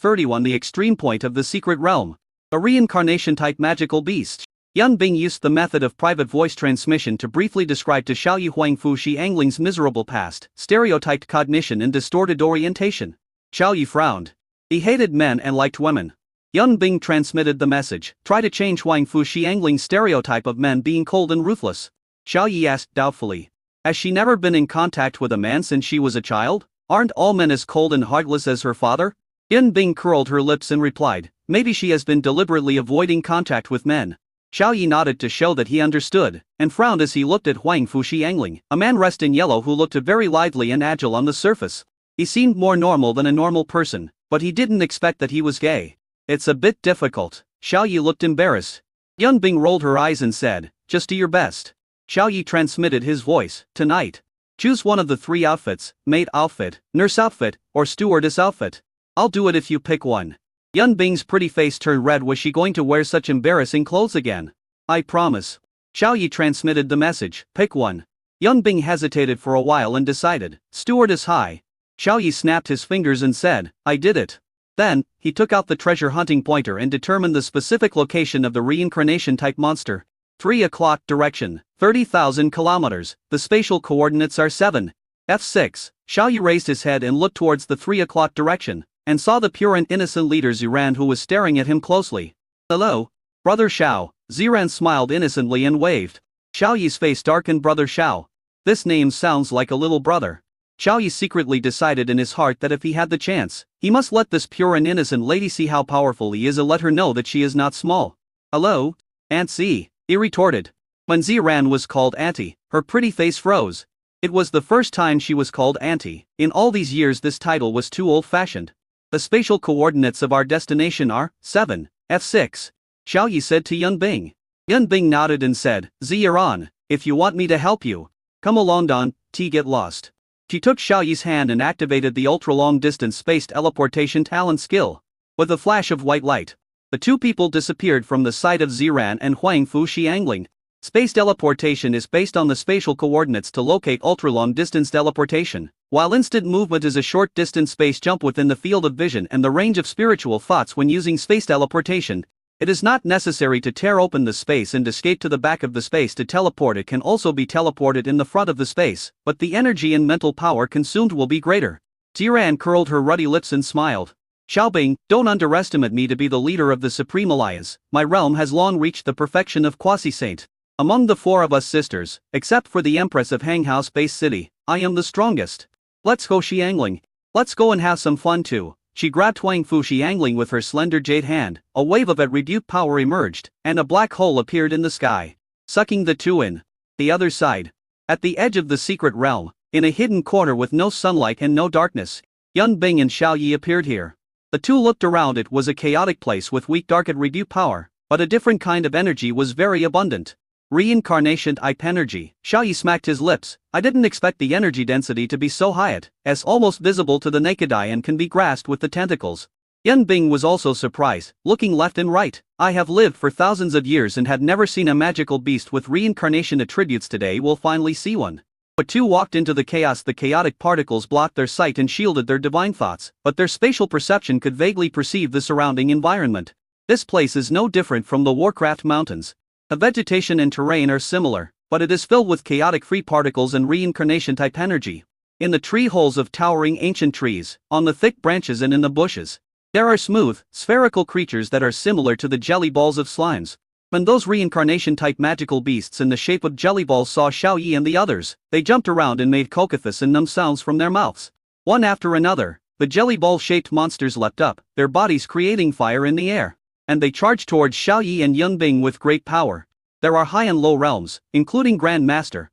31 The extreme point of the secret realm. A reincarnation-type magical beast. Yun Bing used the method of private voice transmission to briefly describe to Xiaoyi Huangfu Shi Angling's miserable past, stereotyped cognition and distorted orientation. Xiaoyi frowned. He hated men and liked women. Yun Bing transmitted the message, try to change Huangfu Shi Angling's stereotype of men being cold and ruthless. Xiaoyi asked doubtfully. Has she never been in contact with a man since she was a child? Aren't all men as cold and heartless as her father? Yun Bing curled her lips and replied, maybe she has been deliberately avoiding contact with men. Xiaoyi nodded to show that he understood, and frowned as he looked at Huangfu Shi Angling, a man dressed in yellow who looked very lively and agile on the surface. He seemed more normal than a normal person, but he didn't expect that he was gay. It's a bit difficult. Xiaoyi looked embarrassed. Yun Bing rolled her eyes and said, just do your best. Xiaoyi transmitted his voice, tonight. Choose one of the 3 outfits, maid outfit, nurse outfit, or stewardess outfit. I'll do it if you pick one. Yun Bing's pretty face turned red. Was she going to wear such embarrassing clothes again? I promise. Xiaoyi transmitted the message, pick one. Yun Bing hesitated for a while and decided, stewardess high. Xiaoyi snapped his fingers and said, I did it. Then, he took out the treasure hunting pointer and determined the specific location of the reincarnation-type monster. 3 o'clock direction, 30,000 kilometers, the spatial coordinates are 7. F6. Xiaoyi raised his head and looked towards the 3 o'clock direction, and saw the pure and innocent leader Ziran who was staring at him closely. Hello, Brother Xiao. Ziran smiled innocently and waved. Xiaoyi's face darkened. Brother Xiao. This name sounds like a little brother. Xiaoyi secretly decided in his heart that if he had the chance, he must let this pure and innocent lady see how powerful he is and let her know that she is not small. Hello, Aunt Z, he retorted. When Ziran was called Auntie, her pretty face froze. It was the first time she was called Auntie. In all these years this title was too old-fashioned. The spatial coordinates of our destination are 7, F6. Xiaoyi said to Yun Bing. Yun Bing nodded and said, Z you're on, if you want me to help you. Come along Don, T get lost. She took Xiaoyi's hand and activated the ultra-long-distance space teleportation talent skill. With a flash of white light, the 2 people disappeared from the sight of Ziran and Huangfu Shi Angling. Space teleportation is based on the spatial coordinates to locate ultra-long-distance teleportation, while instant movement is a short-distance space jump within the field of vision and the range of spiritual thoughts. When using space teleportation, it is not necessary to tear open the space and escape to the back of the space to teleport. It can also be teleported in the front of the space, but the energy and mental power consumed will be greater. Ziran curled her ruddy lips and smiled. Xiaobing, don't underestimate me to be the leader of the Supreme Alliance. My realm has long reached the perfection of quasi-saint. Among the 4 of us sisters, except for the Empress of Hanghao Space City, I am the strongest. Let's go Shi Angling. Let's go and have some fun too. She grabbed Huangfu Shi Angling with her slender jade hand, a wave of attribute power emerged, and a black hole appeared in the sky, sucking the 2 in. The other side. At the edge of the secret realm, in a hidden corner with no sunlight and no darkness, Yun Bing and Xiaoyi appeared here. The 2 looked around. It was a chaotic place with weak dark attribute power, but a different kind of energy was very abundant. Reincarnation-type energy. Xiaoyi smacked his lips. I didn't expect the energy density to be so high. It is almost visible to the naked eye and can be grasped with the tentacles. Yun Bing was also surprised, looking left and right. I have lived for thousands of years and had never seen a magical beast with reincarnation attributes. Today we'll finally see one. The 2 walked into the chaos. The chaotic particles blocked their sight and shielded their divine thoughts, but their spatial perception could vaguely perceive the surrounding environment. This place is no different from the Warcraft mountains. The vegetation and terrain are similar, but it is filled with chaotic free particles and reincarnation-type energy. In the tree holes of towering ancient trees, on the thick branches and in the bushes, there are smooth, spherical creatures that are similar to the jelly balls of slimes. When those reincarnation-type magical beasts in the shape of jelly balls saw Xiaoyi and the others, they jumped around and made cocathous and numb sounds from their mouths. One after another, the jelly ball-shaped monsters leapt up, their bodies creating fire in the air. And they charged towards Xiaoyi and Yun Bing with great power. There are high and low realms, including Grand Master,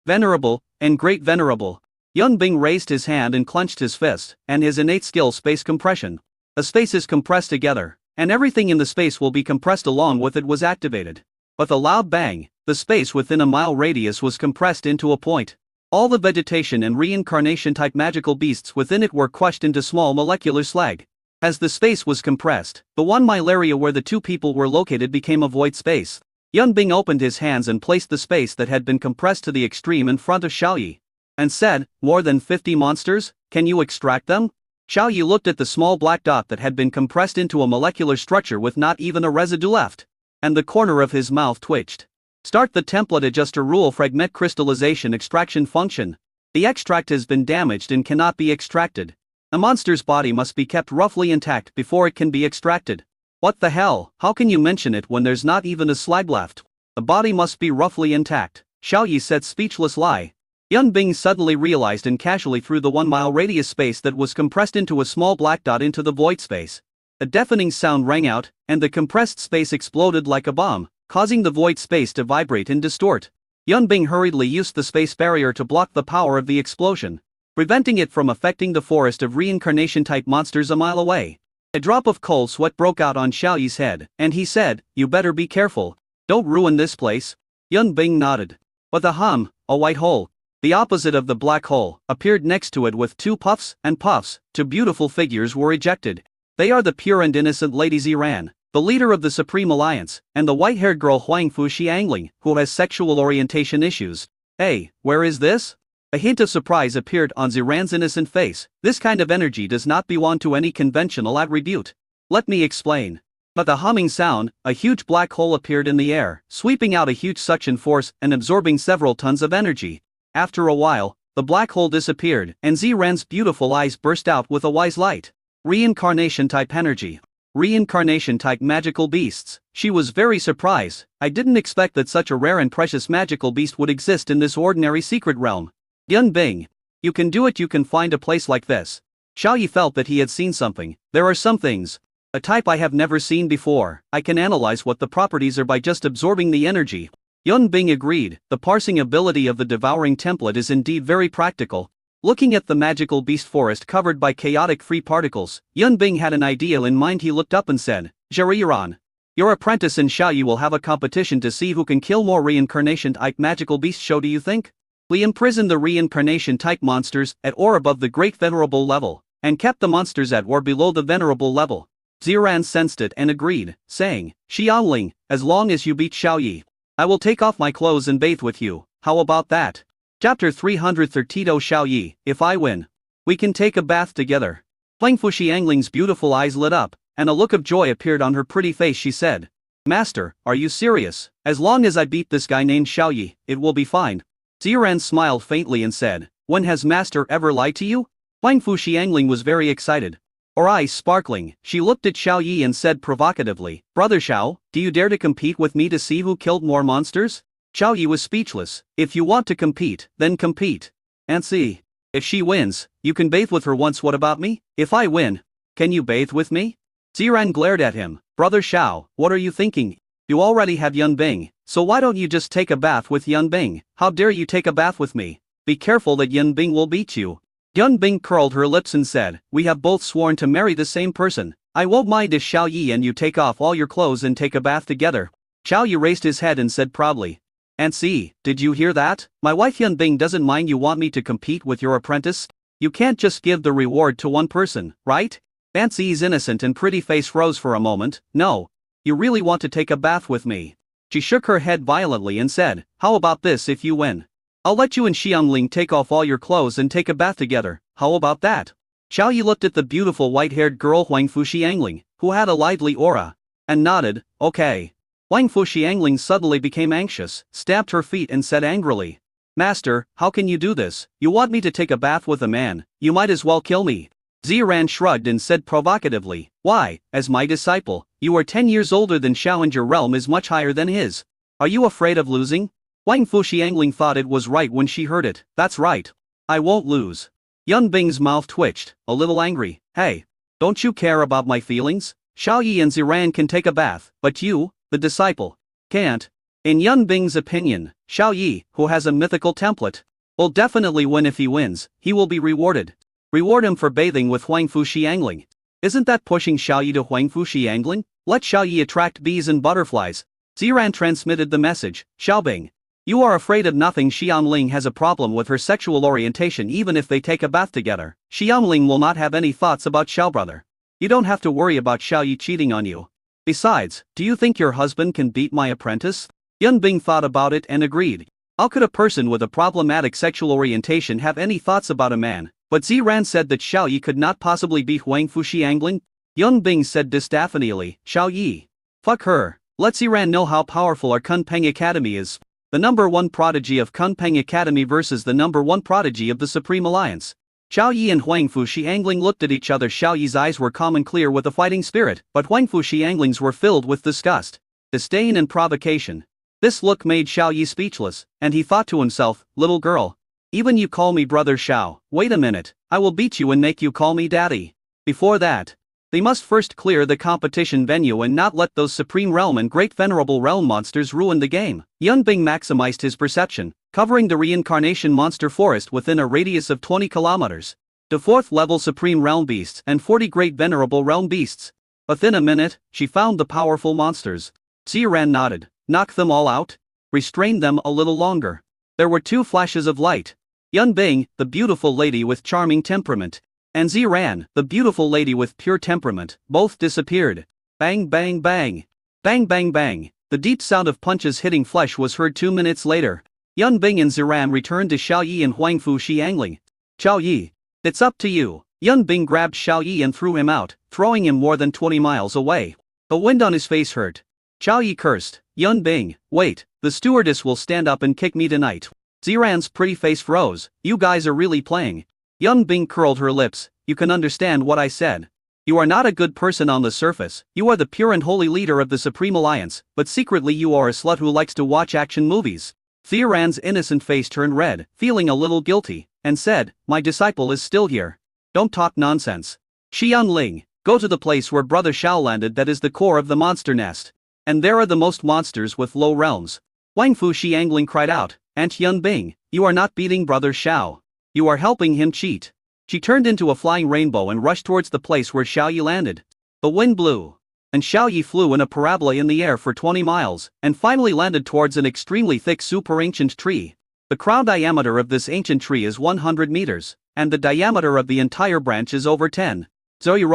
Venerable, and Great Venerable. Yun Bing raised his hand and clenched his fist, and his innate skill space compression. The space is compressed together, and everything in the space will be compressed along with it was activated. With a loud bang, the space within a mile radius was compressed into a point. All the vegetation and reincarnation-type magical beasts within it were crushed into small molecular slag. As the space was compressed, the 1 mile area where the 2 people were located became a void space. Yun Bing opened his hands and placed the space that had been compressed to the extreme in front of Xiaoyi, and said, more than 50 monsters, can you extract them? Xiao Yi looked at the small black dot that had been compressed into a molecular structure with not even a residue left. And the corner of his mouth twitched. Start the template adjuster rule fragment crystallization extraction function. The extract has been damaged and cannot be extracted. A monster's body must be kept roughly intact before it can be extracted. What the hell, how can you mention it when there's not even a slag left? The body must be roughly intact, Xiao Yi said, speechless lie. Yun Bing suddenly realized and casually threw the 1 mile radius space that was compressed into a small black dot into the void space. A deafening sound rang out, and the compressed space exploded like a bomb, causing the void space to vibrate and distort. Yun Bing hurriedly used the space barrier to block the power of the explosion, preventing it from affecting the forest of reincarnation-type monsters a mile away. A drop of cold sweat broke out on Xiao Yi's head, and he said, "You better be careful. Don't ruin this place." Yun Bing nodded. But a white hole, the opposite of the black hole, appeared next to it with 2 puffs and puffs. 2 beautiful figures were ejected. They are the pure and innocent Lady Ziran, the leader of the Supreme Alliance, and the white-haired girl Huangfu Xiangling, who has sexual orientation issues. Hey, where is this? A hint of surprise appeared on Ziran's innocent face. This kind of energy does not belong to any conventional attribute. Let me explain. But the humming sound, a huge black hole appeared in the air, sweeping out a huge suction force and absorbing several tons of energy. After a while, the black hole disappeared, and Ziran's beautiful eyes burst out with a wise light. Reincarnation-type energy. Reincarnation-type magical beasts. She was very surprised. I didn't expect that such a rare and precious magical beast would exist in this ordinary secret realm. Yun Bing. You can do it, you can find a place like this. Xiao Yi felt that he had seen something. There are some things. A type I have never seen before. I can analyze what the properties are by just absorbing the energy. Yun Bing agreed. The parsing ability of the devouring template is indeed very practical. Looking at the magical beast forest covered by chaotic free particles, Yun Bing had an idea in mind. He looked up and said, "Zhiriran, your apprentice and Xiao Yi will have a competition to see who can kill more reincarnation-type magical beast show. Do you think? We imprisoned the reincarnation-type monsters at or above the great venerable level, and kept the monsters at or below the venerable level." Ziran sensed it and agreed, saying, "Xiangling, as long as you beat Xiao Yi, I will take off my clothes and bathe with you. How about that?" Chapter 330. Xiao Yi, if I win, we can take a bath together. Huangfu Xiangling's beautiful eyes lit up, and a look of joy appeared on her pretty face. She said, "Master, are you serious? As long as I beat this guy named Xiao Yi, it will be fine." Ziran smiled faintly and said, "When has Master ever lied to you?" Huangfu Xiangling was very excited. Her eyes sparkling, she looked at Xiao Yi and said provocatively, "Brother Xiao, do you dare to compete with me to see who killed more monsters?" Xiao Yi was speechless. "If you want to compete, then compete. And see. If she wins, you can bathe with her once. What about me? If I win, can you bathe with me?" Ziran glared at him. "Brother Xiao, what are you thinking? You already have Yun Bing, so why don't you just take a bath with Yun Bing? How dare you take a bath with me? Be careful that Yun Bing will beat you." Yun Bing curled her lips and said, "We have both sworn to marry the same person. I won't mind if Xiao Yi and you take off all your clothes and take a bath together." Xiao Yi raised his head and said proudly, "And see, did you hear that? My wife Yun Bing doesn't mind. You want me to compete with your apprentice? You can't just give the reward to one person, right?" Fancy's innocent and pretty face rose for a moment. "No. You really want to take a bath with me?" She shook her head violently and said, "How about this? If you win, I'll let you and Xiangling take off all your clothes and take a bath together. How about that?" Xiao Yi looked at the beautiful white-haired girl Huangfu Xiangling, who had a lively aura, and nodded, "Okay." Huangfu Xiangling suddenly became anxious, stamped her feet and said angrily, "Master, how can you do this? You want me to take a bath with a man? You might as well kill me." Ziran shrugged and said provocatively, "Why, as my disciple, you are 10 years older than Xiao and your realm is much higher than his. Are you afraid of losing?" Huangfu Xiangling thought it was right when she heard it. "That's right. I won't lose." Yun Bing's mouth twitched, a little angry. "Hey, don't you care about my feelings? Xiao Yi and Ziran can take a bath, but you, the disciple, can't." In Yun Bing's opinion, Xiao Yi, who has a mythical template, will definitely win. If he wins, he will be rewarded. Reward him for bathing with Huangfu Xiangling. Isn't that pushing Xiao Yi to Huangfu Xiangling? Let Xiao Yi attract bees and butterflies. Ziran transmitted the message, "Xiaobing, you are afraid of nothing. Xiangling has a problem with her sexual orientation. Even if they take a bath together, Xiangling will not have any thoughts about Xiao brother. You don't have to worry about Xiao Yi cheating on you. Besides, do you think your husband can beat my apprentice?" Yun Bing thought about it and agreed. How could a person with a problematic sexual orientation have any thoughts about a man? But Ziran said that Xiao Yi could not possibly beat Huang Fuxi Angling. Yun Bing said disdainfully, Xiao Yi. Fuck her, let Ziran know how powerful our Kunpeng Academy is. The number 1 prodigy of Kunpeng Academy versus the number 1 prodigy of the Supreme Alliance. Xiao Yi and Huang Fuxi Angling looked at each other. Xiao Yi's eyes were calm and clear with a fighting spirit, but Huang Fuxi Angling's were filled with disgust, disdain and provocation. This look made Xiao Yi speechless, and he thought to himself, little girl. Even you call me brother Xiao, wait a minute, I will beat you and make you call me daddy. Before that, they must first clear the competition venue and not let those Supreme Realm and Great Venerable Realm monsters ruin the game. Yun Bing maximized his perception, covering the reincarnation monster forest within a radius of 20 kilometers. The 4th level Supreme Realm beasts and 40 Great Venerable Realm beasts. Within a minute, she found the powerful monsters. Ziran nodded. Knock them all out? Restrain them a little longer. There were 2 flashes of light. Yun Bing, the beautiful lady with charming temperament, and Ziran, the beautiful lady with pure temperament, both disappeared. Bang bang bang. Bang bang bang. The deep sound of punches hitting flesh was heard 2 minutes later. Yun Bing and Ziran returned to Xiao Yi and Huang Fuxi Angling. Xiao Yi, it's up to you. Yun Bing grabbed Xiao Yi and threw him out, throwing him more than 20 miles away. The wind on his face hurt. Xiao Yi cursed. Yun Bing, wait, the stewardess will stand up and kick me tonight. Ziran's pretty face froze. You guys are really playing. Yun Bing curled her lips. You can understand what I said. You are not a good person on the surface. You are the pure and holy leader of the Supreme Alliance, but secretly you are a slut who likes to watch action movies. Ziran's innocent face turned red, feeling a little guilty, and said, my disciple is still here. Don't talk nonsense. Xian Ling, go to the place where Brother Xiao landed, that is the core of the monster nest. And there are the most monsters with low realms. Huang Fuxi Angling cried out, Aunt Yun Bing, you are not beating Brother Xiao. You are helping him cheat. She turned into a flying rainbow and rushed towards the place where Xiao Yi landed. The wind blew, and Xiao Yi flew in a parabola in the air for 20 miles, and finally landed towards an extremely thick super-ancient tree. The crown diameter of this ancient tree is 100 meters, and the diameter of the entire branch is over 10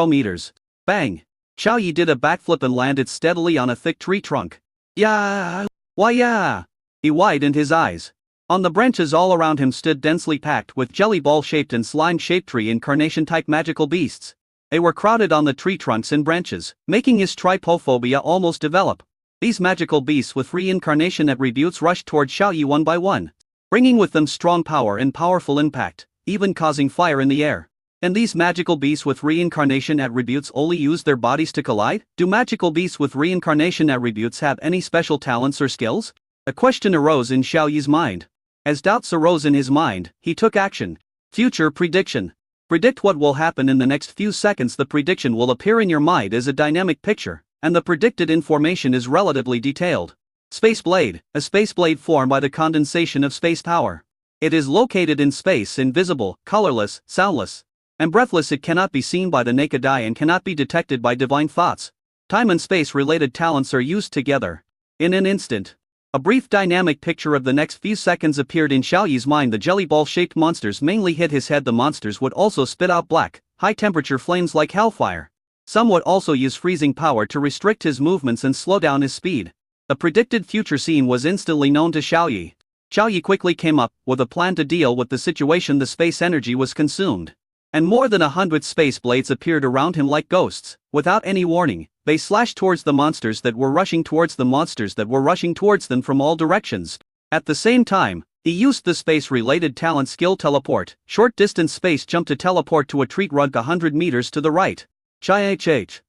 meters. Bang! Xiao Yi did a backflip and landed steadily on a thick tree trunk. Yeah! Why yeah! He widened his eyes. On the branches all around him stood densely packed with jelly ball-shaped and slime-shaped reincarnation-type magical beasts. They were crowded on the tree trunks and branches, making his trypophobia almost develop. These magical beasts with reincarnation attributes rushed toward Xiao Yi one by one, bringing with them strong power and powerful impact, even causing fire in the air. And these magical beasts with reincarnation attributes only use their bodies to collide? Do magical beasts with reincarnation attributes have any special talents or skills? A question arose in Xiao Yi's mind. As doubts arose in his mind, he took action. Future prediction. Predict what will happen in the next few seconds. The prediction will appear in your mind as a dynamic picture, and the predicted information is relatively detailed. Space blade, a space blade formed by the condensation of space power. It is located in space, invisible, colorless, soundless, and breathless. It cannot be seen by the naked eye and cannot be detected by divine thoughts. Time and space-related talents are used together. In an instant, a brief dynamic picture of the next few seconds appeared in Xiao Yi's mind. The jelly ball-shaped monsters mainly hit his head. The monsters would also spit out black, high-temperature flames like hellfire. Some would also use freezing power to restrict his movements and slow down his speed. The predicted future scene was instantly known to Xiao Yi. Xiao Yi quickly came up with a plan to deal with the situation. The space energy was consumed, and more than 100 space blades appeared around him like ghosts. Without any warning, they slashed towards the monsters that were rushing towards them from all directions. At the same time, he used the space-related talent skill teleport, short-distance space jump, to teleport to a tree rug 100 meters to the right. Chih.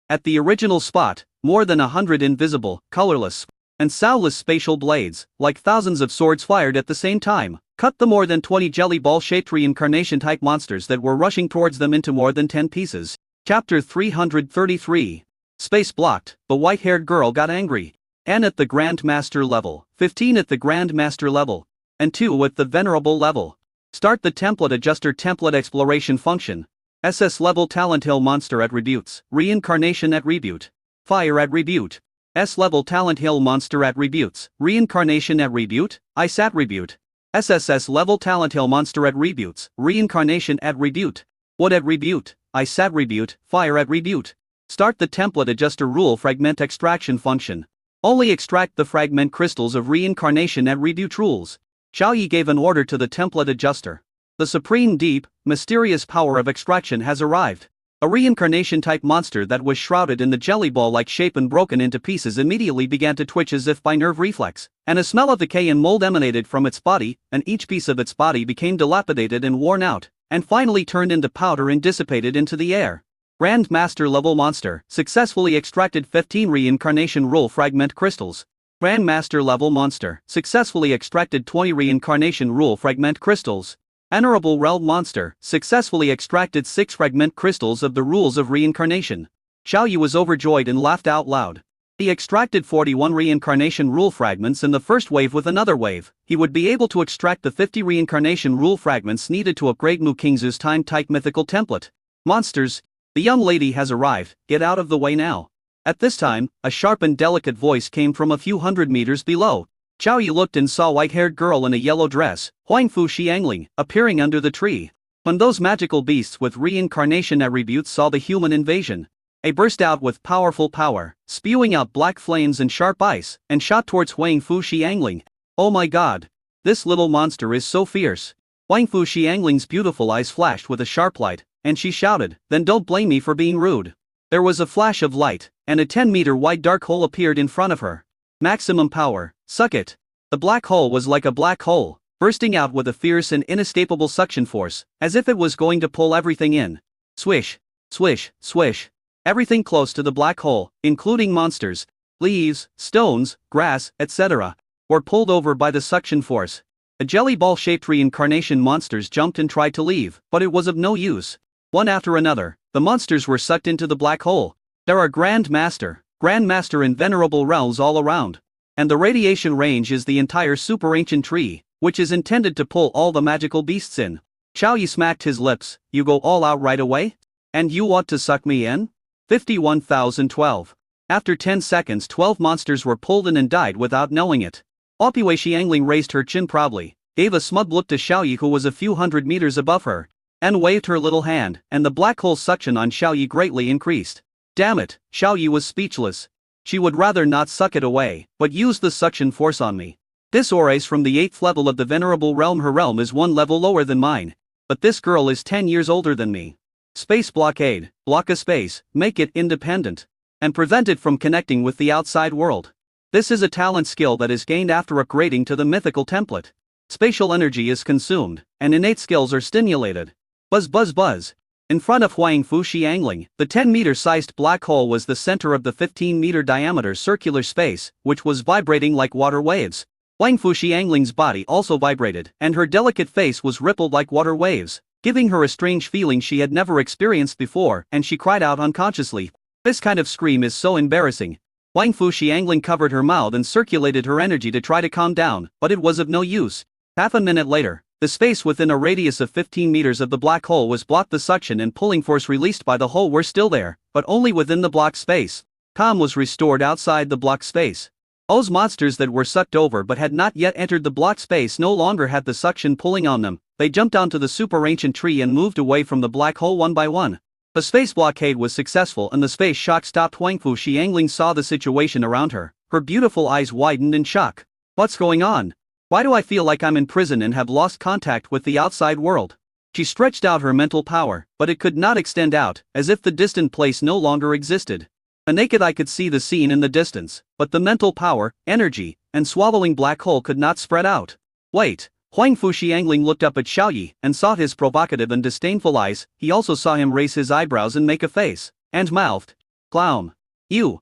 At the original spot, more than 100 invisible, colorless, and soundless spatial blades, like thousands of swords fired at the same time, cut the more than 20 jelly ball-shaped reincarnation-type monsters that were rushing towards them into more than 10 pieces. Chapter 333. Space blocked. The white-haired girl got angry. N at the Grand Master level, 15 at the Grand Master level, and 2 at the Venerable level. Start the Template Adjuster Template Exploration function. SS level Talent Hill Monster Attributes, Reincarnation Attribute, Fire Attribute. S level Talent Hill Monster Attributes, Reincarnation Attribute, Ice Attribute. SSS level Talent Hill Monster Attributes, Reincarnation Attribute, Wood Attribute, Ice Attribute, Fire Attribute. Start the Template Adjuster Rule Fragment Extraction function. Only extract the fragment crystals of Reincarnation Attribute rules. Xiao Yi gave an order to the Template Adjuster. The supreme deep, mysterious power of extraction has arrived. A reincarnation-type monster that was shrouded in the jelly ball-like shape and broken into pieces immediately began to twitch as if by nerve reflex, and a smell of decay and mold emanated from its body, and each piece of its body became dilapidated and worn out, and finally turned into powder and dissipated into the air. Grand Master level monster, successfully extracted 15 reincarnation rule fragment crystals. Grand Master level monster, successfully extracted 20 reincarnation rule fragment crystals. Honorable Realm monster, successfully extracted 6 fragment crystals of the rules of reincarnation. Xiaoyu was overjoyed and laughed out loud. He extracted 41 reincarnation rule fragments in the first wave. With another wave, he would be able to extract the 50 reincarnation rule fragments needed to upgrade Mu Kingzu's time-type mythical template. Monsters, the young lady has arrived, get out of the way now. At this time, a sharp and delicate voice came from a few hundred meters below. Xiaoyu looked and saw a white-haired girl in a yellow dress, Huangfu Xiangling, appearing under the tree. When those magical beasts with reincarnation attributes saw the human invasion, they burst out with powerful power, spewing out black flames and sharp ice, and shot towards Huangfu Xiangling. Oh my god! This little monster is so fierce. Huangfu Xiangling's beautiful eyes flashed with a sharp light, and she shouted, "Then don't blame me for being rude." There was a flash of light, and a 10-meter wide dark hole appeared in front of her. Maximum power, suck it. The black hole was like a black hole, bursting out with a fierce and inescapable suction force, as if it was going to pull everything in. Swish, swish, swish. Everything close to the black hole, including monsters, leaves, stones, grass, etc., were pulled over by the suction force. The jelly ball-shaped reincarnation monsters jumped and tried to leave, but it was of no use. One after another, the monsters were sucked into the black hole. There are Grand Master and venerable realms all around. And the radiation range is the entire super ancient tree, which is intended to pull all the magical beasts in. Xiaoyu smacked his lips. You go all out right away? And you want to suck me in? 51,012. After 10 seconds 12 monsters were pulled in and died without knowing it. Opiwei Xiangling raised her chin proudly, gave a smug look to Xiaoyu who was a few hundred meters above her, and waved her little hand, and the black hole suction on Xiaoyu greatly increased. Damn it, Xiaoyu was speechless. She would rather not suck it away, but use the suction force on me. This Orace from the 8th level of the venerable realm. Her realm is 1 level lower than mine. But this girl is 10 years older than me. Space blockade, block a space, make it independent, and prevent it from connecting with the outside world. This is a talent skill that is gained after upgrading to the mythical template. Spatial energy is consumed, and innate skills are stimulated. Buzz buzz buzz. In front of Huangfu Xiangling, the 10-meter-sized black hole was the center of the 15-meter diameter circular space, which was vibrating like water waves. Huangfu Xiangling's body also vibrated, and her delicate face was rippled like water waves, giving her a strange feeling she had never experienced before, and she cried out unconsciously. This kind of scream is so embarrassing. Huangfu Xiangling covered her mouth and circulated her energy to try to calm down, but it was of no use. Half a minute later, the space within a radius of 15 meters of the black hole was blocked. The suction and pulling force released by the hole were still there, but only within the block space. Calm was restored outside the block space. Those monsters that were sucked over but had not yet entered the block space no longer had the suction pulling on them. They jumped onto the super ancient tree and moved away from the black hole one by one. The space blockade was successful and the space shock stopped. Huangfu Xiangling saw the situation around her. Her beautiful eyes widened in shock. What's going on? Why do I feel like I'm in prison and have lost contact with the outside world? She stretched out her mental power, but it could not extend out, as if the distant place no longer existed. The naked eye could see the scene in the distance, but the mental power, energy, and swallowing black hole could not spread out. Wait, Huangfu Xiangling looked up at Xiaoyu and saw his provocative and disdainful eyes. He also saw him raise his eyebrows and make a face, and mouthed, "Clown. You.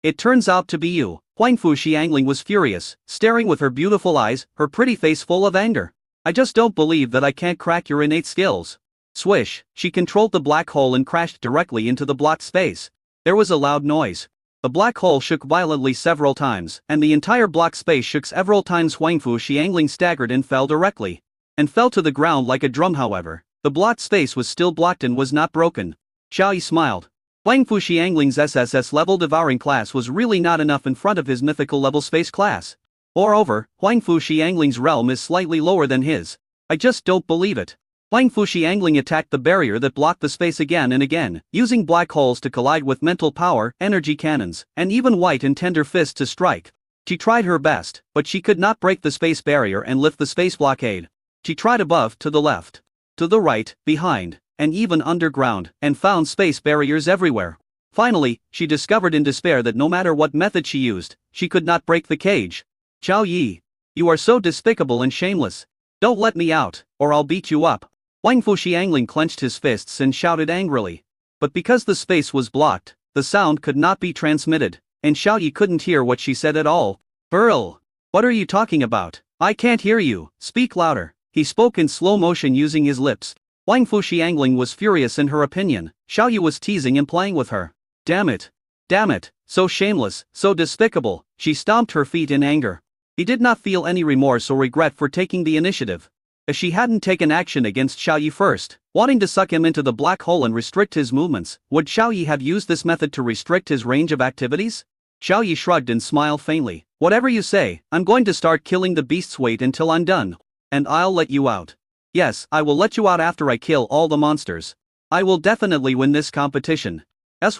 It turns out to be you." Huangfu Xiangling was furious, staring with her beautiful eyes, her pretty face full of anger. "I just don't believe that I can't crack your innate skills." Swish, she controlled the black hole and crashed directly into the blocked space. There was a loud noise. The black hole shook violently several times, and the entire block space shook several times. Huangfu Xiangling staggered and fell to the ground like a drum. However, the blocked space was still blocked and was not broken. Xiaoyu smiled. Huangfu Xiangling's SSS level devouring class was really not enough in front of his mythical level space class. Moreover, Huangfu Xiangling's realm is slightly lower than his. I just don't believe it. Huangfu Xiangling attacked the barrier that blocked the space again and again, using black holes to collide with mental power, energy cannons, and even white and tender fists to strike. She tried her best, but she could not break the space barrier and lift the space blockade. She tried above, to the left, to the right, behind, and even underground, and found space barriers everywhere. Finally, she discovered in despair that no matter what method she used, she could not break the cage. Xiao Yi, you are so despicable and shameless. Don't let me out, or I'll beat you up. Wang Fu Xiangling clenched his fists and shouted angrily. But because the space was blocked, the sound could not be transmitted, and Xiao Yi couldn't hear what she said at all. Earl, what are you talking about? I can't hear you, speak louder. He spoke in slow motion using his lips. Wang Fu Xiangling was furious in her opinion. Xiao Yi was teasing and playing with her. Damn it, so shameless, so despicable. She stomped her feet in anger. He did not feel any remorse or regret for taking the initiative. If she hadn't taken action against Xiao Yi first, wanting to suck him into the black hole and restrict his movements, would Xiao Yi have used this method to restrict his range of activities? Xiao Yi shrugged and smiled faintly. Whatever you say, I'm going to start killing the beasts. Wait until I'm done. And I'll let you out. Yes, I will let you out after I kill all the monsters. I will definitely win this competition.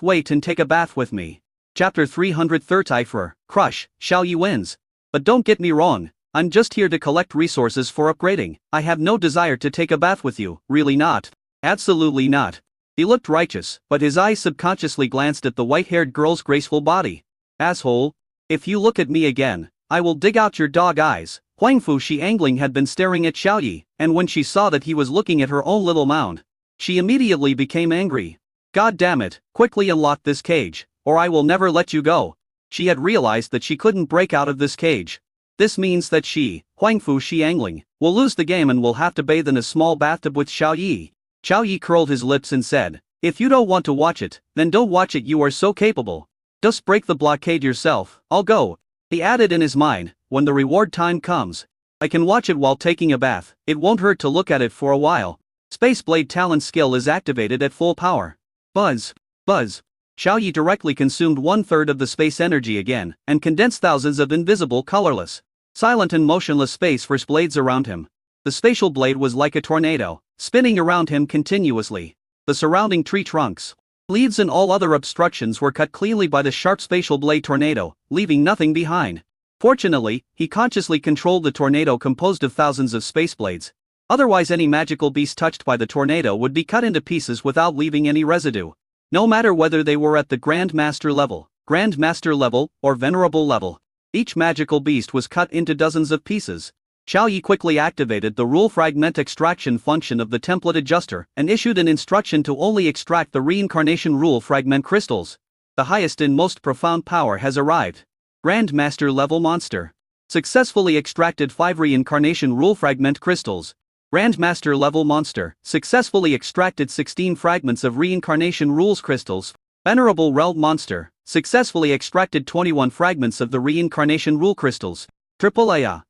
Wait and take a bath with me. Chapter 334, Crush, Xiao Yi wins. But don't get me wrong, I'm just here to collect resources for upgrading. I have no desire to take a bath with you, really not. Absolutely not. He looked righteous, but his eyes subconsciously glanced at the white-haired girl's graceful body. Asshole. If you look at me again, I will dig out your dog eyes. Wang Fu Xiangling had been staring at Xiao Yi, and when she saw that he was looking at her own little mound, she immediately became angry. God damn it, quickly unlock this cage, or I will never let you go. She had realized that she couldn't break out of this cage. This means that she, Wang Fu Xiangling, will lose the game and will have to bathe in a small bathtub with Xiao Yi. Xiao Yi curled his lips and said, if you don't want to watch it, then don't watch it. You are so capable. Just break the blockade yourself, I'll go. He added in his mind, when the reward time comes, I can watch it while taking a bath. It won't hurt to look at it for a while. Space Blade Talent skill is activated at full power. Buzz. Xiao Yi directly consumed 1/3 of the space energy again, and condensed thousands of invisible, colorless, silent and motionless space force blades around him. The spatial blade was like a tornado, spinning around him continuously. The surrounding tree trunks, leaves and all other obstructions were cut cleanly by the sharp spatial blade tornado, leaving nothing behind. Fortunately, he consciously controlled the tornado composed of thousands of space blades. Otherwise any magical beast touched by the tornado would be cut into pieces without leaving any residue. No matter whether they were at the Grand Master level, or Venerable level, each magical beast was cut into dozens of pieces. Xiao Yi quickly activated the rule fragment extraction function of the template adjuster and issued an instruction to only extract the reincarnation rule fragment crystals. The highest and most profound power has arrived. Grand Master level monster. Successfully extracted 5 reincarnation rule fragment crystals. Grand Master level monster, successfully extracted 16 fragments of reincarnation rules crystals. Venerable realm monster, successfully extracted 21 fragments of the reincarnation rule crystals. Triple Aya.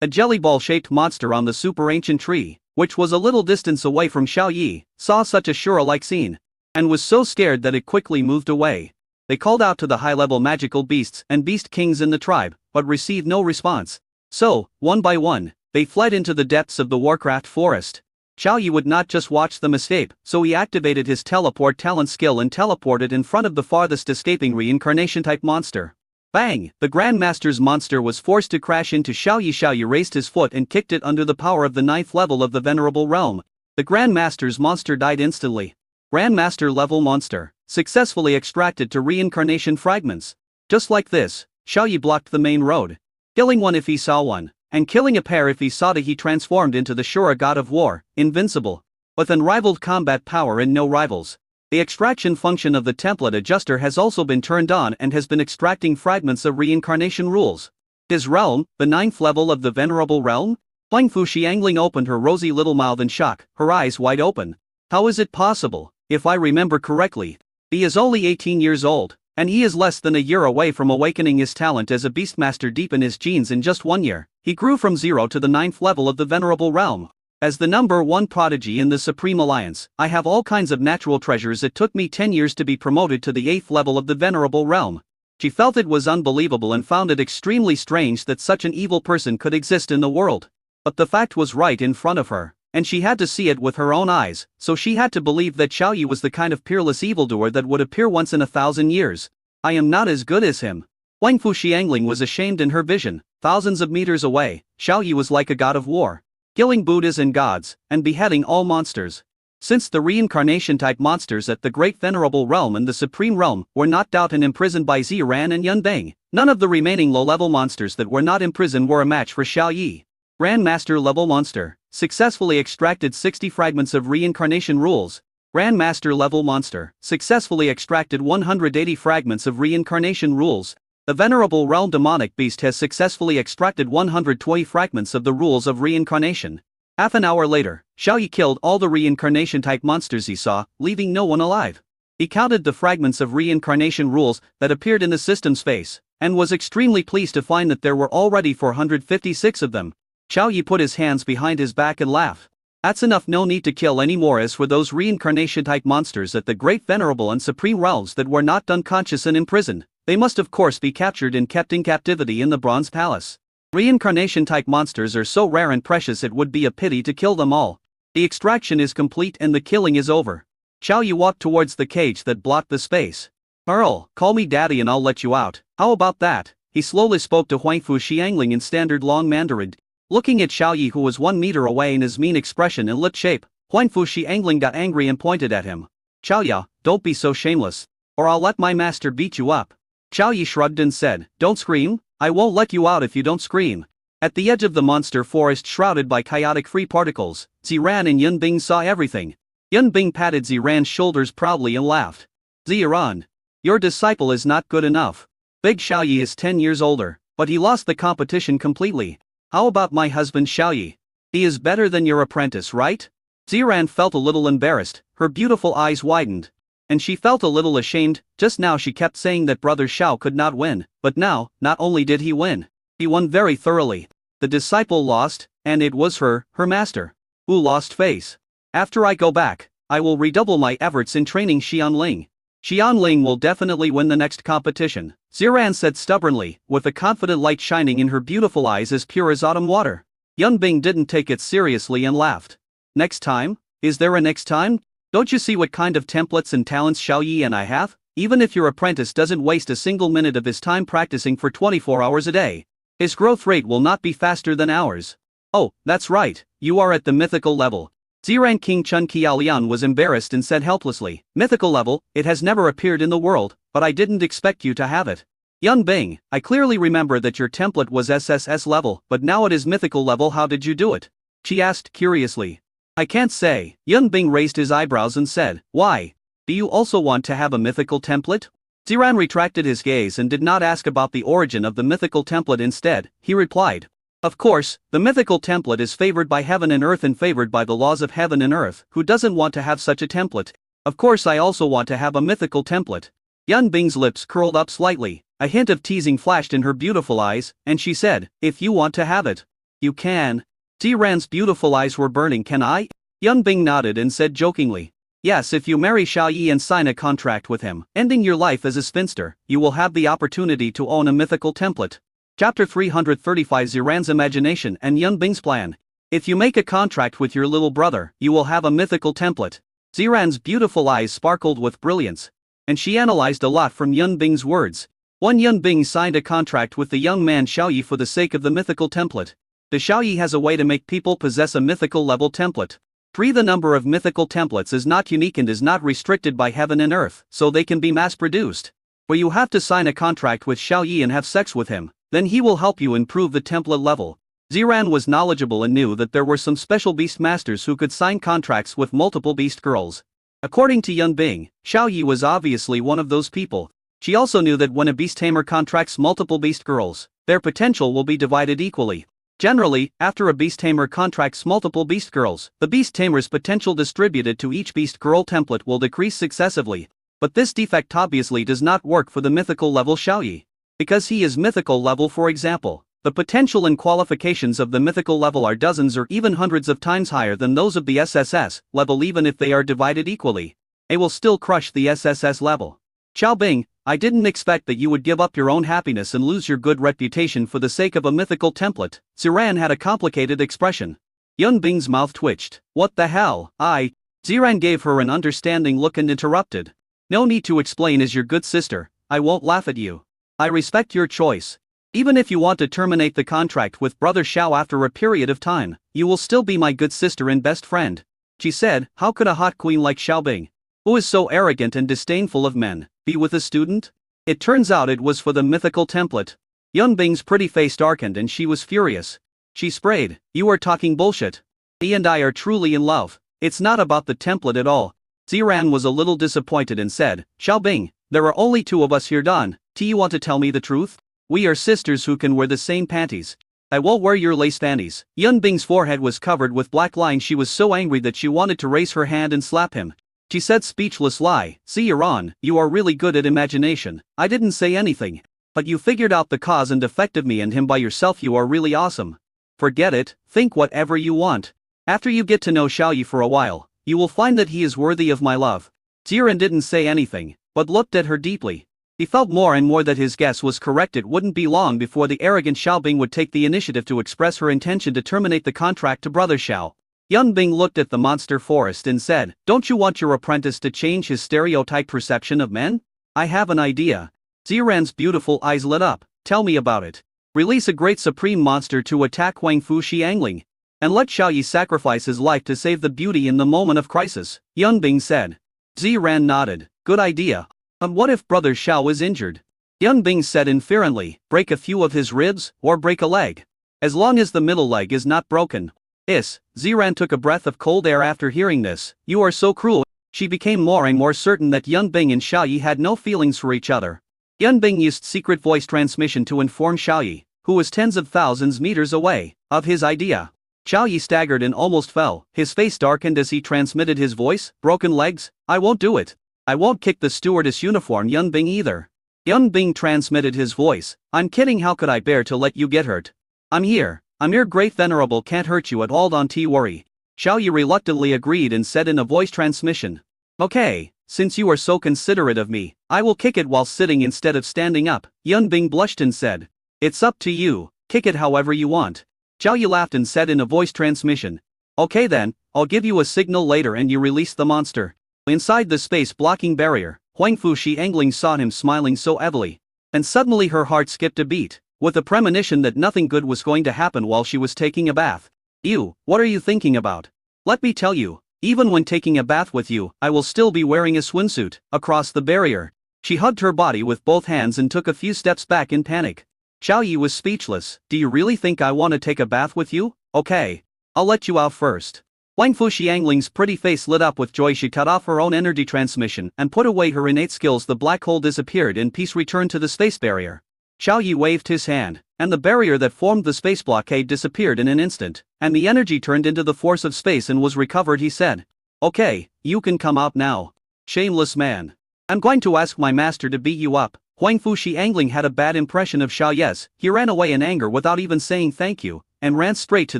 A jelly ball-shaped monster on the super ancient tree, which was a little distance away from Xiao Yi, saw such a Shura-like scene, and was so scared that it quickly moved away. They called out to the high-level magical beasts and beast kings in the tribe, but received no response. So, one by one, they fled into the depths of the Warcraft forest. Xiao Yi would not just watch them escape, so he activated his teleport talent skill and teleported in front of the farthest escaping reincarnation-type monster. Bang! The Grandmaster's monster was forced to crash into Xiao Yi. Xiao Yi raised his foot and kicked it under the power of the 9th level of the Venerable Realm. The Grandmaster's monster died instantly. Grandmaster level monster, successfully extracted to reincarnation fragments. Just like this, Xiao Yi blocked the main road, killing one if he saw one, and killing a pair if he saw it. He transformed into the Shura god of war, invincible, with unrivaled combat power and no rivals. The extraction function of the template adjuster has also been turned on and has been extracting fragments of reincarnation rules. His realm, the 9th level of the Venerable Realm? Wang Fu Xiangling opened her rosy little mouth in shock, her eyes wide open. How is it possible? If I remember correctly, he is only 18 years old, and he is less than a year away from awakening his talent as a beastmaster deep in his genes. In just 1 year, he grew from 0 to the 9th level of the Venerable Realm. As the number 1 prodigy in the Supreme Alliance, I have all kinds of natural treasures. It took me 10 years to be promoted to the 8th level of the Venerable Realm. She felt it was unbelievable and found it extremely strange that such an evil person could exist in the world. But the fact was right in front of her, and she had to see it with her own eyes, so she had to believe that Xiao Yi was the kind of peerless evildoer that would appear once in 1,000 years. I am not as good as him. Wang Fu Xiangling was ashamed in her vision. Thousands of meters away, Xiao Yi was like a god of war. killing Buddhas and gods, and beheading all monsters. Since the reincarnation-type monsters at the Great Venerable Realm and the Supreme Realm were knocked out and imprisoned by Ziran and Yunbing, none of the remaining low-level monsters that were not imprisoned were a match for Xiao Yi. Grandmaster-level monster, successfully extracted 60 fragments of reincarnation rules. Grandmaster-level monster, successfully extracted 180 fragments of reincarnation rules. The Venerable Realm demonic beast has successfully extracted 120 fragments of the rules of reincarnation. Half an hour later, Xiao Yi killed all the reincarnation-type monsters he saw, leaving no one alive. He counted the fragments of reincarnation rules that appeared in the system's face, and was extremely pleased to find that there were already 456 of them. Xiao Yi put his hands behind his back and laughed. That's enough, no need to kill any more. As for those reincarnation-type monsters at the Great Venerable and Supreme Realms that were not unconscious and imprisoned, they must of course be captured and kept in captivity in the Bronze Palace. Reincarnation-type monsters are so rare and precious it would be a pity to kill them all. The extraction is complete and the killing is over. Xiao Yi walked towards the cage that blocked the space. Earl, call me daddy and I'll let you out, how about that? He slowly spoke to Huangfu Xiangling in standard long Mandarin. Looking at Xiao Yi, who was 1 meter away, in his mean expression and lip shape, Huangfu Xiangling got angry and pointed at him. Xiao Ya, don't be so shameless, or I'll let my master beat you up. Xiao Yi shrugged and said, don't scream, I won't let you out if you don't scream. At the edge of the monster forest shrouded by chaotic free particles, Ziran and Yunbing saw everything. Yunbing patted Ziran's shoulders proudly and laughed. Ziran, your disciple is not good enough. Big Xiao Yi is 10 years older, but he lost the competition completely. How about my husband Xiao Yi? He is better than your apprentice, right? Ziran felt a little embarrassed, her beautiful eyes widened. And she felt a little ashamed. Just now she kept saying that brother Xiao could not win, but now, not only did he win, he won very thoroughly. The disciple lost, and it was her master, who lost face. After I go back, I will redouble my efforts in training Xianling. Xianling will definitely win the next competition, Ziran said stubbornly, with a confident light shining in her beautiful eyes as pure as autumn water. Yunbing didn't take it seriously and laughed. Next time? Is there a next time? Don't you see what kind of templates and talents Xiao Yi and I have? Even if your apprentice doesn't waste a single minute of his time practicing for 24 hours a day, his growth rate will not be faster than ours. Oh, that's right, you are at the mythical level. Ziran King Chun Qiaolian was embarrassed and said helplessly, mythical level, it has never appeared in the world, but I didn't expect you to have it. Yunbing, I clearly remember that your template was SSS level, but now it is mythical level. How did you do it? She asked curiously. I can't say. Yunbing raised his eyebrows and said, why? Do you also want to have a mythical template? Ziran retracted his gaze and did not ask about the origin of the mythical template. Instead, he replied, of course, the mythical template is favored by heaven and earth and favored by the laws of heaven and earth. Who doesn't want to have such a template? Of course I also want to have a mythical template. Yunbing's lips curled up slightly, a hint of teasing flashed in her beautiful eyes, and she said, if you want to have it, you can. Ziran's beautiful eyes were burning. Can I? Yunbing nodded and said jokingly, yes, if you marry Xiao Yi and sign a contract with him, ending your life as a spinster, you will have the opportunity to own a mythical template. Chapter 335 Ziran's imagination and Yunbing's plan. If you make a contract with your little brother, you will have a mythical template. Ziran's beautiful eyes sparkled with brilliance, and she analyzed a lot from Yunbing's words. Yunbing signed a contract with the young man Xiao Yi for the sake of the mythical template. The Xiao Yi has a way to make people possess a mythical level template. 3. The number of mythical templates is not unique and is not restricted by heaven and earth, so they can be mass-produced. But you have to sign a contract with Xiao Yi and have sex with him, then he will help you improve the template level. Ziran was knowledgeable and knew that there were some special beast masters who could sign contracts with multiple beast girls. According to Yunbing, Xiao Yi was obviously one of those people. She also knew that when a beast tamer contracts multiple beast girls, their potential will be divided equally. Generally, after a beast tamer contracts multiple beast girls, the beast tamer's potential distributed to each beast girl template will decrease successively. But this defect obviously does not work for the mythical level Xiao Yi. Because he is mythical level, for example, the potential and qualifications of the mythical level are dozens or even hundreds of times higher than those of the SSS level. Even if they are divided equally, they will still crush the SSS level. Xiaobing, I didn't expect that you would give up your own happiness and lose your good reputation for the sake of a mythical template. Ziran had a complicated expression. Yunbing's mouth twitched. What the hell? Ziran gave her an understanding look and interrupted. No need to explain, as your good sister, I won't laugh at you. I respect your choice. Even if you want to terminate the contract with Brother Xiao after a period of time, you will still be my good sister and best friend. She said, how could a hot queen like Xiaobing, who is so arrogant and disdainful of men, be with a student? It turns out it was for the mythical template. Yunbing's pretty face darkened and she was furious. She sprayed, you are talking bullshit. He and I are truly in love. It's not about the template at all. Ziran was a little disappointed and said, Xiaobing, there are only two of us here. Do you want to tell me the truth? We are sisters who can wear the same panties. I will wear your lace panties. Yunbing's forehead was covered with black lines. She was so angry that she wanted to raise her hand and slap him. She said, speechless lie, see Iran, you are really good at imagination. I didn't say anything. But you figured out the cause and effect of me and him by yourself. You are really awesome. Forget it, think whatever you want. After you get to know Xiaoyi for a while, you will find that he is worthy of my love. Ziran didn't say anything, but looked at her deeply. He felt more and more that his guess was correct. It wouldn't be long before the arrogant Xiaobing would take the initiative to express her intention to terminate the contract to Brother Xiao. Yunbing looked at the monster forest and said, don't you want your apprentice to change his stereotype perception of men? I have an idea. Ziran's beautiful eyes lit up, tell me about it. Release a great supreme monster to attack Huangfu Xiangling. And let Xiaoyi sacrifice his life to save the beauty in the moment of crisis, Yunbing said. Ziran nodded, good idea. And what if Brother Xiao is injured? Yunbing said inferently, break a few of his ribs, or break a leg. As long as the middle leg is not broken. Ziran took a breath of cold air after hearing this, you are so cruel. She became more and more certain that Yunbing and Xiaoyi had no feelings for each other. Yunbing used secret voice transmission to inform Xiaoyi, who was tens of thousands meters away, of his idea. Xiaoyi staggered and almost fell, his face darkened as he transmitted his voice, broken legs, I won't do it. I won't kick the stewardess uniform Yunbing either. Yunbing transmitted his voice, I'm kidding, how could I bear to let you get hurt? I'm here great venerable can't hurt you at all, don't worry. Xiaoyi reluctantly agreed and said in a voice transmission. Okay, since you are so considerate of me, I will kick it while sitting instead of standing up. Yunbing blushed and said. It's up to you, kick it however you want. Xiaoyi laughed and said in a voice transmission. Okay then, I'll give you a signal later and you release the monster. Inside the space-blocking barrier, Huangfu Xiangling saw him smiling so heavily. And suddenly her heart skipped a beat, with a premonition that nothing good was going to happen while she was taking a bath. You, what are you thinking about? Let me tell you, even when taking a bath with you, I will still be wearing a swimsuit. Across the barrier, she hugged her body with both hands and took a few steps back in panic. Xiaoyi was speechless. Do you really think I want to take a bath with you? Okay. I'll let you out first. Huangfu Xiangling's pretty face lit up with joy. She cut off her own energy transmission and put away her innate skills. The black hole disappeared and peace returned to the space barrier. Xiaoyi waved his hand, and the barrier that formed the space blockade disappeared in an instant, and the energy turned into the force of space and was recovered. He said. Okay, you can come out now. Shameless man. I'm going to ask my master to beat you up. Huangfu Xiangling had a bad impression of Xiao Yes. He ran away in anger without even saying thank you, and ran straight to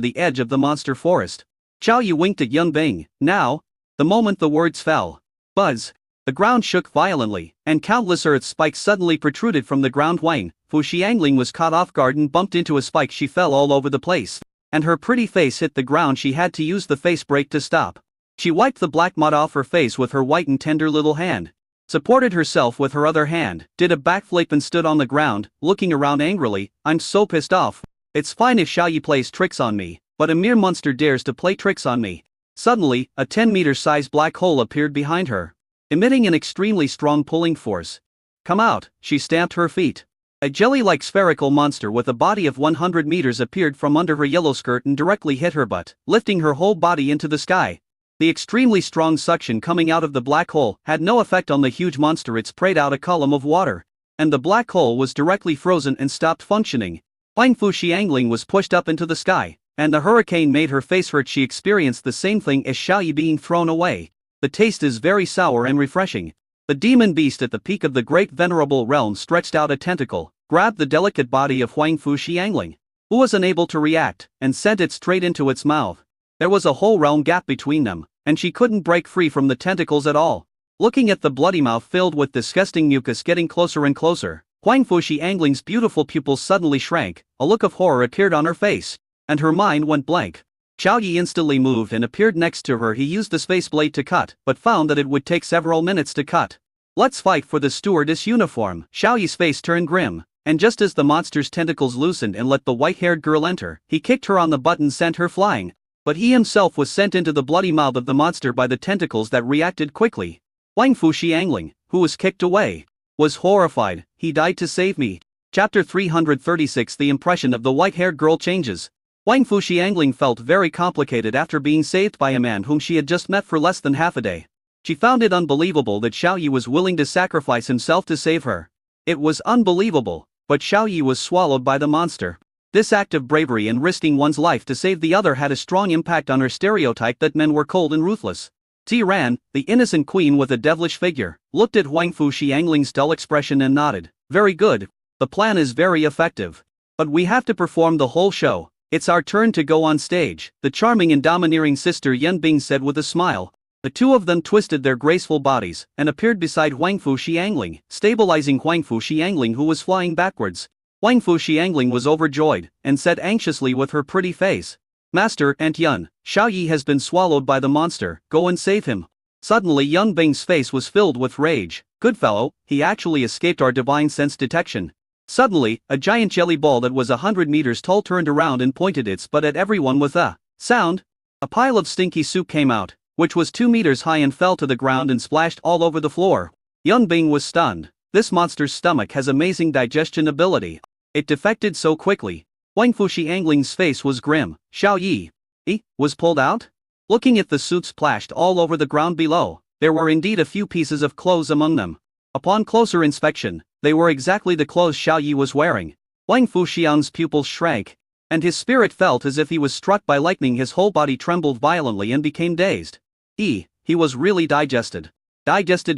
the edge of the monster forest. Xiaoyi winked at Yunbing. Now? The moment the words fell. Buzz. The ground shook violently, and countless earth spikes suddenly protruded from the ground. Huangfu Xiangling was caught off guard and bumped into a spike. She fell all over the place, and her pretty face hit the ground. She had to use the face brake to stop. She wiped the black mud off her face with her white and tender little hand, supported herself with her other hand, did a backflip and stood on the ground, looking around angrily. I'm so pissed off. It's fine if Xiaoyi plays tricks on me, but a mere monster dares to play tricks on me. Suddenly, a 10-meter-sized black hole appeared behind her, emitting an extremely strong pulling force. Come out, she stamped her feet. A jelly-like spherical monster with a body of 100 meters appeared from under her yellow skirt and directly hit her butt, lifting her whole body into the sky. The extremely strong suction coming out of the black hole had no effect on the huge monster. It sprayed out a column of water, and the black hole was directly frozen and stopped functioning. Huangfu Xiangling was pushed up into the sky, and the hurricane made her face hurt. She experienced the same thing as Xiaoyi being thrown away. The taste is very sour and refreshing. The demon beast at the peak of the great venerable realm stretched out a tentacle, grabbed the delicate body of Huangfu Xiangling, who was unable to react, and sent it straight into its mouth. There was a whole realm gap between them, and she couldn't break free from the tentacles at all. Looking at the bloody mouth filled with disgusting mucus getting closer and closer, Huangfu Xiangling's beautiful pupils suddenly shrank, a look of horror appeared on her face, and her mind went blank. Xiaoyi instantly moved and appeared next to her. He used the space blade to cut, but found that it would take several minutes to cut. Let's fight for the stewardess uniform. Xiaoyi's face turned grim. and just as the monster's tentacles loosened and let the white-haired girl enter, he kicked her on the butt and sent her flying. But he himself was sent into the bloody mouth of the monster by the tentacles that reacted quickly. Huang Fu Xiangling, who was kicked away, was horrified. He died to save me. Chapter 336. The impression of the white-haired girl changes. Huang Fu Xiangling felt very complicated after being saved by a man whom she had just met for less than half a day. She found it unbelievable that Xiao Yi was willing to sacrifice himself to save her. It was unbelievable, but Xiao Yi was swallowed by the monster. This act of bravery and risking one's life to save the other had a strong impact on her stereotype that men were cold and ruthless. Tiran, the innocent queen with a devilish figure, looked at Huang Fu Xiangling's dull expression and nodded. Very good. The plan is very effective. But we have to perform the whole show. It's our turn to go on stage, the charming and domineering sister Yan Bing said with a smile. The two of them twisted their graceful bodies and appeared beside Huang Fu Xiangling, stabilizing Huang Fu Xiangling, who was flying backwards. Huang Fu Xiangling was overjoyed and said anxiously with her pretty face, "Master, Aunt Yun, Xiao Yi has been swallowed by the monster, go and save him." Suddenly Yan Bing's face was filled with rage. "Good fellow, he actually escaped our divine sense detection." Suddenly, a giant jelly ball that was 100 meters tall turned around and pointed its butt at everyone with a sound. A pile of stinky soup came out, which was 2 meters high and fell to the ground and splashed all over the floor. Yan Bing was stunned. This monster's stomach has amazing digestion ability. It defected so quickly. Huang Fu Xiangling's face was grim. Xiao Yi was pulled out? Looking at the soup splashed all over the ground below, there were indeed a few pieces of clothes among them. Upon closer inspection, they were exactly the clothes Xiao Yi was wearing. Huang Fu Xiang's pupils shrank, and his spirit felt as if he was struck by lightning. His whole body trembled violently and became dazed. He was really digested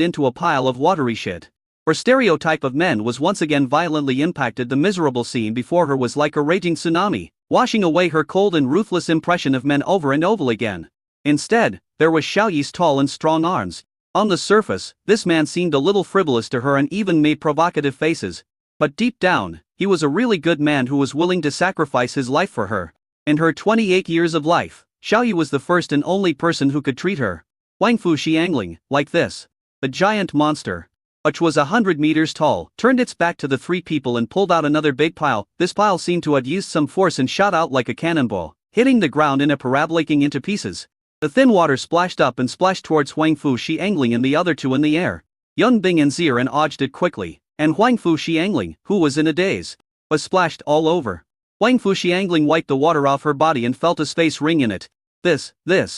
into a pile of watery shit. Her stereotype of men was once again violently impacted. The miserable scene before her was like a raging tsunami, washing away her cold and ruthless impression of men over and over again. Instead, there was Xiao Yi's tall and strong arms. On the surface, this man seemed a little frivolous to her and even made provocative faces. But deep down, he was a really good man who was willing to sacrifice his life for her. In her 28 years of life, Xiao Yi was the first and only person who could treat her, Huang Fu Xiangling, like this. The giant monster, which was 100 meters tall, turned its back to the three people and pulled out another big pile. This pile seemed to have used some force and shot out like a cannonball, hitting the ground in a parabolaking into pieces. The thin water splashed up and splashed towards Huang Fu Xiangling and the other two in the air. Yun Bing and Ziran odged it quickly, and Huang Fu Xiangling, who was in a daze, was splashed all over. Huang Fu Xiangling wiped the water off her body and felt a space ring in it. This is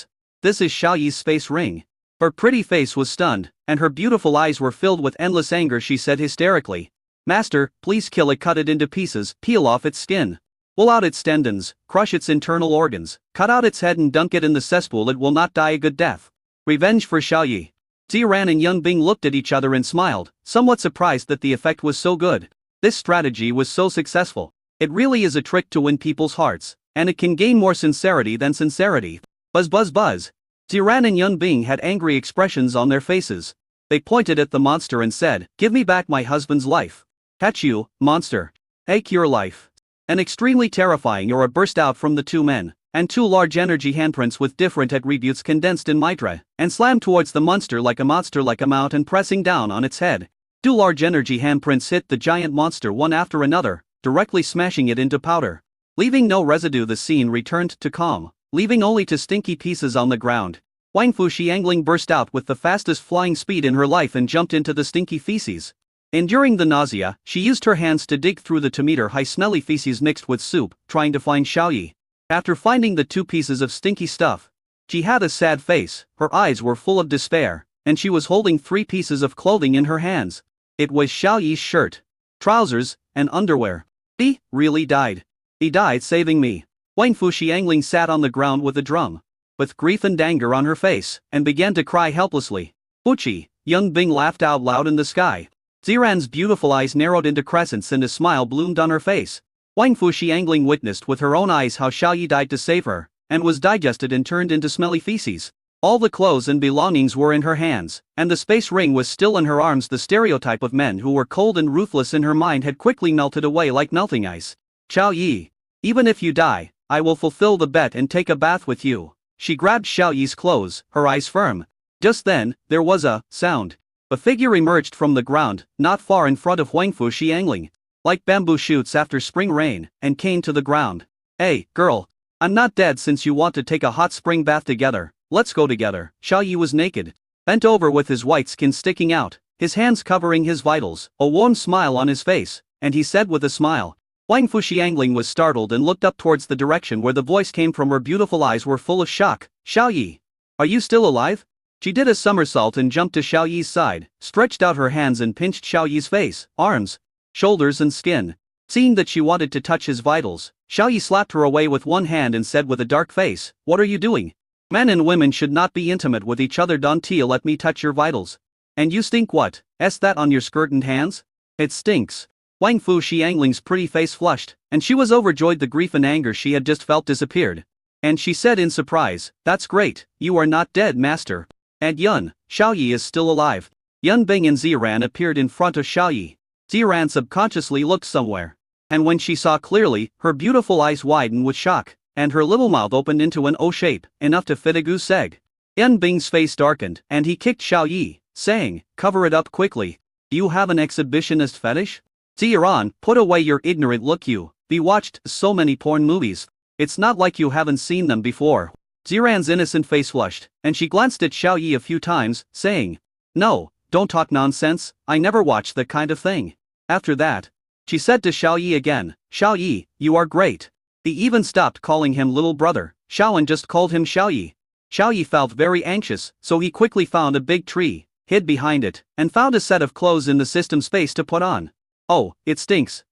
Xiao Yi's space ring. Her pretty face was stunned, and her beautiful eyes were filled with endless anger. She said hysterically, "Master, please kill it, cut it into pieces, peel off its skin. Pull out its tendons, crush its internal organs, cut out its head and dunk it in the cesspool. It will not die a good death. Revenge for Xiao Yi." Ziran and Yun Bing looked at each other and smiled, somewhat surprised that the effect was so good. This strategy was so successful. It really is a trick to win people's hearts, and it can gain more sincerity than sincerity. Buzz buzz buzz. Ziran and Yun Bing had angry expressions on their faces. They pointed at the monster and said, "Give me back my husband's life." "Catch you, monster. Take your life." An extremely terrifying aura burst out from the two men, and two large energy handprints with different attributes condensed in Mitra, and slammed towards the monster like a mount and pressing down on its head. Two large energy handprints hit the giant monster one after another, directly smashing it into powder. Leaving no residue, the scene returned to calm, leaving only two stinky pieces on the ground. Huang Fu Xiangling burst out with the fastest flying speed in her life and jumped into the stinky feces. Enduring the nausea, she used her hands to dig through the 2-meter-high smelly feces mixed with soup, trying to find Xiao Yi. After finding the two pieces of stinky stuff, she had a sad face, her eyes were full of despair, and she was holding 3 pieces of clothing in her hands. It was Xiao Yi's shirt, trousers, and underwear. He really died. He died saving me. Huang Fu Xiangling sat on the ground with a drum, with grief and anger on her face, and began to cry helplessly. "Puchi!" Yun Bing laughed out loud in the sky. Ziran's beautiful eyes narrowed into crescents and a smile bloomed on her face. Huang Fu Xiangling witnessed with her own eyes how Xiao Yi died to save her, and was digested and turned into smelly feces. All the clothes and belongings were in her hands, and the space ring was still in her arms. The stereotype of men who were cold and ruthless in her mind had quickly melted away like melting ice. "Xiao Yi, even if you die, I will fulfill the bet and take a bath with you." She grabbed Xiao Yi's clothes, her eyes firm. Just then, there was a sound. A figure emerged from the ground, not far in front of Huang Fu Xiangling. like bamboo shoots after spring rain, and came to the ground. Hey, girl. I'm not dead since you want to take a hot spring bath together, let's go together. Xiao Yi was naked, bent over with his white skin sticking out, his hands covering his vitals, a warm smile on his face, and he said with a smile. Huang Fu Xiangling was startled and looked up towards the direction where the voice came from. Her beautiful eyes were full of shock. Xiao Yi. Are you still alive? She did a somersault and jumped to Xiao Yi's side, stretched out her hands and pinched Xiao Yi's face, arms, shoulders and skin. Seeing that she wanted to touch his vitals, Xiao Yi slapped her away with one hand and said with a dark face, what are you doing? Men and women should not be intimate with each other. Don't let me touch your vitals. And you stink what? Is that on your skirt and hands? It stinks. Huang Fu Xiangling's pretty face flushed, and she was overjoyed. The grief and anger she had just felt disappeared. And she said in surprise, that's great, you are not dead, master. And Yun, Xiao Yi is still alive. Yun Bing and Ziran appeared in front of Xiao Yi. Ziran subconsciously looked somewhere. And when she saw clearly, her beautiful eyes widened with shock, and her little mouth opened into an O shape, enough to fit a goose egg. Yun Bing's face darkened, and he kicked Xiao Yi, saying, cover it up quickly. Do you have an exhibitionist fetish? Ziran, put away your ignorant look. You watched so many porn movies. It's not like you haven't seen them before. Ziran's innocent face flushed, and she glanced at Xiao Yi a few times, saying, no, don't talk nonsense, I never watched that kind of thing. After that, she said to Xiao Yi again, Xiao Yi, you are great. He even stopped calling him little brother, Xiao, and just called him Xiao Yi. Xiao Yi felt very anxious, so he quickly found a big tree, hid behind it, and found a set of clothes in the system space to put on. Oh, it stinks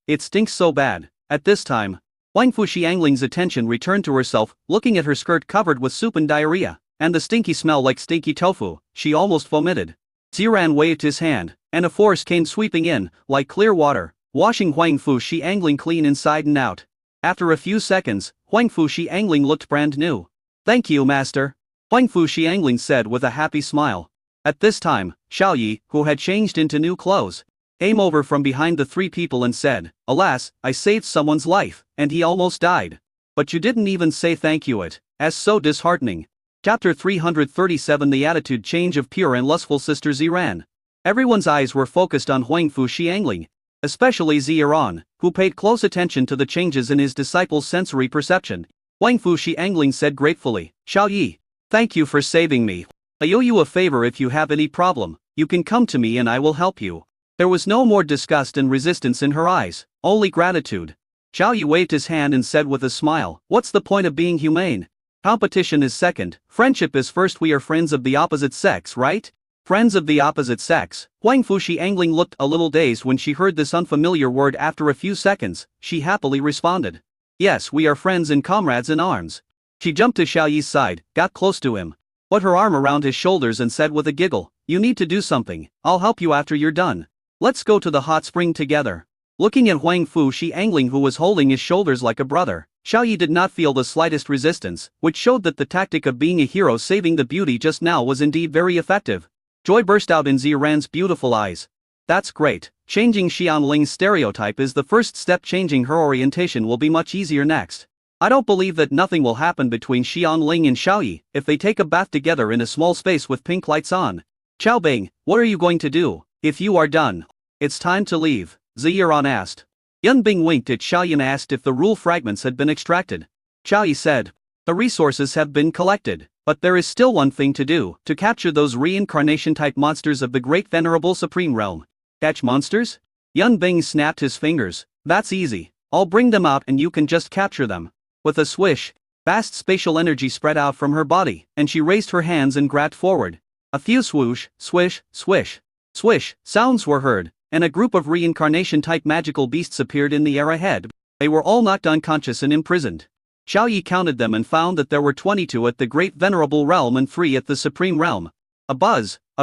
so bad. At this time, Huang Fu Xiangling's attention returned to herself, looking at her skirt covered with soup and diarrhea, and the stinky smell like stinky tofu. She almost vomited. Ziran waved his hand, and a force came sweeping in, like clear water, washing Huang Fu Xiangling clean inside and out. After a few seconds, Huang Fu Xiangling looked brand new. Thank you, master. Huang Fu Xiangling said with a happy smile. At this time, Xiao Yi, who had changed into new clothes, came over from behind the three people and said, alas, I saved someone's life, and he almost died. But you didn't even say thank you. It as so disheartening. Chapter 337. The attitude change of pure and lustful sister Ziran. Everyone's eyes were focused on Huang Fu Xiangling, especially Ziran, who paid close attention to the changes in his disciple's sensory perception. Huang Fu Xiangling said gratefully, Xiao Yi, thank you for saving me. I owe you a favor. If you have any problem, you can come to me and I will help you. There was no more disgust and resistance in her eyes, only gratitude. Xiao Yi waved his hand and said with a smile, what's the point of being humane? Competition is second, friendship is first. We are friends of the opposite sex, right? Friends of the opposite sex. Huang Fu Xiangling looked a little dazed when she heard this unfamiliar word. After a few seconds, she happily responded. Yes, we are friends and comrades in arms. She jumped to Xiao Yi's side, got close to him, put her arm around his shoulders and said with a giggle, you need to do something, I'll help you after you're done. Let's go to the hot spring together. Looking at Huang Fu Xiangling, who was holding his shoulders like a brother, Xiao Yi did not feel the slightest resistance, which showed that the tactic of being a hero saving the beauty just now was indeed very effective. Joy burst out in Ziran's beautiful eyes. That's great. Changing Xianling's stereotype is the first step. Changing her orientation will be much easier next. I don't believe that nothing will happen between Xianling and Xiao Yi if they take a bath together in a small space with pink lights on. Xiao Bing, what are you going to do? If you are done, it's time to leave, Ziran asked. Yun Bing winked at Xiao Yi and asked if the rule fragments had been extracted. Xiao Yi said, the resources have been collected, but there is still one thing to do, to capture those reincarnation-type monsters of the great venerable supreme realm. Catch monsters? Yun Bing snapped his fingers. That's easy, I'll bring them out and you can just capture them. With a swish, vast spatial energy spread out from her body, and she raised her hands and grabbed forward. A few swoosh, swish, swish, swish sounds were heard, and a group of reincarnation-type magical beasts appeared in the air ahead. They were all knocked unconscious and imprisoned. Xiao Yi counted them and found that there were 22 at the Great Venerable Realm and 3 at the Supreme Realm. A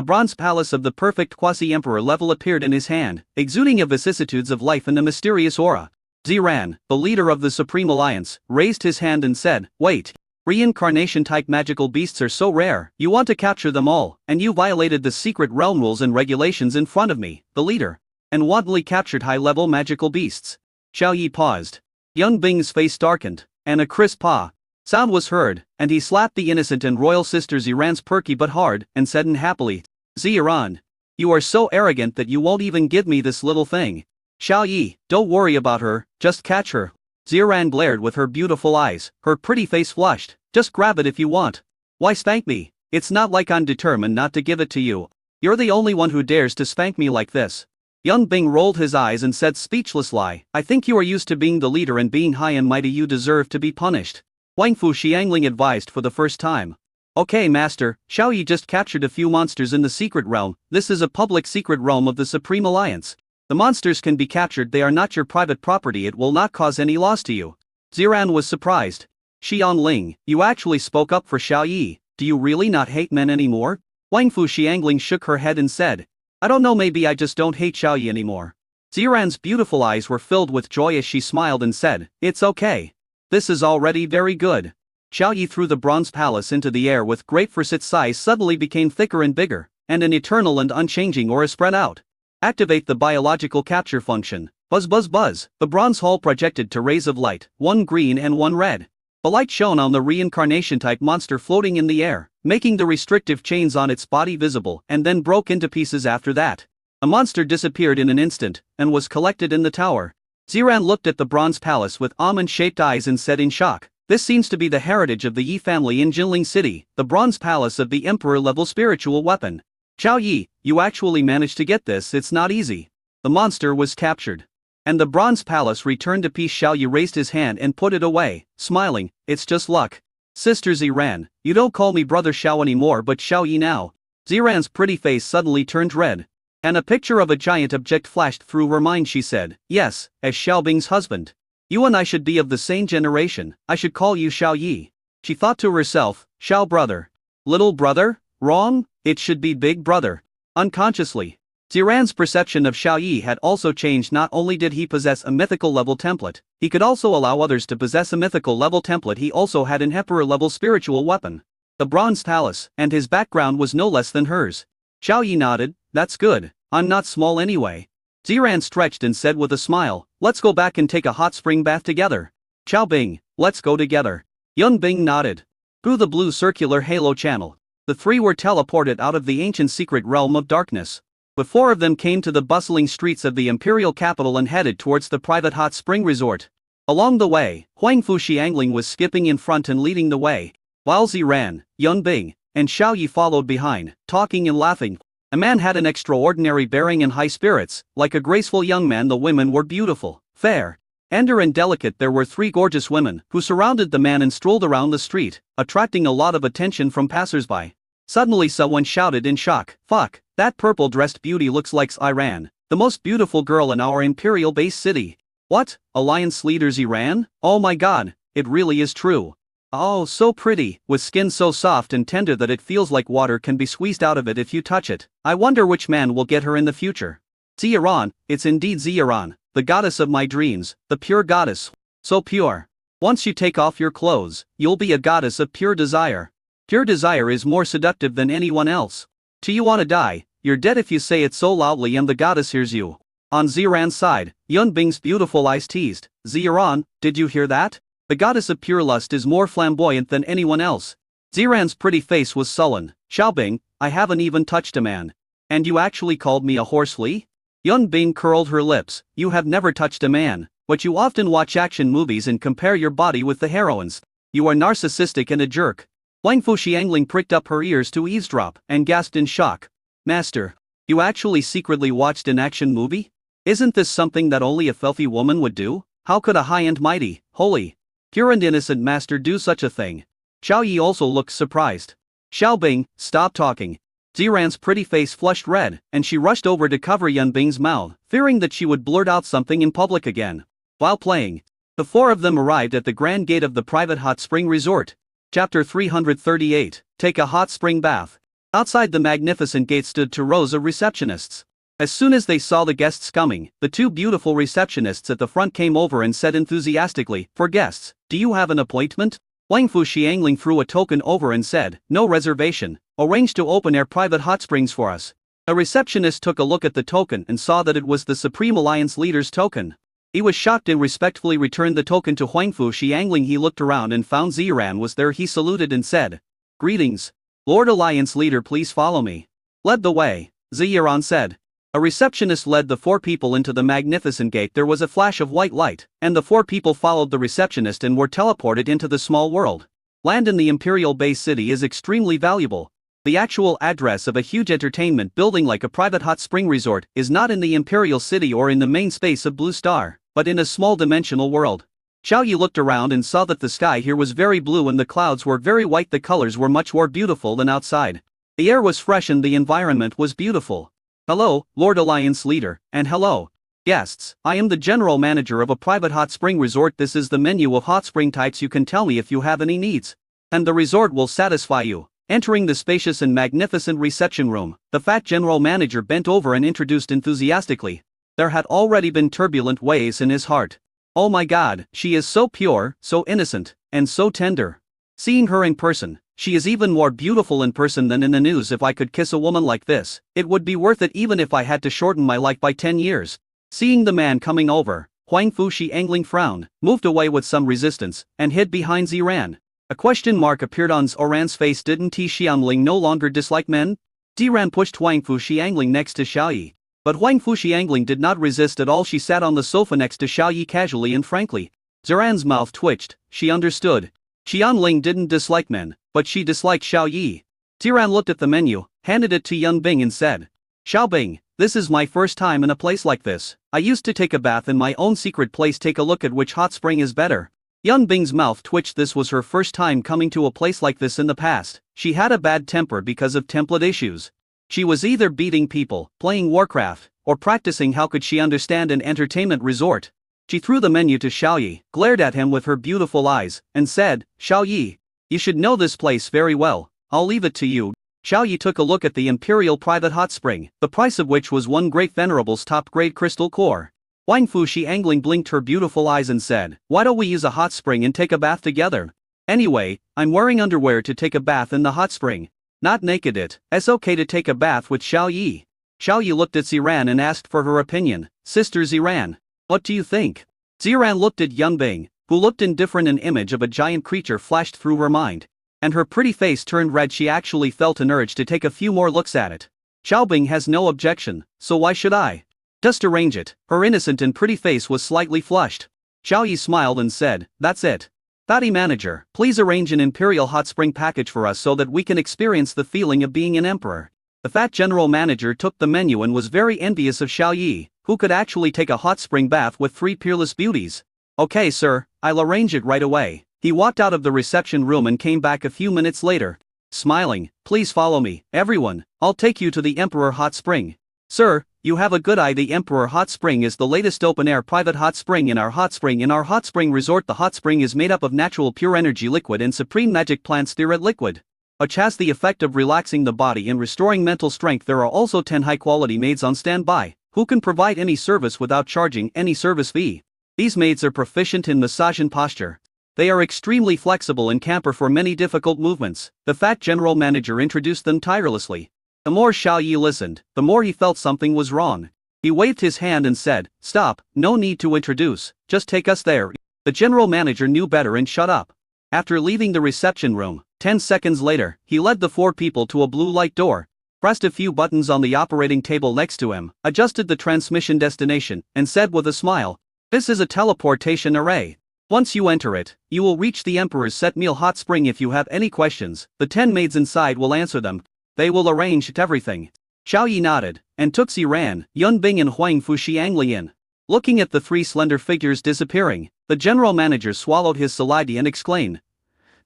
bronze palace of the perfect quasi-emperor level appeared in his hand, exuding vicissitudes of life and a mysterious aura. Ziran, the leader of the Supreme Alliance, raised his hand and said, wait. Reincarnation-type magical beasts are so rare, you want to capture them all, and you violated the secret realm rules and regulations in front of me, the leader, and wantonly captured high-level magical beasts. Xiao Yi paused. Yun Bing's face darkened, and a crisp "pa" sound was heard, and he slapped the innocent and royal sister Ziran's perky but hard, and said unhappily, Ziran, you are so arrogant that you won't even give me this little thing. Xiao Yi, don't worry about her, just catch her. Ziran glared with her beautiful eyes, her pretty face flushed. Just grab it if you want. Why spank me? It's not like I'm determined not to give it to you. You're the only one who dares to spank me like this. Yun Bing rolled his eyes and said speechlessly, I think you are used to being the leader and being high and mighty. You deserve to be punished. Wangfu Xiangling advised for the first time. Okay master, Xiao Yi just captured a few monsters in the secret realm. This is a public secret realm of the Supreme Alliance. The monsters can be captured, they are not your private property, it will not cause any loss to you. Ziran was surprised. Xiangling, you actually spoke up for Xiao Yi, do you really not hate men anymore? Wangfu Xiangling shook her head and said, I don't know, maybe I just don't hate Xiao Yi anymore. Ziran's beautiful eyes were filled with joy as she smiled and said, it's okay. This is already very good. Xiao Yi threw the bronze palace into the air with great force. Its size suddenly became thicker and bigger, and an eternal and unchanging aura spread out. Activate the biological capture function. Buzz buzz buzz, the bronze hull projected two rays of light, one green and one red. The light shone on the reincarnation-type monster floating in the air, making the restrictive chains on its body visible, and then broke into pieces after that. A monster disappeared in an instant, and was collected in the tower. Ziran looked at the bronze palace with almond-shaped eyes and said in shock, this seems to be the heritage of the Yi family in Jinling City, the bronze palace of the emperor-level spiritual weapon. Xiao Yi, you actually managed to get this, it's not easy. The monster was captured. And the bronze palace returned to peace. Xiao Yi raised his hand and put it away, smiling, it's just luck. Sister Ziran, you don't call me brother Xiao anymore but Xiao Yi now. Ziran's pretty face suddenly turned red. And a picture of a giant object flashed through her mind. She said, yes, as Xiao Bing's husband. You and I should be of the same generation, I should call you Xiao Yi. She thought to herself, Xiao brother. Little brother? Wrong, it should be big brother. Unconsciously, Ziran's perception of Xiao Yi had also changed. Not only did he possess a mythical level template, he could also allow others to possess a mythical level template. He also had an emperor level spiritual weapon, the bronze palace, and his background was no less than hers. Xiao Yi nodded, that's good, I'm not small anyway. Ziran stretched and said with a smile, let's go back and take a hot spring bath together. Xiao Bing, let's go together. Yun Bing nodded. Through the blue circular halo channel, the three were teleported out of the ancient secret realm of darkness. The four of them came to the bustling streets of the imperial capital and headed towards the private hot spring resort. Along the way, Wangfu Xiangling was skipping in front and leading the way, while Ziran, Yun Bing, and Xiao Yi followed behind, talking and laughing. A man had an extraordinary bearing and high spirits, like a graceful young man. The women were beautiful, fair, tender and delicate. There were three gorgeous women who surrounded the man and strolled around the street, attracting a lot of attention from passersby. Suddenly someone shouted in shock, fuck, that purple-dressed beauty looks like Ziran, the most beautiful girl in our imperial base city. What, Alliance leader Ziran? Oh my god, it really is true. Oh, so pretty, with skin so soft and tender that it feels like water can be squeezed out of it if you touch it. I wonder which man will get her in the future. Ziran, it's indeed Ziran, the goddess of my dreams, the pure goddess. So pure. Once you take off your clothes, you'll be a goddess of pure desire. Pure desire is more seductive than anyone else. Do you wanna die? You're dead if you say it so loudly and the goddess hears you. On Ziran's side, Yun Bing's beautiful eyes teased, Ziran, did you hear that? The goddess of pure lust is more flamboyant than anyone else. Ziran's pretty face was sullen. Xiao Bing, I haven't even touched a man. And you actually called me a horsefly? Yun Bing curled her lips, you have never touched a man, but you often watch action movies and compare your body with the heroines. You are narcissistic and a jerk. Wangfu Xiangling pricked up her ears to eavesdrop, and gasped in shock. Master, you actually secretly watched an action movie? Isn't this something that only a filthy woman would do? How could a high and mighty, holy, pure and innocent master do such a thing? Xiao Yi also looked surprised. Xiao Bing, stop talking. Ziran's pretty face flushed red, and she rushed over to cover Yun Bing's mouth, fearing that she would blurt out something in public again. While playing, the four of them arrived at the grand gate of the private hot spring resort. Chapter 338, Take a Hot Spring Bath. Outside the magnificent gate stood two rows of receptionists. As soon as they saw the guests coming, the two beautiful receptionists at the front came over and said enthusiastically, for guests, do you have an appointment? Wangfu Xiangling threw a token over and said, no reservation, arrange to open air private hot springs for us. A receptionist took a look at the token and saw that it was the Supreme Alliance leader's token. He was shocked and respectfully returned the token to Wangfu Xiangling. He looked around and found Ziran was there. He saluted and said, greetings. Lord Alliance leader, please follow me. Led the way, Ziran said. A receptionist led the four people into the magnificent gate. There was a flash of white light, and the four people followed the receptionist and were teleported into the small world. Land in the Imperial Base City is extremely valuable. The actual address of a huge entertainment building like a private hot spring resort is not in the Imperial City or in the main space of Blue Star, but in a small dimensional world. Xiao Yi looked around and saw that the sky here was very blue and the clouds were very white. The colors were much more beautiful than outside. The air was fresh and the environment was beautiful. Hello, Lord Alliance Leader, and hello, guests. I am the General Manager of a private hot spring resort. This is the menu of hot spring types. You can tell me if you have any needs, and the resort will satisfy you. Entering the spacious and magnificent reception room, the fat General Manager bent over and introduced enthusiastically. There had already been turbulent waves in his heart. Oh my God, she is so pure, so innocent, and so tender. Seeing her in person, she is even more beautiful in person than in the news. If I could kiss a woman like this, it would be worth it even if I had to shorten my life by 10 years. Seeing the man coming over, Huang Fuxi angling frowned, moved away with some resistance, and hid behind Ziran. A question mark appeared on Zoran's face. Didn't Xiangling no longer dislike men? Ziran pushed Huang Fuxi angling next to Xiao Yi. But Huang Fuxi angling did not resist at all. She sat on the sofa next to Xiao Yi casually and frankly. Zoran's mouth twitched. She understood. Xiangling didn't dislike men, but she disliked Xiao Yi. Ziran looked at the menu, handed it to Yun Bing and said, Xiao Bing, this is my first time in a place like this. I used to take a bath in my own secret place. Take a look at which hot spring is better. Yun Bing's mouth twitched. This was her first time coming to a place like this in the past. She had a bad temper because of template issues. She was either beating people, playing Warcraft, or practicing. How could she understand an entertainment resort? She threw the menu to Xiao Yi, glared at him with her beautiful eyes, and said, Xiao Yi, you should know this place very well. I'll leave it to you. Xiao Yi took a look at the Imperial Private Hot Spring, the price of which was one great Venerable's top-grade crystal core. Huang Fuxi angling blinked her beautiful eyes and said, why don't we use a hot spring and take a bath together? Anyway, I'm wearing underwear to take a bath in the hot spring. Not naked. It's okay to take a bath with Xiao Yi. Xiao Yi looked at Ziran and asked for her opinion. Sister Ziran, what do you think? Ziran looked at Yun Bing, who looked indifferent. An image of a giant creature flashed through her mind, and her pretty face turned red. She actually felt an urge to take a few more looks at it. Xiao Bing has no objection, so why should I? Just arrange it. Her innocent and pretty face was slightly flushed. Xiao Yi smiled and said, that's it. Thoughty manager, please arrange an Imperial Hot Spring package for us so that we can experience the feeling of being an emperor. The fat general manager took the menu and was very envious of Xiao Yi, who could actually take a hot spring bath with 3 peerless beauties. Okay sir, I'll arrange it right away. He walked out of the reception room and came back a few minutes later, smiling. Please follow me, everyone, I'll take you to the Emperor Hot Spring. Sir, you have a good eye. The Emperor Hot Spring is the latest open-air private hot spring in our hot spring resort. The hot spring is made up of natural pure energy liquid and supreme magic plant spirit liquid, which has the effect of relaxing the body and restoring mental strength. There are also 10 high-quality maids on standby, who can provide any service without charging any service fee. These maids are proficient in massage and posture. They are extremely flexible and can perform many difficult movements. The fat general manager introduced them tirelessly. The more Xiao Yi listened, the more he felt something was wrong. He waved his hand and said, stop, no need to introduce, just take us there. The general manager knew better and shut up. After leaving the reception room, 10 seconds later, he led the 4 people to a blue light door, pressed a few buttons on the operating table next to him, adjusted the transmission destination, and said with a smile, this is a teleportation array. Once you enter it, you will reach the Emperor's set meal hot spring. If you have any questions, the 10 maids inside will answer them. They will arrange everything. Xiao Yi nodded, and took Ziran, Yun Bing and Huang Fuxi angling in. Looking at the 3 slender figures disappearing, the general manager swallowed his saliva and exclaimed,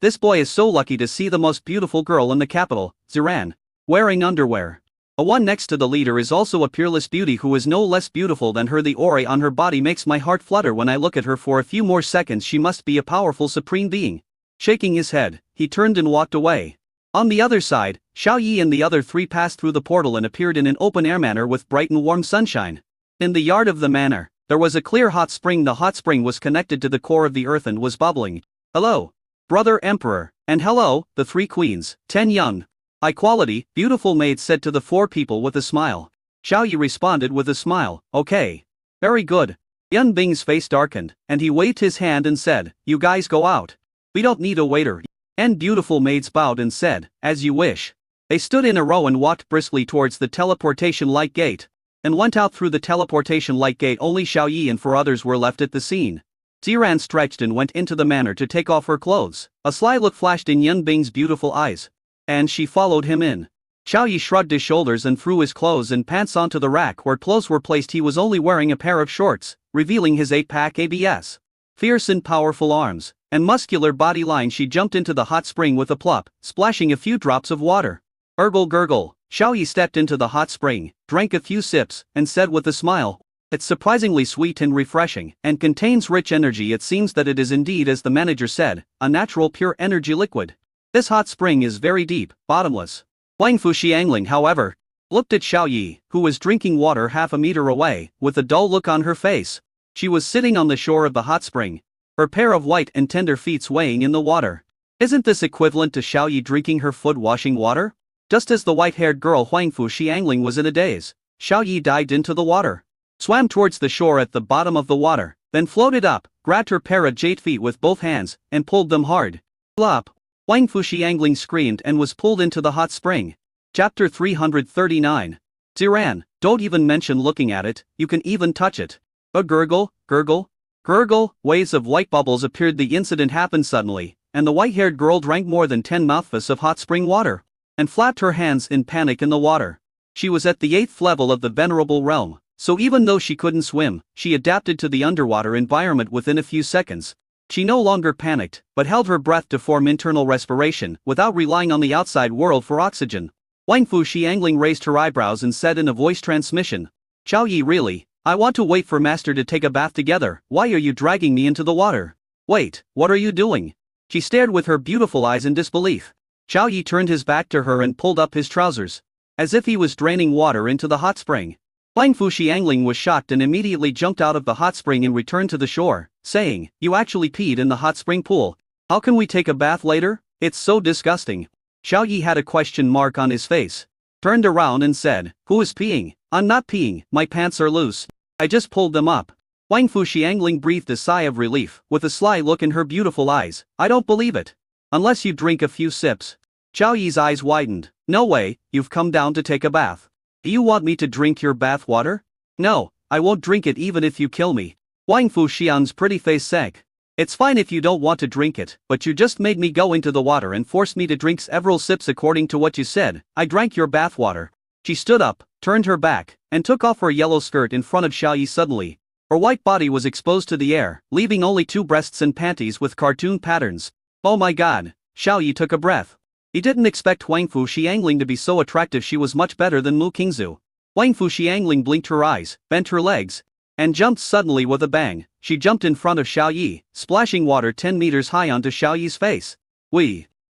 this boy is so lucky to see the most beautiful girl in the capital, Ziran, wearing underwear. A one next to the leader is also a peerless beauty who is no less beautiful than her. The aura on her body makes my heart flutter when I look at her for a few more seconds. She must be a powerful supreme being. Shaking his head, he turned and walked away. On the other side, Xiao Yi and the other 3 passed through the portal and appeared in an open-air manor with bright and warm sunshine. In the yard of the manor, there was a clear hot spring. The hot spring was connected to the core of the earth and was bubbling. Hello, brother emperor, and hello, the 3 queens, 10 young, high-quality, beautiful maids said to the 4 people with a smile. Xiao Yi responded with a smile, okay. Very good. Yun Bing's face darkened, and he waved his hand and said, you guys go out. We don't need a waiter. And beautiful maids bowed and said, as you wish. They stood in a row and walked briskly towards the teleportation light gate. and went out through the teleportation light gate. Only Xiaoyi and 4 others were left at the scene. Ziran stretched and went into the manor to take off her clothes. A sly look flashed in Yun Bing's beautiful eyes, and she followed him in. Xiaoyi shrugged his shoulders and threw his clothes and pants onto the rack where clothes were placed. He was only wearing a pair of shorts, revealing his 8-pack abs. Fierce and powerful arms and muscular body line. She jumped into the hot spring with a plop, splashing a few drops of water. Gurgle gurgle. Xiaoyi stepped into the hot spring, drank a few sips, and said with a smile, "It's surprisingly sweet and refreshing, and contains rich energy." It seems that it is indeed, as the manager said, a natural pure energy liquid. This hot spring is very deep, bottomless. Huang Fuxiangling, however, looked at Xiaoyi, who was drinking water half a meter away, with a dull look on her face. She was sitting on the shore of the hot spring, her pair of white and tender feet swaying in the water. Isn't this equivalent to Xiaoyi drinking her foot-washing water? Just as the white-haired girl Huang Fuxiangling was in a daze, Xiaoyi dived into the water, swam towards the shore at the bottom of the water, then floated up, grabbed her pair of jade feet with both hands, and pulled them hard. Plop! Huang Fuxiangling screamed and was pulled into the hot spring. Chapter 339. Ziran, don't even mention looking at it, you can even touch it. A gurgle, gurgle, gurgle, waves of white bubbles appeared. The incident happened suddenly, and the white-haired girl drank more than 10 mouthfuls of hot spring water, and flapped her hands in panic in the water. She was at the 8th level of the Venerable Realm, so even though she couldn't swim, she adapted to the underwater environment within a few seconds. She no longer panicked, but held her breath to form internal respiration, without relying on the outside world for oxygen. Huang Fuxiangling raised her eyebrows and said in a voice transmission, "Xiaoyi, really? I want to wait for Master to take a bath together. Why are you dragging me into the water? Wait, what are you doing?" She stared with her beautiful eyes in disbelief. Xiaoyi turned his back to her and pulled up his trousers, as if he was draining water into the hot spring. Huang Fuxiangling was shocked and immediately jumped out of the hot spring and returned to the shore, saying, "You actually peed in the hot spring pool. How can we take a bath later? It's so disgusting." Xiaoyi had a question mark on his face, turned around and said, "Who is peeing? I'm not peeing, my pants are loose. I just pulled them up." Huang Fuxiangling breathed a sigh of relief, with a sly look in her beautiful eyes. "I don't believe it. Unless you drink a few sips." Xiaoyi's eyes widened. "No way, you've come down to take a bath. Do you want me to drink your bath water?" "No, I won't drink it even if you kill me." Huang Fuxian's pretty face sank. "It's fine if you don't want to drink it, but you just made me go into the water and forced me to drink several sips according to what you said. I drank your bath water." She stood up, turned her back, and took off her yellow skirt in front of Xiaoyi. Suddenly, her white body was exposed to the air, leaving only 2 breasts and panties with cartoon patterns. "Oh my god!" Xiaoyi took a breath. He didn't expect Huang Fuxiangling to be so attractive. She was much better than Mu Qingzu. Huang Fuxiangling blinked her eyes, bent her legs, and jumped suddenly with a bang. She jumped in front of Xiaoyi, splashing water 10 meters high onto Xiaoyi's face.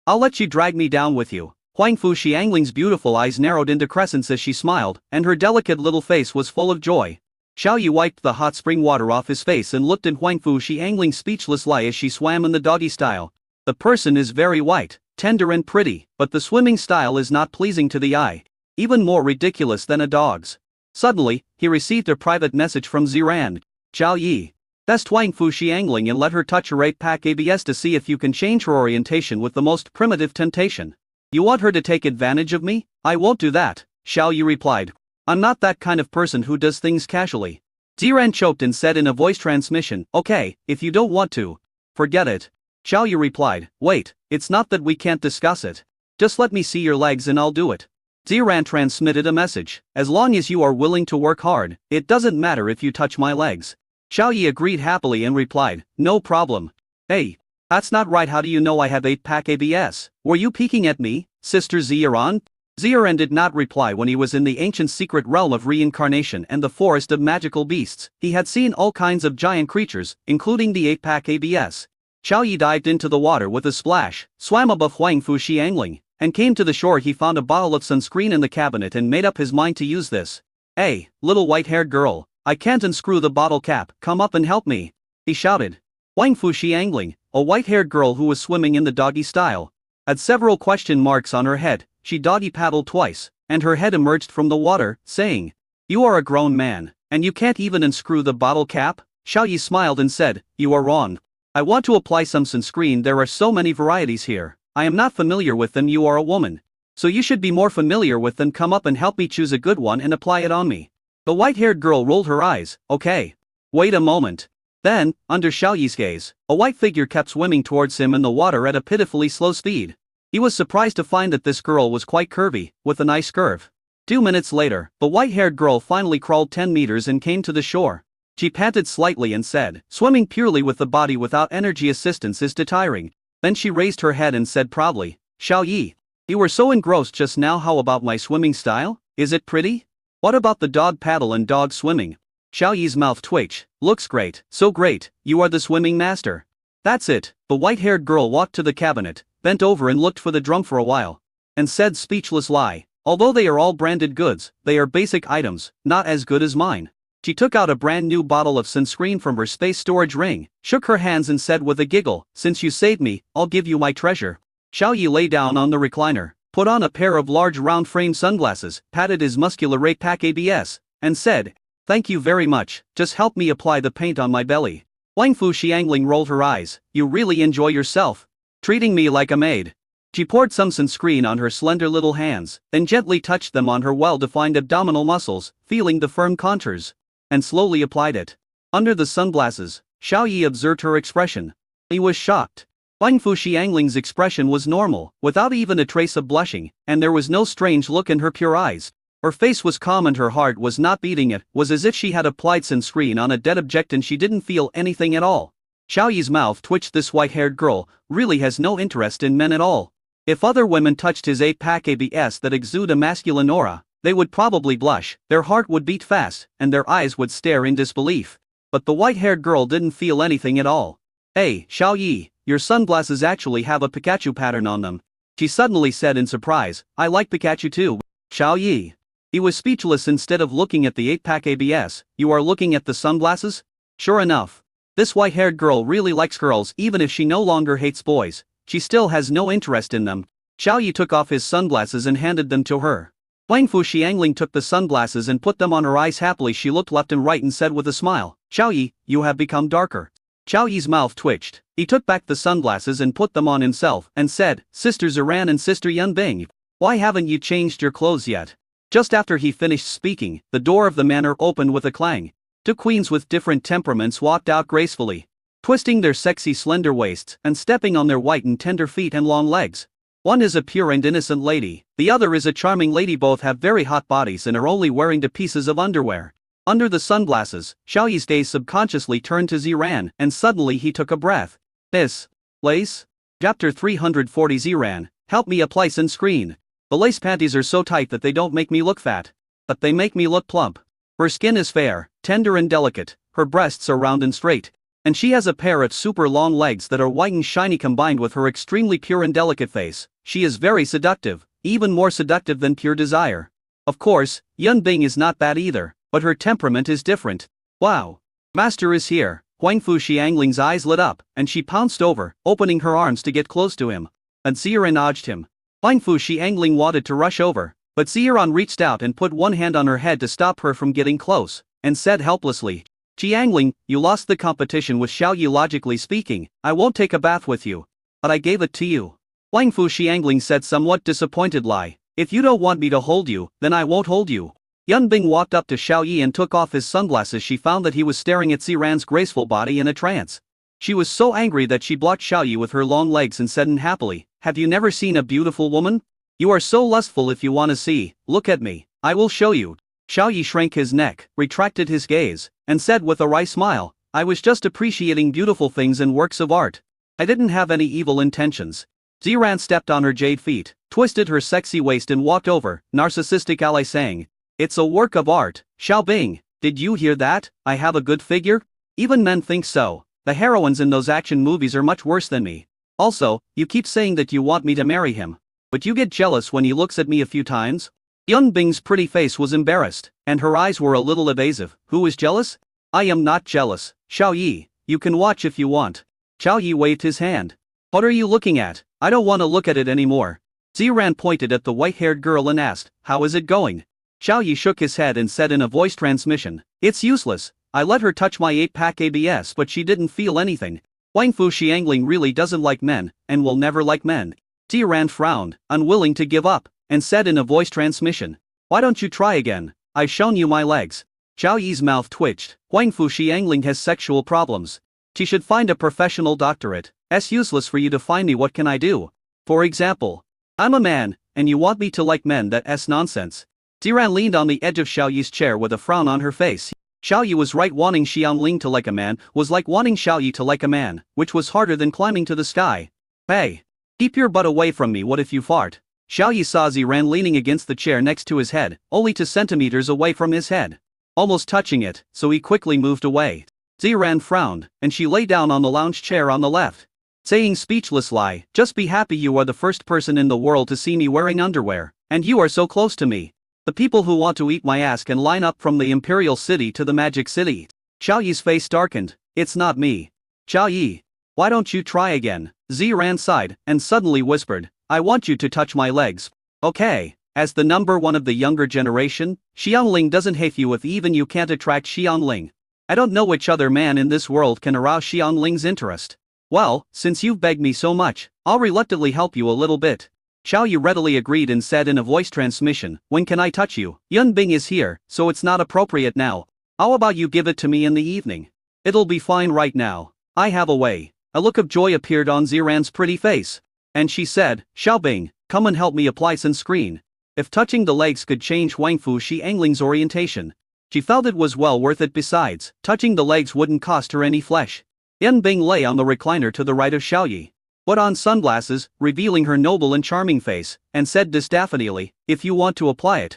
I'll let you drag me down with you." Huang Fuxiangling's beautiful eyes narrowed into crescents as she smiled, and her delicate little face was full of joy. Xiaoyi wiped the hot spring water off his face and looked at Huang Fuxiangling's speechless lie as she swam in the doggy style. The person is very white, tender and pretty, but the swimming style is not pleasing to the eye, even more ridiculous than a dog's. Suddenly, he received a private message from Ziran. "Xiaoyi, test Huang Fuxiangling and let her touch her 8-pack abs to see if you can change her orientation with the most primitive temptation." "You want her to take advantage of me? I won't do that," Xiaoyi replied. "I'm not that kind of person who does things casually." Ziran choked and said in a voice transmission, "Okay, if you don't want to, forget it." Xiaoyi replied, "Wait, it's not that we can't discuss it. Just let me see your legs and I'll do it." Ziran transmitted a message, "As long as you are willing to work hard, it doesn't matter if you touch my legs." Xiaoyi agreed happily and replied, "No problem." "Hey, that's not right. How do you know I have 8-pack abs? Were you peeking at me, Sister Ziran?" Ziran did not reply. When he was in the ancient secret realm of reincarnation and the forest of magical beasts, he had seen all kinds of giant creatures, including the 8-pack abs. Xiaoyi dived into the water with a splash, swam above Huang Fuxiangling, and came to the shore. He found a bottle of sunscreen in the cabinet and made up his mind to use this. "Hey, little white-haired girl, I can't unscrew the bottle cap, come up and help me," he shouted. Huang Fuxiangling, a white-haired girl who was swimming in the doggy style, had several question marks on her head. She doggy paddled twice, and her head emerged from the water, saying, "You are a grown man, and you can't even unscrew the bottle cap?" Xiaoyi smiled and said, "You are wrong. I want to apply some sunscreen. There are so many varieties here. I am not familiar with them. You are a woman, so you should be more familiar with them. Come up and help me choose a good one and apply it on me." The white-haired girl rolled her eyes. Okay. Wait a moment. Then, under Xiaoyi's gaze, a white figure kept swimming towards him in the water at a pitifully slow speed. He was surprised to find that this girl was quite curvy, with a nice curve. 2 minutes later, the white-haired girl finally crawled 10 meters and came to the shore. She panted slightly and said, "Swimming purely with the body without energy assistance is too tiring." Then she raised her head and said proudly, "Xiaoyi, you were so engrossed just now. How about my swimming style? Is it pretty? What about the dog paddle and dog swimming?" Xiaoyi's mouth twitched. "Looks great, so great, you are the swimming master." "That's it." The white-haired girl walked to the cabinet, bent over and looked for the drum for a while, and said, "Speechless lie. Although they are all branded goods, they are basic items, not as good as mine." She took out a brand new bottle of sunscreen from her space storage ring, shook her hands and said with a giggle, "Since you saved me, I'll give you my treasure." Xiaoyi lay down on the recliner, put on a pair of large round-frame sunglasses, patted his muscular eight-pack abs, and said, "Thank you very much, just help me apply the paint on my belly." Wang Fu Xiangling rolled her eyes. "You really enjoy yourself? Treating me like a maid." She poured some sunscreen on her slender little hands, then gently touched them on her well-defined abdominal muscles, feeling the firm contours, and slowly applied it. Under the sunglasses, Xiaoyi observed her expression. He was shocked. Wang Fu Xiangling's expression was normal, without even a trace of blushing, and there was no strange look in her pure eyes. Her face was calm and her heart was not beating. It was as if she had applied sunscreen on a dead object and she didn't feel anything at all. Xiaoyi's mouth twitched. This white-haired girl really has no interest in men at all. If other women touched his eight-pack abs that exude a masculine aura, they would probably blush, their heart would beat fast, and their eyes would stare in disbelief. But the white-haired girl didn't feel anything at all. "Hey, Xiaoyi, your sunglasses actually have a Pikachu pattern on them," she suddenly said in surprise. "I like Pikachu too." Xiaoyi. He was speechless. Instead of looking at the eight-pack abs, "You are looking at the sunglasses?" Sure enough. This white-haired girl really likes girls. Even if she no longer hates boys, she still has no interest in them. Xiaoyi took off his sunglasses and handed them to her. Wang Fu Xiangling took the sunglasses and put them on her eyes happily. She looked left and right and said with a smile, "Xiaoyi, you have become darker." Xiaoyi's mouth twitched. He took back the sunglasses and put them on himself and said, "Sister Ziran and Sister Yunbing, why haven't you changed your clothes yet?" Just after he finished speaking, the door of the manor opened with a clang. 2 queens with different temperaments walked out gracefully, twisting their sexy slender waists and stepping on their white and tender feet and long legs. One is a pure and innocent lady, the other is a charming lady. Both have very hot bodies and are only wearing 2 pieces of underwear. Under the sunglasses, Xiaoyi's gaze subconsciously turned to Ziran, and suddenly he took a breath. "This lace?" Chapter 340. Ziran, help me apply sunscreen. The lace panties are so tight that they don't make me look fat, but they make me look plump. Her skin is fair, tender and delicate, her breasts are round and straight, and she has a pair of super long legs that are white and shiny. Combined with her extremely pure and delicate face, she is very seductive, even more seductive than pure desire. Of course, Yun Bing is not bad either, but her temperament is different. "Wow! Master is here." Wang Fu Xiangling's eyes lit up, and she pounced over, opening her arms to get close to him. And Ziran nudged him. Wang Fu Xiangling wanted to rush over, but Ziran reached out and put one hand on her head to stop her from getting close, and said helplessly, "Xiangling, you lost the competition with Xiaoyi. Logically speaking, I won't take a bath with you. But I gave it to you." Wang Fu Xiangling said somewhat disappointed, "Lie. If you don't want me to hold you, then I won't hold you." Yun Bing walked up to Xiaoyi and took off his sunglasses. She found that he was staring at Ziran's graceful body in a trance. She was so angry that she blocked Xiaoyi with her long legs and said unhappily, "Have you never seen a beautiful woman? You are so lustful. If you want to see, look at me. I will show you." Xiaoyi shrank his neck, retracted his gaze, and said with a wry smile, "I was just appreciating beautiful things and works of art. I didn't have any evil intentions." Ziran stepped on her jade feet, twisted her sexy waist and walked over, narcissistic ally saying, "It's a work of art, Xiao Bing. Did you hear that? I have a good figure? Even men think so. The heroines in those action movies are much worse than me. Also, you keep saying that you want me to marry him, but you get jealous when he looks at me a few times." Yun Bing's pretty face was embarrassed, and her eyes were a little evasive. "Who is jealous? I am not jealous, Xiaoyi. You can watch if you want." Xiaoyi waved his hand. "What are you looking at? I don't want to look at it anymore." Ziran pointed at the white-haired girl and asked, "How is it going?" Xiaoyi shook his head and said in a voice transmission, "It's useless. I let her touch my eight-pack abs but she didn't feel anything." Wang Fu Xiangling really doesn't like men, and will never like men. Ziran frowned, unwilling to give up, and said in a voice transmission, "Why don't you try again? I've shown you my legs." Xiao Yi's mouth twitched. Huangfu Xiangling has sexual problems. She should find a professional doctorate. It's useless for you to find me. What can I do? For example, I'm a man, and you want me to like men. That's nonsense. Ziran leaned on the edge of Xiao Yi's chair with a frown on her face. Xiao Yi was right. Wanting Xiangling to like a man was like wanting Xiao Yi to like a man, which was harder than climbing to the sky. Hey! Keep your butt away from me. What if you fart? Xiao Yi saw Ziran leaning against the chair next to his head, only 2 centimeters away from his head. Almost touching it, so he quickly moved away. Ziran frowned, and she lay down on the lounge chair on the left. Saying speechless lie, just be happy you are the first person in the world to see me wearing underwear, and you are so close to me. The people who want to eat my ass can line up from the Imperial City to the Magic City. Xiao Yi's face darkened. It's not me. Xiao Yi. Why don't you try again? Ziran sighed, and suddenly whispered, I want you to touch my legs. Okay. As the number one of the younger generation, Xiangling doesn't hate you if even you can't attract Xiangling. I don't know which other man in this world can arouse Xiangling's interest. Well, since you've begged me so much, I'll reluctantly help you a little bit. Xiao Yi readily agreed and said in a voice transmission, when can I touch you? Yun Bing is here, so it's not appropriate now. How about you give it to me in the evening? It'll be fine right now. I have a way. A look of joy appeared on Ziran's pretty face. And she said, Xiaobing, come and help me apply sunscreen. If touching the legs could change Huangfu Xiangling's orientation, she felt it was well worth it. Besides, touching the legs wouldn't cost her any flesh. Yan Bing lay on the recliner to the right of Xiao Yi, put on sunglasses, revealing her noble and charming face, and said didaphonially, if you want to apply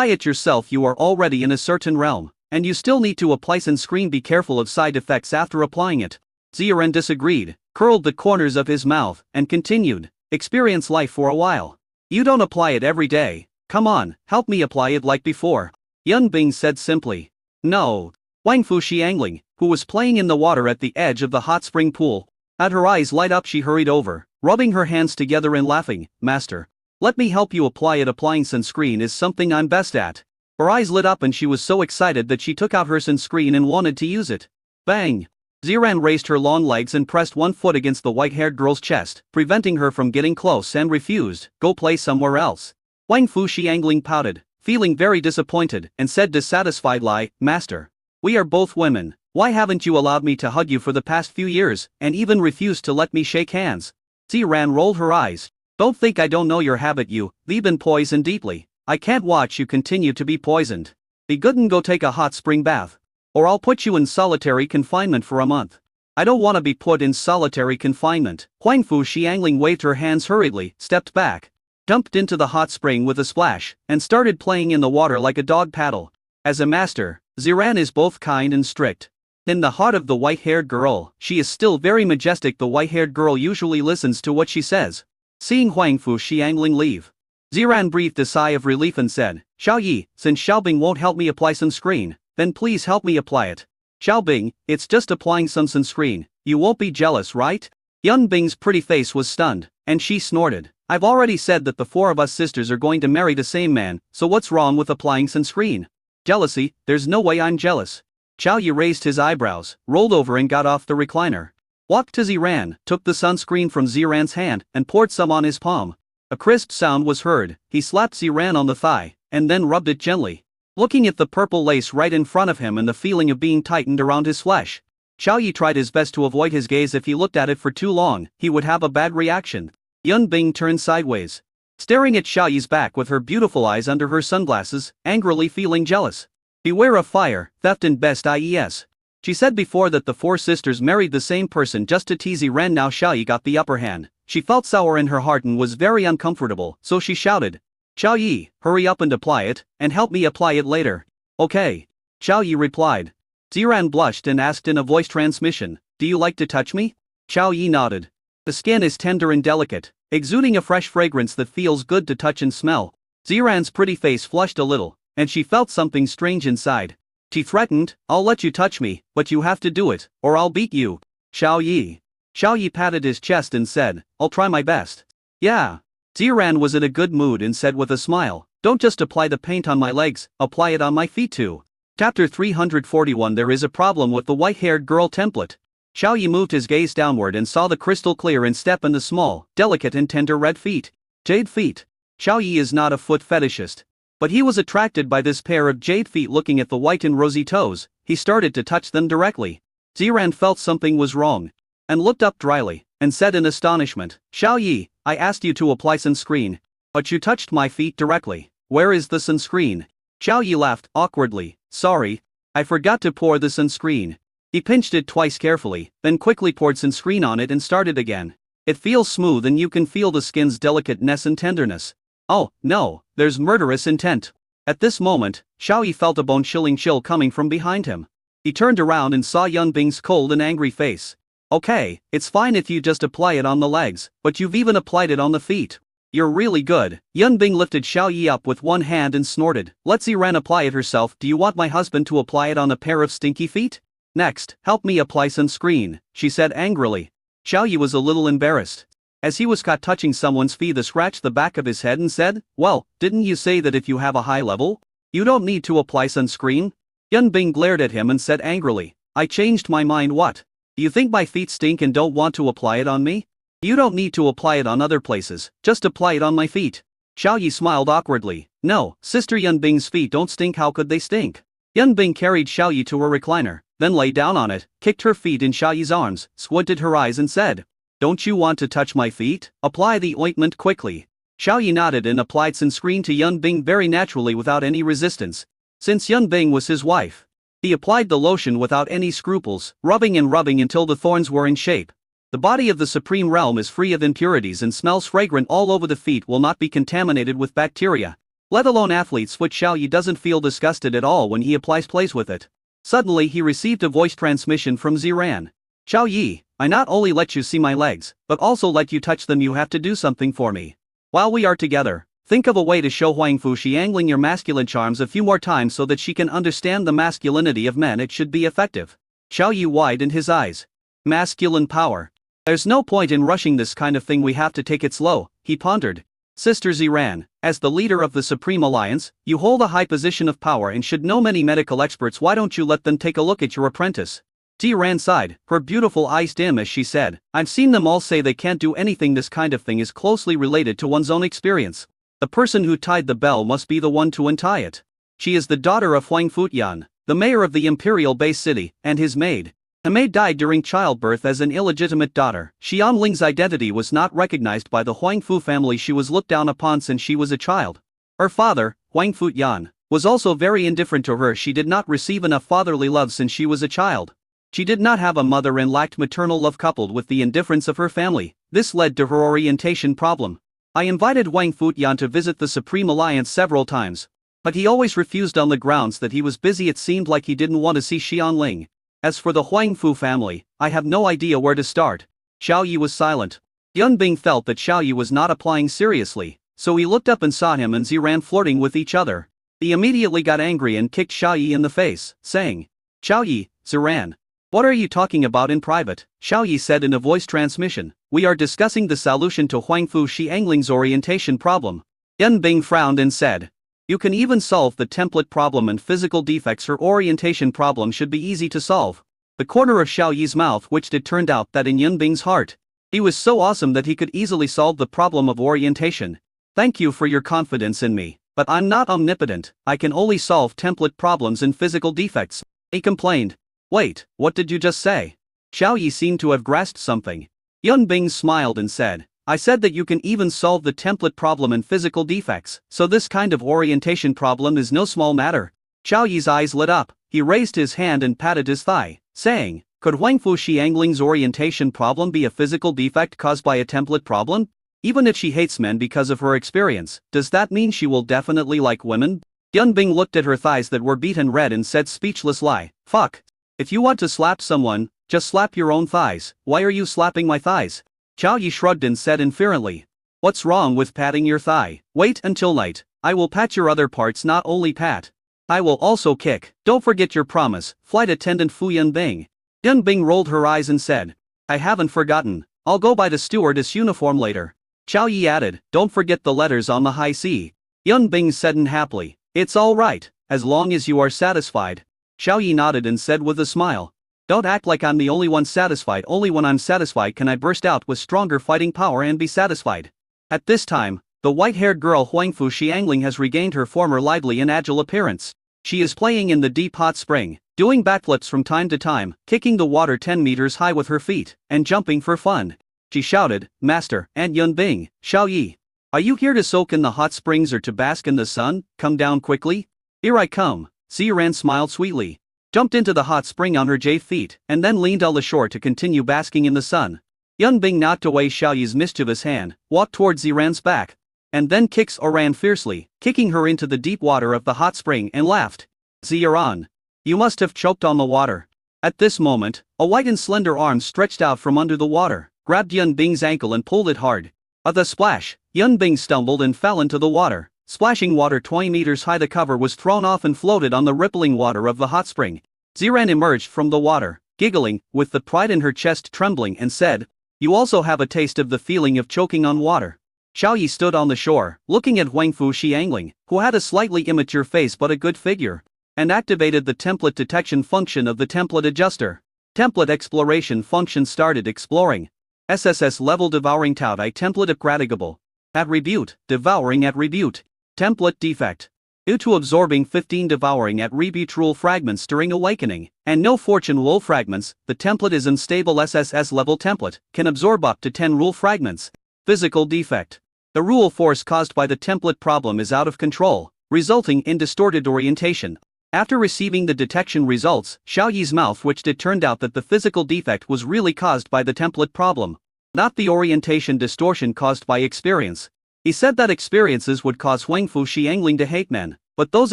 it yourself. You are already in a certain realm, and you still need to apply sunscreen. Be careful of side effects after applying it. Ziran disagreed, curled the corners of his mouth, and continued, experience life for a while. You don't apply it every day. Come on, help me apply it like before. Yun Bing said simply. No. Huangfu Xiangling, who was playing in the water at the edge of the hot spring pool, had her eyes light up. She hurried over, rubbing her hands together and laughing. Master, let me help you apply it. Applying sunscreen is something I'm best at. Her eyes lit up and she was so excited that she took out her sunscreen and wanted to use it. Bang! Ziran raised her long legs and pressed one foot against the white-haired girl's chest, preventing her from getting close, and refused. Go play somewhere else. Huangfu Xiangling pouted, feeling very disappointed, and said dissatisfied, lie, Master, we are both women. Why haven't you allowed me to hug you for the past few years, and even refused to let me shake hands? Ziran rolled her eyes. Don't think I don't know your habit. You've been poisoned deeply. I can't watch you continue to be poisoned. Be good and go take a hot spring bath. Or I'll put you in solitary confinement for a month. I don't want to be put in solitary confinement. Huangfu Xiangling waved her hands hurriedly, stepped back, jumped into the hot spring with a splash, and started playing in the water like a dog paddle. As a master, Ziran is both kind and strict. In the heart of the white-haired girl, she is still very majestic. The white-haired girl usually listens to what she says. Seeing Huangfu Xiangling leave, Ziran breathed a sigh of relief and said, Xiao Yi, since Xiaobing won't help me apply sunscreen, then please help me apply it. Xiaobing, it's just applying some sunscreen. You won't be jealous, right? Yun Bing's pretty face was stunned, and she snorted. I've already said that the 4 of us sisters are going to marry the same man, so what's wrong with applying sunscreen? Jealousy? There's no way I'm jealous. Xiao Yi raised his eyebrows, rolled over and got off the recliner. Walked to Ziran, took the sunscreen from Ziran's hand, and poured some on his palm. A crisp sound was heard. He slapped Ziran on the thigh, and then rubbed it gently. Looking at the purple lace right in front of him and the feeling of being tightened around his flesh, Xiao Yi tried his best to avoid his gaze. If he looked at it for too long, he would have a bad reaction. Yun Bing turned sideways, staring at Xiao Yi's back with her beautiful eyes under her sunglasses, angrily feeling jealous. Beware of fire, theft and best IES. She said before that the 4 sisters married the same person just to tease Ziran. Now Xiao Yi got the upper hand. She felt sour in her heart and was very uncomfortable, so she shouted, Xiao Yi, hurry up and apply it, and help me apply it later. Okay. Xiao Yi replied. Ziran blushed and asked in a voice transmission, do you like to touch me? Xiao Yi nodded. The skin is tender and delicate, exuding a fresh fragrance that feels good to touch and smell. Ziran's pretty face flushed a little, and she felt something strange inside. She threatened, I'll let you touch me, but you have to do it, or I'll beat you. Xiao Yi. Xiao Yi patted his chest and said, I'll try my best. Yeah. Ziran was in a good mood and said with a smile, don't just apply the paint on my legs, apply it on my feet too. Chapter 341. There is a problem with the white-haired girl template. Xiao Yi moved his gaze downward and saw the crystal clear and step in the small, delicate and tender red feet. Jade feet. Xiao Yi is not a foot fetishist. But he was attracted by this pair of jade feet looking at the white and rosy toes. He started to touch them directly. Ziran felt something was wrong and looked up dryly and said in astonishment, "Xiao Yi, I asked you to apply sunscreen, but you touched my feet directly. Where is the sunscreen?" Xiao Yi laughed awkwardly. "Sorry, I forgot to pour the sunscreen." He pinched it twice carefully, then quickly poured sunscreen on it and started again. "It feels smooth and you can feel the skin's delicateness and tenderness. Oh, no, there's murderous intent." At this moment, Xiao Yi felt a bone-chilling chill coming from behind him. He turned around and saw Yun Bing's cold and angry face. "Okay, it's fine if you just apply it on the legs, but you've even applied it on the feet. You're really good." Yun Bing lifted Xiao Yi up with one hand and snorted, "Let Ziran apply it herself. Do you want my husband to apply it on a pair of stinky feet? Next, help me apply sunscreen," she said angrily. Xiao Yi was a little embarrassed. As he was caught touching someone's feet, he scratched the back of his head and said, "Well, didn't you say that if you have a high level, you don't need to apply sunscreen?" Yun Bing glared at him and said angrily, "I changed my mind. What? Do you think my feet stink and don't want to apply it on me? You don't need to apply it on other places, just apply it on my feet." Xiao Yi smiled awkwardly. "No, Sister Yun Bing's feet don't stink. How could they stink?" Yun Bing carried Xiao Yi to a recliner, then lay down on it, kicked her feet in Xiao Yi's arms, squinted her eyes and said, "Don't you want to touch my feet? Apply the ointment quickly." Xiao Yi nodded and applied sunscreen to Yun Bing very naturally without any resistance. Since Yun Bing was his wife, he applied the lotion without any scruples, rubbing and rubbing until the thorns were in shape. The body of the Supreme Realm is free of impurities and smells fragrant all over. The feet will not be contaminated with bacteria. Let alone athletes' foot. Xiao Yi doesn't feel disgusted at all when he plays with it. Suddenly he received a voice transmission from Ziran. "Xiao Yi, I not only let you see my legs, but also let you touch them. You have to do something for me. While we are together, think of a way to show Huangfu Xiangling your masculine charms a few more times so that she can understand the masculinity of men. It should be effective." Xiao Yi widened his eyes. "Masculine power. There's no point in rushing this kind of thing. We have to take it slow," he pondered. "Sister Ziran, as the leader of the Supreme Alliance, you hold a high position of power and should know many medical experts. Why don't you let them take a look at your apprentice?" Ziran sighed, her beautiful eyes dim as she said, "I've seen them all say they can't do anything. This kind of thing is closely related to one's own experience. The person who tied the bell must be the one to untie it. She is the daughter of Huang Futyan, the mayor of the imperial base city, and his maid. The maid died during childbirth as an illegitimate daughter. Xianling's identity was not recognized by the Huangfu family. She was looked down upon since she was a child. Her father, Huang Futyan, was also very indifferent to her. She did not receive enough fatherly love since she was a child. She did not have a mother and lacked maternal love. Coupled with the indifference of her family, this led to her orientation problem. I invited Huang Futyan to visit the Supreme Alliance several times, but he always refused on the grounds that he was busy. It seemed like he didn't want to see Xianling. As for the Huangfu family, I have no idea where to start." Xiao Yi was silent. Yun Bing felt that Xiao Yi was not applying seriously, so he looked up and saw him and Ziran flirting with each other. He immediately got angry and kicked Xiao Yi in the face, saying, "Xiao Yi, Ziran, what are you talking about in private?" Xiao Yi said in a voice transmission, "We are discussing the solution to Huangfu Xiangling's orientation problem." Yun Bing frowned and said, "You can even solve the template problem and physical defects. Her orientation problem should be easy to solve." The corner of Xiao Yi's mouth twitched. It turned out that in Yun Bing's heart, he was so awesome that he could easily solve the problem of orientation. "Thank you for your confidence in me, but I'm not omnipotent. I can only solve template problems and physical defects," he complained. "Wait, what did you just say?" Xiao Yi seemed to have grasped something. Yun Bing smiled and said, "I said that you can even solve the template problem and physical defects, so this kind of orientation problem is no small matter." Xiao Yi's eyes lit up. He raised his hand and patted his thigh, saying, "Could Huangfu Xiangling's orientation problem be a physical defect caused by a template problem? Even if she hates men because of her experience, does that mean she will definitely like women?" Yun Bing looked at her thighs that were beaten red and said, speechless lie, "Fuck. If you want to slap someone, just slap your own thighs. Why are you slapping my thighs?" Xiao Yi shrugged and said inferently, "What's wrong with patting your thigh? Wait until night. I will pat your other parts. Not only pat, I will also kick. Don't forget your promise, Flight Attendant Fu Yun Bing." Yun Bing rolled her eyes and said, "I haven't forgotten. I'll go by the stewardess uniform later." Xiao Yi added, "Don't forget the letters on the high C." Yun Bing said unhappily, "It's all right, as long as you are satisfied." Xiao Yi nodded and said with a smile, "Don't act like I'm the only one satisfied. Only when I'm satisfied can I burst out with stronger fighting power and be satisfied." At this time, The white-haired girl Huangfu Xiangling has regained her former lively and agile appearance. She is playing in the deep hot spring, doing backflips from time to time, kicking the water 10 meters high with her feet, and jumping for fun. She shouted, "Master, Aunt Yunbing, Xiao Yi. Are you here to soak in the hot springs or to bask in the sun? Come down quickly." "Here I come." Ziran smiled sweetly, jumped into the hot spring on her jade feet, and then leaned on the shore to continue basking in the sun. Yunbing knocked away Xiao Yi's mischievous hand, walked towards Ziran's back, and then kicked or ran fiercely, kicking her into the deep water of the hot spring and laughed. "Ziran, you must have choked on the water." At this moment, a white and slender arm stretched out from under the water, grabbed Yunbing's ankle and pulled it hard. At the splash, Yunbing stumbled and fell into the water. Splashing water 20 meters high, the cover was thrown off and floated on the rippling water of the hot spring. Ziran emerged from the water, giggling, with the pride in her chest trembling, and said, "You also have a taste of the feeling of choking on water." Xiao Yi stood on the shore, looking at Huangfu Xiangling, who had a slightly immature face but a good figure, and activated the template detection function of the template adjuster. Template exploration function started exploring. SSS level devouring Taotai template upgradable. Attribute, devouring attribute. Template defect. Due to absorbing 15 devouring attribute rule fragments during awakening, and no fortune rule fragments, the template is unstable. SSS level template can absorb up to 10 rule fragments. Physical defect. The rule force caused by the template problem is out of control, resulting in distorted orientation. After receiving the detection results, Xiao Yi's mouth twitched. It turned out that the physical defect was really caused by the template problem, not the orientation distortion caused by experience. He said that experiences would cause Huangfu Xiangling to hate men, but those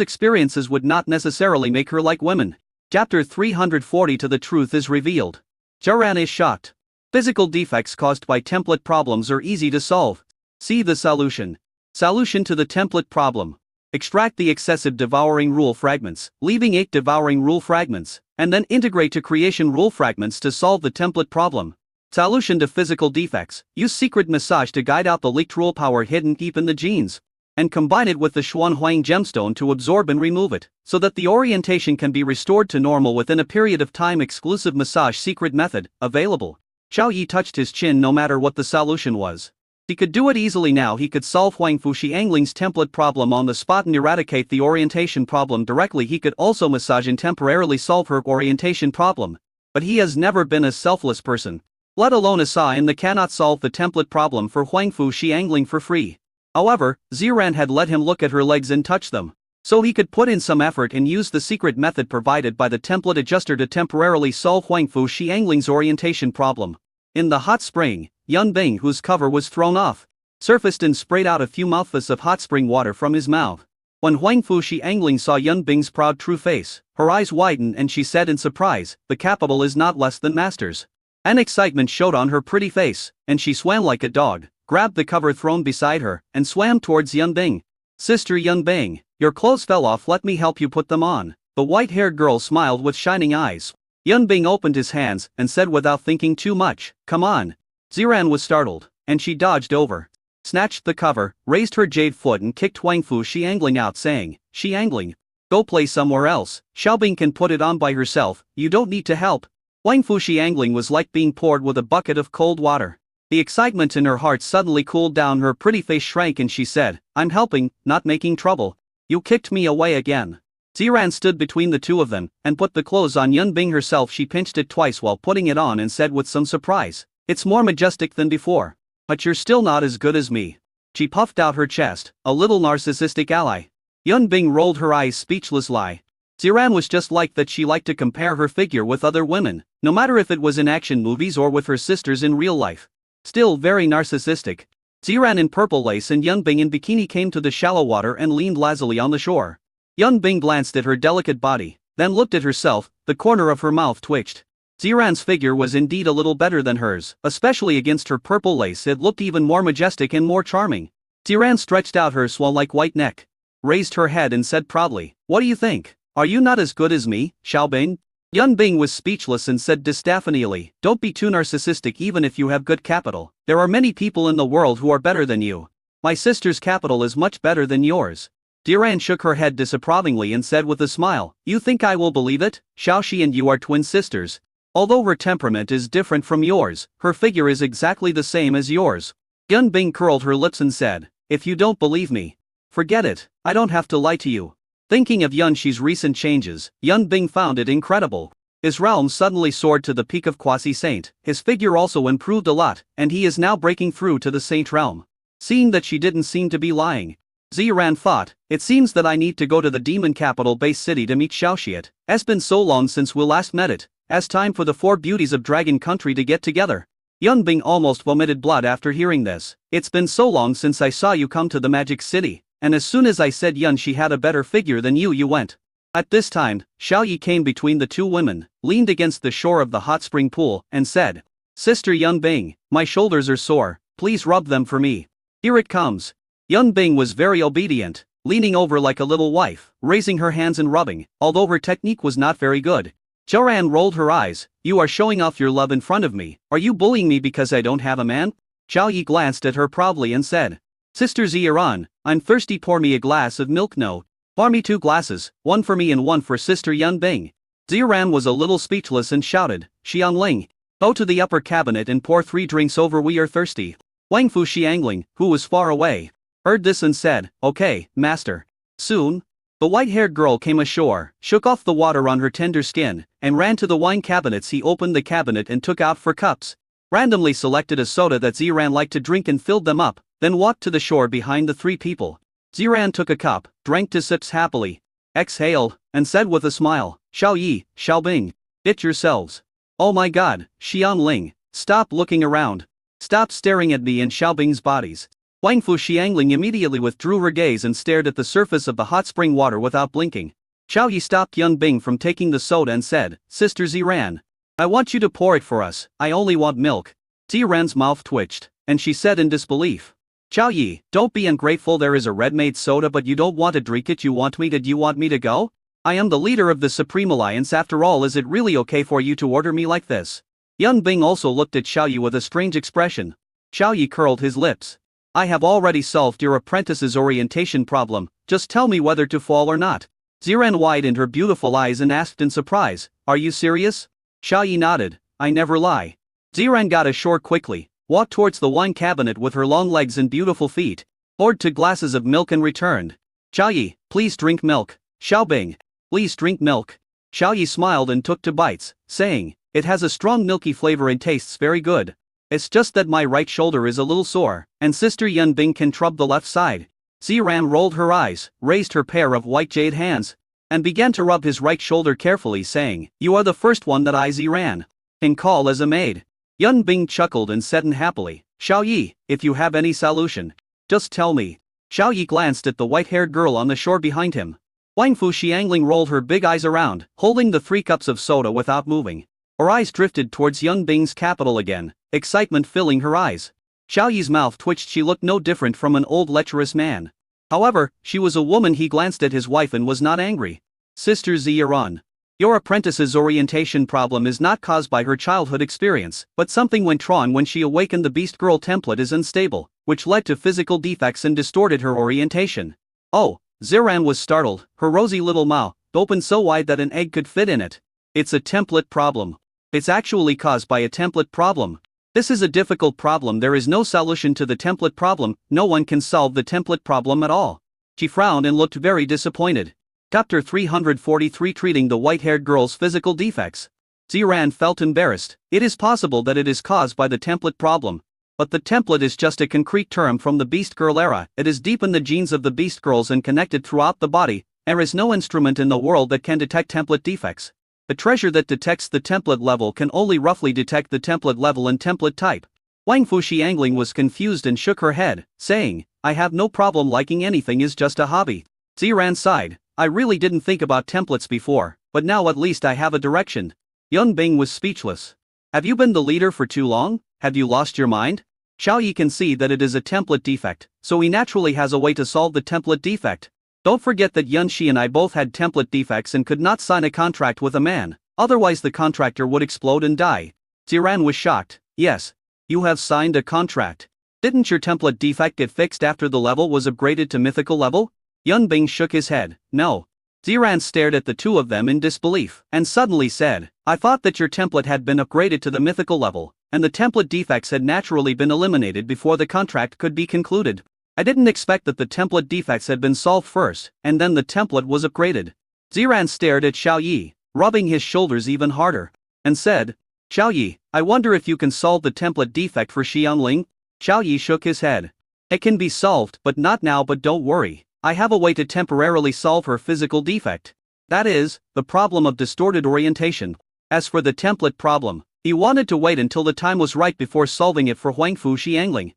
experiences would not necessarily make her like women. Chapter 340. To the truth is revealed. Ziran is shocked. Physical defects caused by template problems are easy to solve. See the solution. Solution to the template problem. Extract the excessive devouring rule fragments, leaving 8 devouring rule fragments, and then integrate to creation rule fragments to solve the template problem. Solution to physical defects. Use secret massage to guide out the leaked rule power hidden deep in the genes, and combine it with the Xuanhuang gemstone to absorb and remove it, so that the orientation can be restored to normal within a period of time. Exclusive massage secret method, available. Xiao Yi touched his chin. No matter what the solution was, he could do it easily now. He could solve Huangfu Xiangling's template problem on the spot and eradicate the orientation problem directly. He could also massage and temporarily solve her orientation problem. But he has never been a selfless person, let alone a Saiyan that cannot solve the template problem for Huangfu Xiangling for free. However, Ziran had let him look at her legs and touch them, so he could put in some effort and use the secret method provided by the template adjuster to temporarily solve Huangfu Xiangling's orientation problem. In the hot spring, Yunbing, whose cover was thrown off, surfaced and sprayed out a few mouthfuls of hot spring water from his mouth. When Huangfu Xiangling saw Yunbing's proud true face, her eyes widened and she said in surprise, "The capital is not less than master's." An excitement showed on her pretty face, and she swam like a dog, grabbed the cover thrown beside her, and swam towards Yunbing. "Sister Yunbing, your clothes fell off. Let me help you put them on." The white-haired girl smiled with shining eyes. Yunbing opened his hands and said without thinking too much, "Come on." Ziran was startled, and she dodged over, snatched the cover, raised her jade foot and kicked Huangfu Xiangling out, saying, "Xiangling, go play somewhere else. Xiaobing can put it on by herself, you don't need to help." Huangfu Xiangling was like being poured with a bucket of cold water. The excitement in her heart suddenly cooled down. Her pretty face shrank and she said, "I'm helping, not making trouble. You kicked me away again." Ziran stood between the two of them and put the clothes on Yunbing herself. She pinched it twice while putting it on and said with some surprise, "It's more majestic than before. But you're still not as good as me." She puffed out her chest, a little narcissistic ally. Yunbing rolled her eyes, speechless lie. Ziran was just like that. She liked to compare her figure with other women, no matter if it was in action movies or with her sisters in real life. Still very narcissistic. Ziran in purple lace and Yunbing in bikini came to the shallow water and leaned lazily on the shore. Yunbing glanced at her delicate body, then looked at herself. The corner of her mouth twitched. Ziran's figure was indeed a little better than hers, especially against her purple lace. It looked even more majestic and more charming. Ziran stretched out her swan-like white neck, raised her head and said proudly, "What do you think? Are you not as good as me, Xiaobing?" Yunbing was speechless and said distaffanially, "Don't be too narcissistic. Even if you have good capital, there are many people in the world who are better than you. My sister's capital is much better than yours." Ziran shook her head disapprovingly and said with a smile, "You think I will believe it? Xiaoxi and you are twin sisters. Although her temperament is different from yours, her figure is exactly the same as yours." Yunbing curled her lips and said, if you don't believe me, forget it, I don't have to lie to you. Thinking of Yun Shi's recent changes, Yun Bing found it incredible. His realm suddenly soared to the peak of quasi-saint, his figure also improved a lot, and he is now breaking through to the saint realm. Seeing that she didn't seem to be lying, Ziran thought, it seems that I need to go to the demon capital base city to meet Xiaoxiet. It's been so long since we last met it, as time for the four beauties of Dragon Country to get together. Yun Bing almost vomited blood after hearing this. It's been so long since I saw you come to the magic city, and as soon as I said Yun Shi had a better figure than you went. At this time, Xiao Yi came between the two women, leaned against the shore of the hot spring pool, and said, Sister Yun Bing, my shoulders are sore, please rub them for me. Here it comes. Yun Bing was very obedient, leaning over like a little wife, raising her hands and rubbing, although her technique was not very good. Zhiran rolled her eyes, you are showing off your love in front of me, are you bullying me because I don't have a man? Xiao Yi glanced at her proudly and said, Sister Ziran, I'm thirsty, pour me a glass of milk. No. Pour me 2 glasses, one for me and one for Sister Yun Bing. Ziran was a little speechless and shouted, Xiangling, go to the upper cabinet and pour 3 drinks over, we are thirsty. Wangfu Xiangling, who was far away, heard this and said, okay, master. Soon, the white-haired girl came ashore, shook off the water on her tender skin, and ran to the wine cabinets. He opened the cabinet and took out 4 cups, randomly selected a soda that Ziran liked to drink and filled them up, then walked to the shore behind the 3 people. Ziran took a cup, drank 2 sips happily, exhaled, and said with a smile, Xiao Yi, Xiao Bing, it yourselves. Oh my god, Xiangling, stop looking around. Stop staring at me and Xiao Bing's bodies. Wangfu Xiangling immediately withdrew her gaze and stared at the surface of the hot spring water without blinking. Xiao Yi stopped Yun Bing from taking the soda and said, Sister Ziran, I want you to pour it for us, I only want milk. Ziran's mouth twitched, and she said in disbelief, Xiao Yi, don't be ungrateful, there is a red-made soda but you don't want to drink it, you want me to go? I am the leader of the Supreme Alliance after all, is it really okay for you to order me like this? Yun Bing also looked at Xiao Yi with a strange expression. Xiao Yi curled his lips. I have already solved your apprentice's orientation problem, just tell me whether to fall or not. Ziran widened her beautiful eyes and asked in surprise, are you serious? Xiao Yi nodded, I never lie. Ziran got ashore quickly, walked towards the wine cabinet with her long legs and beautiful feet, poured 2 glasses of milk and returned. Xiao Yi, please drink milk. Xiao Bing, please drink milk. Xiao Yi smiled and took 2 bites, saying, it has a strong milky flavor and tastes very good. It's just that my right shoulder is a little sore, and Sister Yun Bing can rub the left side. Ziran rolled her eyes, raised her pair of white jade hands, and began to rub his right shoulder carefully, saying, you are the first one that I, Ziran, can call as a maid. Yun Bing chuckled and said unhappily, Xiao Yi, if you have any solution, just tell me. Xiao Yi glanced at the white-haired girl on the shore behind him. Wangfu Xiangling rolled her big eyes around, holding the 3 cups of soda without moving. Her eyes drifted towards Yun Bing's capital again, excitement filling her eyes. Xiao Yi's mouth twitched, she looked no different from an old lecherous man. However, she was a woman. He glanced at his wife and was not angry. Sister Ziran, your apprentice's orientation problem is not caused by her childhood experience, but something went wrong when she awakened. The beast girl template is unstable, which led to physical defects and distorted her orientation. Oh, Ziran was startled, her rosy little mouth opened so wide that an egg could fit in it. It's a template problem. It's actually caused by a template problem. This is a difficult problem. There is no solution to the template problem, no one can solve the template problem at all. She frowned and looked very disappointed. Chapter 343, Treating the white-haired girl's physical defects. Ziran felt embarrassed. It is possible that it is caused by the template problem. But the template is just a concrete term from the beast girl era. It is deep in the genes of the beast girls and connected throughout the body. There is no instrument in the world that can detect template defects. The treasure that detects the template level can only roughly detect the template level and template type. Wangfu Xiangling was confused and shook her head, saying, I have no problem liking anything, is just a hobby. Ziran sighed, I really didn't think about templates before, but now at least I have a direction. Yun Bing was speechless. Have you been the leader for too long? Have you lost your mind? Xiao Yi can see that it is a template defect, so he naturally has a way to solve the template defect. Don't forget that Yun Shi and I both had template defects and could not sign a contract with a man, otherwise the contractor would explode and die. Ziran was shocked. Yes. You have signed a contract. Didn't your template defect get fixed after the level was upgraded to mythical level? Yun Bing shook his head. No. Ziran stared at the two of them in disbelief, and suddenly said, I thought that your template had been upgraded to the mythical level, and the template defects had naturally been eliminated before the contract could be concluded. I didn't expect that the template defects had been solved first, and then the template was upgraded. Ziran stared at Xiao Yi, rubbing his shoulders even harder, and said, Xiao Yi, I wonder if you can solve the template defect for Xiangling? Xiao Yi shook his head. It can be solved, but not now. But don't worry, I have a way to temporarily solve her physical defect. That is, the problem of distorted orientation. As for the template problem, he wanted to wait until the time was right before solving it for Huangfu Xiangling.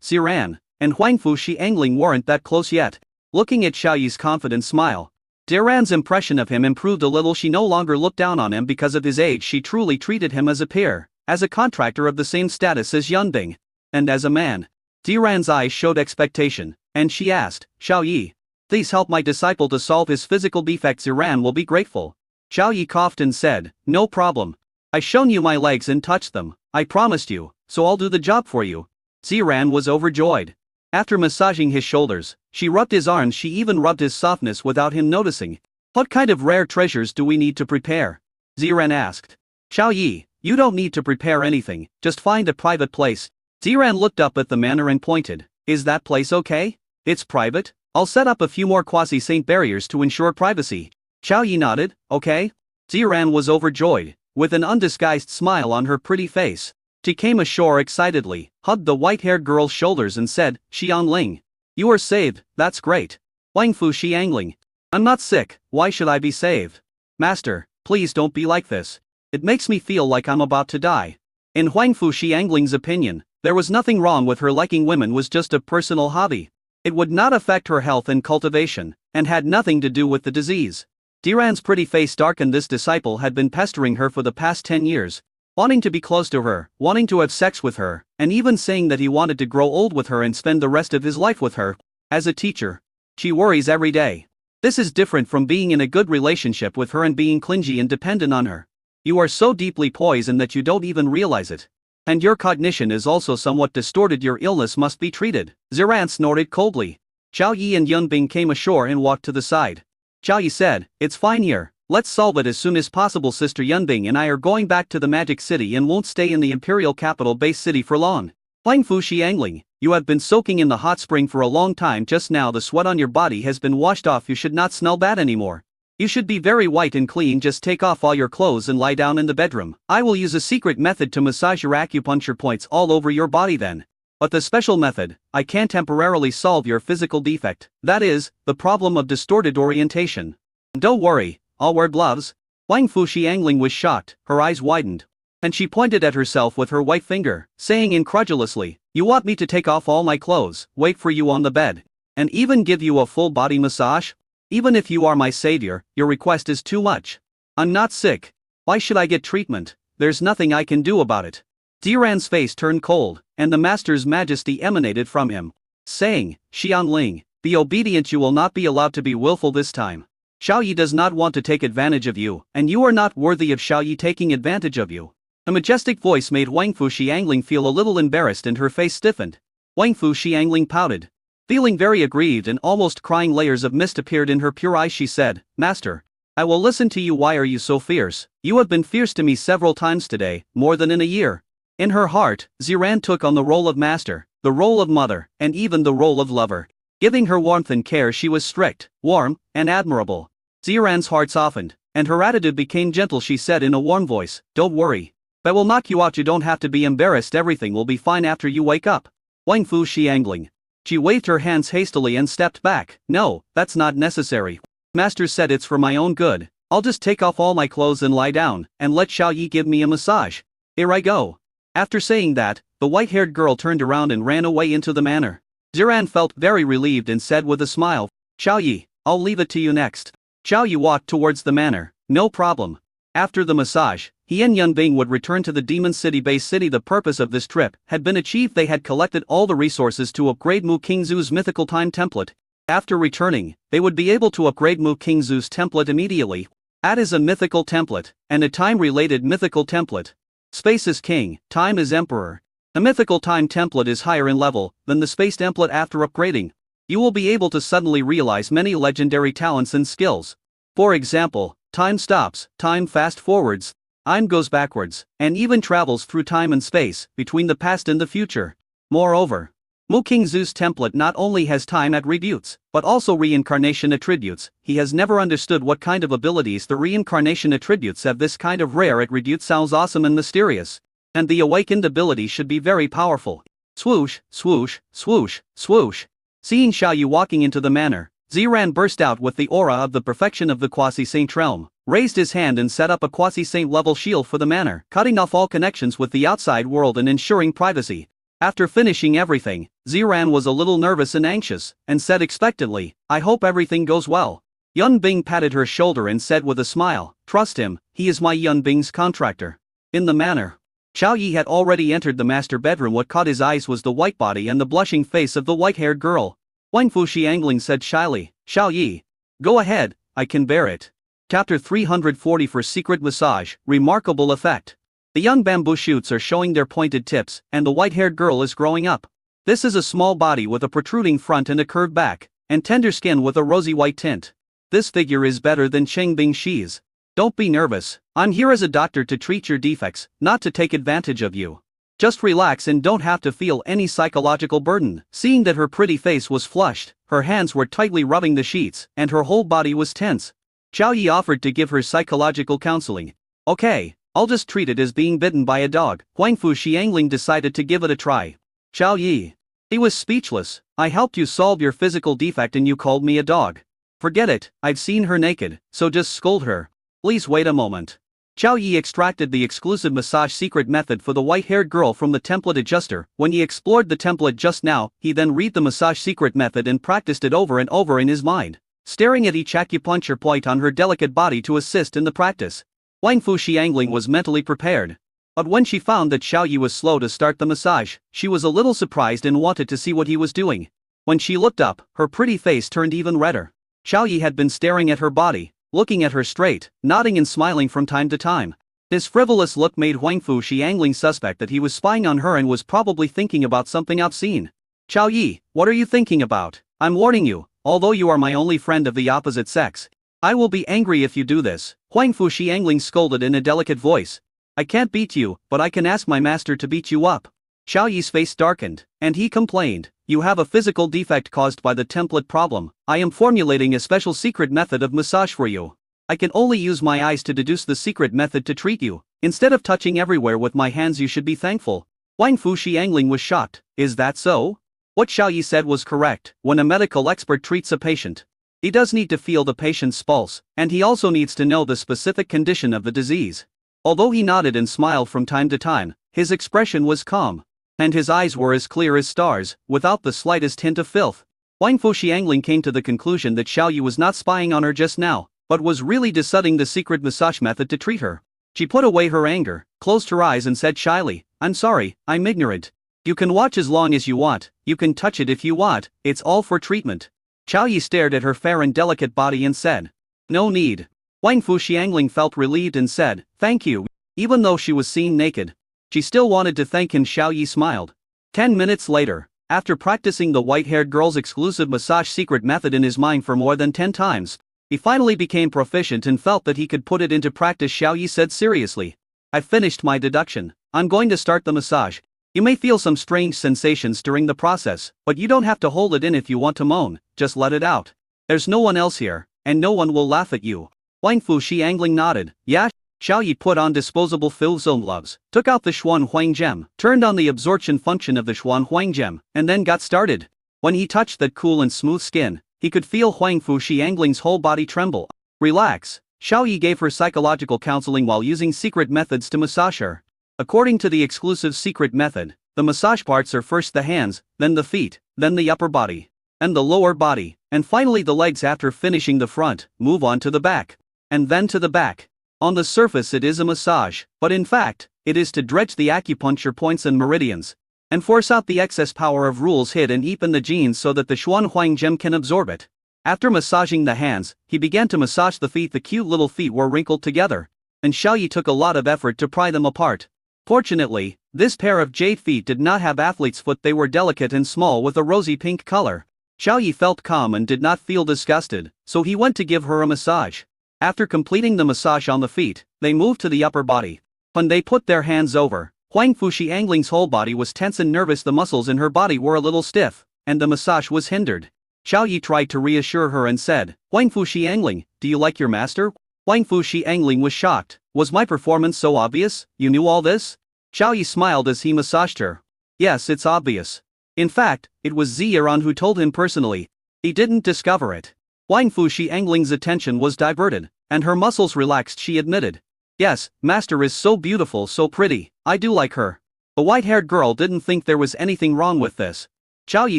Ziran and Huangfu Xiangling weren't that close yet. Looking at Xiao Yi's confident smile, Ziran's impression of him improved a little. She no longer looked down on him because of his age. She truly treated him as a peer, as a contractor of the same status as Yunbing. And as a man. Ziran's eyes showed expectation, and she asked, Xiao Yi, please help my disciple to solve his physical defects. Ziran will be grateful. Xiao Yi coughed and said, no problem. I shown you my legs and touched them, I promised you, so I'll do the job for you. Ziran was overjoyed. After massaging his shoulders, she rubbed his arms. She even rubbed his softness without him noticing. What kind of rare treasures do we need to prepare? Ziran asked. Xiao Yi, you don't need to prepare anything, just find a private place. Ziran looked up at the manor and pointed. Is that place okay? It's private? I'll set up a few more quasi-saint barriers to ensure privacy. Xiao Yi nodded, okay? Ziran was overjoyed, with an undisguised smile on her pretty face. She came ashore excitedly, hugged the white-haired girl's shoulders and said, Xiangling, you are saved, that's great. Huangfu Xiangling, I'm not sick, why should I be saved? Master, please don't be like this. It makes me feel like I'm about to die. In Huangfu Xiangling's opinion, there was nothing wrong with her. Liking women was just a personal hobby. It would not affect her health and cultivation, and had nothing to do with the disease. Ziran's pretty face darkened. This disciple had been pestering her for the past 10 years. Wanting to be close to her, wanting to have sex with her, and even saying that he wanted to grow old with her and spend the rest of his life with her. As a teacher, she worries every day. This is different from being in a good relationship with her and being clingy and dependent on her. You are so deeply poisoned that you don't even realize it. And your cognition is also somewhat distorted. Your illness must be treated. Ziran snorted coldly. Xiao Yi and Yunbing came ashore and walked to the side. Xiao Yi said, it's fine here. Let's solve it as soon as possible. Sister Yunbing and I are going back to the Magic City and won't stay in the Imperial Capital Base City for long. Huangfu Xiangling, you have been soaking in the hot spring for a long time. Just now the sweat on your body has been washed off. You should not smell bad anymore. You should be very white and clean. Just take off all your clothes and lie down in the bedroom. I will use a secret method to massage your acupuncture points all over your body then. But the special method, I can temporarily solve your physical defect, that is, the problem of distorted orientation. Don't worry, I'll wear gloves. Huangfu Xiangling was shocked, her eyes widened. And she pointed at herself with her white finger, saying incredulously, you want me to take off all my clothes, wait for you on the bed, and even give you a full body massage? Even if you are my savior, your request is too much. I'm not sick. Why should I get treatment? There's nothing I can do about it. Ziran's face turned cold, and the master's majesty emanated from him, saying, Xiangling, be obedient. You will not be allowed to be willful this time. Xiao Yi does not want to take advantage of you, and you are not worthy of Xiao Yi taking advantage of you. A majestic voice made Huangfu Xiangling feel a little embarrassed and her face stiffened. Huangfu Xiangling pouted. Feeling very aggrieved and almost crying, layers of mist appeared in her pure eyes. She said, Master, I will listen to you. Why are you so fierce? You have been fierce to me several times today, more than in a year. In her heart, Ziran took on the role of master, the role of mother, and even the role of lover. Giving her warmth and care, she was strict, warm, and admirable. Ziran's heart softened, and her attitude became gentle. She said in a warm voice, don't worry. I will knock you out. You don't have to be embarrassed. Everything will be fine after you wake up. Huangfu Xiangling. She waved her hands hastily and stepped back. No, that's not necessary. Master said it's for my own good. I'll just take off all my clothes and lie down, and let Xiao Yi give me a massage. Here I go. After saying that, the white-haired girl turned around and ran away into the manor. Ziran felt very relieved and said with a smile, Xiao Yi, I'll leave it to you next. Xiao Yi walked towards the manor. No problem. After the massage, he and Yunbing would return to the Demon City Base City. The purpose of this trip had been achieved. They had collected all the resources to upgrade Mu Kingzu's mythical time template. After returning, they would be able to upgrade Mu Kingzu's template immediately. That is a mythical template, and a time-related mythical template. Space is king, time is emperor. A mythical time template is higher in level than the space template. After upgrading, you will be able to suddenly realize many legendary talents and skills. For example, time stops, time fast forwards, time goes backwards, and even travels through time and space, between the past and the future. Moreover, Mu King Zhu's template not only has time attributes, but also reincarnation attributes. He has never understood what kind of abilities the reincarnation attributes have. This kind of rare attribute sounds awesome and mysterious. And the awakened ability should be very powerful. Swoosh, swoosh, swoosh, swoosh. Seeing Xiaoyu walking into the manor, Ziran burst out with the aura of the perfection of the quasi-saint realm, raised his hand and set up a quasi-saint level shield for the manor, cutting off all connections with the outside world and ensuring privacy. After finishing everything, Ziran was a little nervous and anxious, and said expectantly, "I hope everything goes well." Yun Bing patted her shoulder and said with a smile, "Trust him, he is my Yun Bing's contractor." In the manor, Xiao Yi had already entered the master bedroom. What caught his eyes was the white body and the blushing face of the white-haired girl. Wang Fuxi angling said shyly, "Xiao Yi, go ahead, I can bear it." Chapter 340 for Secret Massage, Remarkable Effect. The young bamboo shoots are showing their pointed tips, and the white-haired girl is growing up. This is a small body with a protruding front and a curved back, and tender skin with a rosy white tint. This figure is better than Cheng Bingxi's. Don't be nervous, I'm here as a doctor to treat your defects, not to take advantage of you. Just relax and don't have to feel any psychological burden. Seeing that her pretty face was flushed, her hands were tightly rubbing the sheets, and her whole body was tense, Xiao Yi offered to give her psychological counseling. "Okay, I'll just treat it as being bitten by a dog." Huang Fu Xiangling decided to give it a try. "Xiao Yi." He was speechless. "I helped you solve your physical defect and you called me a dog. Forget it, I've seen her naked, so just scold her. Please wait a moment." Xiao Yi extracted the exclusive massage secret method for the white-haired girl from the template adjuster. When he explored the template just now, he then read the massage secret method and practiced it over and over in his mind, staring at each acupuncture point on her delicate body to assist in the practice. Wang Fu Xiangling was mentally prepared. But when she found that Xiao Yi was slow to start the massage, she was a little surprised and wanted to see what he was doing. When she looked up, her pretty face turned even redder. Xiao Yi had been staring at her body, looking at her straight, nodding and smiling from time to time. His frivolous look made Huang Fu Xiangling suspect that he was spying on her and was probably thinking about something obscene. "Xiao Yi, what are you thinking about? I'm warning you, although you are my only friend of the opposite sex, I will be angry if you do this." Huang Fu Xiangling scolded in a delicate voice. "I can't beat you, but I can ask my master to beat you up." Xiao Yi's face darkened, and he complained, "You have a physical defect caused by the template problem. I am formulating a special secret method of massage for you. I can only use my eyes to deduce the secret method to treat you. Instead of touching everywhere with my hands, you should be thankful." Huang Fu Xiangling was shocked. "Is that so?" What Xiao Yi said was correct. When a medical expert treats a patient, he does need to feel the patient's pulse, and he also needs to know the specific condition of the disease. Although he nodded and smiled from time to time, his expression was calm, and his eyes were as clear as stars, without the slightest hint of filth. Huang Fu Xiangling came to the conclusion that Xiao Yi was not spying on her just now, but was really deciding the secret massage method to treat her. She put away her anger, closed her eyes and said shyly, "I'm sorry, I'm ignorant. You can watch as long as you want, you can touch it if you want, it's all for treatment." Xiao Yi stared at her fair and delicate body and said, "No need." Huang Fu Xiangling felt relieved and said, "Thank you." Even though she was seen naked, she still wanted to thank him. Xiao Yi smiled. 10 minutes later, after practicing the white-haired girl's exclusive massage secret method in his mind for more than 10 times, he finally became proficient and felt that he could put it into practice. Xiao Yi said seriously, "I've finished my deduction. I'm going to start the massage. You may feel some strange sensations during the process, but you don't have to hold it in if you want to moan, just let it out. There's no one else here, and no one will laugh at you." Huang Fu Xiangling nodded. "Yeah." Xiao Yi put on disposable Filzone gloves, took out the Xuan Huang gem, turned on the absorption function of the Xuan Huang gem, and then got started. When he touched that cool and smooth skin, he could feel Huang Fu Xiangling's whole body tremble. "Relax." Xiao Yi gave her psychological counseling while using secret methods to massage her. According to the exclusive secret method, the massage parts are first the hands, then the feet, then the upper body, and the lower body, and finally the legs. After finishing the front, move on to the back, and then to the back. On the surface it is a massage, but in fact, it is to dredge the acupuncture points and meridians, and force out the excess power of rules hidden deep in the genes so that the Xuan Huang gem can absorb it. After massaging the hands, he began to massage the feet. The cute little feet were wrinkled together, and Xiao Yi took a lot of effort to pry them apart. Fortunately, this pair of jade feet did not have athlete's foot. They were delicate and small with a rosy pink color. Xiao Yi felt calm and did not feel disgusted, so he went to give her a massage. After completing the massage on the feet, they moved to the upper body. When they put their hands over, Huang Fuxi Angling's whole body was tense and nervous. The muscles in her body were a little stiff, and the massage was hindered. Xiao Yi tried to reassure her and said, Huang Fuxi Angling, do you like your master? Huang Fuxi Angling was shocked. Was my performance so obvious? You knew all this? Xiao Yi smiled as he massaged her. Yes, it's obvious. In fact, it was Ziran who told him personally. He didn't discover it. Huang Fuxi Angling's attention was diverted, and her muscles relaxed. She admitted. Yes, master is so beautiful, so pretty, I do like her. The white-haired girl didn't think there was anything wrong with this. Xiao Yi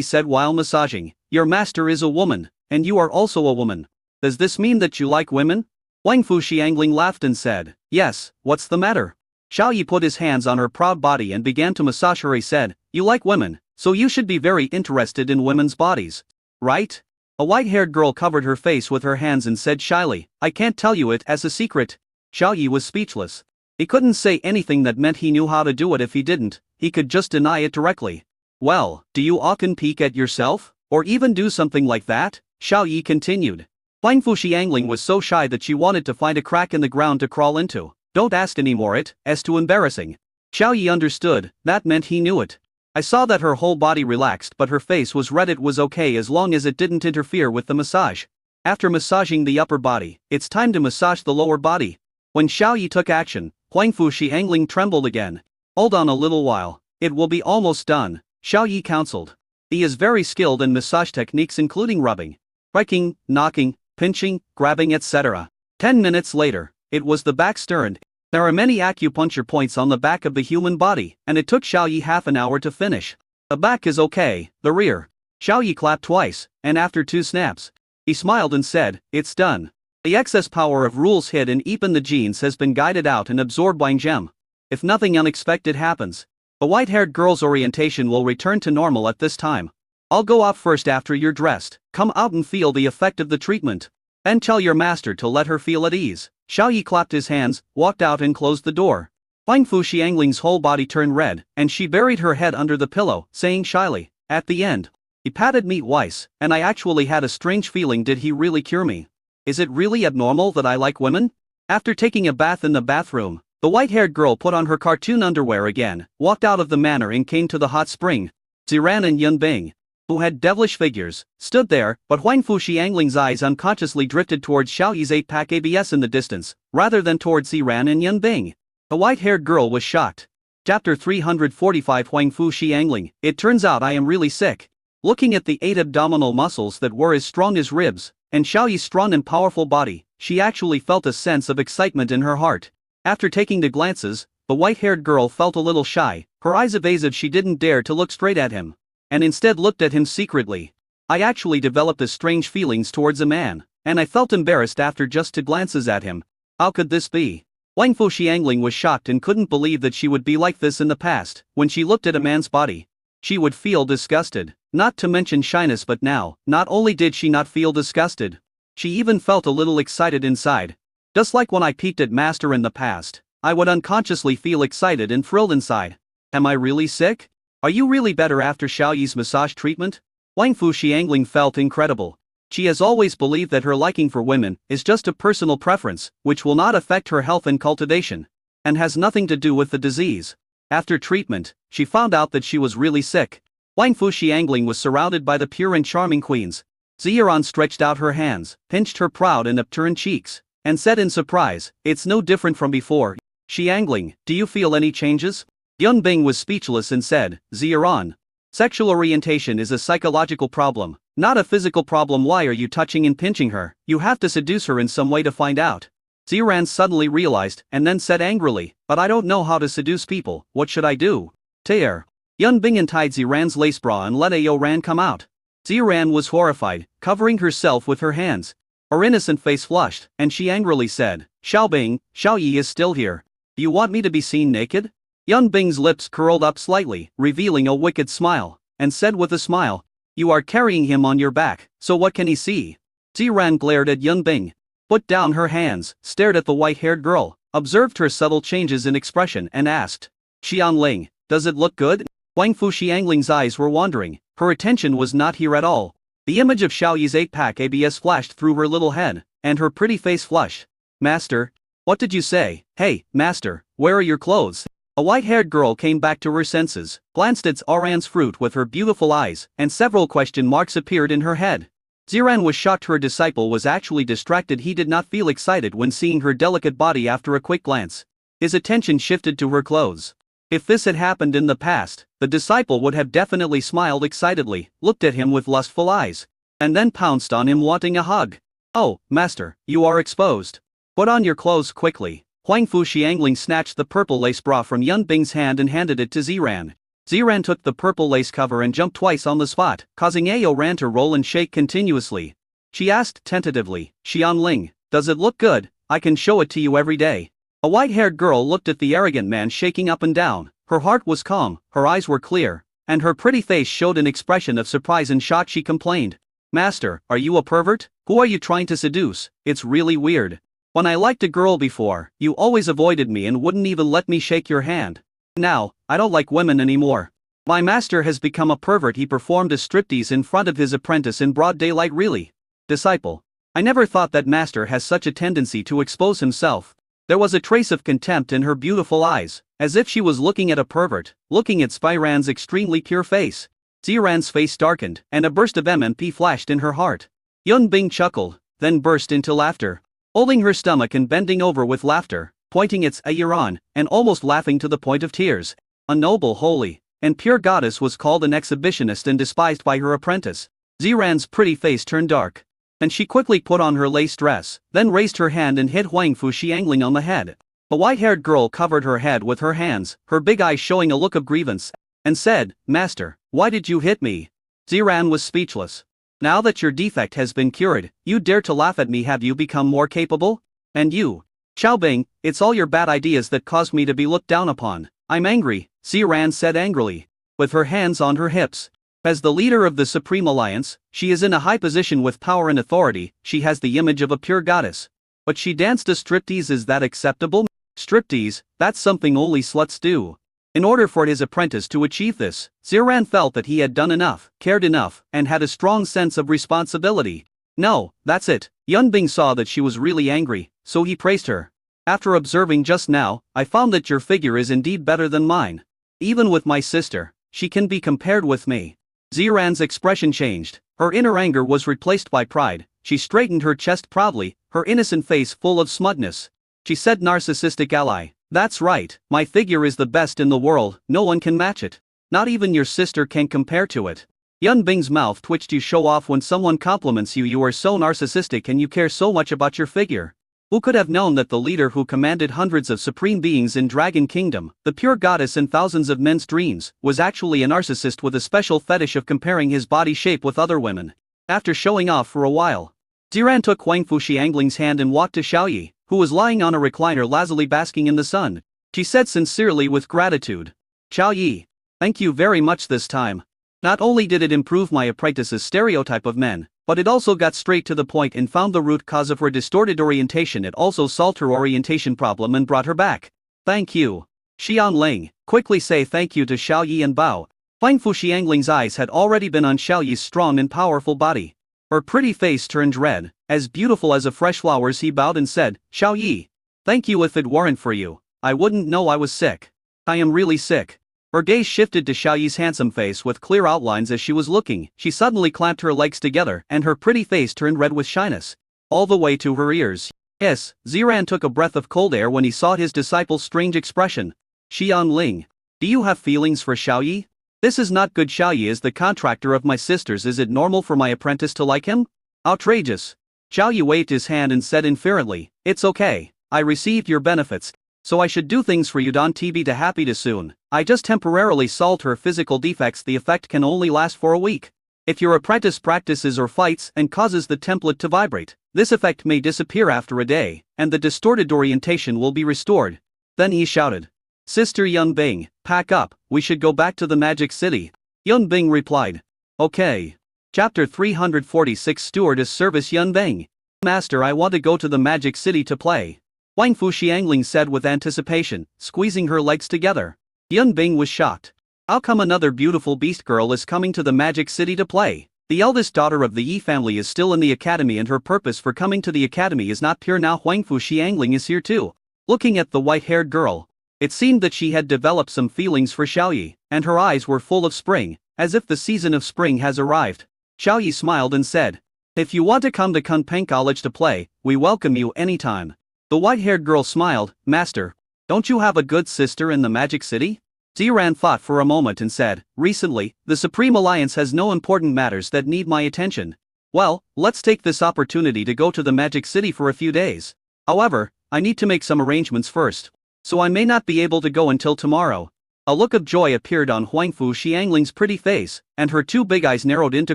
said while massaging, your master is a woman, and you are also a woman. Does this mean that you like women? Huang Fuxi Angling laughed and said, yes, what's the matter? Xiao Yi put his hands on her proud body and began to massage her. He said, you like women, so you should be very interested in women's bodies. Right? A white-haired girl covered her face with her hands and said shyly, I can't tell you it as a secret. Xiao Yi was speechless. He couldn't say anything that meant he knew how to do it. If he didn't, he could just deny it directly. Well, do you often peek at yourself? Or even do something like that? Xiao Yi continued. Huang Fuxi Angling was so shy that she wanted to find a crack in the ground to crawl into. Don't ask anymore, it's too embarrassing. Xiao Yi understood, that meant he knew it. I saw that her whole body relaxed but her face was red. It was okay as long as it didn't interfere with the massage. After massaging the upper body, it's time to massage the lower body. When Xiao Yi took action, Huang Fuxi Angling trembled again. Hold on a little while, it will be almost done, Xiao Yi counseled. He is very skilled in massage techniques including rubbing, striking, knocking, pinching, grabbing, etc. 10 minutes later, it was the back stern. There are many acupuncture points on the back of the human body, and it took Xiao Yi half an hour to finish. The back is okay, the rear. Xiao Yi clapped twice, and after 2 snaps, he smiled and said, it's done. The excess power of rules hid in the genes has been guided out and absorbed by Gem. If nothing unexpected happens, the white-haired girl's orientation will return to normal at this time. I'll go out first after you're dressed. Come out and feel the effect of the treatment. Then tell your master to let her feel at ease. Xiao Yi clapped his hands, walked out and closed the door. Huang Fuxi Angling's whole body turned red, and she buried her head under the pillow, saying shyly, at the end, he patted me twice, and I actually had a strange feeling. Did he really cure me? Is it really abnormal that I like women? After taking a bath in the bathroom, the white-haired girl put on her cartoon underwear again, walked out of the manor and came to the hot spring. Ziran and Yunbing, who had devilish figures, stood there, but Huang Fuxi Angling's eyes unconsciously drifted towards Xiao Yi's 8-pack ABS in the distance, rather than towards Ziran and Yunbing. The white-haired girl was shocked. Chapter 345 Huang Fuxi Angling, it turns out I am really sick. Looking at the 8 abdominal muscles that were as strong as ribs, and Xiao Yi's strong and powerful body, she actually felt a sense of excitement in her heart. After taking the glances, the white-haired girl felt a little shy, her eyes evasive. She didn't dare to look straight at him, and instead looked at him secretly. I actually developed a strange feelings towards a man, and I felt embarrassed after just 2 glances at him. How could this be? Huang Fuxi Angling was shocked and couldn't believe that she would be like this in the past. When she looked at a man's body, she would feel disgusted, not to mention shyness. But now, not only did she not feel disgusted, she even felt a little excited inside. Just like when I peeked at master in the past, I would unconsciously feel excited and thrilled inside. Am I really sick? Are you really better after Xiao Yi's massage treatment? Huang Fuxi Angling felt incredible. She has always believed that her liking for women is just a personal preference, which will not affect her health and cultivation, and has nothing to do with the disease. After treatment, she found out that she was really sick. Huang Fuxi Angling was surrounded by the pure and charming queens. Ziran stretched out her hands, pinched her proud and upturned cheeks, and said in surprise, it's no different from before. Xi Angling, do you feel any changes? Yunbing was speechless and said, Ziran, sexual orientation is a psychological problem, not a physical problem. Why are you touching and pinching her? You have to seduce her in some way to find out. Ziran suddenly realized, and then said angrily, but I don't know how to seduce people. What should I do? Tear. Yunbing untied Ziran's lace bra and let Aoran come out. Ziran was horrified, covering herself with her hands. Her innocent face flushed, and she angrily said, Xiaobing, Xiao Yi is still here. Do you want me to be seen naked? Yunbing's lips curled up slightly, revealing a wicked smile, and said with a smile, you are carrying him on your back, so what can he see? Ziran glared at Yunbing, put down her hands, stared at the white-haired girl, observed her subtle changes in expression and asked, Xiangling, does it look good? Huang Fuxi Angling's eyes were wandering, her attention was not here at all. The image of Xiao Yi's 8-pack ABS flashed through her little head, and her pretty face flushed. Master, what did you say? Hey, master, where are your clothes? A white-haired girl came back to her senses, glanced at Ziran's fruit with her beautiful eyes, and several question marks appeared in her head. Ziran was shocked her disciple was actually distracted. He did not feel excited when seeing her delicate body after a quick glance. His attention shifted to her clothes. If this had happened in the past, the disciple would have definitely smiled excitedly, looked at him with lustful eyes, and then pounced on him wanting a hug. "Oh, master, you are exposed. Put on your clothes quickly." Huang Fu Xiangling snatched the purple lace bra from Yun Bing's hand and handed it to Ziran. Ziran took the purple lace cover and jumped twice on the spot, causing Aoran to roll and shake continuously. She asked tentatively, "Xiangling, does it look good? I can show it to you every day." A white-haired girl looked at the arrogant man shaking up and down. Her heart was calm, her eyes were clear, and her pretty face showed an expression of surprise and shock. She complained, "Master, are you a pervert? Who are you trying to seduce? It's really weird. When I liked a girl before, you always avoided me and wouldn't even let me shake your hand. Now, I don't like women anymore. My master has become a pervert." He performed a striptease in front of his apprentice in broad daylight. "Really? Disciple, I never thought that master has such a tendency to expose himself." There was a trace of contempt in her beautiful eyes, as if she was looking at a pervert, looking at Ziran's extremely pure face. Ziran's face darkened, and a burst of MMP flashed in her heart. Yun Bing chuckled, then burst into laughter. Holding her stomach and bending over with laughter, pointing at Ziran, and almost laughing to the point of tears. A noble, holy, and pure goddess was called an exhibitionist and despised by her apprentice. Ziran's pretty face turned dark, and she quickly put on her lace dress, then raised her hand and hit Huang Fu Xiangling on the head. A white-haired girl covered her head with her hands, her big eyes showing a look of grievance, and said, "Master, why did you hit me?" Ziran was speechless. "Now that your defect has been cured, you dare to laugh at me? Have you become more capable? And you, Xiaobing, it's all your bad ideas that caused me to be looked down upon." "I'm angry," Ziran said angrily, with her hands on her hips. As the leader of the Supreme Alliance, she is in a high position with power and authority. She has the image of a pure goddess. But she danced a striptease. Is that acceptable? Striptease, that's something only sluts do. In order for his apprentice to achieve this, Ziran felt that he had done enough, cared enough, and had a strong sense of responsibility. "No, that's it." Yun Bing saw that she was really angry, so he praised her. "After observing just now, I found that your figure is indeed better than mine. Even with my sister, she can be compared with me." Ziran's expression changed. Her inner anger was replaced by pride. She straightened her chest proudly, her innocent face full of smugness. She said, "Narcissistic ally, that's right, my figure is the best in the world, no one can match it. Not even your sister can compare to it." Yun Bing's mouth twitched. "You show off when someone compliments you. You are so narcissistic and you care so much about your figure." Who could have known that the leader who commanded hundreds of supreme beings in Dragon Kingdom, the pure goddess in thousands of men's dreams, was actually a narcissist with a special fetish of comparing his body shape with other women? After showing off for a while, Ziran took Huang Fu Xiangling's hand and walked to Xiaoyi, who was lying on a recliner lazily basking in the sun. She said sincerely with gratitude, "Xiaoyi, thank you very much this time. Not only did it improve my apprentice's stereotype of men, but it also got straight to the point and found the root cause of her distorted orientation. It also solved her orientation problem and brought her back. Thank you." Xiangling, quickly say thank you to Xiaoyi and bow. Huang Fu Xiangling's eyes had already been on Xiaoyi's strong and powerful body. Her pretty face turned red, as beautiful as a fresh flowers. He bowed and said, "Xiaoyi, thank you. If it weren't for you, I wouldn't know I was sick. I am really sick." Her gaze shifted to Xiaoyi's handsome face with clear outlines. As she was looking, she suddenly clamped her legs together and her pretty face turned red with shyness, all the way to her ears. Yes, Ziran took a breath of cold air when he saw his disciple's strange expression. "Xiangling, do you have feelings for Xiaoyi? This is not good. Xiaoyi is the contractor of my sisters. Is it normal for my apprentice to like him? Outrageous." Xiaoyi waved his hand and said inferently, "It's okay, I received your benefits, so I should do things for you. Don't be too happy too soon. I just temporarily solved her physical defects. The effect can only last for a week. If your apprentice practices or fights and causes the template to vibrate, this effect may disappear after a day, and the distorted orientation will be restored." Then he shouted, "Sister Yun Bing, pack up, we should go back to the Magic City." Yun Bing replied, "Okay." Chapter 346 Stewardess Service. Yun Bing, "Master, I want to go to the Magic City to play," Huang Fu Xiangling said with anticipation, squeezing her legs together. Yun Bing was shocked. How come another beautiful beast girl is coming to the Magic City to play? The eldest daughter of the Yi family is still in the academy and her purpose for coming to the academy is not pure. Now Huang Fu Xiangling is here too. Looking at the white-haired girl, It seemed that she had developed some feelings for Xiaoyi, and her eyes were full of spring, as if the season of spring has arrived. Xiaoyi smiled and said, "If you want to come to Kunpeng College to play, we welcome you anytime." The white-haired girl smiled, "Master, don't you have a good sister in the Magic City?" Ziran thought for a moment and said, "Recently, the Supreme Alliance has no important matters that need my attention. Well, let's take this opportunity to go to the Magic City for a few days. However, I need to make some arrangements first, so I may not be able to go until tomorrow." A look of joy appeared on Huangfu Xiangling's pretty face, and her two big eyes narrowed into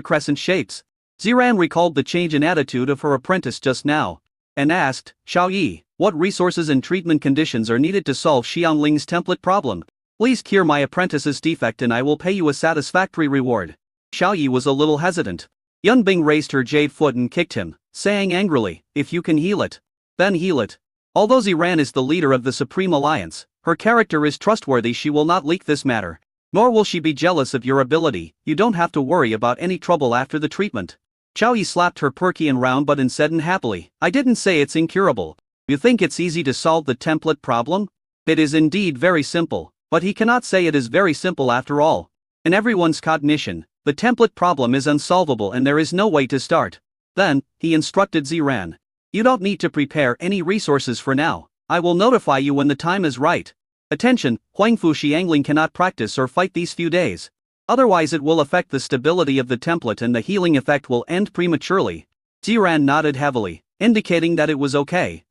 crescent shapes. Ziran recalled the change in attitude of her apprentice just now, and asked, "Xiaoyi, what resources and treatment conditions are needed to solve Xiangling's template problem? Please cure my apprentice's defect and I will pay you a satisfactory reward." Xiaoyi was a little hesitant. Yunbing raised her jade foot and kicked him, saying angrily, "If you can heal it, then heal it." Although Ziran is the leader of the Supreme Alliance, her character is trustworthy. She will not leak this matter. Nor will she be jealous of your ability. You don't have to worry about any trouble after the treatment. Xiaoyi slapped her perky and round butt and said happily, "I didn't say it's incurable. You think it's easy to solve the template problem? It is indeed very simple, but he cannot say it is very simple after all. In everyone's cognition, the template problem is unsolvable and there is no way to start." Then, he instructed Ziran, "You don't need to prepare any resources for now. I will notify you when the time is right. Attention, Huangfu Xiangling cannot practice or fight these few days. Otherwise it will affect the stability of the template and the healing effect will end prematurely." Ziran nodded heavily, indicating that it was okay.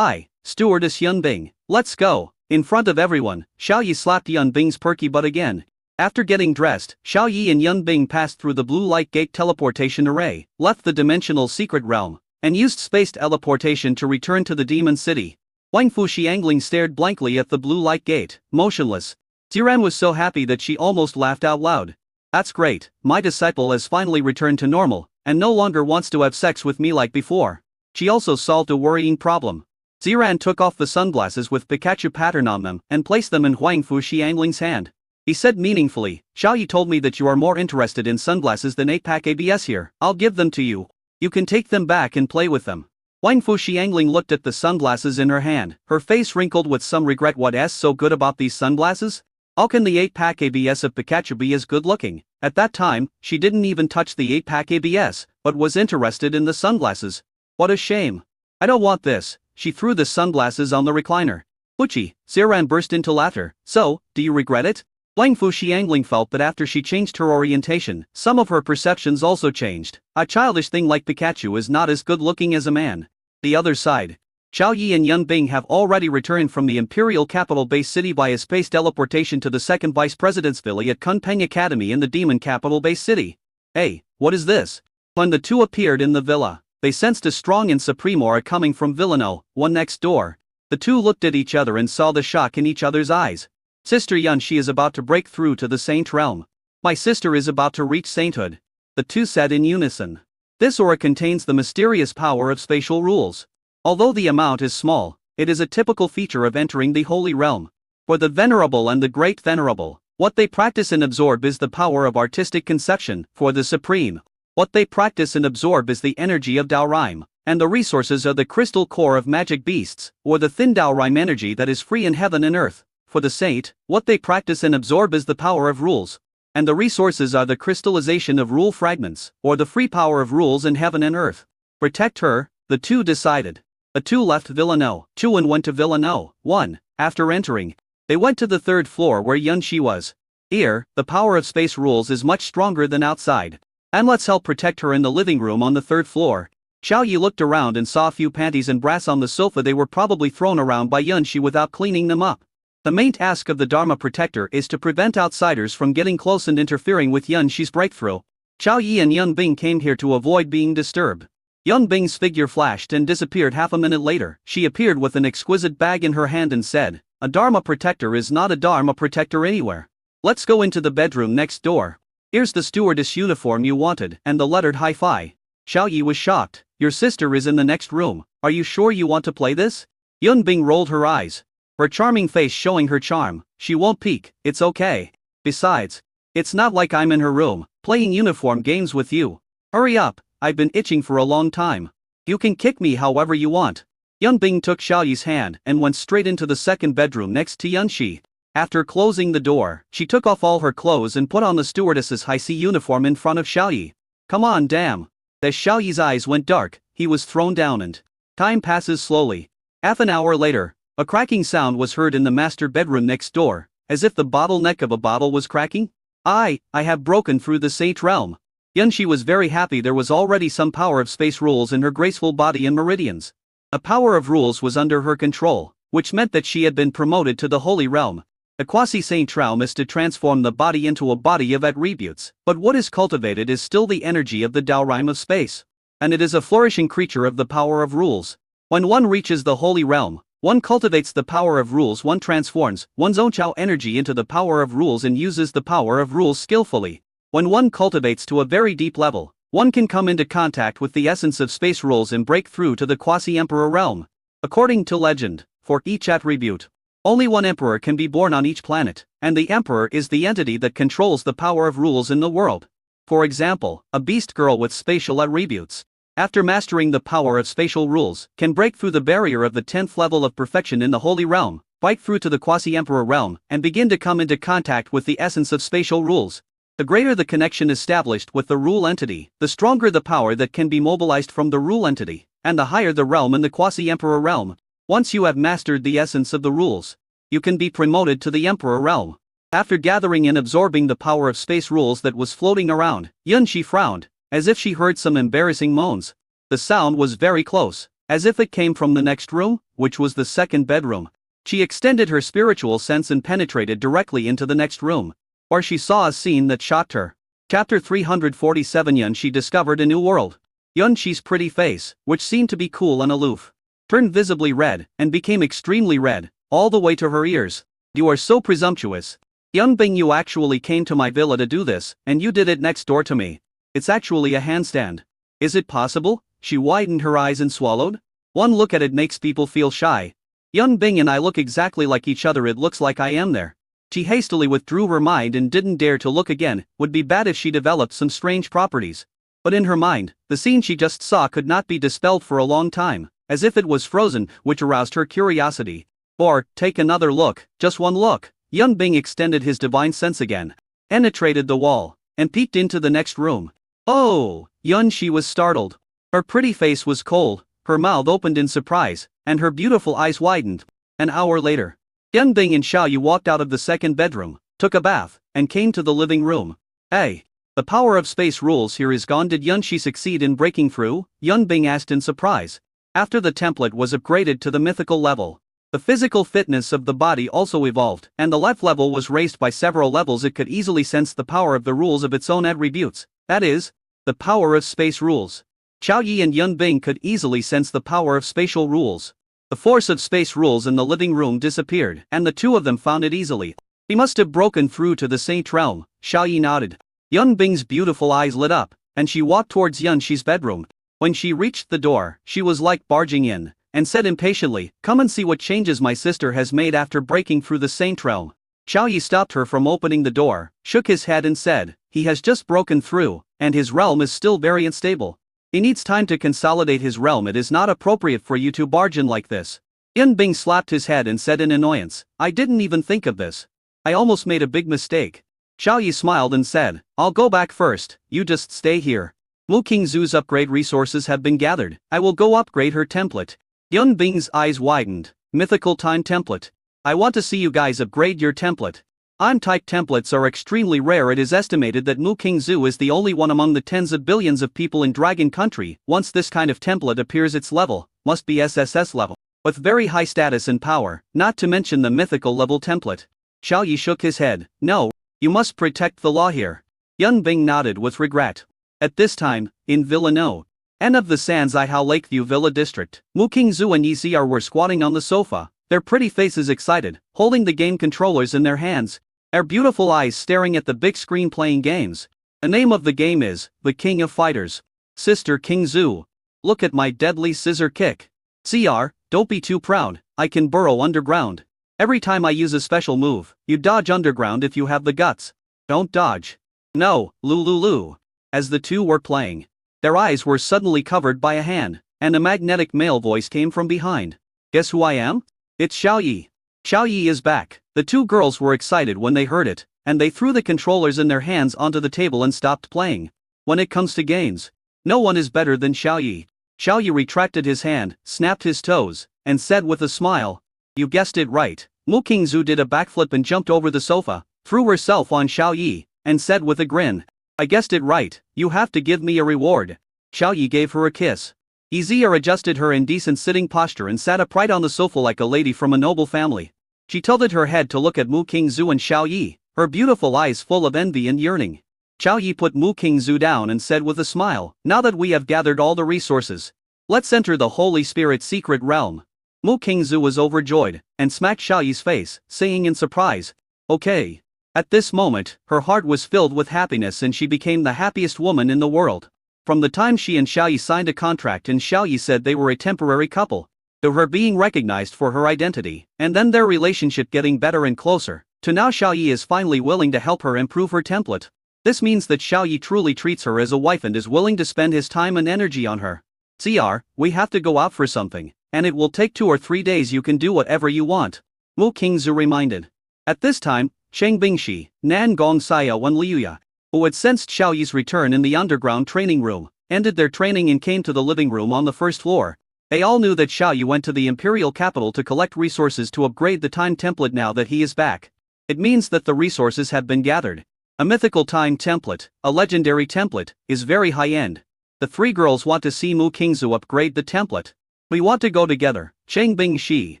Stewardess Yunbing, let's go." In front of everyone, Xiaoyi slapped Yunbing's perky butt again. After getting dressed, Xiaoyi and Yunbing passed through the blue light gate teleportation array, left the dimensional secret realm, and used space teleportation to return to the demon city. Huangfu Xiangling stared blankly at the blue light gate, motionless. Ziran was so happy that she almost laughed out loud. "That's great, my disciple has finally returned to normal, and no longer wants to have sex with me like before." She also solved a worrying problem. Ziran took off the sunglasses with Pikachu pattern on them and placed them in Huangfu Xiangling's hand. He said meaningfully, "Xiaoyi told me that you are more interested in sunglasses than 8-pack ABS here. I'll give them to you. You can take them back and play with them." Huangfu Xiangling looked at the sunglasses in her hand, her face wrinkled with some regret. What's so good about these sunglasses? How can the 8-pack ABS of Pikachu be as good looking? At that time, she didn't even touch the 8-pack ABS, but was interested in the sunglasses. What a shame. "I don't want this." She threw the sunglasses on the recliner. "Uchi," Ziran burst into laughter. "So, do you regret it?" Huangfu Xiangling felt that after she changed her orientation, some of her perceptions also changed. A childish thing like Pikachu is not as good looking as a man. The other side. Xiaoyi and Yunbing have already returned from the Imperial Capital Base City via space teleportation to the second Vice President's Villa at Kunpeng Academy in the Demon Capital Base City. "Hey, what is this?" When the two appeared in the villa, they sensed a strong and supreme aura coming from Villano, one next door. The two looked at each other and saw the shock in each other's eyes. "Sister Yun, she is about to break through to the saint realm. My sister is about to reach sainthood," the two said in unison. This aura contains the mysterious power of spatial rules. Although the amount is small, it is a typical feature of entering the holy realm. For the venerable and the great venerable, what they practice and absorb is the power of artistic conception. For the supreme, what they practice and absorb is the energy of Daoraim, and the resources are the crystal core of magic beasts, or the thin Daoraim energy that is free in heaven and earth. For the saint, what they practice and absorb is the power of rules, and the resources are the crystallization of rule fragments, or the free power of rules in heaven and earth. Protect her, the two decided. The two left Villano 2 and went to Villano 1. After entering, they went to the third floor where Yun Shi was. Here, the power of space rules is much stronger than outside. And let's help protect her in the living room on the third floor. Xiaoyi looked around and saw a few panties and brass on the sofa. They were probably thrown around by Yun Shi without cleaning them up. The main task of the Dharma Protector is to prevent outsiders from getting close and interfering with Yun Shi's breakthrough. Xiaoyi and Yun Bing came here to avoid being disturbed. Yun Bing's figure flashed and disappeared. Half a minute later, she appeared with an exquisite bag in her hand and said, "A Dharma Protector is not a Dharma Protector anywhere. Let's go into the bedroom next door. Here's the stewardess uniform you wanted and the lettered hi-fi." Xiaoyi was shocked. "Your sister is in the next room. Are you sure you want to play this?" Yun Bing rolled her eyes, her charming face showing her charm. "She won't peek, it's okay. Besides, it's not like I'm in her room, playing uniform games with you. Hurry up, I've been itching for a long time. You can kick me however you want." Yunbing took Xiaoyi's hand and went straight into the second bedroom next to Yunxi. After closing the door, she took off all her clothes and put on the stewardess's high-C uniform in front of Xiaoyi. Come on, damn. As Xiaoyi's eyes went dark, he was thrown down and time passes slowly. Half an hour later, a cracking sound was heard in the master bedroom next door, as if the bottleneck of a bottle was cracking. I have broken through the Saint Realm. Yunxi was very happy there was already some power of space rules in her graceful body and meridians. A power of rules was under her control, which meant that she had been promoted to the Holy Realm. A quasi-saint realm is to transform the body into a body of attributes, but what is cultivated is still the energy of the Tao realm of space. And it is a flourishing creature of the power of rules. When one reaches the Holy Realm, one cultivates the power of rules, one transforms one's own Chao energy into the power of rules and uses the power of rules skillfully. When one cultivates to a very deep level, one can come into contact with the essence of space rules and break through to the quasi-emperor realm. According to legend, for each attribute, only one emperor can be born on each planet, and the emperor is the entity that controls the power of rules in the world. For example, a beast girl with spatial attributes, after mastering the power of spatial rules, can break through the barrier of the 10th level of perfection in the Holy Realm, fight through to the quasi-emperor realm, and begin to come into contact with the essence of spatial rules. The greater the connection established with the rule entity, the stronger the power that can be mobilized from the rule entity, and the higher the realm in the quasi-emperor realm. Once you have mastered the essence of the rules, you can be promoted to the emperor realm. After gathering and absorbing the power of space rules that was floating around, Yunxi frowned, as if she heard some embarrassing moans. The sound was very close, as if it came from the next room, which was the second bedroom. She extended her spiritual sense and penetrated directly into the next room, where she saw a scene that shocked her. Chapter 347. Yunxi discovered a new world. Yunxi's pretty face, which seemed to be cool and aloof, turned visibly red, and became extremely red, all the way to her ears. You are so presumptuous. Yunbing, you actually came to my villa to do this, and you did it next door to me. It's actually a handstand. Is it possible? She widened her eyes and swallowed. One look at it makes people feel shy. Yunbing and I look exactly like each other, it looks like I am there. She hastily withdrew her mind and didn't dare to look again. Would be bad if she developed some strange properties. But in her mind, the scene she just saw could not be dispelled for a long time, as if it was frozen, which aroused her curiosity. Or, take another look, just one look. Yunbing extended his divine sense again, penetrated the wall, and peeked into the next room. Oh! Yunxi was startled. Her pretty face was cold, her mouth opened in surprise, and her beautiful eyes widened. An hour later, Yunbing and Xiaoyu walked out of the second bedroom, took a bath, and came to the living room. Hey! The power of space rules here is gone. Did Yunxi succeed in breaking through? Yunbing asked in surprise. After the template was upgraded to the mythical level, the physical fitness of the body also evolved, and the life level was raised by several levels. It could easily sense the power of the rules of its own attributes, that is, the power of space rules. Xiaoyi and Yunbing could easily sense the power of spatial rules. The force of space rules in the living room disappeared, and the two of them found it easily. He must have broken through to the Saint Realm. Xiaoyi nodded. Yunbing's beautiful eyes lit up, and she walked towards Yunxi's bedroom. When she reached the door, she was like barging in, and said impatiently, "Come and see what changes my sister has made after breaking through the Saint Realm." Xiaoyi stopped her from opening the door, shook his head and said, "He has just broken through, and his realm is still very unstable. He needs time to consolidate his realm. It is not appropriate for you to barge in like this." Yunbing slapped his head and said in annoyance, "I didn't even think of this. I almost made a big mistake." Xiaoyi smiled and said, "I'll go back first, you just stay here. Mu Qingzu's upgrade resources have been gathered, I will go upgrade her template." Yunbing's eyes widened. Mythical time template. I want to see you guys upgrade your template. I'm-type templates are extremely rare. It is estimated that Mu Qingzu is the only one among the tens of billions of people in Dragon Country. Once this kind of template appears, its level must be SSS level, with very high status and power, not to mention the mythical level template. Xiaoyi shook his head. "No, you must protect the law here." Yunbing nodded with regret. At this time, in Villa No. N of the Sanzai Lakeview Villa District, Mu Qingzu and Yi Zi'er were squatting on the sofa, their pretty faces excited, holding the game controllers in their hands, their beautiful eyes staring at the big screen playing games. The name of the game is The King of Fighters. Sister Qingzu, look at my deadly scissor kick. CR, don't be too proud, I can burrow underground. Every time I use a special move, you dodge underground if you have the guts. Don't dodge. No, Lululu. As the two were playing, their eyes were suddenly covered by a hand. and a magnetic male voice came from behind. Guess who I am? It's Xiao Yi. Xiao Yi is back. The two girls were excited when they heard it, and they threw the controllers in their hands onto the table and stopped playing. When it comes to games, no one is better than Xiao Yi. Xiao Yi retracted his hand, snapped his toes, and said with a smile, "You guessed it right." Mu Qingzu did a backflip and jumped over the sofa, threw herself on Xiao Yi, and said with a grin, "I guessed it right, you have to give me a reward." Xiao Yi gave her a kiss. Easier adjusted her indecent sitting posture and sat upright on the sofa like a lady from a noble family. She tilted her head to look at Mu Qingzu and Xiao Yi, her beautiful eyes full of envy and yearning. Xiao Yi put Mu Qingzu down and said with a smile, "Now that we have gathered all the resources, let's enter the Holy Spirit's secret realm." Mu Qingzu was overjoyed, and smacked Xiao Yi's face, saying in surprise, "Okay." At this moment, her heart was filled with happiness and she became the happiest woman in the world. From the time she and Xiao Yi signed a contract and Xiao Yi said they were a temporary couple, to her being recognized for her identity, and then their relationship getting better and closer, to now Xiao Yi is finally willing to help her improve her template. This means that Xiao Yi truly treats her as a wife and is willing to spend his time and energy on her. "CR, we have to go out for something, and it will take 2 or 3 days. You can do whatever you want," Mu Qingzu reminded. At this time, Cheng Bingxi, Nan Gongxiao and Liuya, who had sensed Xiao Yi's return in the underground training room, ended their training and came to the living room on the first floor. They all knew that Xiao Yi went to the imperial capital to collect resources to upgrade the time template. Now that he is back, it means that the resources have been gathered. A mythical time template, a legendary template, is very high-end. The three girls want to see Mu Qingzu upgrade the template. "We want to go together," Cheng Bingxi.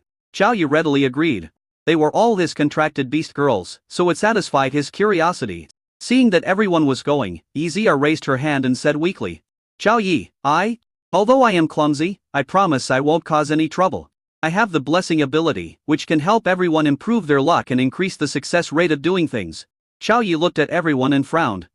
Xiao Yi readily agreed. They were all his contracted beast girls, so it satisfied his curiosity. Seeing that everyone was going, Yizia raised her hand and said weakly, "Xiao Yi, although I am clumsy, I promise I won't cause any trouble. I have the blessing ability, which can help everyone improve their luck and increase the success rate of doing things." Xiao Yi looked at everyone and frowned.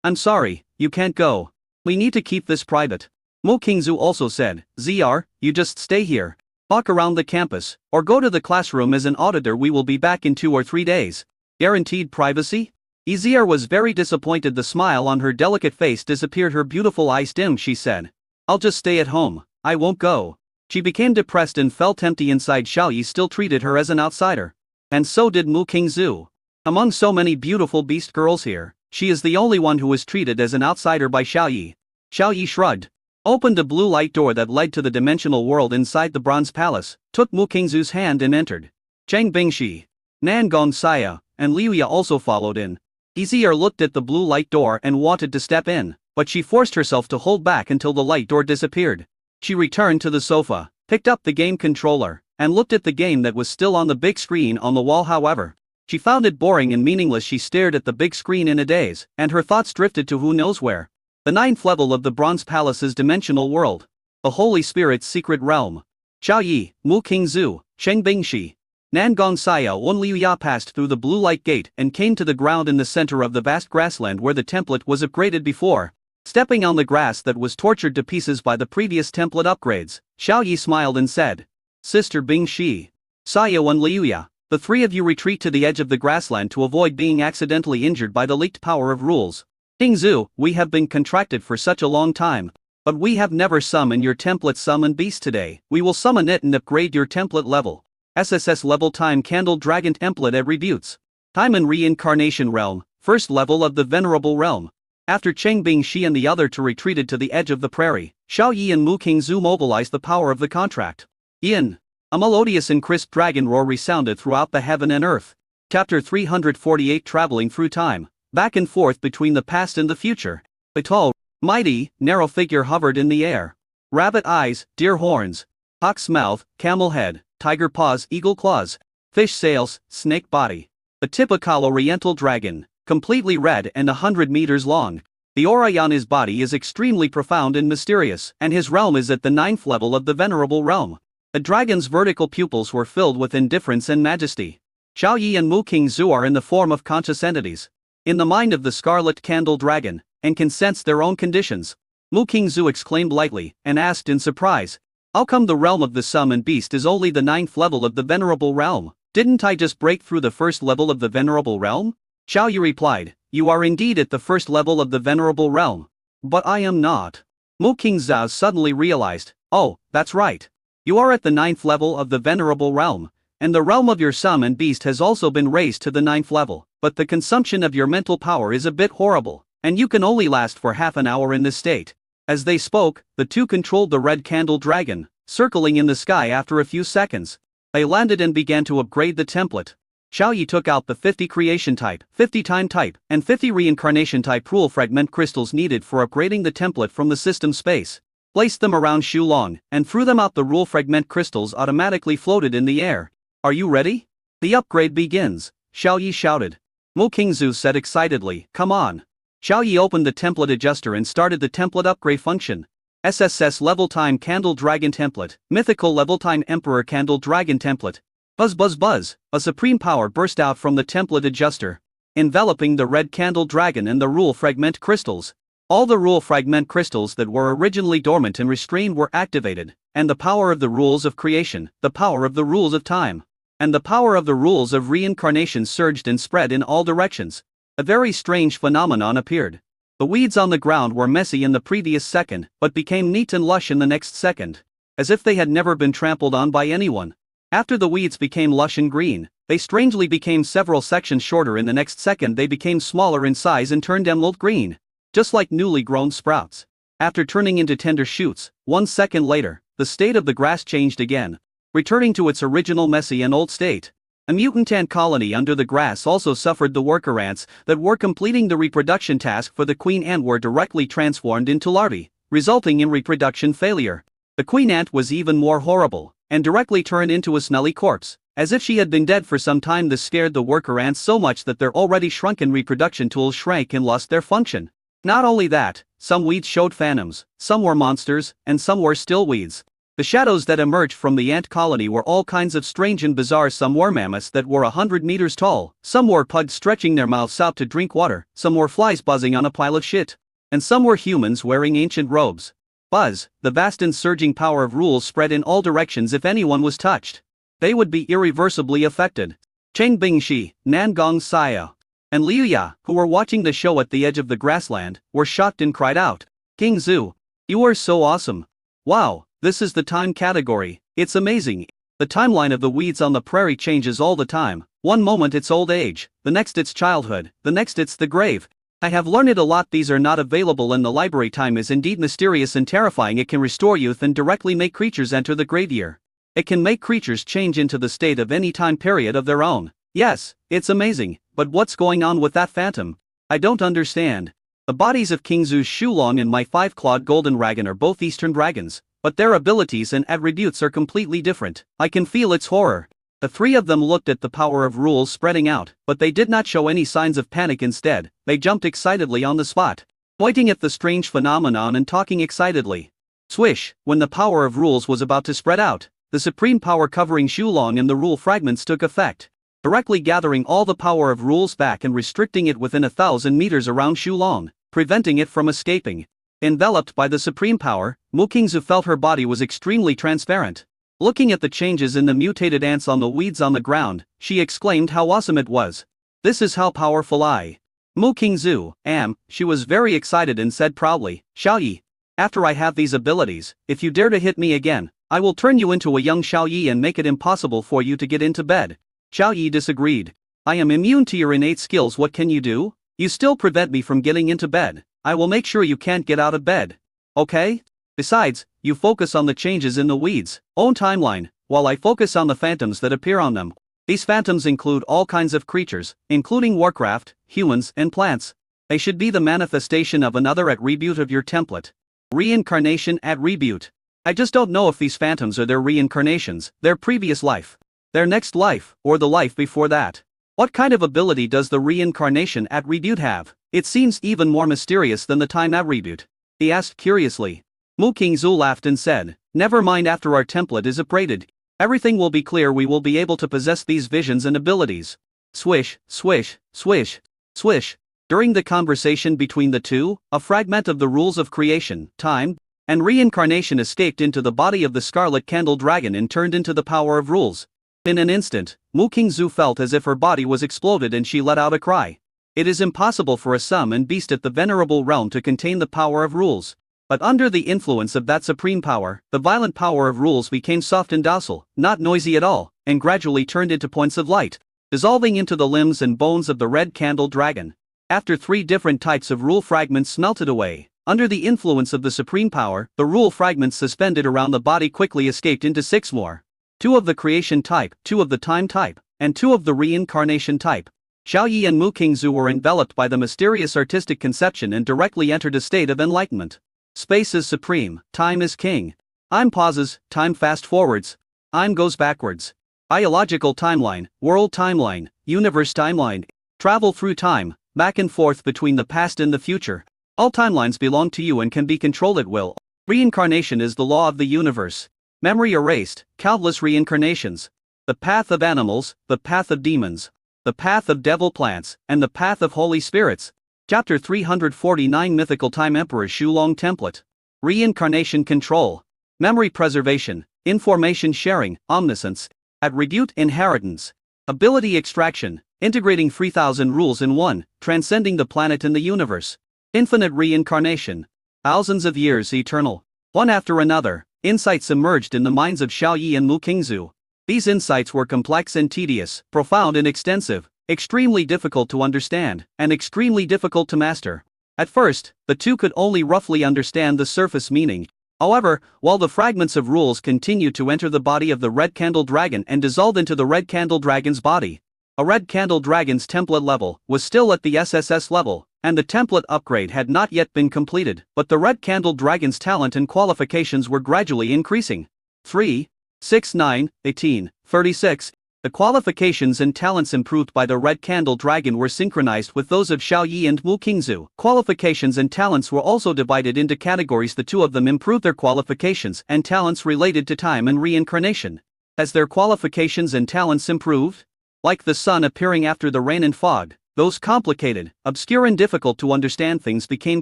"I'm sorry, you can't go. We need to keep this private." Mu Qingzu also said, "ZR, you just stay here. Walk around the campus, or go to the classroom as an auditor. We will be back in 2 or 3 days. Guaranteed privacy?" Izir was very disappointed. The smile on her delicate face disappeared, her beautiful eyes dimmed. She said, "I'll just stay at home, I won't go." She became depressed and felt empty inside. Xiao Yi still treated her as an outsider. And so did Mu Qingzu. Among so many beautiful beast girls here, she is the only one who was treated as an outsider by Xiao Yi. Xiao Yi shrugged, opened a blue light door that led to the dimensional world inside the bronze palace, took Mu Qingzu's hand and entered. Cheng Bingxi, Nan Gongxiao, and Liuya also followed in. Izir looked at the blue light door and wanted to step in, but she forced herself to hold back until the light door disappeared. She returned to the sofa, picked up the game controller, and looked at the game that was still on the big screen on the wall. However, she found it boring and meaningless. She stared at the big screen in a daze, and her thoughts drifted to who knows where. The 9th level of the Bronze Palace's dimensional world. The Holy Spirit's secret realm. Xiao Yi, Mu Qingzu, Cheng Bingxi, Nan Gongxiao and Liuya passed through the blue light gate and came to the ground in the center of the vast grassland where the template was upgraded before. Stepping on the grass that was tortured to pieces by the previous template upgrades, Xiao Yi smiled and said, "Sister Bingxi, Sayo and Liuya, the 3 of you retreat to the edge of the grassland to avoid being accidentally injured by the leaked power of rules. Qingzu, we have been contracted for such a long time, but we have never summoned your template. Summon beast today. We will summon it and upgrade your template level. SSS level time candle dragon template attributes. Time and reincarnation realm, 1st level of the venerable realm." After Cheng Bingxi and the other two retreated to the edge of the prairie, Xiao Yi and Mu Qingzu mobilized the power of the contract. Yin. A melodious and crisp dragon roar resounded throughout the heaven and earth. Chapter 348. Traveling through time, back and forth between the past and the future. A tall, mighty, narrow figure hovered in the air. Rabbit eyes, deer horns, hawk's mouth, camel head, tiger paws, eagle claws, fish sails, snake body. A typical oriental dragon, completely red and 100 meters long. The aura on his body is extremely profound and mysterious, and his realm is at the 9th level of the venerable realm. The dragon's vertical pupils were filled with indifference and majesty. Xiao Yi and Mu Qingzu are in the form of conscious entities, in the mind of the scarlet candle dragon, and can sense their own conditions. Mu Qingzu exclaimed lightly, and asked in surprise, "How come the realm of the summoned beast is only the 9th level of the venerable realm? Didn't I just break through the 1st level of the venerable realm?" Xiao Yi replied, "You are indeed at the 1st level of the venerable realm. But I am not. Mu King Zhao suddenly realized, oh, that's right. You are at the 9th level of the Venerable Realm, and the realm of your sum and beast has also been raised to the 9th level, but the consumption of your mental power is a bit horrible, and you can only last for half an hour in this state. As they spoke, the two controlled the red candle dragon, circling in the sky after a few seconds. They landed and began to upgrade the template. Xiaoyi took out the 50 creation type, 50 time type, and 50 reincarnation type rule fragment crystals needed for upgrading the template from the system space, placed them around Xulong, and threw them out. The rule fragment crystals automatically floated in the air. Are you ready? The upgrade begins, Xiaoyi shouted. Mu Qingzu said excitedly, come on. Xiaoyi opened the template adjuster and started the template upgrade function. SSS level time candle dragon template, mythical level time emperor candle dragon template. Buzz buzz buzz, a supreme power burst out from the template adjuster, enveloping the red candle dragon and the rule fragment crystals. All the rule fragment crystals that were originally dormant and restrained were activated, and the power of the rules of creation, the power of the rules of time, and the power of the rules of reincarnation surged and spread in all directions. A very strange phenomenon appeared. The weeds on the ground were messy in the previous second, but became neat and lush in the next second, as if they had never been trampled on by anyone. After the weeds became lush and green, they strangely became several sections shorter. In the next second they became smaller in size and turned emerald green, just like newly grown sprouts. After turning into tender shoots, 1 second later, the state of the grass changed again, returning to its original messy and old state. A mutant ant colony under the grass also suffered. The worker ants that were completing the reproduction task for the queen ant were directly transformed into larvae, resulting in reproduction failure. The queen ant was even more horrible, and directly turned into a smelly corpse, as if she had been dead for some time. This scared the worker ants so much that their already shrunken reproduction tools shrank and lost their function. Not only that, some weeds showed phantoms, some were monsters, and some were still weeds. The shadows that emerged from the ant colony were all kinds of strange and bizarre. Some were mammoths that were 100 meters tall, some were pugs stretching their mouths out to drink water, some were flies buzzing on a pile of shit, and some were humans wearing ancient robes. Buzz, the vast and surging power of rules spread in all directions. If anyone was touched, they would be irreversibly affected. Cheng Bingxi, Nangong Saya, and Liu Ya, who were watching the show at the edge of the grassland, were shocked and cried out, King Zhu, you are so awesome. Wow, this is the time category, it's amazing. The timeline of the weeds on the prairie changes all the time. One moment it's old age, the next it's childhood, the next it's the grave. I have learned a lot. These are not available in the library. Time is indeed mysterious and terrifying. It can restore youth and directly make creatures enter the grave year. It can make creatures change into the state of any time period of their own. Yes, it's amazing, but what's going on with that phantom? I don't understand. The bodies of King Zhu's Xulong and my 5-clawed golden dragon are both eastern dragons, but their abilities and attributes are completely different. I can feel its horror. The three of them looked at the power of rules spreading out, but they did not show any signs of panic. Instead, they jumped excitedly on the spot, pointing at the strange phenomenon and talking excitedly. Swish, when the power of rules was about to spread out, the supreme power covering Xulong and the rule fragments took effect, directly gathering all the power of rules back and restricting it within 1,000 meters around Xulong, preventing it from escaping. Enveloped by the supreme power, Mu Qingzu felt her body was extremely transparent. Looking at the changes in the mutated ants on the weeds on the ground, she exclaimed how awesome it was. This is how powerful I, Mu Qingzu, am. She was very excited and said proudly, Xiaoyi, after I have these abilities, if you dare to hit me again, I will turn you into a young Xiaoyi and make it impossible for you to get into bed. Xiaoyi disagreed. I am immune to your innate skills. What can you do? You still prevent me from getting into bed. I will make sure you can't get out of bed. Okay? Besides, you focus on the changes in the weeds' own timeline, while I focus on the phantoms that appear on them. These phantoms include all kinds of creatures, including Warcraft, humans, and plants. They should be the manifestation of another attribute of your template. Reincarnation attribute. I just don't know if these phantoms are their reincarnations, their previous life, their next life, or the life before that. What kind of ability does the reincarnation attribute have? It seems even more mysterious than the time attribute, he asked curiously. Mu Qingzu laughed and said, never mind, after our template is upgraded, everything will be clear. We will be able to possess these visions and abilities. Swish, swish, swish, swish. During the conversation between the two, a fragment of the rules of creation, time, and reincarnation escaped into the body of the scarlet candle dragon and turned into the power of rules. In an instant, Mu Qingzu felt as if her body was exploded and she let out a cry. It is impossible for a sum and beast at the venerable realm to contain the power of rules. But under the influence of that supreme power, the violent power of rules became soft and docile, not noisy at all, and gradually turned into points of light, dissolving into the limbs and bones of the red candle dragon. After 3 different types of rule fragments melted away, under the influence of the supreme power, the rule fragments suspended around the body quickly escaped into 6 more. 2 of the creation type, 2 of the time type, and 2 of the reincarnation type. Xiaoyi and Mu Qingzu were enveloped by the mysterious artistic conception and directly entered a state of enlightenment. Space is supreme, time is king. I'm pauses, time fast forwards. I'm goes backwards. Biological timeline, world timeline, universe timeline. Travel through time, back and forth between the past and the future. All timelines belong to you and can be controlled at will. Reincarnation is the law of the universe. Memory erased, countless reincarnations. The path of animals, the path of demons, the path of devil plants, and the path of holy spirits. Chapter 349 Mythical Time Emperor Shulong Template. Reincarnation Control. Memory Preservation, Information Sharing, Omniscience, Attribute Inheritance. Ability Extraction, integrating 3,000 rules in one, transcending the planet and the universe. Infinite Reincarnation. Thousands of years eternal. One after another, insights emerged in the minds of Xiaoyi and Mu Qingzu. These insights were complex and tedious, profound and extensive, extremely difficult to understand, and extremely difficult to master. At first, the two could only roughly understand the surface meaning. However, while the fragments of rules continued to enter the body of the Red Candle Dragon and dissolve into the Red Candle Dragon's body, a Red Candle Dragon's template level was still at the SSS level, and the template upgrade had not yet been completed, but the Red Candle Dragon's talent and qualifications were gradually increasing. 3, 6, 9, 18, 36. The qualifications and talents improved by the Red Candle Dragon were synchronized with those of Xiaoyi and Mu Qingzu. Qualifications and talents were also divided into categories. The two of them improved their qualifications and talents related to time and reincarnation. As their qualifications and talents improved, like the sun appearing after the rain and fog, those complicated, obscure and difficult to understand things became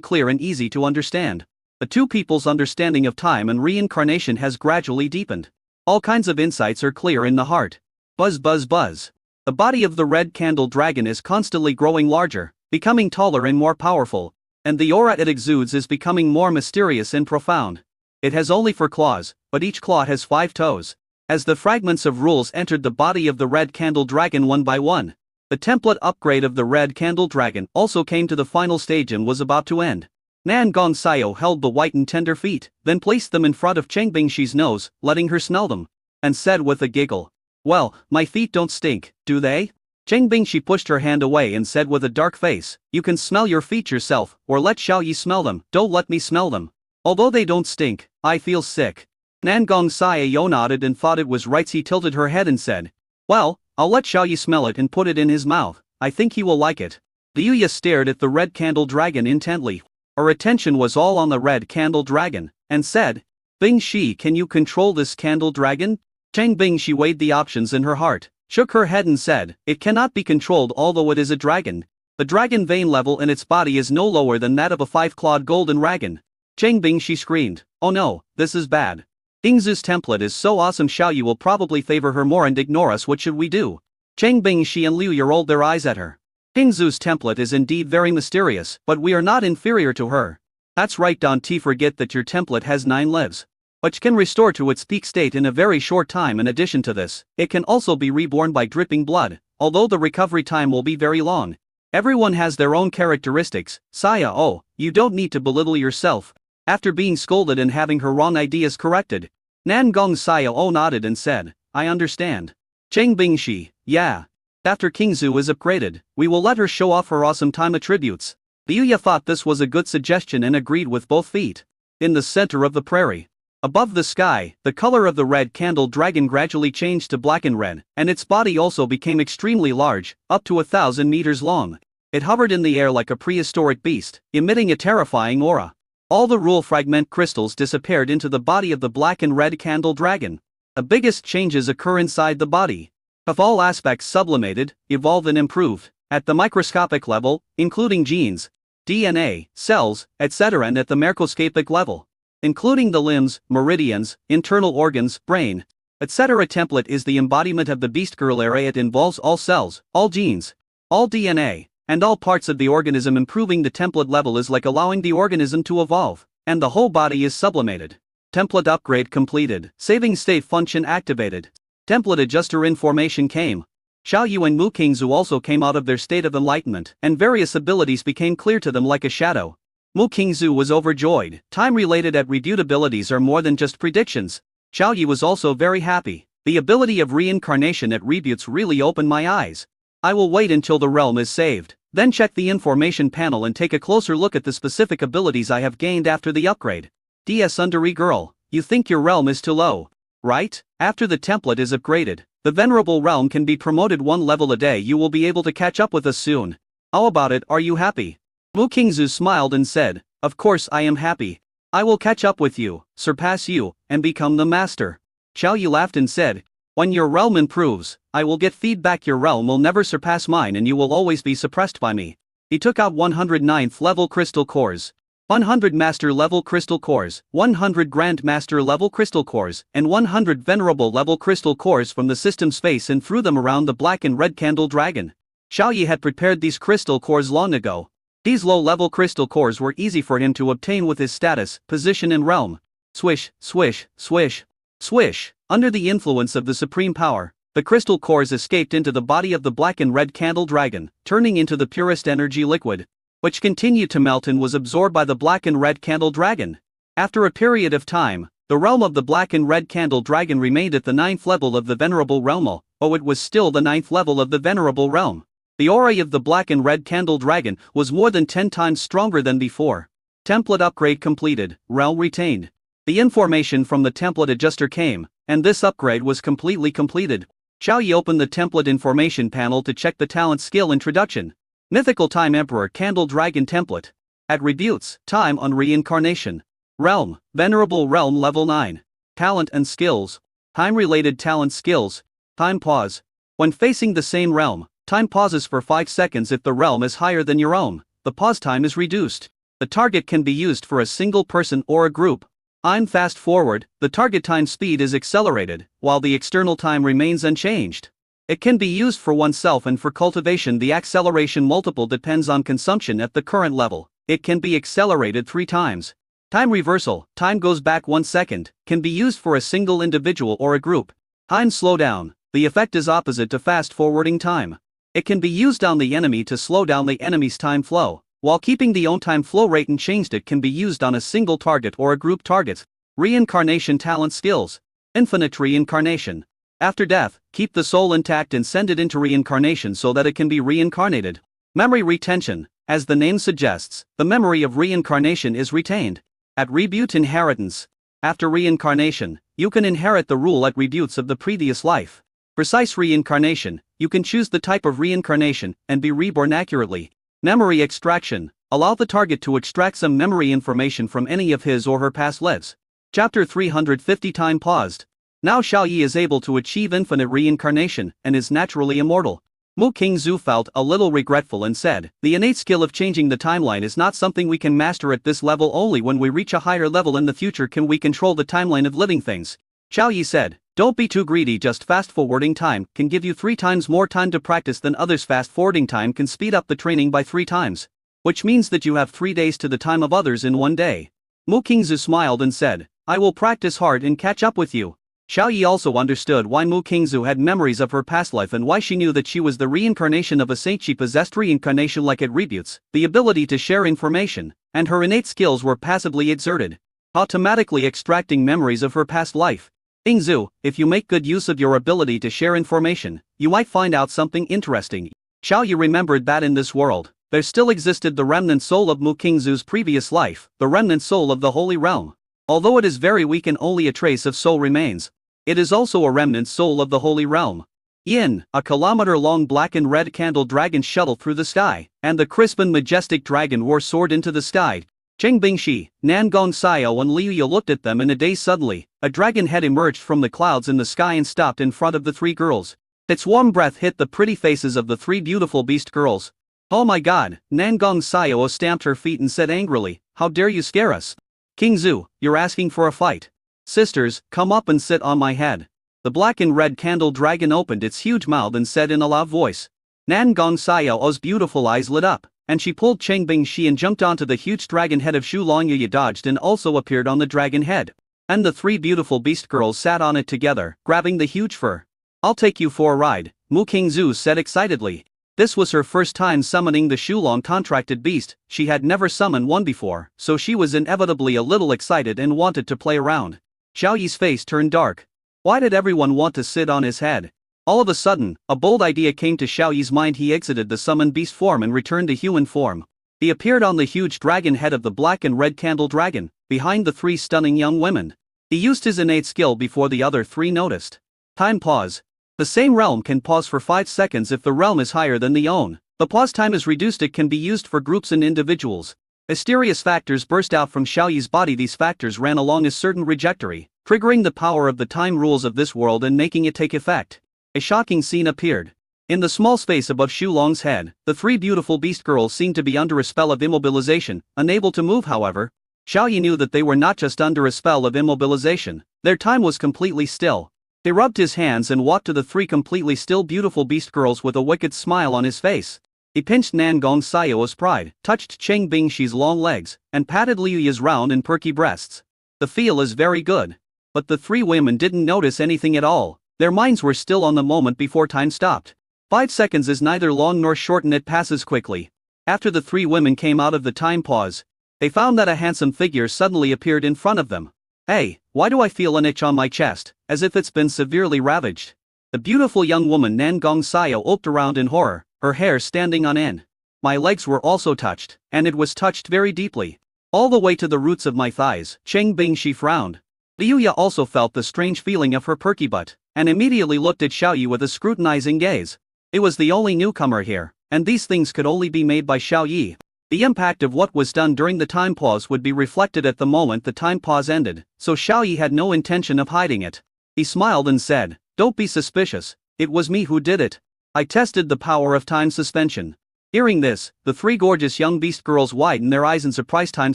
clear and easy to understand. The two people's understanding of time and reincarnation has gradually deepened. All kinds of insights are clear in the heart. Buzz buzz buzz. The body of the Red Candle Dragon is constantly growing larger, becoming taller and more powerful, and the aura it exudes is becoming more mysterious and profound. It has only 4 claws, but each claw has 5 toes. As the fragments of rules entered the body of the Red Candle Dragon one by one, the template upgrade of the Red Candle Dragon also came to the final stage and was about to end. Nan Gong Xiao held the white and tender feet, then placed them in front of Cheng Bingshi's nose, letting her smell them, and said with a giggle, "Well, my feet don't stink, do they?" Cheng Bingshi pushed her hand away and said with a dark face, "You can smell your feet yourself, or let Xiaoyi smell them. Don't let me smell them. Although they don't stink, I feel sick." Nangong Xiao nodded and thought it was right. He tilted her head and said, "Well, I'll let Xiaoyi smell it and put it in his mouth. I think he will like it." Liuya stared at the Red Candle Dragon intently. Her attention was all on the Red Candle Dragon, and said, "Bingshi, can you control this Candle Dragon?" Cheng Bingshi weighed the options in her heart, shook her head and said, "It cannot be controlled although it is a dragon. The dragon vein level in its body is no lower than that of a 5-clawed golden dragon." Cheng Bingshi screamed, "Oh no, this is bad. Ingzu's template is so awesome. Xiaoyi will probably favor her more and ignore us. What should we do?" Cheng Bingshi and Liuya rolled their eyes at her. "Ingzu's template is indeed very mysterious, but we are not inferior to her." "That's right, Don T. Forget that your template has 9 lives, which can restore to its peak state in a very short time. In addition to this, it can also be reborn by dripping blood, although the recovery time will be very long. Everyone has their own characteristics. Saya, oh, you don't need to belittle yourself." After being scolded and having her wrong ideas corrected, Nangong Xiao nodded and said, "I understand." Cheng Bingshi, "Yeah. After Qingzu is upgraded, we will let her show off her awesome time attributes." Liuya thought this was a good suggestion and agreed with both feet. In the center of the prairie, above the sky, the color of the Red Candle Dragon gradually changed to black and red, and its body also became extremely large, up to 1,000 meters long. It hovered in the air like a prehistoric beast, emitting a terrifying aura. All the rule fragment crystals disappeared into the body of the Black and Red Candle Dragon. The biggest changes occur inside the body. Of all aspects sublimated, evolved and improved, at the microscopic level, including genes, DNA, cells, etc. and at the macroscopic level, including the limbs, meridians, internal organs, brain, etc. Template is the embodiment of the beast girl area. It involves all cells, all genes, all DNA, and all parts of the organism. Improving the template level is like allowing the organism to evolve. and the whole body is sublimated. Template upgrade completed. Saving state function activated. Template adjuster information came. Xiao Yu and Mu Qingzu also came out of their state of enlightenment, and various abilities became clear to them like a shadow. Mu Qingzu was overjoyed. Time-related attribute abilities are more than just predictions. Xiao Yu was also very happy. The ability of reincarnation attributes really opened my eyes. I will wait until the realm is saved, then check the information panel and take a closer look at the specific abilities I have gained after the upgrade. DS Undery Girl, you think your realm is too low, right? After the template is upgraded, the venerable realm can be promoted 1 level a day. You will be able to catch up with us soon. How about it, are you happy? Mu Qingzu smiled and said, of course I am happy. I will catch up with you, surpass you, and become the master. Xiao Yu laughed and said, when your realm improves, I will get feedback. Your realm will never surpass mine and you will always be suppressed by me. He took out 109th level crystal cores, 100 master level crystal cores, 100 grand master level crystal cores, and 100 venerable level crystal cores from the system space and threw them around the black and red candle dragon. Xiao Yi had prepared these crystal cores long ago. These low-level crystal cores were easy for him to obtain with his status, position and realm. Swish, swish, swish, swish. Under the influence of the supreme power, the crystal cores escaped into the body of the black and red candle dragon, turning into the purest energy liquid, which continued to melt and was absorbed by the black and red candle dragon. After a period of time, the realm of the black and red candle dragon remained at the 9th level of the venerable realm, although it was still the 9th level of the venerable realm. The aura of the black and red candle dragon was more than 10 times stronger than before. Template upgrade completed, realm retained. The information from the template adjuster came, and this upgrade was completely completed. Xiao Yi opened the template information panel to check the talent skill introduction. Mythical Time Emperor Candle Dragon Template. Attributes, Time on Reincarnation. Realm, Venerable Realm Level 9. Talent and Skills. Time-related talent skills. Time pause. When facing the same realm, time pauses for 5 seconds. If the realm is higher than your own, the pause time is reduced. The target can be used for a single person or a group. I'm fast forward, the target time speed is accelerated, while the external time remains unchanged. It can be used for oneself and for cultivation. The acceleration multiple depends on consumption at the current level. It can be accelerated 3 times. Time reversal, time goes back 1 second, can be used for a single individual or a group. Time slowdown, the effect is opposite to fast forwarding time. It can be used on the enemy to slow down the enemy's time flow, while keeping the own time flow rate unchanged. It can be used on a single target or a group target. Reincarnation talent skills. Infinite reincarnation. After death, keep the soul intact and send it into reincarnation so that it can be reincarnated. Memory retention. As the name suggests, the memory of reincarnation is retained. Attribute inheritance. After reincarnation, you can inherit the rule attributes of the previous life. Precise reincarnation. You can choose the type of reincarnation and be reborn accurately. Memory extraction. Allow the target to extract some memory information from any of his or her past lives. Chapter 350. Time paused. Now Xiao Yi is able to achieve infinite reincarnation and is naturally immortal. Mu Qingzu felt a little regretful and said, the innate skill of changing the timeline is not something we can master at this level. Only when we reach a higher level in the future can we control the timeline of living things. Xiao Yi said, don't be too greedy. Just fast-forwarding time can give you 3 times more time to practice than others. Fast-forwarding time can speed up the training by 3 times. Which means that you have 3 days to the time of others in 1 day. Mu Qingzu smiled and said, I will practice hard and catch up with you. Xiao Yi also understood why Mu Qingzu had memories of her past life and why she knew that she was the reincarnation of a saint. She possessed reincarnation-like attributes, the ability to share information, and her innate skills were passively exerted, automatically extracting memories of her past life. Qingzu, if you make good use of your ability to share information, you might find out something interesting. Xiao Yi remembered that in this world, there still existed the remnant soul of Mu Qingzu's previous life, the remnant soul of the Holy Realm. Although it is very weak and only a trace of soul remains, it is also a remnant soul of the Holy Realm. Yin, a kilometer-long black and red candle dragon shuttled through the sky, and the crisp and majestic dragon war soared into the sky. Cheng Bingxi, Nangong Xiao and Liu Yu looked at them in a daze. Suddenly, a dragon head emerged from the clouds in the sky and stopped in front of the 3 girls. Its warm breath hit the pretty faces of the 3 beautiful beast girls. Oh my god, Nangong Xiao stamped her feet and said angrily, how dare you scare us? Qingzu, you're asking for a fight. Sisters, come up and sit on my head. The black and red candle dragon opened its huge mouth and said in a loud voice. Nangong Xiao's beautiful eyes lit up, and she pulled Cheng Bingxi and jumped onto the huge dragon head of Shu Longyu dodged and also appeared on the dragon head. And the three beautiful beast girls sat on it together, grabbing the huge fur. I'll take you for a ride, Mu Qingzu said excitedly. This was her first time summoning the Shulong contracted beast, she had never summoned one before, so she was inevitably a little excited and wanted to play around. Xiao Yi's face turned dark. Why did everyone want to sit on his head? All of a sudden, a bold idea came to Xiao Yi's mind. He exited the summoned beast form and returned to human form. He appeared on the huge dragon head of the black and red candle dragon, behind the three stunning young women. He used his innate skill before the other three noticed. Time pause. The same realm can pause for 5 seconds if the realm is higher than the own. The pause time is reduced. It can be used for groups and individuals. Mysterious factors burst out from Xiao Yi's body. These factors ran along a certain trajectory, triggering the power of the time rules of this world and making it take effect. A shocking scene appeared. In the small space above Shu Long's head, the three beautiful beast girls seemed to be under a spell of immobilization, unable to move. However, Xiao Yi knew that they were not just under a spell of immobilization, their time was completely still. He rubbed his hands and walked to the three completely still beautiful beast girls with a wicked smile on his face. He pinched Nan Gong Xiao's pride, touched Cheng Bingxi's long legs, and patted Liu Ya's round and perky breasts. The feel is very good. But the three women didn't notice anything at all. Their minds were still on the moment before time stopped. 5 seconds is neither long nor short and it passes quickly. After the three women came out of the time pause, they found that a handsome figure suddenly appeared in front of them. Hey, why do I feel an itch on my chest, as if it's been severely ravaged? The beautiful young woman Nan Gong Xiao looked around in horror, her hair standing on end. My legs were also touched, and it was touched very deeply. All the way to the roots of my thighs. Cheng Bingxi frowned. Liu Ya also felt the strange feeling of her perky butt, and immediately looked at Xiao Yi with a scrutinizing gaze. It was the only newcomer here, and these things could only be made by Xiao Yi. The impact of what was done during the time pause would be reflected at the moment the time pause ended, so Xiao Yi had no intention of hiding it. He smiled and said, "Don't be suspicious, it was me who did it. I tested the power of time suspension." Hearing this, the three gorgeous young beast girls widened their eyes in surprise. Time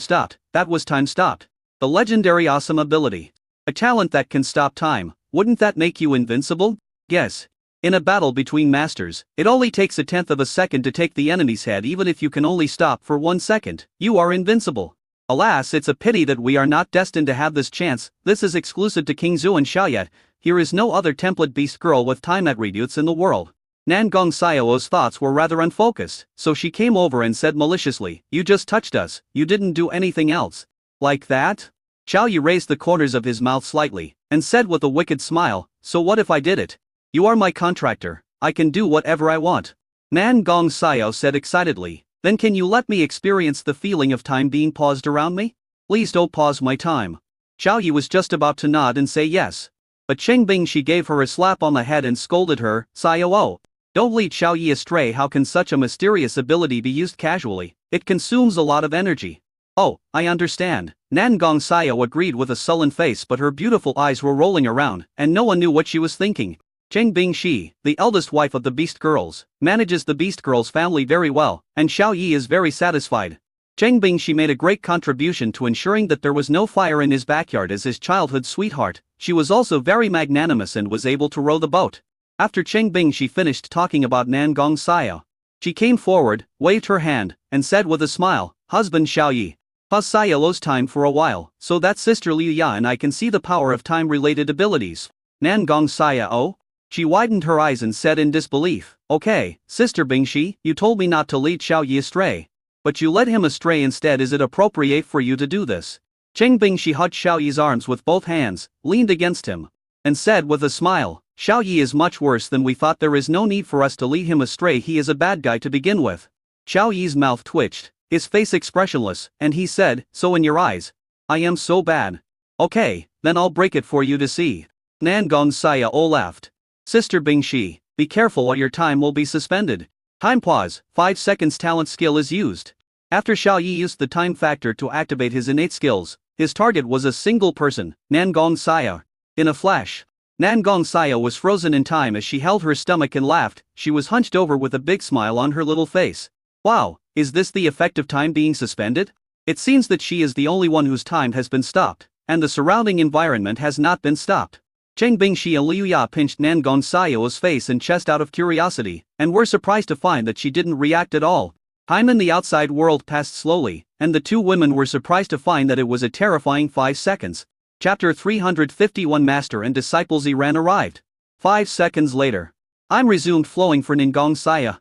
stopped. That was time stopped. The legendary awesome ability. A talent that can stop time. Wouldn't that make you invincible? Yes. In a battle between masters, it only takes 1/10 of a second to take the enemy's head. Even if you can only stop for 1 second, you are invincible. Alas, it's a pity that we are not destined to have this chance. This is exclusive to King Zhu and Xiaoyet. Here is no other template beast girl with time attributes in the world. Nan Gong Xiao's thoughts were rather unfocused, so she came over and said maliciously, "You just touched us, you didn't do anything else." Like that? Xiao Yi raised the corners of his mouth slightly, and said with a wicked smile, "So what if I did it? You are my contractor, I can do whatever I want." Nan Gong Xiao said excitedly, "Then can you let me experience the feeling of time being paused around me? Please don't pause my time." Xiao Yi was just about to nod and say yes. But Cheng Bingxi gave her a slap on the head and scolded her, "Xiao, don't lead Xiao Yi astray. How can such a mysterious ability be used casually? It consumes a lot of energy." "Oh, I understand." Nan Gong Xiao agreed with a sullen face, but her beautiful eyes were rolling around, and no one knew what she was thinking. Cheng Bingxi, the eldest wife of the Beast Girls, manages the Beast Girls family very well, and Xiao Yi is very satisfied. Cheng Bingxi made a great contribution to ensuring that there was no fire in his backyard as his childhood sweetheart. She was also very magnanimous and was able to row the boat. After Cheng Bingxi finished talking about Nan Gong Xiao, she came forward, waved her hand, and said with a smile, "Husband Xiao Yi, pause Xiao's time for a while, so that sister Liu Ya and I can see the power of time-related abilities." Nan Gong Xiao? She widened her eyes and said in disbelief, "Okay, Sister Bingxi, you told me not to lead Xiao Yi astray. But you led him astray instead. Is it appropriate for you to do this?" Cheng Bingxi hugged Xiao Yi's arms with both hands, leaned against him, and said with a smile, "Xiao Yi is much worse than we thought. There is no need for us to lead him astray. He is a bad guy to begin with." Xiao Yi's mouth twitched, his face expressionless, and he said, "So in your eyes, I am so bad? Okay, then I'll break it for you to see." Nan Gong Xiao laughed. "Sister Bingxi, be careful or your time will be suspended." Time pause, 5 seconds talent skill is used. After Xiao Yi used the time factor to activate his innate skills, his target was a single person, Nan Gong Xiao. In a flash, Nan Gong Xiao was frozen in time as she held her stomach and laughed. She was hunched over with a big smile on her little face. Wow, is this the effect of time being suspended? It seems that she is the only one whose time has been stopped, and the surrounding environment has not been stopped. Cheng Bingxi and Liu Ya pinched Nan Gong Xiao's face and chest out of curiosity, and were surprised to find that she didn't react at all. Time in the outside world passed slowly, and the two women were surprised to find that it was a terrifying 5 seconds. Chapter 351 Master and Disciple Ziran arrived. 5 seconds later. I'm resumed flowing for Ningong Saya.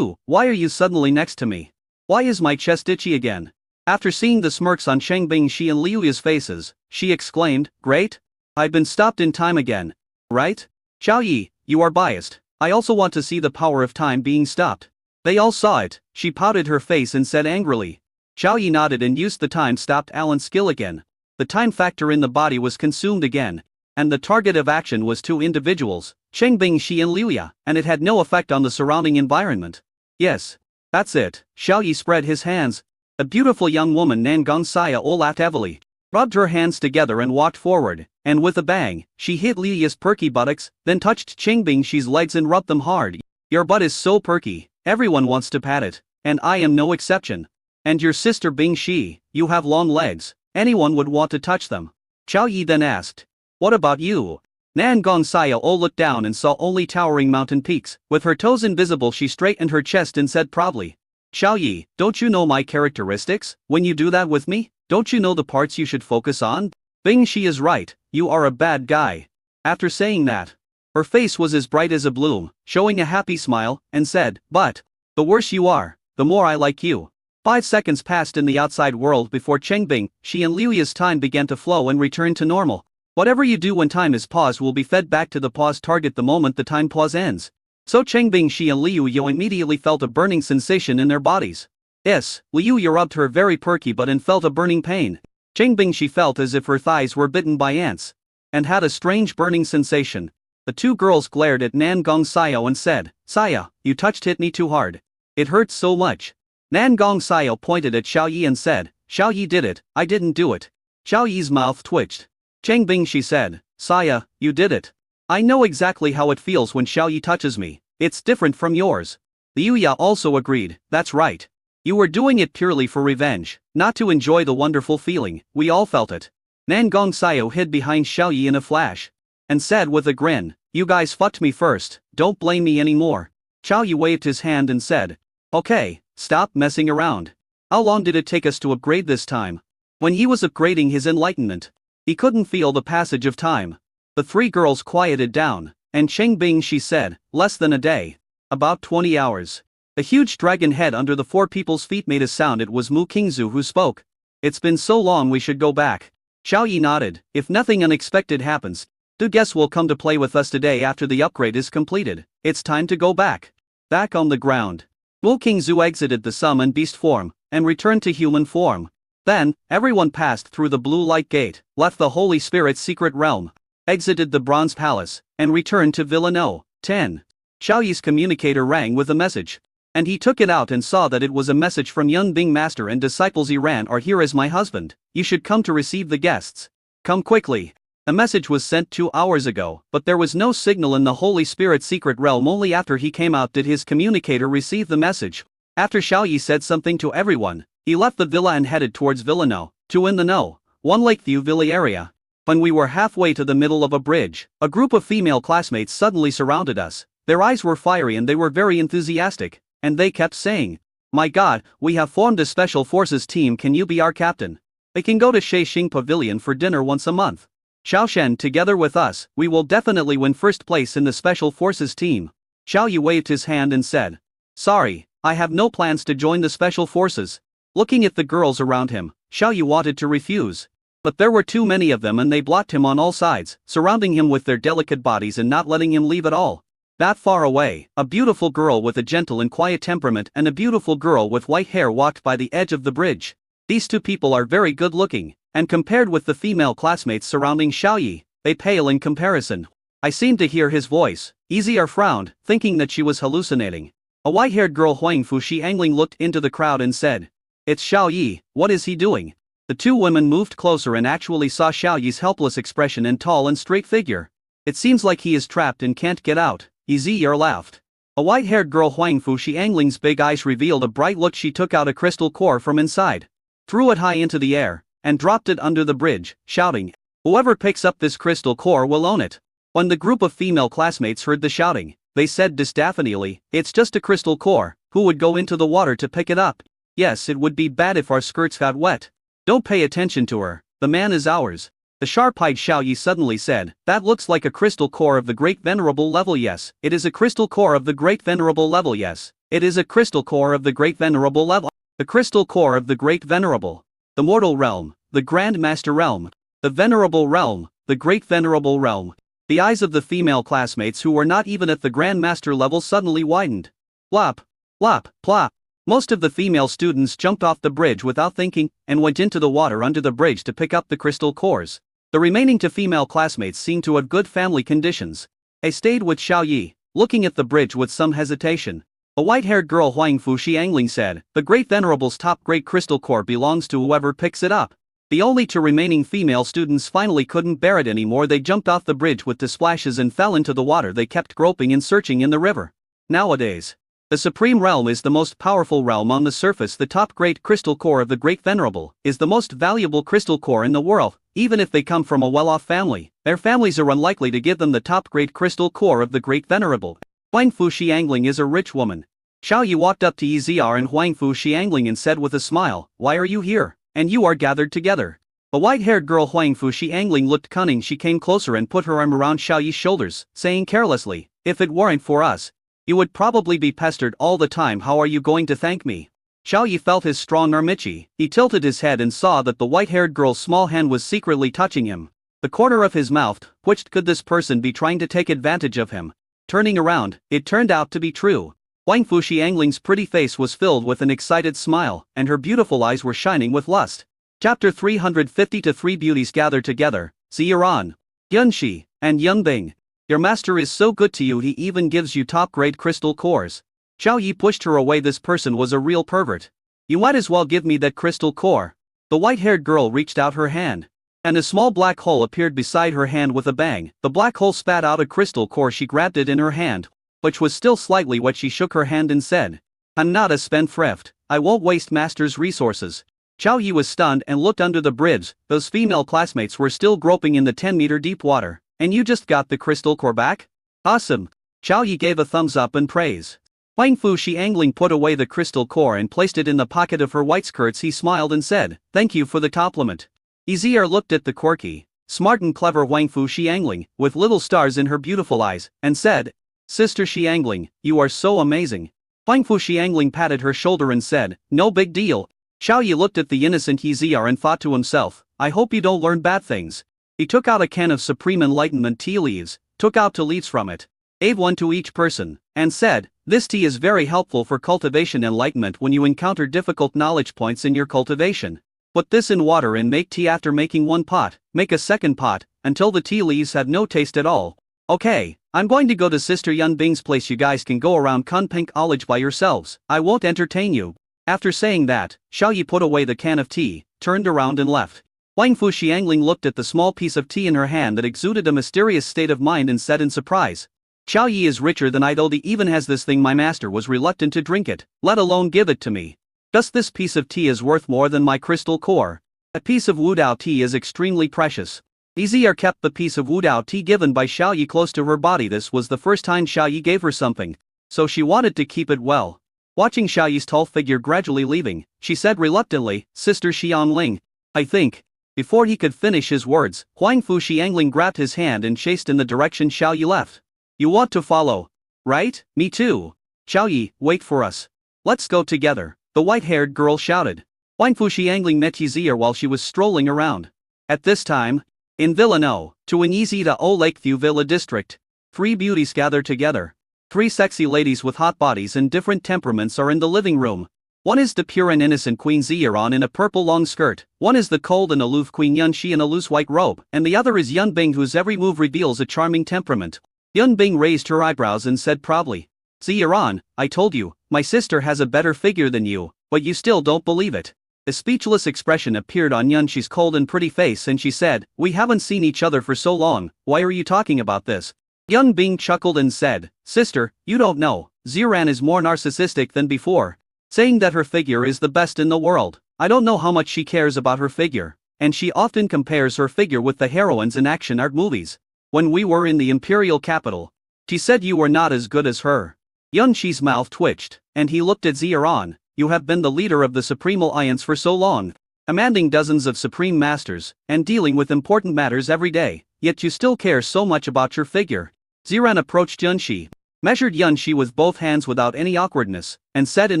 Why are you suddenly next to me? Why is my chest itchy again? After seeing the smirks on Cheng Bingshi and Liu Ya's faces, she exclaimed, Great? I've been stopped in time again. Right? Xiao Yi, you are biased. I also want to see the power of time being stopped. They all saw it. She pouted her face and said angrily. Xiao Yi nodded and used the time-stopped Alan skill again. The time factor in the body was consumed again, and the target of action was two individuals, Cheng Bingshi and Liu Ya, and it had no effect on the surrounding environment. Yes. That's it. Xiao Yi spread his hands. A beautiful young woman Nangong Saya laughed heavily, rubbed her hands together and walked forward, and with a bang, she hit Liu Ya's perky buttocks, then touched Cheng Bingshi's legs and rubbed them hard. Your butt is so perky, everyone wants to pat it, and I am no exception. And your sister Bingshi, you have long legs, anyone would want to touch them. Xiao Yi then asked, What about you? Nangong Saya looked down and saw only towering mountain peaks. With her toes invisible she straightened her chest and said proudly, Xiao Yi, don't you know my characteristics? When you do that with me, don't you know the parts you should focus on? Bingshi is right, you are a bad guy. After saying that, her face was as bright as a bloom, showing a happy smile, and said, But, the worse you are, the more I like you. 5 seconds passed in the outside world before Cheng Bingshi and Liu Ya's time began to flow and return to normal. Whatever you do when time is paused will be fed back to the pause target the moment the time pause ends. So Cheng Bingshi and Liu Ya immediately felt a burning sensation in their bodies. Yes, Liu Ya rubbed her very perky butt and felt a burning pain. Cheng Bingshi felt as if her thighs were bitten by ants, and had a strange burning sensation. The two girls glared at Nangong Saya and said, Saya, you hit me too hard. It hurts so much. Nangong Saya pointed at Xiao Yi and said, Xiao Yi did it, I didn't do it. Xiao Yi's mouth twitched. Cheng Bingshi said, Saya, you did it. I know exactly how it feels when Xiao Yi touches me, it's different from yours. Liu Ya also agreed, that's right. You were doing it purely for revenge, not to enjoy the wonderful feeling, we all felt it. Nangong Saya hid behind Xiao Yi in a flash, and said with a grin, You guys fucked me first, don't blame me anymore. Xiao Yi waved his hand and said, Okay, stop messing around. How long did it take us to upgrade this time? When he was upgrading his enlightenment, he couldn't feel the passage of time. The three girls quieted down, and Cheng Bingshi said, Less than a day. About 20 hours. A huge dragon head under the four people's feet made a sound. It was Mu Qingzu who spoke. It's been so long we should go back. Xiao Yi nodded. If nothing unexpected happens, the guests will come to play with us today after the upgrade is completed. It's time to go back. Back on the ground. Mu Qingzu exited the summon beast form, and returned to human form. Then, everyone passed through the blue light gate, left the Holy Spirit's secret realm, exited the Bronze Palace, and returned to Villa No. 10. Xiao Yi's communicator rang with a message, and he took it out and saw that it was a message from Yun Bing Master and Disciple Ziran are here as my husband, you should come to receive the guests. Come quickly. A message was sent 2 hours ago, but there was no signal in the Holy Spirit's secret realm. Only after he came out did his communicator receive the message. After Xiao Yi said something to everyone, he left the villa and headed towards Villa No. 2 in the No. 1 Lakeview Villa area. When we were halfway to the middle of a bridge, a group of female classmates suddenly surrounded us. Their eyes were fiery and they were very enthusiastic, and they kept saying, My God, we have formed a special forces team, can you be our captain? They can go to Shexing Pavilion for dinner once a month. Xiaoshen, together with us, we will definitely win first place in the special forces team. Xiao Yi waved his hand and said, Sorry, I have no plans to join the special forces. Looking at the girls around him, Xiao Yi wanted to refuse. But there were too many of them and they blocked him on all sides, surrounding him with their delicate bodies and not letting him leave at all. That far away, a beautiful girl with a gentle and quiet temperament and a beautiful girl with white hair walked by the edge of the bridge. These two people are very good looking, and compared with the female classmates surrounding Xiao Yi, they pale in comparison. I seemed to hear his voice. Easier frowned, thinking that she was hallucinating. A white-haired girl Huang Fuxi Angling looked into the crowd and said, It's Xiao Yi, what is he doing? The two women moved closer and actually saw Xiao Yi's helpless expression and tall and straight figure. It seems like he is trapped and can't get out. Zi'er laughed. A white-haired girl Huang Fuxi Angling's big eyes revealed a bright look. She took out a crystal core from inside, threw it high into the air, and dropped it under the bridge, shouting, Whoever picks up this crystal core will own it. When the group of female classmates heard the shouting, they said disapprovingly, It's just a crystal core, who would go into the water to pick it up? Yes, it would be bad if our skirts got wet. Don't pay attention to her, the man is ours. The sharp-eyed Xiao Yi suddenly said, that looks like a crystal core of the great venerable level. Yes, it is a crystal core of the great venerable level. Yes, it is a crystal core of the great venerable level. The crystal core of the great venerable. The mortal realm, the grand master realm. The venerable realm, the great venerable realm. The eyes of the female classmates who were not even at the grand master level suddenly widened. Plop, plop, plop. Most of the female students jumped off the bridge without thinking, and went into the water under the bridge to pick up the crystal cores. The remaining two female classmates seemed to have good family conditions. They stayed with Xiao Yi, looking at the bridge with some hesitation. A white-haired girl Huangfu Xiangling said, the great venerable's top great crystal core belongs to whoever picks it up. The only two remaining female students finally couldn't bear it anymore. They jumped off the bridge with the splashes and fell into the water. They kept groping and searching in the river. Nowadays, the supreme realm is the most powerful realm on the surface. The top great crystal core of the great venerable is the most valuable crystal core in the world. Even if they come from a well-off family, their families are unlikely to give them the top great crystal core of the great venerable. Huangfu Xiangling is a rich woman. Xiao Yi walked up to Yizr and Huangfu Xiangling and said with a smile, why are you here? And you are gathered together. The white-haired girl Huangfu Xiangling looked cunning. She came closer and put her arm around Xiao Yi's shoulders, saying carelessly, if it weren't for us, you would probably be pestered all the time. How are you going to thank me? Xiao Yi felt his strong arm itchy. He tilted his head and saw that the white-haired girl's small hand was secretly touching him. The corner of his mouth twitched. Could this person be trying to take advantage of him? Turning around, it turned out to be true. Huangfu Xiangling's pretty face was filled with an excited smile, and her beautiful eyes were shining with lust. Chapter 350 to Three Beauties Gather Together, Ziran, Yunxi, and Yunbing. Your master is so good to you, he even gives you top-grade crystal cores. Xiao Yi pushed her away. This person was a real pervert. You might as well give me that crystal core. The white-haired girl reached out her hand, and a small black hole appeared beside her hand with a bang. The black hole spat out a crystal core. She grabbed it in her hand, which was still slightly wet. She shook her hand and said, I'm not a spendthrift. I won't waste master's resources. Xiao Yi was stunned and looked under the bridge. Those female classmates were still groping in the 10-meter deep water. And you just got the crystal core back? Awesome. Xiao Yi gave a thumbs up in praise. Huangfu Xiangling put away the crystal core and placed it in the pocket of her white skirts. He smiled and said, thank you for the compliment. Yizr looked at the quirky, smart and clever Huangfu Xiangling, with little stars in her beautiful eyes, and said, Sister Xiangling, you are so amazing. Huangfu Xiangling patted her shoulder and said, no big deal. Xiao Yi looked at the innocent Yizr and thought to himself, I hope you don't learn bad things. He took out a can of Supreme Enlightenment tea leaves, took out 2 leaves from it, gave one to each person, and said, this tea is very helpful for cultivation enlightenment when you encounter difficult knowledge points in your cultivation. Put this in water and make tea. After making 1 pot, make a 2nd pot, until the tea leaves have no taste at all. Okay, I'm going to go to Sister Yunbing's place. You guys can go around Kunping College by yourselves. I won't entertain you. After saying that, Xiao Yi put away the can of tea, turned around and left. Huangfu Xiangling looked at the small piece of tea in her hand that exuded a mysterious state of mind and said in surprise, Xiao Yi is richer than I thought. He even has this thing. My master was reluctant to drink it, let alone give it to me. Thus this piece of tea is worth more than my crystal core. A piece of Wudao tea is extremely precious. Yizr kept the piece of Wudao tea given by Xiao Yi close to her body. This was the first time Xiao Yi gave her something, so she wanted to keep it well. Watching Xiao Yi's tall figure gradually leaving, she said reluctantly, Sister Xiangling, I think. Before he could finish his words, Huangfu Xiangling grabbed his hand and chased in the direction Xiao Yi left. You want to follow? Right? Me too. Xiao Yi, wait for us. Let's go together, the white-haired girl shouted. Huangfu Xiangling met Yizr while she was strolling around. At this time, in Villano, to an Izida-o Lakeview Villa district, 3 beauties gather together. 3 sexy ladies with hot bodies and different temperaments are in the living room. One is the pure and innocent Queen Ziran in a purple long skirt, one is the cold and aloof Queen Yunxi in a loose white robe, and the other is Yunbing, whose every move reveals a charming temperament. Yunbing raised her eyebrows and said proudly, Ziran, I told you, my sister has a better figure than you, but you still don't believe it. A speechless expression appeared on Yunxi's cold and pretty face and she said, we haven't seen each other for so long, why are you talking about this? Yunbing chuckled and said, Sister, you don't know, Ziran is more narcissistic than before, saying that her figure is the best in the world. I don't know how much she cares about her figure, and she often compares her figure with the heroines in action art movies. When we were in the imperial capital, she said you were not as good as her. Yun Shi's mouth twitched, and he looked at Ziran. You have been the leader of the Supreme Alliance for so long, commanding dozens of Supreme Masters, and dealing with important matters every day, yet you still care so much about your figure. Ziran approached Yun Shi, measured Yun Shi with both hands without any awkwardness, and said in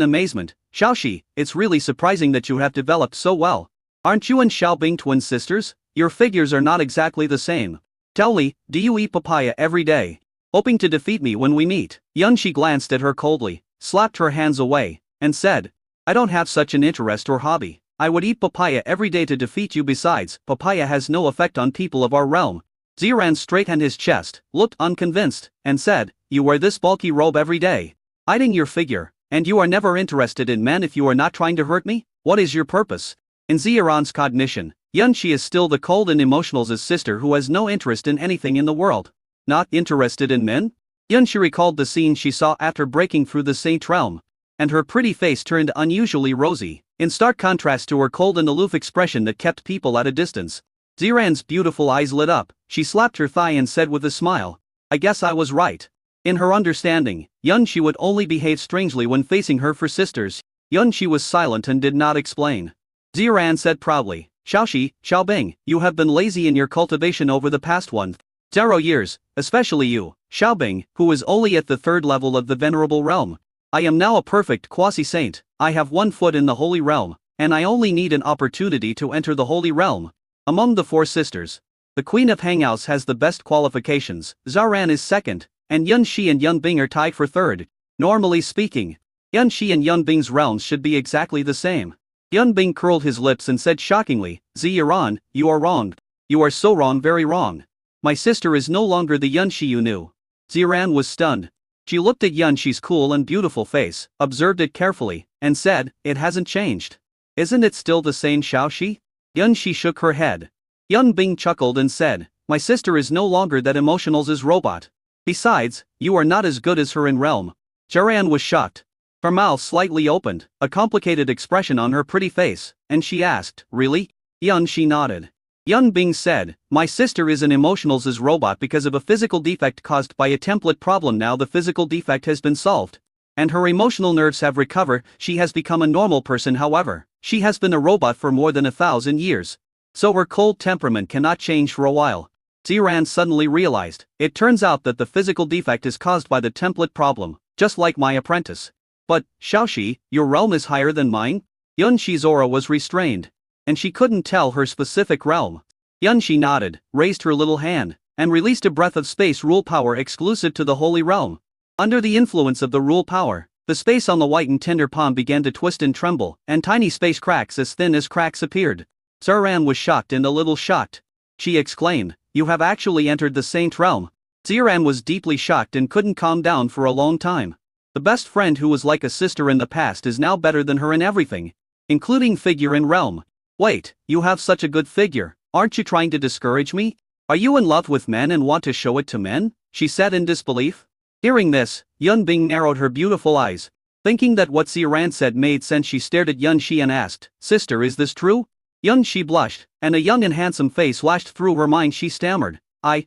amazement, Xiaoxi, it's really surprising that you have developed so well. Aren't you and Xiaobing twin sisters? Your figures are not exactly the same. Tell me, do you eat papaya every day? Hoping to defeat me when we meet? Yun Shi glanced at her coldly, slapped her hands away, and said, I don't have such an interest or hobby. I would eat papaya every day to defeat you. Besides, papaya has no effect on people of our realm. Ziran straightened his chest, looked unconvinced, and said, You wear this bulky robe every day, hiding your figure, and you are never interested in men. If you are not trying to hurt me, what is your purpose? In Ziran's cognition, Yun Shi is still the cold and emotional's sister who has no interest in anything in the world. Not interested in men? Yun Shi recalled the scene she saw after breaking through the Saint Realm, and her pretty face turned unusually rosy, in stark contrast to her cold and aloof expression that kept people at a distance. Ziran's beautiful eyes lit up, she slapped her thigh and said with a smile, I guess I was right. In her understanding, Yun Shi would only behave strangely when facing her for sisters. Yun Shi was silent and did not explain. Ziran said proudly, Xiaoxi, Xiaobing, you have been lazy in your cultivation over the past 0 years, especially you, Xiaobing, who is only at the 3rd level of the Venerable Realm. I am now a perfect quasi-saint, I have 1 foot in the Holy Realm, and I only need an opportunity to enter the Holy Realm. Among the 4 sisters, the Queen of Hangouts has the best qualifications, Ziran is 2nd, and Yun Shi and Yun Bing are tied for 3rd. Normally speaking, Yun Shi and Yun Bing's realms should be exactly the same. Yun Bing curled his lips and said shockingly, Ziran, you are wrong. You are so wrong, very wrong. My sister is no longer the Yun Shi you knew. Ziran was stunned. She looked at Yun Shi's cool and beautiful face, observed it carefully, and said, It hasn't changed. Isn't it still the same Xiaoxi? Yun Shi shook her head. Yun Bing chuckled and said, My sister is no longer that emotional's robot. Besides, you are not as good as her in realm. Ziran was shocked. Her mouth slightly opened, a complicated expression on her pretty face, and she asked, Really? Yun Shi nodded. Yun Bing said, My sister is an emotional's robot because of a physical defect caused by a template problem. Now the physical defect has been solved, and her emotional nerves have recovered. She has become a normal person. However, she has been a robot for more than 1,000 years, so her cold temperament cannot change for a while. Ziran suddenly realized, it turns out that the physical defect is caused by the template problem, just like my apprentice. But, Xiaoxi, your realm is higher than mine? Yun Shi's aura was restrained, and she couldn't tell her specific realm. Yun Shi nodded, raised her little hand, and released a breath of space rule power exclusive to the Holy Realm. Under the influence of the rule power, the space on the white and tender palm began to twist and tremble, and tiny space cracks as thin as cracks appeared. Ziran was shocked and a little shocked. She exclaimed, You have actually entered the Saint Realm. Ziran was deeply shocked and couldn't calm down for a long time. The best friend who was like a sister in the past is now better than her in everything, including figure and realm. Wait, you have such a good figure, aren't you trying to discourage me? Are you in love with men and want to show it to men? She said in disbelief. Hearing this, Yun Bing narrowed her beautiful eyes. Thinking that what Ziran said made sense, she stared at Yun Shi and asked, Sister, is this true? Yun Shi blushed, and a young and handsome face flashed through her mind. She stammered, knock.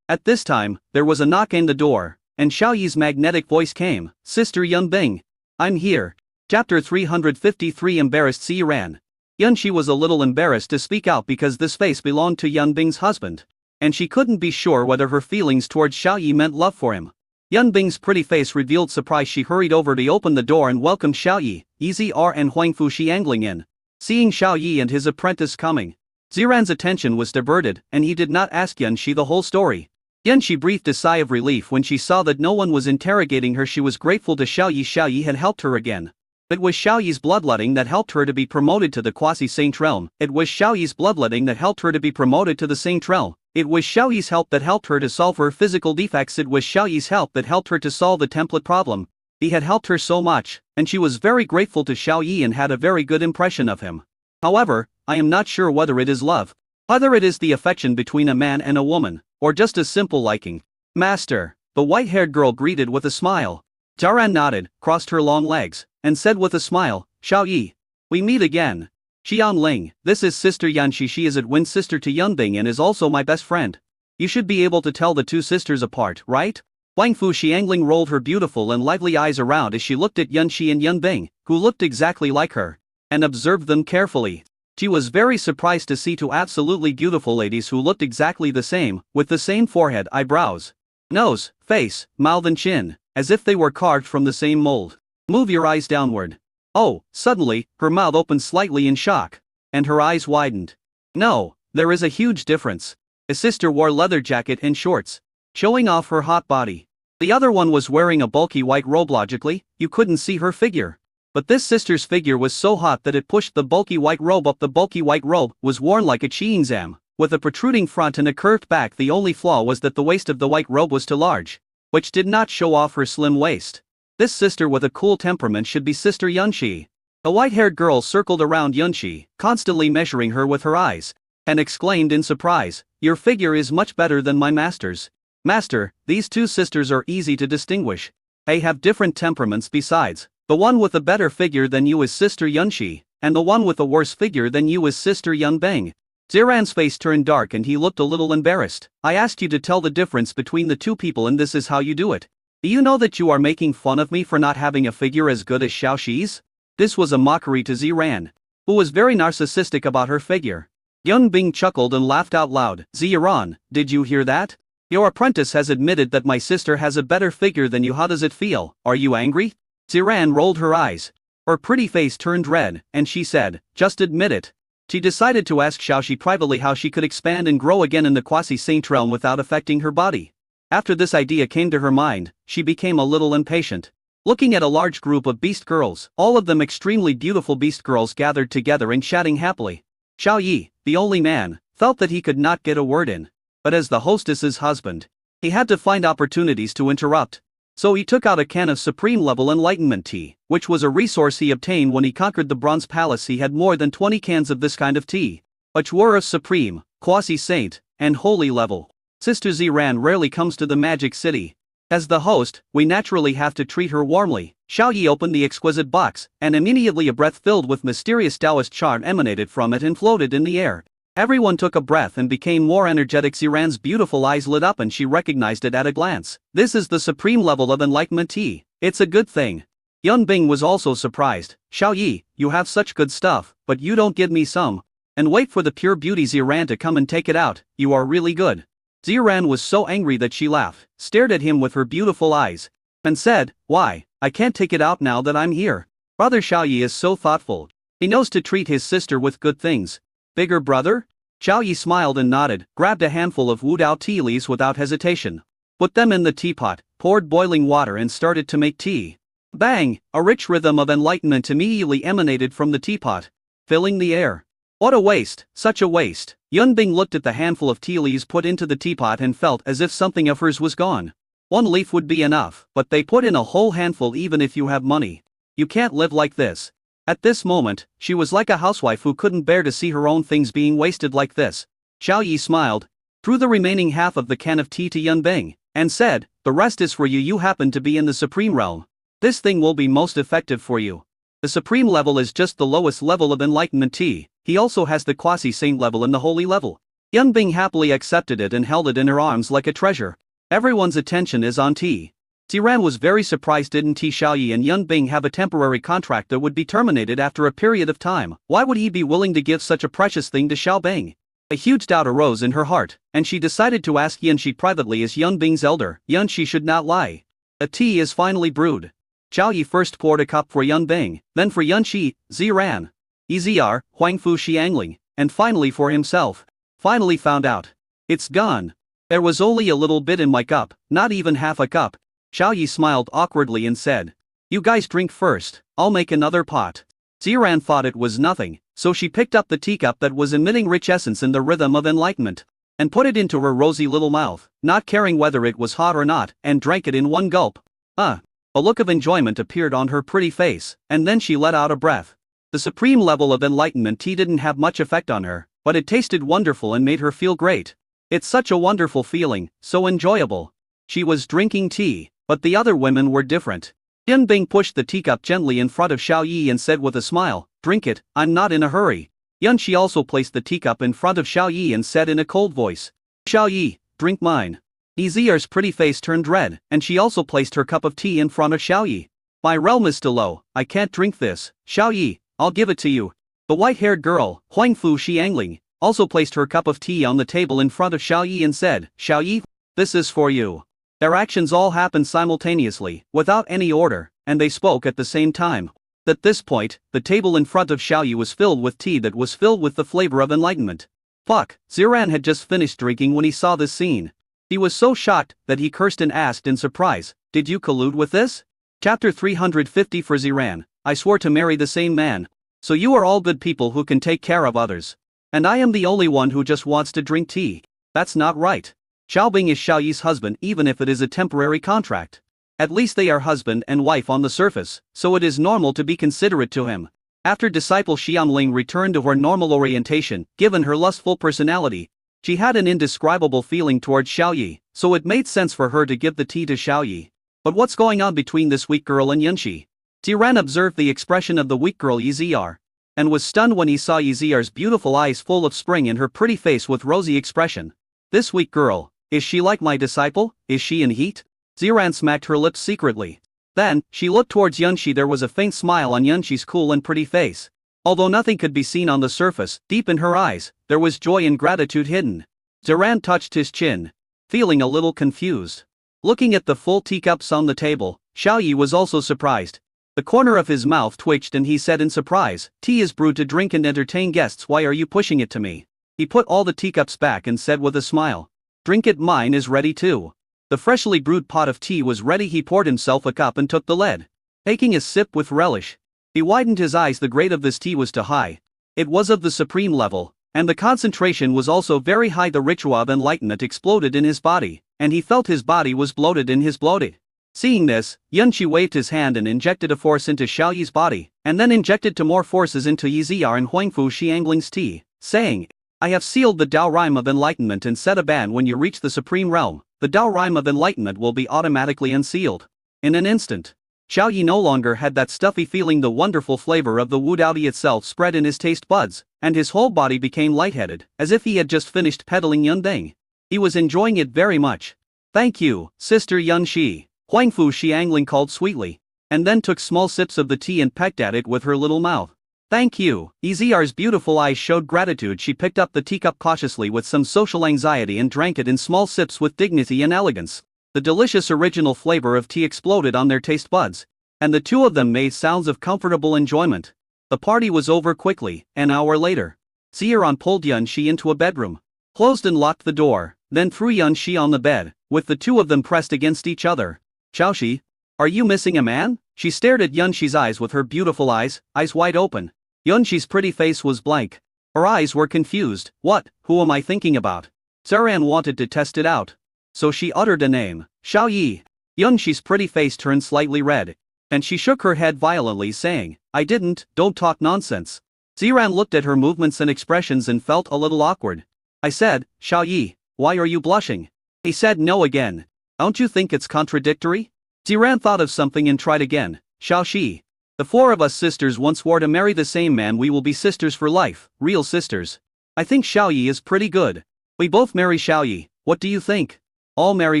At this time, there was a knock on the door, and Xiao Yi's magnetic voice came, Sister Yun Bing. I'm here. Chapter 353 Embarrassed Ziran. Yun Shi was a little embarrassed to speak out because this face belonged to Yun Bing's husband, and she couldn't be sure whether her feelings towards Xiao Yi meant love for him. Yun Bing's pretty face revealed surprise. She hurried over to open the door and welcomed Xiao Yi, Ezr and Huangfu Xiangling in. Seeing Xiao Yi and his apprentice coming, Ziran's attention was diverted, and he did not ask Yun Shi the whole story. Yun Shi breathed a sigh of relief when she saw that no one was interrogating her. She was grateful to Xiao Yi. Xiao Yi had helped her again. It was Xiao Yi's bloodletting that helped her to be promoted to the quasi-saint realm. It was Xiao Yi's bloodletting that helped her to be promoted to the saint realm. It was Xiao Yi's help that helped her to solve her physical defects. It was Xiao Yi's help that helped her to solve the template problem. He had helped her so much, and she was very grateful to Xiao Yi and had a very good impression of him. However, I am not sure whether it is love, whether it is the affection between a man and a woman, or just a simple liking. Master, the white-haired girl greeted with a smile. Ziran nodded, crossed her long legs, and said with a smile, Xiao Yi, we meet again. Xiangling, this is Sister Yun Shi. She is a twin sister to Yun Bing and is also my best friend. You should be able to tell the two sisters apart, right? Wang Fu Xiangling rolled her beautiful and lively eyes around as she looked at Yun Shi and Yun Bing, who looked exactly like her, and observed them carefully. She was very surprised to see two absolutely beautiful ladies who looked exactly the same, with the same forehead, eyebrows, nose, face, mouth and chin, as if they were carved from the same mold. Move your eyes downward. Oh, suddenly, her mouth opened slightly in shock, and her eyes widened. No, there is a huge difference. His sister wore leather jacket and shorts, showing off her hot body. The other one was wearing a bulky white robe. Logically, you couldn't see her figure. But this sister's figure was so hot that it pushed the bulky white robe up. The bulky white robe was worn like a cheongsam, with a protruding front and a curved back. The only flaw was that the waist of the white robe was too large, which did not show off her slim waist. This sister with a cool temperament should be Sister Yunxi. A white-haired girl circled around Yunxi, constantly measuring her with her eyes, and exclaimed in surprise, "Your figure is much better than my master's." Master, these two sisters are easy to distinguish. They have different temperaments besides. The one with a better figure than you is Sister Yunxi, and the one with a worse figure than you is Sister Yunbeng. Ziran's face turned dark and he looked a little embarrassed. I asked you to tell the difference between the two people and this is how you do it. Do you know that you are making fun of me for not having a figure as good as Xiaoxi's? This was a mockery to Ziran, who was very narcissistic about her figure. Yunbing chuckled and laughed out loud. Ziran, did you hear that? Your apprentice has admitted that my sister has a better figure than you. How does it feel? Are you angry? Ziran rolled her eyes. Her pretty face turned red, and she said, just admit it. She decided to ask Xiaoxi privately how she could expand and grow again in the quasi-saint realm without affecting her body. After this idea came to her mind, she became a little impatient. Looking at a large group of beast girls, all of them extremely beautiful beast girls gathered together and chatting happily. Xiao Yi, the only man, felt that he could not get a word in. But as the hostess's husband, he had to find opportunities to interrupt. So he took out a can of supreme-level enlightenment tea, which was a resource he obtained when he conquered the Bronze Palace. He had more than 20 cans of this kind of tea, which were of supreme, quasi-saint, and holy level. Sister Ziran rarely comes to the Magic City. As the host, we naturally have to treat her warmly. Xiao Yi opened the exquisite box, and immediately a breath filled with mysterious Taoist charm emanated from it and floated in the air. Everyone took a breath and became more energetic. Ziran's beautiful eyes lit up and she recognized it at a glance. This is the supreme level of enlightenment tea. It's a good thing. Yunbing was also surprised. Xiao Yi, you have such good stuff, but you don't give me some. And wait for the pure beauty Ziran to come and take it out. You are really good. Ziran was so angry that she laughed, stared at him with her beautiful eyes, and said, why, I can't take it out now that I'm here. Brother Xiao Yi is so thoughtful. He knows to treat his sister with good things. Bigger brother? Xiao Yi smiled and nodded, grabbed a handful of Wudao tea leaves without hesitation, put them in the teapot, poured boiling water and started to make tea. Bang! A rich rhythm of enlightenment immediately emanated from the teapot, filling the air. What a waste, such a waste. Yunbing looked at the handful of tea leaves put into the teapot and felt as if something of hers was gone. One leaf would be enough, but they put in a whole handful. Even if you have money, you can't live like this. At this moment, she was like a housewife who couldn't bear to see her own things being wasted like this. Xiao Yi smiled, threw the remaining half of the can of tea to Yunbing, and said, the rest is for you. You happen to be in the supreme realm. This thing will be most effective for you. The supreme level is just the lowest level of enlightenment tea. He also has the quasi-saint level and the holy level. Yunbing happily accepted it and held it in her arms like a treasure. Everyone's attention is on tea. Ziran was very surprised. Didn't Xiao Yi and Yunbing have a temporary contract that would be terminated after a period of time? Why would he be willing to give such a precious thing to Xiaobing? A huge doubt arose in her heart, and she decided to ask Yunxi privately as Yunbing's elder. Yunxi should not lie. A tea is finally brewed. Xiao Yi first poured a cup for Yunbing, then for Yunxi, Ziran, Ezr, Huangfu Xiangling, and finally for himself. Finally found out. It's gone. There was only a little bit in my cup, not even half a cup. Xiao Yi smiled awkwardly and said, you guys drink first, I'll make another pot. Ziran thought it was nothing, so she picked up the teacup that was emitting rich essence in the rhythm of enlightenment, and put it into her rosy little mouth, not caring whether it was hot or not, and drank it in one gulp. A look of enjoyment appeared on her pretty face, and then she let out a breath. The supreme level of enlightenment tea didn't have much effect on her, but it tasted wonderful and made her feel great. It's such a wonderful feeling, so enjoyable. She was drinking tea, but the other women were different. Yunbing pushed the teacup gently in front of Xiao Yi and said with a smile, drink it, I'm not in a hurry. Yunxi also placed the teacup in front of Xiao Yi and said in a cold voice, Xiao Yi, drink mine. Ezir's pretty face turned red, and she also placed her cup of tea in front of Xiao Yi. My realm is still low, I can't drink this, Xiao Yi, I'll give it to you. The white-haired girl, Huangfu Xiangling, also placed her cup of tea on the table in front of Xiao Yi and said, Xiao Yi, this is for you. Their actions all happened simultaneously, without any order, and they spoke at the same time. At this point, the table in front of Xiao Yi was filled with tea that was filled with the flavor of enlightenment. Fuck, Ziran had just finished drinking when he saw this scene. He was so shocked that he cursed and asked in surprise, did you collude with this? Chapter 350 for Ziran, I swore to marry the same man. So you are all good people who can take care of others. And I am the only one who just wants to drink tea. That's not right. Xiaobing is Xiao Yi's husband even if it is a temporary contract. At least they are husband and wife on the surface, so it is normal to be considerate to him. After disciple Xiangling returned to her normal orientation, given her lustful personality, she had an indescribable feeling towards Xiao Yi, so it made sense for her to give the tea to Xiao Yi. But what's going on between this weak girl and Yunxi? Ziran observed the expression of the weak girl Ezir, and was stunned when he saw Ezir's beautiful eyes full of spring and her pretty face with rosy expression. This weak girl, is she like my disciple? Is she in heat? Ziran smacked her lips secretly. Then, she looked towards Yunxi. There was a faint smile on Yunxi's cool and pretty face. Although nothing could be seen on the surface, deep in her eyes, there was joy and gratitude hidden. Ziran touched his chin, feeling a little confused. Looking at the full teacups on the table, Xiao Yi was also surprised. The corner of his mouth twitched and he said in surprise, tea is brewed to drink and entertain guests, why are you pushing it to me? He put all the teacups back and said with a smile, drink it, mine is ready too. The freshly brewed pot of tea was ready. He poured himself a cup and took the lead. Taking a sip with relish, he widened his eyes. The grade of this tea was too high. It was of the supreme level, and the concentration was also very high. The ritual of enlightenment exploded in his body, and he felt his body was bloated in his bloated. Seeing this, Yunxi waved his hand and injected a force into Xiao Yi's body, and then injected two more forces into Ezir and Huangfu Xiangling's tea, saying, I have sealed the Dao Rhyme of Enlightenment and set a ban. When you reach the Supreme Realm, the Dao Rhyme of Enlightenment will be automatically unsealed. In an instant, Xiao Yi no longer had that stuffy feeling. The wonderful flavor of the Wu Dao Tea itself spread in his taste buds, and his whole body became lightheaded, as if he had just finished peddling Yundeng. He was enjoying it very much. Thank you, Sister Yunxi, Huangfu Xiangling called sweetly, and then took small sips of the tea and pecked at it with her little mouth. Thank you. Ezir's beautiful eyes showed gratitude. She picked up the teacup cautiously with some social anxiety and drank it in small sips with dignity and elegance. The delicious original flavor of tea exploded on their taste buds, and the two of them made sounds of comfortable enjoyment. The party was over quickly. An hour later, Ziran pulled Yunxi into a bedroom, closed and locked the door, then threw Yunxi on the bed, with the two of them pressed against each other. Xiaoxi, are you missing a man? She stared at Yunxi's eyes with her beautiful eyes wide open. Yunxi's pretty face was blank. Her eyes were confused. What? Who am I thinking about? Ziran wanted to test it out, so she uttered a name, Xiao Yi. Yunxi's pretty face turned slightly red, and she shook her head violently, saying, I didn't, don't talk nonsense. Ziran looked at her movements and expressions and felt a little awkward. I said, Xiao Yi, why are you blushing? He said no again. Don't you think it's contradictory? Ziran thought of something and tried again. Xiaoxi, the four of us sisters once swore to marry the same man. We will be sisters for life, real sisters. I think Xiao Yi is pretty good. We both marry Xiao Yi. What do you think? All marry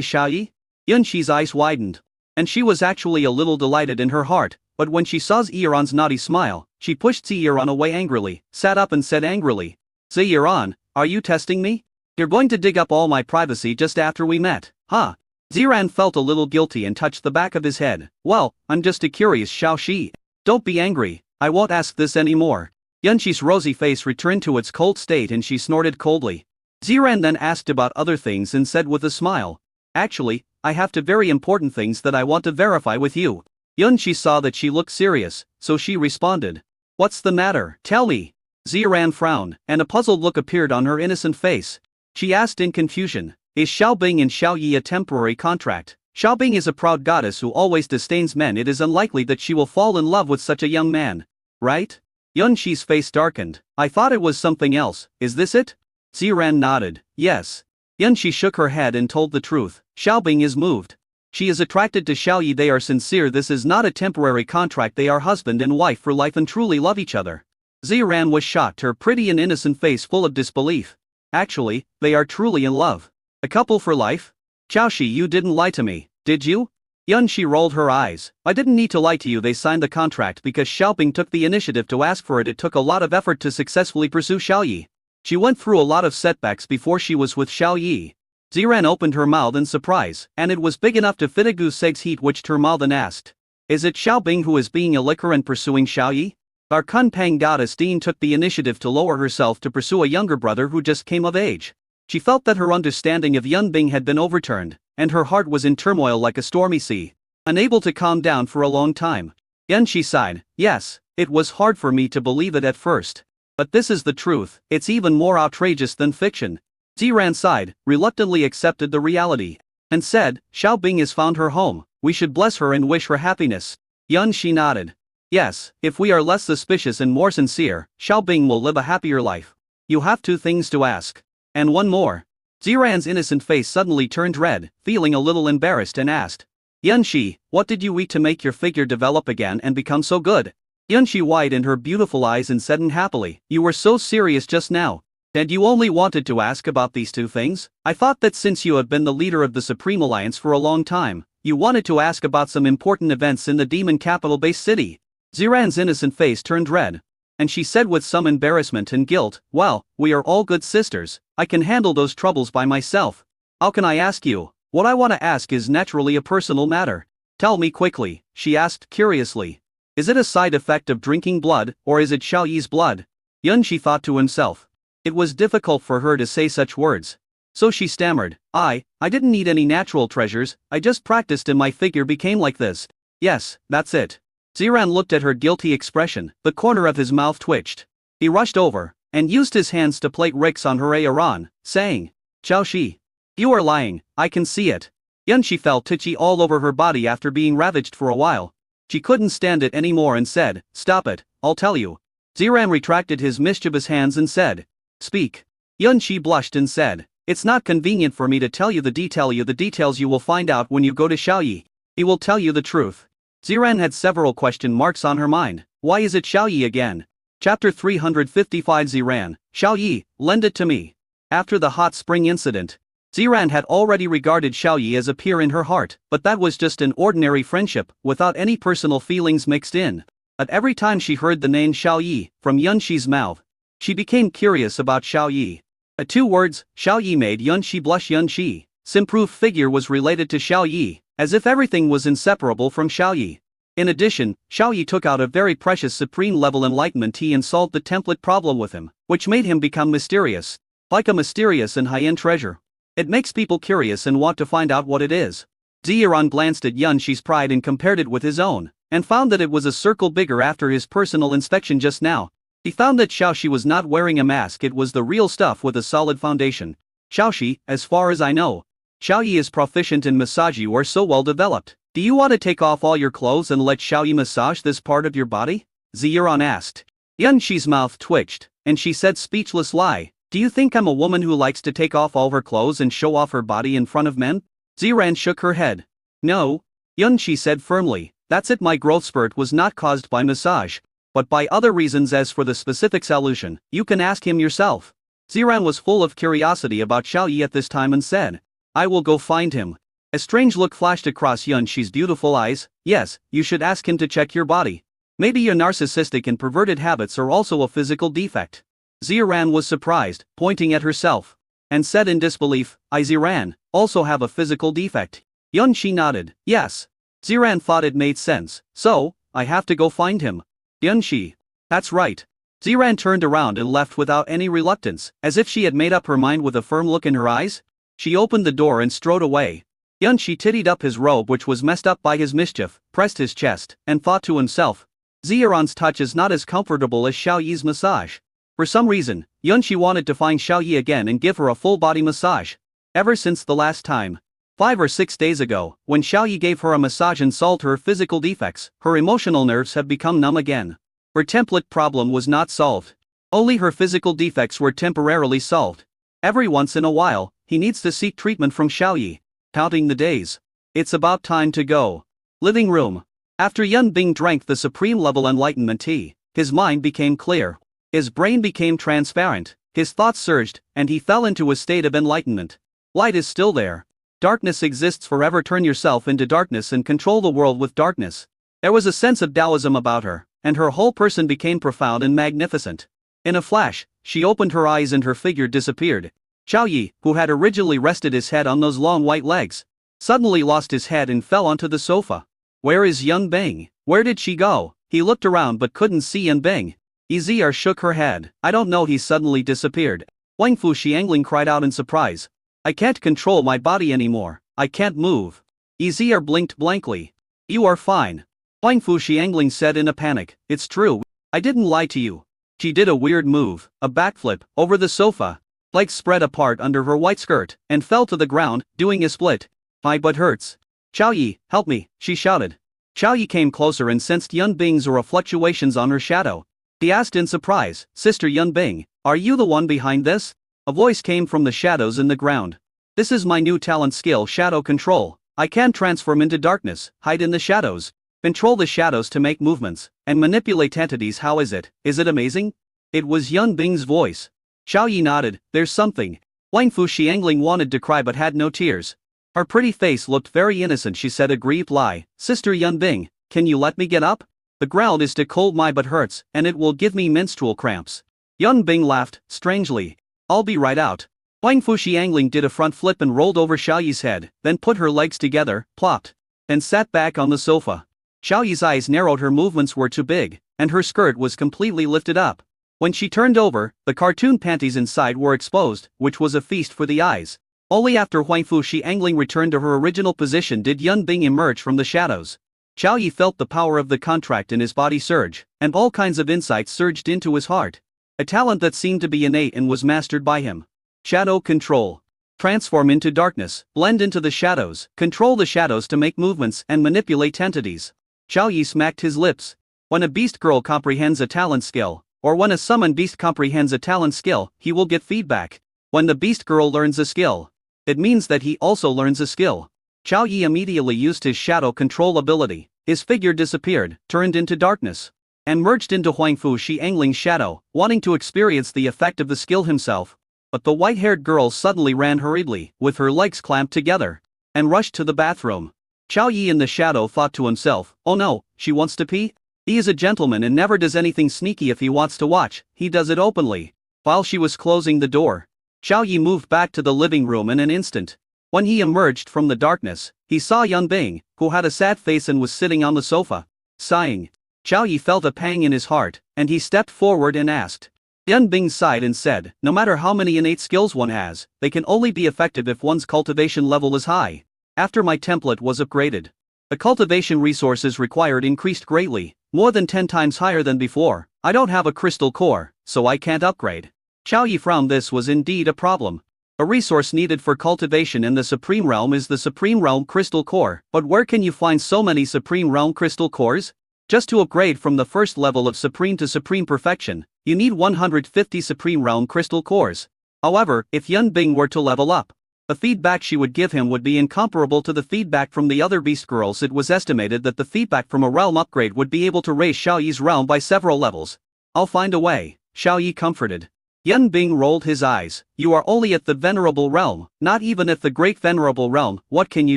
Xiao Yi? Yunxi's eyes widened, and she was actually a little delighted in her heart, but when she saw Ziran's naughty smile, she pushed Ziran away angrily, sat up and said angrily, Ziran, are you testing me? You're going to dig up all my privacy just after we met, huh? Ziran felt a little guilty and touched the back of his head. Well, I'm just a curious Xiaoxi. Don't be angry, I won't ask this anymore. Yunxi's rosy face returned to its cold state and she snorted coldly. Ziran then asked about other things and said with a smile, actually, I have two very important things that I want to verify with you. Yunxi saw that she looked serious, so she responded, what's the matter? Tell me. Ziran frowned, and a puzzled look appeared on her innocent face. She asked in confusion, is Xiaobing and Xiao Yi a temporary contract? Xiaobing is a proud goddess who always disdains men. It is unlikely that she will fall in love with such a young man, right? Yunxi's face darkened. I thought it was something else. Is this it? Ziran nodded. Yes. Yunxi shook her head and told the truth. Xiaobing is moved. She is attracted to Xiao Yi. They are sincere. This is not a temporary contract. They are husband and wife for life and truly love each other. Ziran was shocked, her pretty and innocent face full of disbelief. Actually, they are truly in love. A couple for life? Xiaoxi, you didn't lie to me, did you? Yunxi rolled her eyes. I didn't need to lie to you. They signed the contract because Xiaoping took the initiative to ask for it. It took a lot of effort to successfully pursue Xiaoyi. She went through a lot of setbacks before she was with Xiaoyi. Ziran opened her mouth in surprise, and it was big enough to fit a goose egg's heat, which her mouth and asked. Is it Xiaobing who is being a licker and pursuing Xiaoyi? Our Kunpeng goddess Dean took the initiative to lower herself to pursue a younger brother who just came of age. She felt that her understanding of Yunbing had been overturned, and her heart was in turmoil like a stormy sea, unable to calm down for a long time. Yunxi sighed. Yes, it was hard for me to believe it at first. But this is the truth. It's even more outrageous than fiction. Ziran sighed, reluctantly accepted the reality, and said, Xiaobing has found her home. We should bless her and wish her happiness. Yunxi nodded. Yes, if we are less suspicious and more sincere, Xiaobing will live a happier life. You have two things to ask. And one more. Ziran's innocent face suddenly turned red, feeling a little embarrassed, and asked, Yunxi, what did you eat to make your figure develop again and become so good? Yunxi widened her beautiful eyes and said unhappily, You were so serious just now. And you only wanted to ask about these two things? I thought that since you have been the leader of the Supreme Alliance for a long time, you wanted to ask about some important events in the demon capital-based city. Ziran's innocent face turned red, and she said with some embarrassment and guilt, Well, we are all good sisters. I can handle those troubles by myself. How can I ask you? What I want to ask is naturally a personal matter. Tell me quickly, she asked curiously. Is it a side effect of drinking blood, or is it Xiaoyi's blood? Yunxi thought to himself. It was difficult for her to say such words. So she stammered, I didn't need any natural treasures, I just practiced and my figure became like this. Yes, that's it. Ziran looked at her guilty expression, the corner of his mouth twitched. He rushed over, and used his hands to plate Ricks on her Aaron, saying, Xiaoxi. You are lying, I can see it. Yunxi felt itchy all over her body after being ravaged for a while. She couldn't stand it anymore and said, Stop it, I'll tell you. Ziran retracted his mischievous hands and said, Speak. Yunxi blushed and said, It's not convenient for me to tell you the details you will find out when you go to Xiaoyi. He will tell you the truth. Ziran had several question marks on her mind. Why is it Xiaoyi again? Chapter 355 Ziran, Xiaoyi, lend it to me. After the hot spring incident, Ziran had already regarded Xiaoyi as a peer in her heart, but that was just an ordinary friendship, without any personal feelings mixed in. But every time she heard the name Xiaoyi from Yunxi's mouth, she became curious about Xiaoyi. The two words, Xiaoyi, made Yunxi blush. Yunxi's improved figure was related to Xiaoyi, as if everything was inseparable from Xiaoyi. In addition, Xiaoyi took out a very precious supreme-level enlightenment tea and solved the template problem with him, which made him become mysterious. Like a mysterious and high-end treasure. It makes people curious and want to find out what it is. Ziran glanced at Yunxi's pride and compared it with his own, and found that it was a circle bigger after his personal inspection just now. He found that Xiaoxi was not wearing a mask, it was the real stuff with a solid foundation. Xiaoxi, as far as I know, Xiaoyi is proficient in massage. You are so well developed. Do you want to take off all your clothes and let Xiaoyi massage this part of your body? Ziran asked. Yunxi's mouth twitched, and she said, Speechless lie. Do you think I'm a woman who likes to take off all her clothes and show off her body in front of men? Ziran shook her head. No. Yunxi said firmly, That's it, my growth spurt was not caused by massage, but by other reasons. As for the specific solution, you can ask him yourself. Ziran was full of curiosity about Xiaoyi at this time and said, I will go find him. A strange look flashed across Yunxi's beautiful eyes. Yes, you should ask him to check your body. Maybe your narcissistic and perverted habits are also a physical defect. Ziran was surprised, pointing at herself, and said in disbelief, I, Ziran, also have a physical defect. Yunxi nodded. Yes. Ziran thought it made sense. So, I have to go find him. Yunxi. That's right. Ziran turned around and left without any reluctance, as if she had made up her mind with a firm look in her eyes. She opened the door and strode away. Yunxi tidied up his robe, which was messed up by his mischief, pressed his chest, and thought to himself, Ziran's touch is not as comfortable as Xiaoyi's massage. For some reason, Yunxi wanted to find Xiaoyi again and give her a full-body massage. Ever since the last time, 5 or 6 days ago, when Xiaoyi gave her a massage and solved her physical defects, her emotional nerves have become numb again. Her template problem was not solved. Only her physical defects were temporarily solved. Every once in a while, he needs to seek treatment from Xiaoyi. Counting the days. It's about time to go. Living room. After Yun Bing drank the supreme-level enlightenment tea, his mind became clear. His brain became transparent, his thoughts surged, and he fell into a state of enlightenment. Light is still there. Darkness exists forever. Turn yourself into darkness and control the world with darkness. There was a sense of Taoism about her, and her whole person became profound and magnificent. In a flash, she opened her eyes and her figure disappeared. Xiao Yi, who had originally rested his head on those long white legs, suddenly lost his head and fell onto the sofa. Where is Yun Bing? Where did she go? He looked around but couldn't see Yun Bing. Izir shook her head. I don't know, he suddenly disappeared. Wang Fu Xiangling cried out in surprise. I can't control my body anymore. I can't move. Izir blinked blankly. You are fine. Wang Fu Xiangling said in a panic. It's true. I didn't lie to you. She did a weird move, a backflip, over the sofa. Legs spread apart under her white skirt, and fell to the ground, doing a split. My butt hurts. Xiao Yi, help me, she shouted. Xiao Yi came closer and sensed Yun Bing's aura fluctuations on her shadow. He asked in surprise, Sister Yun Bing, are you the one behind this? A voice came from the shadows in the ground. This is my new talent skill, shadow control. I can transform into darkness, hide in the shadows, control the shadows to make movements, and manipulate entities. How is it? Is it amazing? It was Yun Bing's voice. Xiao Yi nodded. There's something. Wang Fu Xiangling wanted to cry but had no tears. Her pretty face looked very innocent. She said a grieved lie. Sister Yun Bing, can you let me get up? The ground is too cold, my butt hurts, and it will give me menstrual cramps. Yun Bing laughed, strangely. I'll be right out. Wang Fu Xiangling did a front flip and rolled over Xiao Yi's head, then put her legs together, plopped, and sat back on the sofa. Xiao Yi's eyes narrowed, her movements were too big, and her skirt was completely lifted up. When she turned over, the cartoon panties inside were exposed, which was a feast for the eyes. Only after Wang Fu Xiangling returned to her original position did Yun Bing emerge from the shadows. Xiao Yi felt the power of the contract in his body surge, and all kinds of insights surged into his heart. A talent that seemed to be innate and was mastered by him. Shadow control. Transform into darkness, blend into the shadows, control the shadows to make movements and manipulate entities. Xiao Yi smacked his lips. When a beast girl comprehends a talent skill, or when a summon beast comprehends a talent skill, he will get feedback. When the beast girl learns a skill, it means that he also learns a skill. Xiao Yi immediately used his shadow control ability. His figure disappeared, turned into darkness, and merged into Wang Fu Xiangling's shadow, wanting to experience the effect of the skill himself. But the white-haired girl suddenly ran hurriedly, with her legs clamped together, and rushed to the bathroom. Xiao Yi in the shadow thought to himself, oh no, she wants to pee? He is a gentleman and never does anything sneaky. If he wants to watch, he does it openly. While she was closing the door, Xiao Yi moved back to the living room in an instant. When he emerged from the darkness, he saw Yun Bing, who had a sad face and was sitting on the sofa, sighing. Xiao Yi felt a pang in his heart, and he stepped forward and asked. Yun Bing sighed and said, no matter how many innate skills one has, they can only be effective if one's cultivation level is high. After my template was upgraded, the cultivation resources required increased greatly, more than 10 times higher than before. I don't have a crystal core, so I can't upgrade. Xiao Yi frowned. This was indeed a problem. A resource needed for cultivation in the Supreme Realm is the Supreme Realm Crystal Core, but where can you find so many Supreme Realm Crystal Cores? Just to upgrade from the first level of Supreme to Supreme Perfection, you need 150 Supreme Realm Crystal Cores. However, if Yun Bing were to level up, the feedback she would give him would be incomparable to the feedback from the other beast girls. It was estimated that the feedback from a realm upgrade would be able to raise Xiao Yi's realm by several levels. I'll find a way, Xiao Yi comforted. Yun Bing rolled his eyes. You are only at the Venerable Realm, not even at the Great Venerable Realm. What can you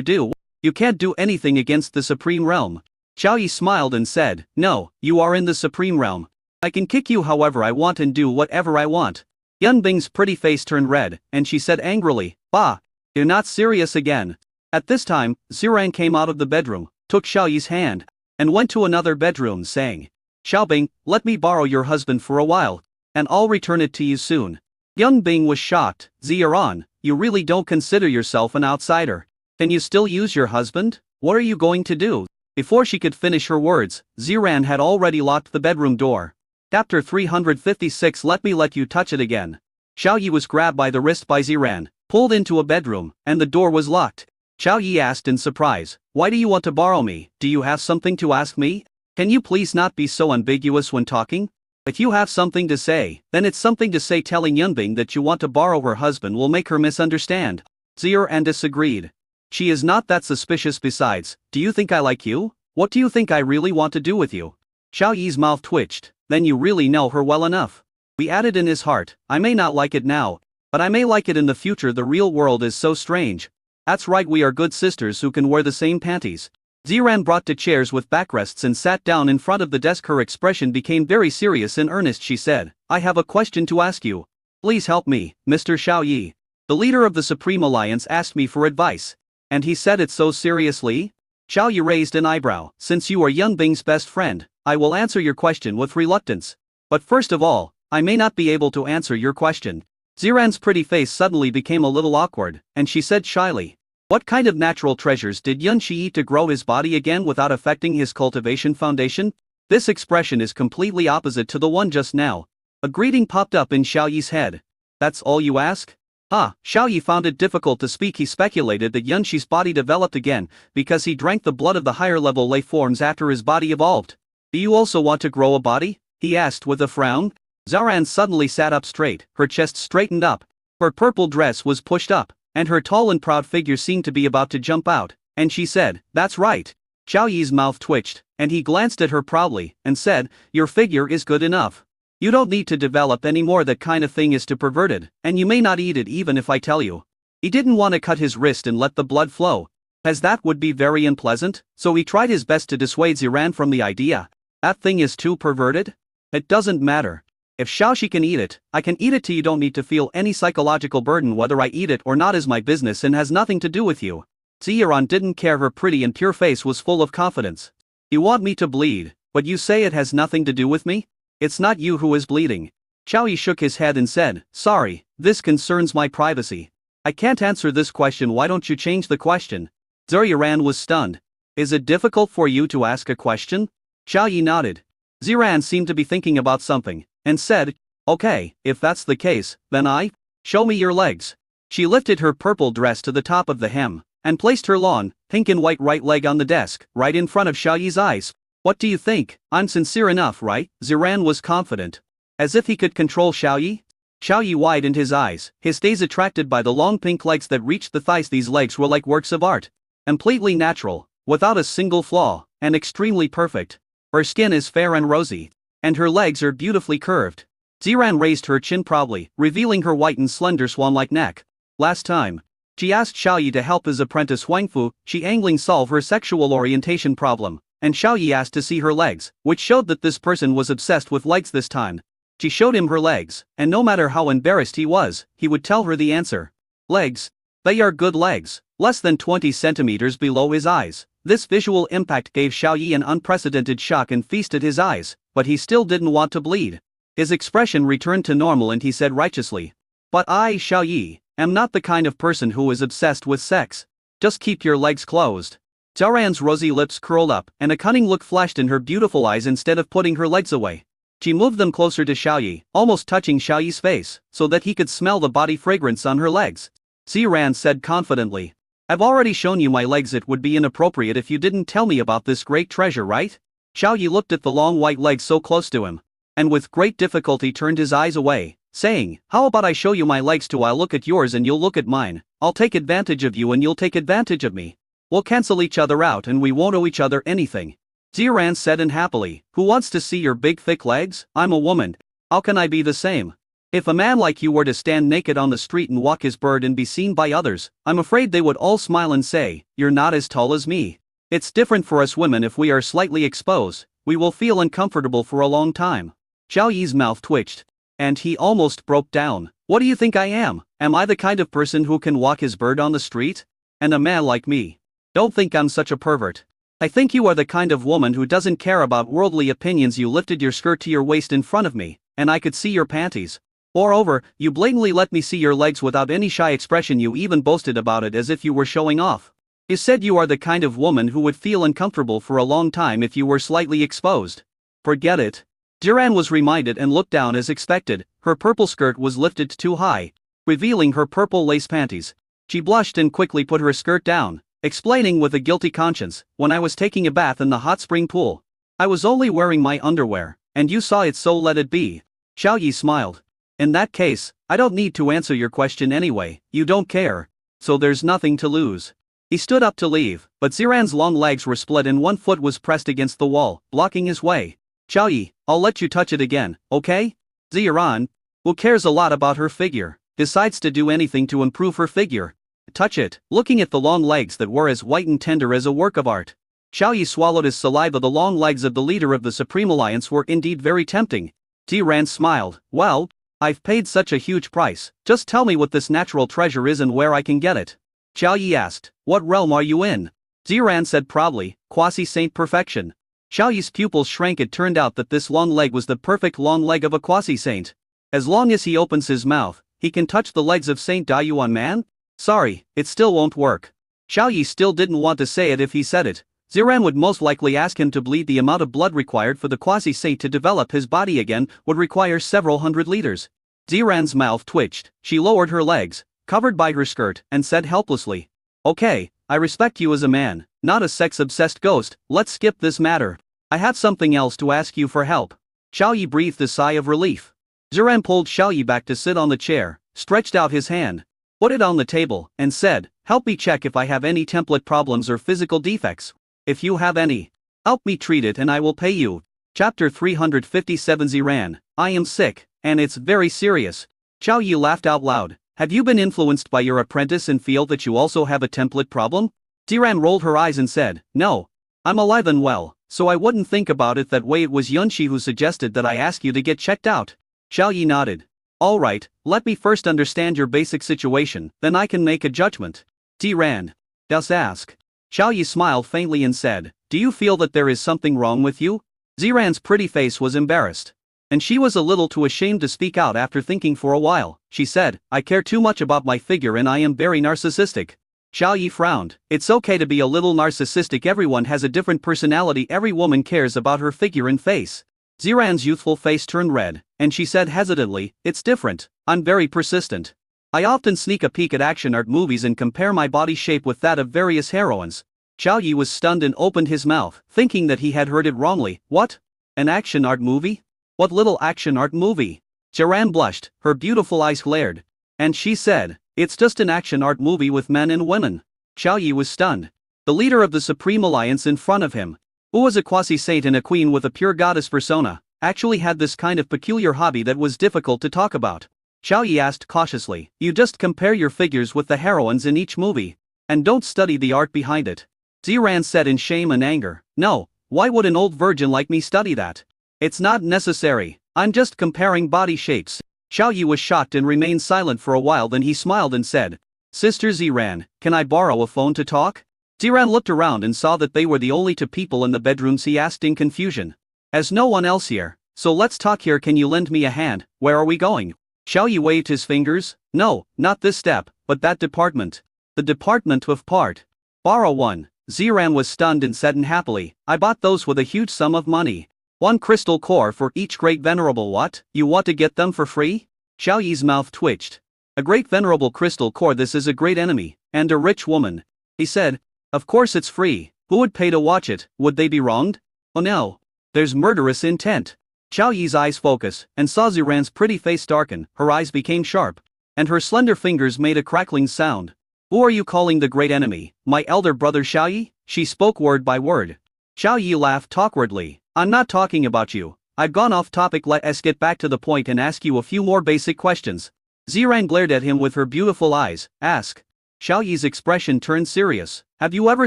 do? You can't do anything against the Supreme Realm. Xiao Yi smiled and said, no, you are in the Supreme Realm. I can kick you however I want and do whatever I want. Yun Bing's pretty face turned red, and she said angrily, bah, you're not serious again. At this time, Ziran came out of the bedroom, took Xiao Yi's hand, and went to another bedroom saying, Xiaobing, let me borrow your husband for a while, and I'll return it to you soon. Yun Bing was shocked. Ziran, you really don't consider yourself an outsider. Can you still use your husband? What are you going to do? Before she could finish her words, Ziran had already locked the bedroom door. Chapter 356. Let me let you touch it again. Xiao Yi was grabbed by the wrist by Ziran, pulled into a bedroom, and the door was locked. Xiao Yi asked in surprise, why do you want to borrow me? Do you have something to ask me? Can you please not be so ambiguous when talking? If you have something to say, then it's something to say. Telling Yunbing that you want to borrow her husband will make her misunderstand. Ziran disagreed. She is not that suspicious. Besides, do you think I like you? What do you think I really want to do with you? Xiao Yi's mouth twitched. Then you really know her well enough. He added in his heart, I may not like it now, but I may like it in the future. The real world is so strange. That's right, we are good sisters who can wear the same panties. Ziran brought two chairs with backrests and sat down in front of the desk. Her expression became very serious and earnest. She said, I have a question to ask you. Please help me, Mr. Xiaoyi. The leader of the Supreme Alliance asked me for advice. And he said it so seriously? Xiaoyi raised an eyebrow. Since you are Yun Bing's best friend, I will answer your question with reluctance. But first of all, I may not be able to answer your question. Ziran's pretty face suddenly became a little awkward, and she said shyly, what kind of natural treasures did Yun Shi eat to grow his body again without affecting his cultivation foundation? This expression is completely opposite to the one just now. A greeting popped up in Xiaoyi's head. That's all you ask? Xiaoyi found it difficult to speak. He speculated that Yun Shi's body developed again because he drank the blood of the higher-level life forms after his body evolved. Do you also want to grow a body? He asked with a frown. Ziran suddenly sat up straight, her chest straightened up. Her purple dress was pushed up, and her tall and proud figure seemed to be about to jump out, and she said, that's right. Xiaoyi's mouth twitched, and he glanced at her proudly, and said, your figure is good enough. You don't need to develop any more. That kind of thing is too perverted, and you may not eat it even if I tell you. He didn't want to cut his wrist and let the blood flow, as that would be very unpleasant, so he tried his best to dissuade Ziran from the idea. That thing is too perverted? It doesn't matter. If Xiaoxi can eat it, I can eat it too. You don't need to feel any psychological burden. Whether I eat it or not is my business and has nothing to do with you. Ziran didn't care. Her pretty and pure face was full of confidence. You want me to bleed, but you say it has nothing to do with me? It's not you who is bleeding. Xiaoyi shook his head and said, sorry, this concerns my privacy. I can't answer this question. Why don't you change the question? Ziran was stunned. Is it difficult for you to ask a question? Xiaoyi nodded. Ziran seemed to be thinking about something, and said, okay, if that's the case, then show me your legs. She lifted her purple dress to the top of the hem, and placed her long, pink and white right leg on the desk, right in front of Xiaoyi's eyes. What do you think? I'm sincere enough, right? Ziran was confident. As if he could control Xiaoyi? Xiaoyi widened his eyes, his gaze attracted by the long pink legs that reached the thighs. These legs were like works of art. Completely natural, without a single flaw, and extremely perfect. Her skin is fair and rosy, and her legs are beautifully curved. Ziran raised her chin proudly, revealing her white and slender swan-like neck. Last time, she asked Xiaoyi to help his apprentice Huangfu, Angling, solve her sexual orientation problem. And Xiaoyi asked to see her legs, which showed that this person was obsessed with legs. This time, she showed him her legs, and no matter how embarrassed he was, he would tell her the answer. Legs. They are good legs, less than 20 centimeters below his eyes. This visual impact gave Xiaoyi an unprecedented shock and feasted his eyes, but he still didn't want to bleed. His expression returned to normal and he said righteously, but I, Xiaoyi, am not the kind of person who is obsessed with sex. Just keep your legs closed. Ziran's rosy lips curled up, and a cunning look flashed in her beautiful eyes. Instead of putting her legs away, she moved them closer to Xiaoyi, almost touching Xiaoyi's face, so that he could smell the body fragrance on her legs. Ziran said confidently, I've already shown you my legs. It would be inappropriate if you didn't tell me about this great treasure, right? Xiaoyi looked at the long white legs so close to him, and with great difficulty turned his eyes away, saying, how about I show you my legs too? I'll look at yours and you'll look at mine. I'll take advantage of you and you'll take advantage of me. We'll cancel each other out and we won't owe each other anything. Ziran said unhappily, who wants to see your big thick legs? I'm a woman. How can I be the same? If a man like you were to stand naked on the street and walk his bird and be seen by others, I'm afraid they would all smile and say, you're not as tall as me. It's different for us women. If we are slightly exposed, we will feel uncomfortable for a long time. Xiaoyi's mouth twitched, and he almost broke down. What do you think I am? Am I the kind of person who can walk his bird on the street? And a man like me? Don't think I'm such a pervert. I think you are the kind of woman who doesn't care about worldly opinions. You lifted your skirt to your waist in front of me, and I could see your panties. Moreover, you blatantly let me see your legs without any shy expression. You even boasted about it as if you were showing off. You said you are the kind of woman who would feel uncomfortable for a long time if you were slightly exposed. Forget it. Ziran was reminded and looked down as expected. Her purple skirt was lifted too high, revealing her purple lace panties. She blushed and quickly put her skirt down, explaining with a guilty conscience, when I was taking a bath in the hot spring pool, I was only wearing my underwear, and you saw it, so let it be. Xiaoyi smiled. In that case, I don't need to answer your question anyway. You don't care, so there's nothing to lose. He stood up to leave, but Ziran's long legs were split and one foot was pressed against the wall, blocking his way. Xiaoyi, I'll let you touch it again, okay? Ziran, who cares a lot about her figure, decides to do anything to improve her figure. touch it, looking at the long legs that were as white and tender as a work of art. Xiao Yi swallowed his saliva. The long legs of the leader of the Supreme Alliance were indeed very tempting. Ziran smiled. Well, I've paid such a huge price, just tell me what this natural treasure is and where I can get it. Xiao Yi asked, what realm are you in? Ziran said proudly, quasi-saint perfection. Xiao Yi's pupils shrank. It turned out that this long leg was the perfect long leg of a quasi-saint. As long as he opens his mouth, he can touch the legs of Saint Dayuan man? Sorry, it still won't work. Xiao Yi still didn't want to say it. If he said it, Ziran would most likely ask him to bleed. The amount of blood required for the quasi-saint to develop his body again would require several hundred liters. Ziran's mouth twitched. She lowered her legs, covered by her skirt, and said helplessly, okay, I respect you as a man, not a sex-obsessed ghost. Let's skip this matter. I have something else to ask you for help. Xiao Yi breathed a sigh of relief. Ziran pulled Xiao Yi back to sit on the chair, stretched out his hand, put it on the table, and said, help me check if I have any template problems or physical defects. If you have any, help me treat it and I will pay you. Chapter 357. Ziran, I am sick, and it's very serious. Xiao Yi laughed out loud. Have you been influenced by your apprentice and feel that you also have a template problem? Ziran rolled her eyes and said, no. I'm alive and well, so I wouldn't think about it that way. It was Yunshi who suggested that I ask you to get checked out. Xiao Yi nodded. Alright, let me first understand your basic situation, then I can make a judgment. Ziran, just ask. Xiao Yi smiled faintly and said, do you feel that there is something wrong with you? Ziran's pretty face was embarrassed. And she was a little too ashamed to speak out. After thinking for a while, she said, I care too much about my figure and I am very narcissistic. Xiao Yi frowned. It's okay to be a little narcissistic. Everyone has a different personality. Every woman cares about her figure and face. Ziran's youthful face turned red, and she said hesitantly, it's different. I'm very persistent. I often sneak a peek at action art movies and compare my body shape with that of various heroines. Xiao Yi was stunned and opened his mouth, thinking that he had heard it wrongly. What? An action art movie? What little action art movie? Ziran blushed, her beautiful eyes glared. And she said, it's just an action art movie with men and women. Xiao Yi was stunned. The leader of the Supreme Alliance in front of him, who was a quasi-saint and a queen with a pure goddess persona, actually had this kind of peculiar hobby that was difficult to talk about. Xiao Yi asked cautiously, you just compare your figures with the heroines in each movie, and don't study the art behind it. Ziran said in shame and anger, no, why would an old virgin like me study that? It's not necessary, I'm just comparing body shapes. Xiao Yi was shocked and remained silent for a while. Then he smiled and said, Sister Ziran, can I borrow a phone to talk? Ziran looked around and saw that they were the only two people in the bedrooms. He asked in confusion, as no one else here, so let's talk here. Can you lend me a hand? Where are we going? Xiao Yi waved his fingers. No, not this step, but that department. The department of part. Borrow one. Ziran was stunned and said unhappily, I bought those with a huge sum of money. 1 crystal core for each great venerable. What? You want to get them for free? Xiao Yi's mouth twitched. A great venerable crystal core. This is a great enemy, and a rich woman. He said, of course it's free. Who would pay to watch it? Would they be wronged? Oh no. There's murderous intent. Xiao Yi's eyes focused, and saw Ziran's pretty face darken. Her eyes became sharp, and her slender fingers made a crackling sound. Who are you calling the great enemy? My elder brother Xiao Yi? She spoke word by word. Xiao Yi laughed awkwardly. I'm not talking about you. I've gone off topic. Let us get back to the point and ask you a few more basic questions. Ziran glared at him with her beautiful eyes. Ask. Xiao Yi's expression turned serious. Have you ever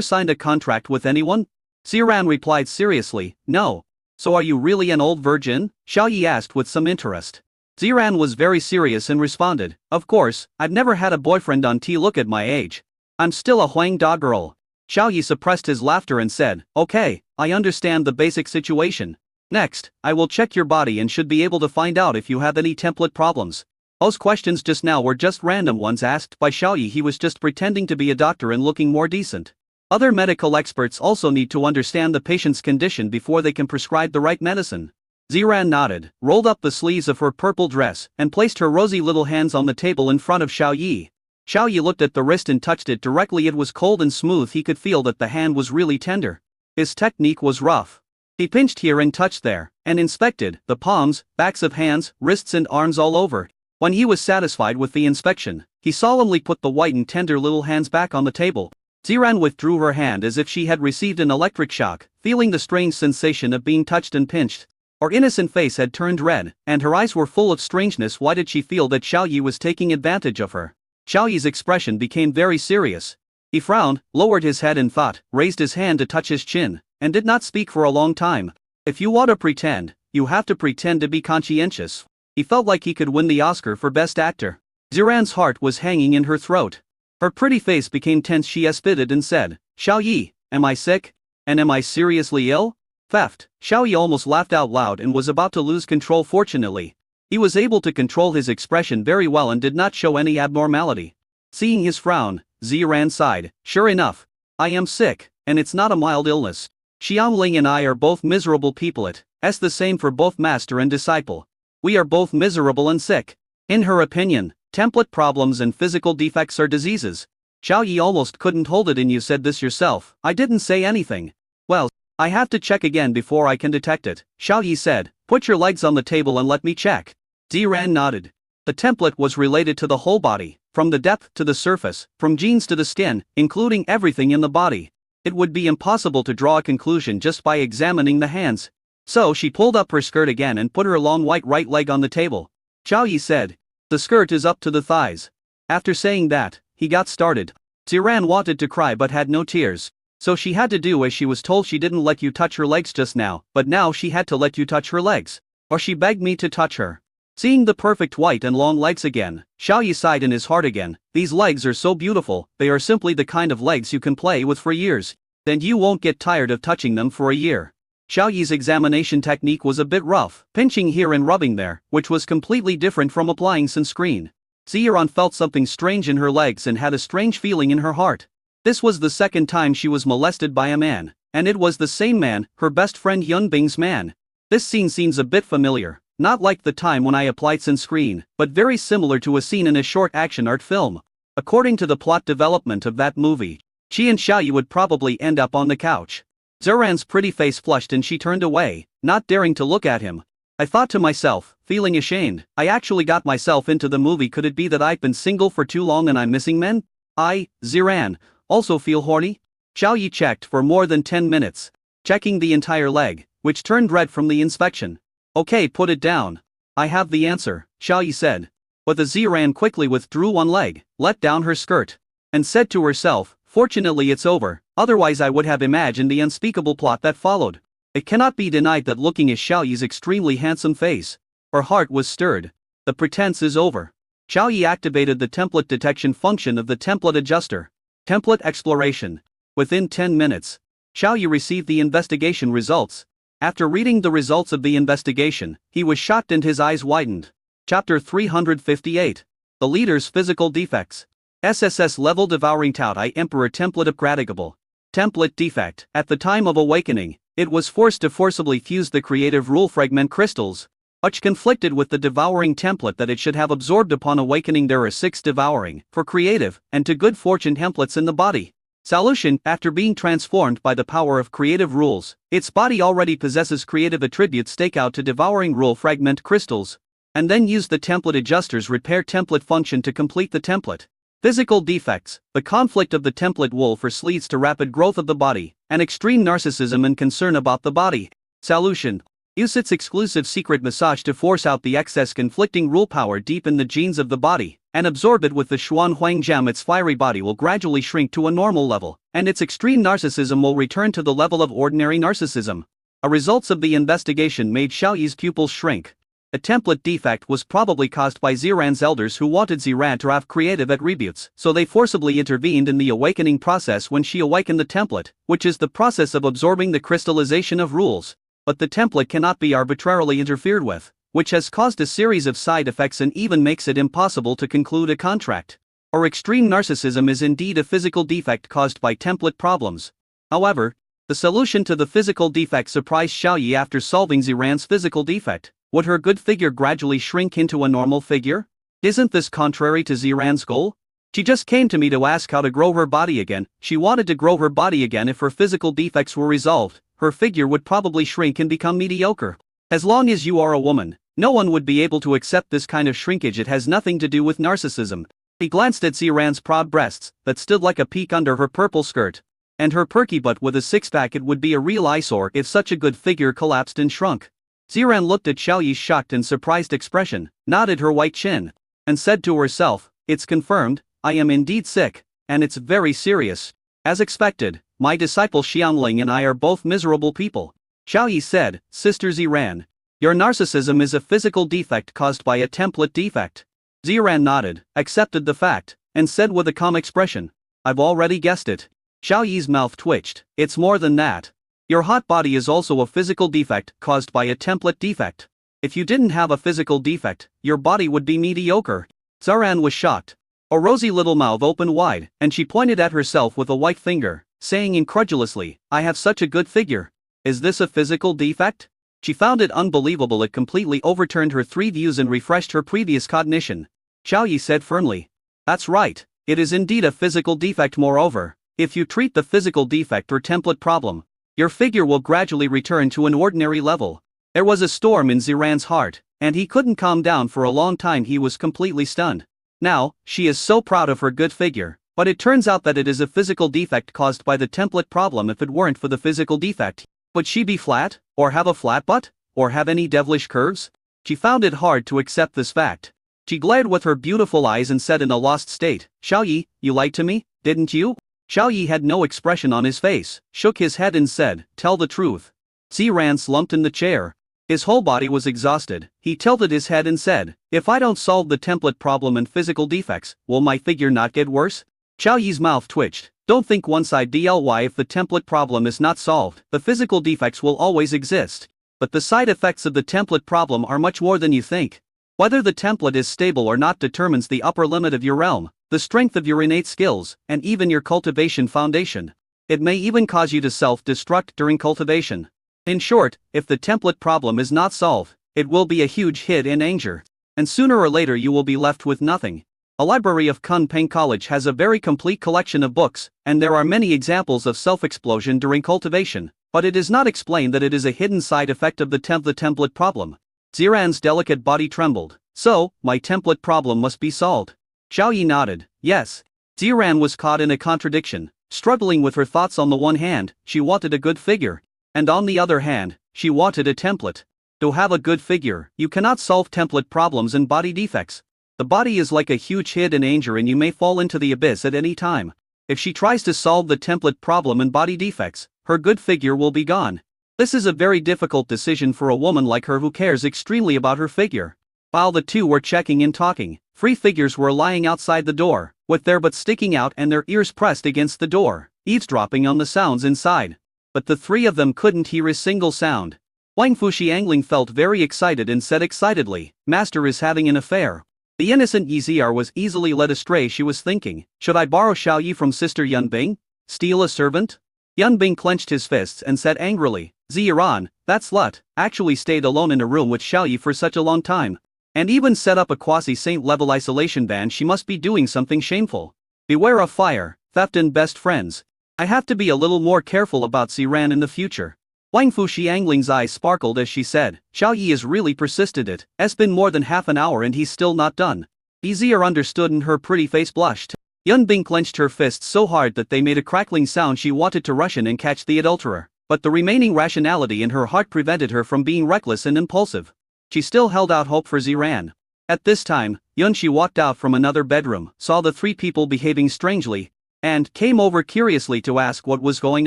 signed a contract with anyone? Ziran replied seriously, no. So are you really an old virgin? Xiao Yi asked with some interest. Ziran was very serious and responded, of course, I've never had a boyfriend on T. Look at my age. I'm still a Huang Da girl. Xiao Yi suppressed his laughter and said, okay, I understand the basic situation. Next, I will check your body and should be able to find out if you have any template problems. Those questions just now were just random ones asked by Xiao Yi. He was just pretending to be a doctor and looking more decent. Other medical experts also need to understand the patient's condition before they can prescribe the right medicine. Ziran nodded, rolled up the sleeves of her purple dress, and placed her rosy little hands on the table in front of Xiao Yi. Xiao Yi looked at the wrist and touched it directly. It was cold and smooth. He could feel that the hand was really tender. His technique was rough. He pinched here and touched there, and inspected the palms, backs of hands, wrists and arms all over. When he was satisfied with the inspection, he solemnly put the white and tender little hands back on the table. Ziran withdrew her hand as if she had received an electric shock, feeling the strange sensation of being touched and pinched. Her innocent face had turned red, and her eyes were full of strangeness. Why did she feel that Xiao Yi was taking advantage of her? Xiao Yi's expression became very serious. He frowned, lowered his head in thought, raised his hand to touch his chin, and did not speak for a long time. If you want to pretend, you have to pretend to be conscientious. He felt like he could win the Oscar for Best Actor. Ziran's heart was hanging in her throat. Her pretty face became tense. She spitted and said, Xiao Yi, am I sick? And am I seriously ill? Theft. Xiao Yi almost laughed out loud and was about to lose control. Fortunately, he was able to control his expression very well and did not show any abnormality. Seeing his frown, Ziran sighed. Sure enough, I am sick, and it's not a mild illness. Xiangling and I are both miserable people. It's the same for both master and disciple. We are both miserable and sick. In her opinion, template problems and physical defects are diseases. Xiao Yi almost couldn't hold it. And you said this yourself. I didn't say anything. Well, I have to check again before I can detect it, Xiao Yi said. Put your legs on the table and let me check. Ziran nodded. The template was related to the whole body, from the depth to the surface, from genes to the skin, including everything in the body. It would be impossible to draw a conclusion just by examining the hands. So she pulled up her skirt again and put her long white right leg on the table. Xiao Yi said, the skirt is up to the thighs. After saying that, he got started. Ziran wanted to cry but had no tears. So she had to do as she was told. She didn't let you touch her legs just now, but now she had to let you touch her legs. Or she begged me to touch her. Seeing the perfect white and long legs again, Xiao Yi sighed in his heart again. These legs are so beautiful, they are simply the kind of legs you can play with for years. Then you won't get tired of touching them for a year. Xiao Yi's examination technique was a bit rough, pinching here and rubbing there, which was completely different from applying sunscreen. Ziran felt something strange in her legs and had a strange feeling in her heart. This was the second time she was molested by a man, and it was the same man, her best friend Yunbing's man. This scene seems a bit familiar. Not like the time when I applied sunscreen, but very similar to a scene in a short action art film. According to the plot development of that movie, she and Xiao Yi would probably end up on the couch. Ziran's pretty face flushed and she turned away, not daring to look at him. I thought to myself, feeling ashamed, I actually got myself into the movie. Could it be that I've been single for too long and I'm missing men? Ziran, also feel horny? Xiao Yi checked for more than 10 minutes, checking the entire leg, which turned red from the inspection. Okay, put it down. I have the answer, Xiao Yi said. But the Ziran quickly withdrew one leg, let down her skirt, and said to herself, fortunately it's over, otherwise I would have imagined the unspeakable plot that followed. It cannot be denied that looking at Xiao Yi's extremely handsome face, her heart was stirred. The pretense is over. Xiao Yi activated the template detection function of the template adjuster. Template exploration. Within 10 minutes, Xiao Yi received the investigation results. After reading the results of the investigation, he was shocked and his eyes widened. Chapter 358. The Leader's Physical Defects. SSS Level Devouring Tout I Emperor Template Upgradable. Template Defect. At the time of awakening, it was forced to forcibly fuse the creative rule fragment crystals, which conflicted with the devouring template that it should have absorbed upon awakening. There are 6 devouring, for creative, and to good fortune templates in the body. Solution. After being transformed by the power of creative rules, its body already possesses creative attributes. Stake out to devouring rule fragment crystals, and then use the template adjuster's repair template function to complete the template. Physical defects. The conflict of the template wolf leads to rapid growth of the body, and extreme narcissism and concern about the body. Solution. Use its exclusive secret massage to force out the excess conflicting rule power deep in the genes of the body, and absorb it with the Xuan Huang Jam. Its fiery body will gradually shrink to a normal level, and its extreme narcissism will return to the level of ordinary narcissism. The results of the investigation made Xiao Yi's pupils shrink. A template defect was probably caused by Ziran's elders who wanted Ziran to have creative attributes, so they forcibly intervened in the awakening process when she awakened the template, which is the process of absorbing the crystallization of rules. But the template cannot be arbitrarily interfered with, which has caused a series of side effects and even makes it impossible to conclude a contract. Or extreme narcissism is indeed a physical defect caused by template problems. However, the solution to the physical defect surprised Xiao Yi. After solving Ziran's physical defect, would her good figure gradually shrink into a normal figure? Isn't this contrary to Ziran's goal? She just came to me to ask how to grow her body again. She wanted to grow her body again. If her physical defects were resolved, her figure would probably shrink and become mediocre. As long as you are a woman, no one would be able to accept this kind of shrinkage. It has nothing to do with narcissism. He glanced at Ziran's proud breasts, that stood like a peak under her purple skirt, and her perky butt with a six-pack. It would be a real eyesore if such a good figure collapsed and shrunk. Ziran looked at Xiao Yi's shocked and surprised expression, nodded her white chin, and said to herself, it's confirmed, I am indeed sick, and it's very serious. As expected, my disciple Xiangling and I are both miserable people. Xiao Yi said, Sister Ziran. Your narcissism is a physical defect caused by a template defect. Ziran nodded, accepted the fact, and said with a calm expression, I've already guessed it. Xiao Yi's mouth twitched. It's more than that. Your hot body is also a physical defect caused by a template defect. If you didn't have a physical defect, your body would be mediocre. Ziran was shocked. A rosy little mouth opened wide, and she pointed at herself with a white finger, saying incredulously, I have such a good figure. Is this a physical defect? She found it unbelievable. It completely overturned her three views and refreshed her previous cognition. Xiao Yi said firmly. That's right, it is indeed a physical defect. Moreover, if you treat the physical defect or template problem, your figure will gradually return to an ordinary level. There was a storm in Ziran's heart, and he couldn't calm down for a long time. He was completely stunned. Now, she is so proud of her good figure, but it turns out that it is a physical defect caused by the template problem. If it weren't for the physical defect, would she be flat, or have a flat butt, or have any devilish curves? She found it hard to accept this fact. She glared with her beautiful eyes and said in a lost state, Xiao Yi, you lied to me, didn't you? Xiao Yi had no expression on his face, shook his head and said, Tell the truth. Ziran slumped in the chair. His whole body was exhausted. He tilted his head and said, If I don't solve the template problem and physical defects, will my figure not get worse? Xiao Yi's mouth twitched. Don't think one-sidedly. If the template problem is not solved, the physical defects will always exist. But the side effects of the template problem are much more than you think. Whether the template is stable or not determines the upper limit of your realm, the strength of your innate skills, and even your cultivation foundation. It may even cause you to self-destruct during cultivation. In short, if the template problem is not solved, it will be a huge hit in anger. And sooner or later you will be left with nothing. A library of Kunpeng College has a very complete collection of books, and there are many examples of self-explosion during cultivation, but it is not explained that it is a hidden side effect of the template problem. Ziran's delicate body trembled. So, my template problem must be solved. Xiao Yi nodded, yes. Ziran was caught in a contradiction, struggling with her thoughts. On the one hand, she wanted a good figure, and on the other hand, she wanted a template. To have a good figure, you cannot solve template problems and body defects. The body is like a huge hidden danger and you may fall into the abyss at any time. If she tries to solve the template problem and body defects, her good figure will be gone. This is a very difficult decision for a woman like her who cares extremely about her figure. While the two were checking and talking, three figures were lying outside the door, with their butts sticking out and their ears pressed against the door, eavesdropping on the sounds inside. But the three of them couldn't hear a single sound. Wangfu Xiangling felt very excited and said excitedly, Master is having an affair. The innocent Yizier was easily led astray. She was thinking, should I borrow Xiao Yi from Sister Yunbing? Steal a servant? Yunbing clenched his fists and said angrily, Ziran, that slut, actually stayed alone in a room with Xiao Yi for such a long time. And even set up a quasi-saint level isolation ban. She must be doing something shameful. Beware of fire, theft and best friends. I have to be a little more careful about Ziran in the future. Wangfu Xiangling's eyes sparkled as she said, Xiao Yi is really persisted. It's been more than half an hour and he's still not done. Yizier understood and her pretty face blushed. Yunbing clenched her fists so hard that they made a crackling sound. She wanted to rush in and catch the adulterer, but the remaining rationality in her heart prevented her from being reckless and impulsive. She still held out hope for Ziran. At this time, Yunshi walked out from another bedroom, saw the three people behaving strangely, and came over curiously to ask what was going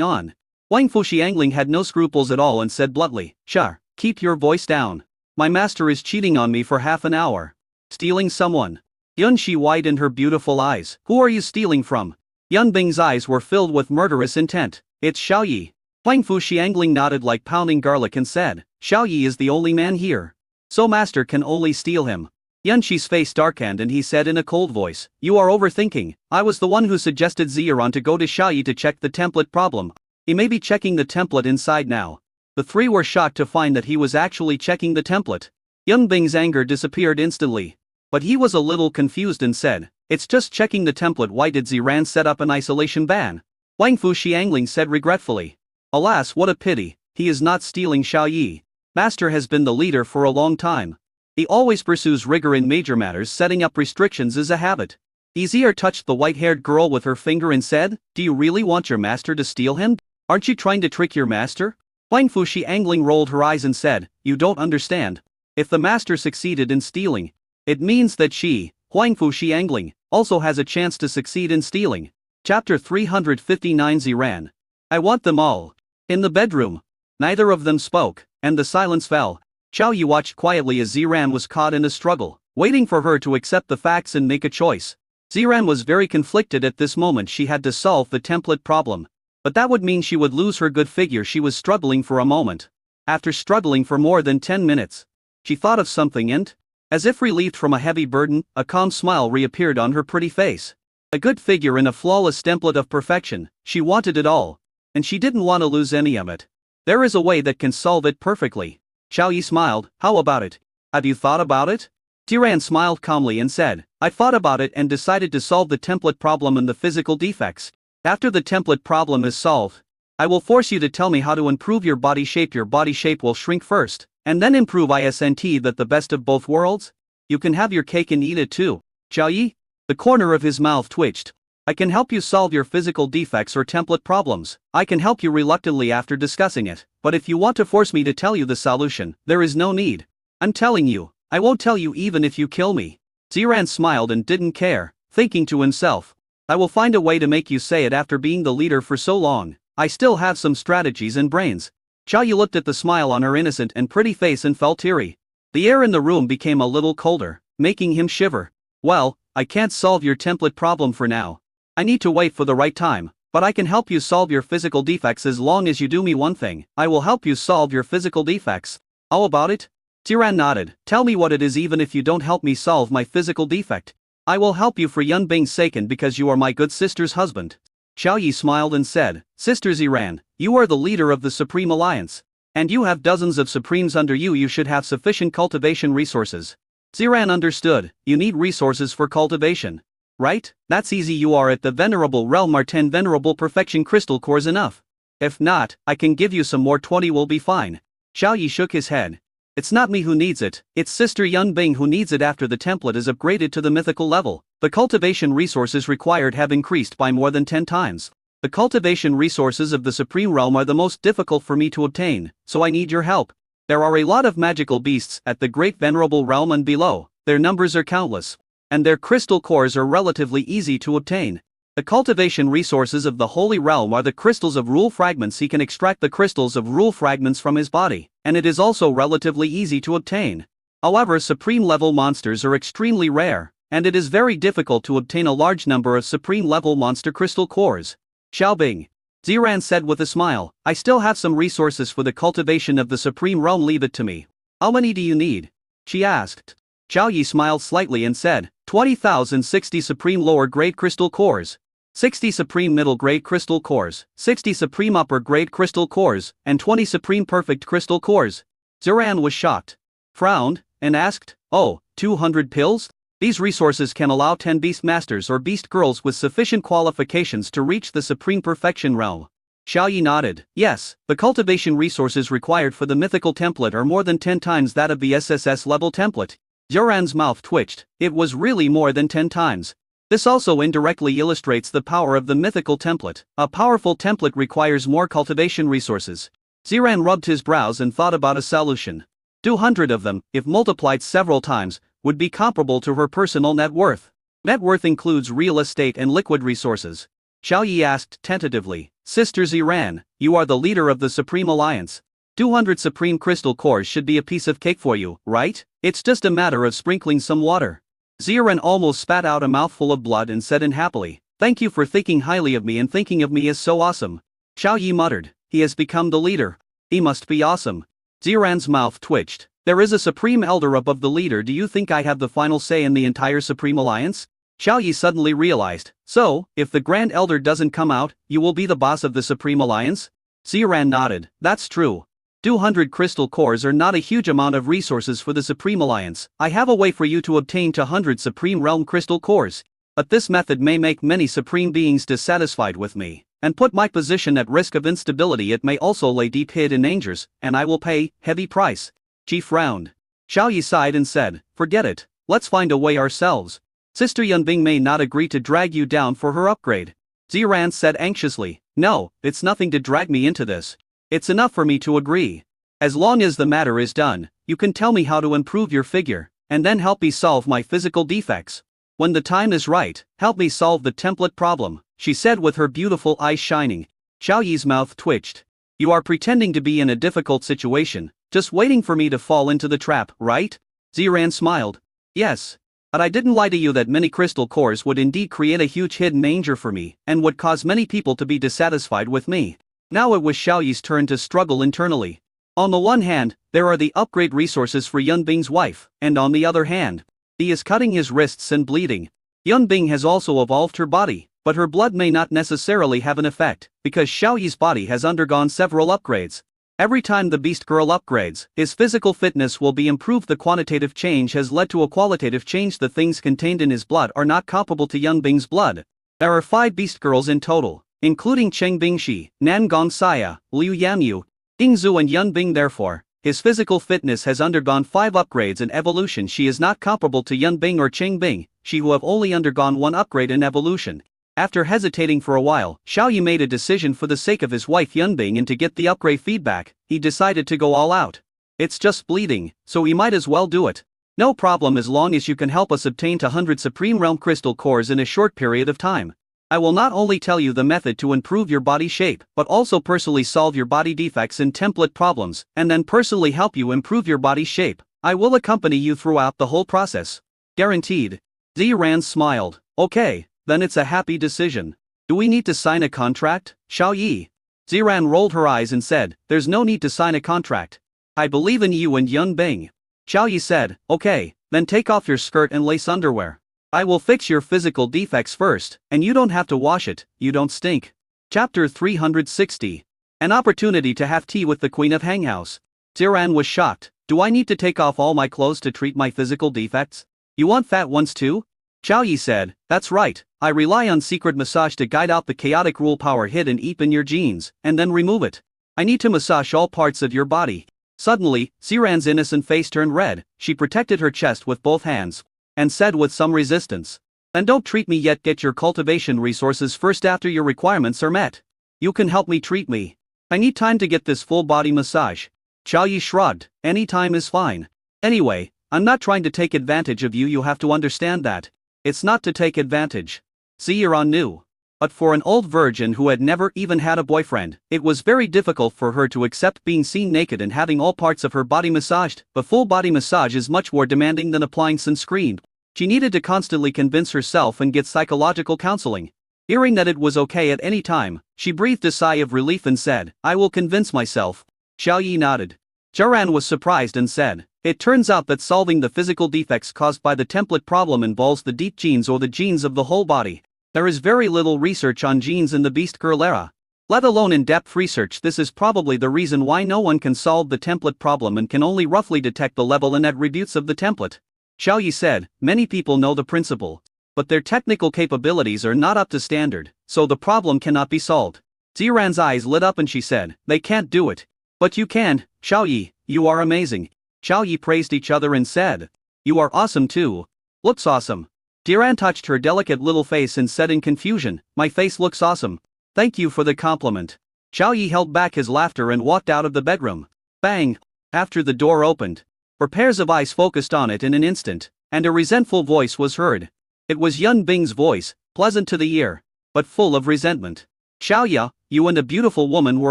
on. Wangfu Xiangling had no scruples at all and said bluntly, Shar, keep your voice down. My master is cheating on me for half an hour. Stealing someone. Yunshi widened her beautiful eyes. Who are you stealing from? Yunbing's eyes were filled with murderous intent. It's Xiao Yi. Wangfu Xiangling nodded like pounding garlic and said, Xiao Yi is the only man here. So master can only steal him. Yunshi's face darkened and he said in a cold voice, You are overthinking. I was the one who suggested Ziran to go to Xiao Yi to check the template problem. He may be checking the template inside now. The three were shocked to find that he was actually checking the template. Yunbing's anger disappeared instantly. But he was a little confused and said, It's just checking the template. Why did Ziran set up an isolation ban? Wangfu Xiangling said regretfully, Alas, what a pity, he is not stealing Xiao Yi. Master has been the leader for a long time. He always pursues rigor in major matters. Setting up restrictions is a habit. Yizier touched the white-haired girl with her finger and said, Do you really want your master to steal him? Aren't you trying to trick your master? Wangfu Xiangling rolled her eyes and said, You don't understand. If the master succeeded in stealing, it means that she, Huang Fuxi angling, also has a chance to succeed in stealing. Chapter 359 Ziran. I want them all. In the bedroom. Neither of them spoke, and the silence fell. Xiao Yi watched quietly as Ziran was caught in a struggle, waiting for her to accept the facts and make a choice. Ziran was very conflicted at this moment. She had to solve the template problem. But that would mean she would lose her good figure. She was struggling for a moment. After struggling for more than 10 minutes, she thought of something and, as if relieved from a heavy burden, a calm smile reappeared on her pretty face. A good figure and a flawless template of perfection. She wanted it all. And she didn't want to lose any of it. There is a way that can solve it perfectly. Xiao Yi smiled. How about it? Have you thought about it? Ziran smiled calmly and said, I thought about it and decided to solve the template problem and the physical defects. After the template problem is solved, I will force you to tell me how to improve your body shape. Your body shape will shrink first, and then improve isn't that the best of both worlds? You can have your cake and eat it too. Xiao Yi? The corner of his mouth twitched. I can help you solve your physical defects or template problems. I can help you reluctantly after discussing it, but if you want to force me to tell you the solution, there is no need. I'm telling you, I won't tell you even if you kill me. Ziran smiled and didn't care, thinking to himself, I will find a way to make you say it. After being the leader for so long, I still have some strategies and brains. Xiao Yi looked at the smile on her innocent and pretty face and felt teary. The air in the room became a little colder, making him shiver. Well, I can't solve your template problem for now. I need to wait for the right time, but I can help you solve your physical defects as long as you do me one thing. I will help you solve your physical defects. How about it? Ziran nodded. Tell me what it is even if you don't help me solve my physical defect. I will help you for Yunbing's sake and because you are my good sister's husband. Xiao Yi smiled and said, Sister Ziran, you are the leader of the Supreme Alliance. And you have dozens of Supremes under you. You should have sufficient cultivation resources. Ziran understood. You need resources for cultivation. Right? That's easy. You are at the Venerable Realm. Are 10 Venerable Perfection Crystal Cores enough? If not, I can give you some more. 20 will be fine. Xiao Yi shook his head. It's not me who needs it, it's Sister Yunbing who needs it. After the template is upgraded to the mythical level, the cultivation resources required have increased by more than 10 times. The cultivation resources of the Supreme Realm are the most difficult for me to obtain, so I need your help. There are a lot of magical beasts at the Great Venerable Realm and below, their numbers are countless. And their crystal cores are relatively easy to obtain. The cultivation resources of the Holy Realm are the crystals of rule fragments. He can extract the crystals of rule fragments from his body, and it is also relatively easy to obtain. However, supreme level monsters are extremely rare, and it is very difficult to obtain a large number of supreme level monster crystal cores. Xiaobing. Ziran said with a smile, I still have some resources for the cultivation of the Supreme Realm. Leave it to me. How many do you need? She asked. Xiao Yi smiled slightly and said, 20,060 Supreme Lower Grade Crystal Cores, 60 Supreme Middle Grade Crystal Cores, 60 Supreme Upper Grade Crystal Cores, and 20 Supreme Perfect Crystal Cores. Ziran was shocked, frowned, and asked, oh, 200 pills? These resources can allow 10 Beast Masters or Beast Girls with sufficient qualifications to reach the Supreme Perfection Realm. Xiao Yi nodded. Yes, the cultivation resources required for the mythical template are more than 10 times that of the SSS level template. Ziran's mouth twitched. It was really more than 10 times. This also indirectly illustrates the power of the mythical template. A powerful template requires more cultivation resources. Ziran rubbed his brows and thought about a solution. 200 of them, if multiplied several times, would be comparable to her personal net worth. Net worth includes real estate and liquid resources. Xiao Yi asked tentatively, Sister Ziran, you are the leader of the Supreme Alliance. 200 Supreme Crystal Cores should be a piece of cake for you, right? It's just a matter of sprinkling some water. Ziran almost spat out a mouthful of blood and said unhappily, thank you for thinking highly of me and thinking of me as so awesome. Xiao Yi muttered, he has become the leader. He must be awesome. Ziran's mouth twitched. There is a Supreme Elder above the leader. Do you think I have the final say in the entire Supreme Alliance? Xiao Yi suddenly realized, so, if the Grand Elder doesn't come out, you will be the boss of the Supreme Alliance? Ziran nodded, that's true. 200 crystal cores are not a huge amount of resources for the Supreme Alliance. I have a way for you to obtain 200 Supreme Realm crystal cores. But this method may make many Supreme beings dissatisfied with me, and put my position at risk of instability. It may also lay deep hidden dangers, and I will pay heavy price. She frowned. Xiao Yi sighed and said, forget it, let's find a way ourselves. Sister Yunbing may not agree to drag you down for her upgrade. Ziran said anxiously, no, it's nothing to drag me into this. It's enough for me to agree. As long as the matter is done, you can tell me how to improve your figure, and then help me solve my physical defects. When the time is right, help me solve the template problem, she said with her beautiful eyes shining. Xiao Yi's mouth twitched. You are pretending to be in a difficult situation, just waiting for me to fall into the trap, right? Ziran smiled. Yes. But I didn't lie to you that many crystal cores would indeed create a huge hidden danger for me, and would cause many people to be dissatisfied with me. Now it was Xiao Yi's turn to struggle internally. On the one hand, there are the upgrade resources for Yunbing's wife, and on the other hand, he is cutting his wrists and bleeding. Yunbing has also evolved her body, but her blood may not necessarily have an effect, because Xiao Yi's body has undergone several upgrades. Every time the Beast Girl upgrades, his physical fitness will be improved. The quantitative change has led to a qualitative change. The things contained in his blood are not comparable to Yunbing's blood. There are 5 Beast Girls in total, including Cheng Bingxi, Nan Gongxia, Liu Yanyu, Ding Zhu and Yunbing. Therefore, his physical fitness has undergone 5 upgrades and evolution. She is not comparable to Yunbing or Cheng Bing, she who have only undergone 1 upgrade and evolution. After hesitating for a while, Xiao Yi made a decision for the sake of his wife Yunbing and to get the upgrade feedback. He decided to go all out. It's just bleeding, so we might as well do it. No problem, as long as you can help us obtain 200 Supreme Realm Crystal Cores in a short period of time. I will not only tell you the method to improve your body shape, but also personally solve your body defects and template problems, and then personally help you improve your body shape. I will accompany you throughout the whole process. Guaranteed. Ziran smiled. Okay. Then it's a happy decision. Do we need to sign a contract, Xiao Yi? Ziran rolled her eyes and said, there's no need to sign a contract. I believe in you and Yunbing. Xiao Yi said, okay, then take off your skirt and lace underwear. I will fix your physical defects first, and you don't have to wash it, you don't stink. Chapter 360. An opportunity to have tea with the Queen of Hanghouse. Ziran was shocked. Do I need to take off all my clothes to treat my physical defects? You want fat ones too? Xiao Yi said, that's right, I rely on secret massage to guide out the chaotic rule power hidden deep in your genes, and then remove it. I need to massage all parts of your body. Suddenly, Ziran's innocent face turned red. She protected her chest with both hands, and said with some resistance, then don't treat me yet, get your cultivation resources first after your requirements are met. You can help me treat me. I need time to get this full body massage. Xiao Yi shrugged, any time is fine. Anyway, I'm not trying to take advantage of you, you have to understand that. It's not to take advantage. Ziran knew. But for an old virgin who had never even had a boyfriend, it was very difficult for her to accept being seen naked and having all parts of her body massaged. A full body massage is much more demanding than applying sunscreen. She needed to constantly convince herself and get psychological counseling. Hearing that it was okay at any time, she breathed a sigh of relief and said, I will convince myself. Xiao Yi nodded. Ziran was surprised and said, it turns out that solving the physical defects caused by the template problem involves the deep genes or the genes of the whole body. There is very little research on genes in the Beast Girl era. Let alone in-depth research. This is probably the reason why no one can solve the template problem and can only roughly detect the level and attributes of the template. Xiao Yi said, many people know the principle, but their technical capabilities are not up to standard, so the problem cannot be solved. Ziran's eyes lit up and she said, they can't do it. But you can, Xiao Yi, you are amazing. Xiao Yi praised each other and said, you are awesome too. Looks awesome. Ziran touched her delicate little face and said in confusion, my face looks awesome. Thank you for the compliment. Xiao Yi held back his laughter and walked out of the bedroom. Bang! After the door opened, her pairs of eyes focused on it in an instant, and a resentful voice was heard. It was Yunbing's voice, pleasant to the ear, but full of resentment. Xiao Yi, you and a beautiful woman were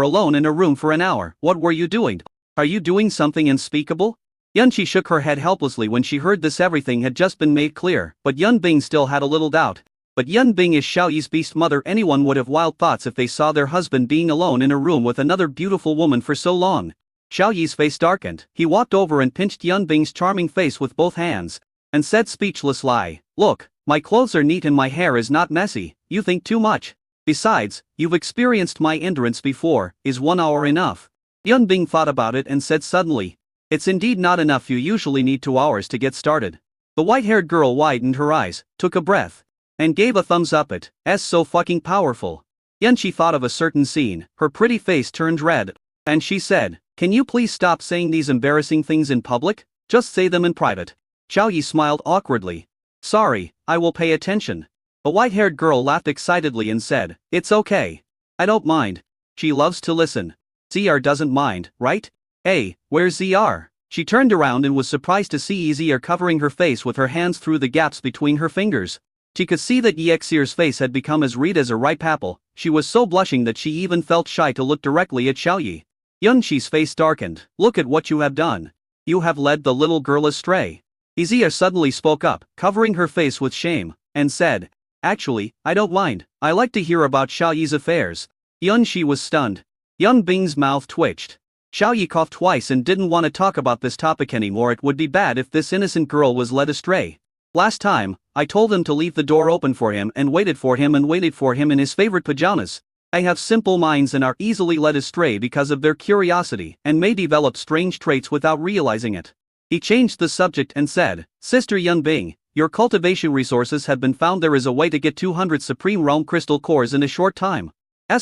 alone in a room for an hour. What were you doing? Are you doing something unspeakable? Yunqi shook her head helplessly when she heard this. Everything had just been made clear, but Yunbing still had a little doubt. But Yunbing is Xiao Yi's beast mother. Anyone would have wild thoughts if they saw their husband being alone in a room with another beautiful woman for so long. Xiao Yi's face darkened. He walked over and pinched Yunbing's charming face with both hands, and said speechless lie, look, my clothes are neat and my hair is not messy, you think too much. Besides, you've experienced my endurance before, is 1 hour enough? Yunbing thought about it and said suddenly, it's indeed not enough, you usually need 2 hours to get started. The white-haired girl widened her eyes, took a breath, and gave a thumbs up. It's so fucking powerful. Yunqi thought of a certain scene, her pretty face turned red, and she said, can you please stop saying these embarrassing things in public? Just say them in private. Xiao Yi smiled awkwardly. Sorry, I will pay attention. The white-haired girl laughed excitedly and said, it's okay. I don't mind. She loves to listen. ZR doesn't mind, right? Hey, where's ZR? She turned around and was surprised to see Easier covering her face with her hands through the gaps between her fingers. She could see that Exier's face had become as red as a ripe apple. She was so blushing that she even felt shy to look directly at Xiaoyi. Yunshi's face darkened. "Look at what you have done. You have led the little girl astray." Easier suddenly spoke up, covering her face with shame, and said, "Actually, I don't mind. I like to hear about Xiaoyi's affairs." Yunshi was stunned. Yun Bing's mouth twitched. Xiaoyi coughed twice and didn't want to talk about this topic anymore. It would be bad if this innocent girl was led astray. "Last time, I told him to leave the door open for him and waited for him in his favorite pajamas. They have simple minds and are easily led astray because of their curiosity and may develop strange traits without realizing it." He changed the subject and said, "Sister Yunbing, your cultivation resources have been found. There is a way to get 200 Supreme Realm Crystal Cores in a short time.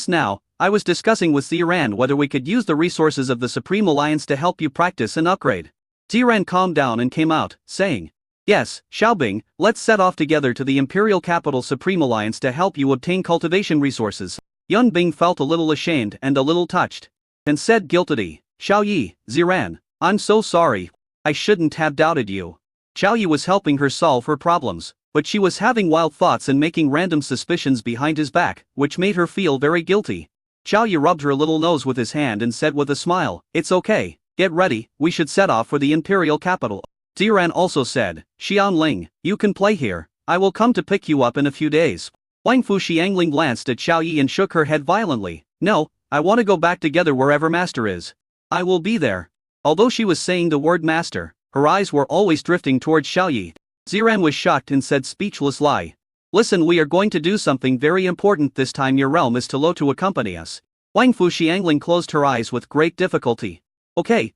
Now, I was discussing with Ziran whether we could use the resources of the Supreme Alliance to help you practice and upgrade." Ziran calmed down and came out, saying, "Yes, Xiaobing, let's set off together to the Imperial Capital Supreme Alliance to help you obtain cultivation resources." Yunbing felt a little ashamed and a little touched, and said guiltily, "Xiaoyi, Ziran, I'm so sorry. I shouldn't have doubted you." Xiaoyi was helping her solve her problems, but she was having wild thoughts and making random suspicions behind his back, which made her feel very guilty. Xiaoyi rubbed her little nose with his hand and said with a smile, "It's okay, get ready, we should set off for the Imperial Capital." Ziran also said, "Xianling, you can play here, I will come to pick you up in a few days." Wangfu Xiangling glanced at Xiaoyi and shook her head violently. "No, I want to go back together wherever master is. I will be there." Although she was saying the word master, her eyes were always drifting towards Xiaoyi. Ziran was shocked and said speechless lie. "Listen, we are going to do something very important this time. Your realm is too low to accompany us." Wangfu Xiangling closed her eyes with great difficulty. Okay,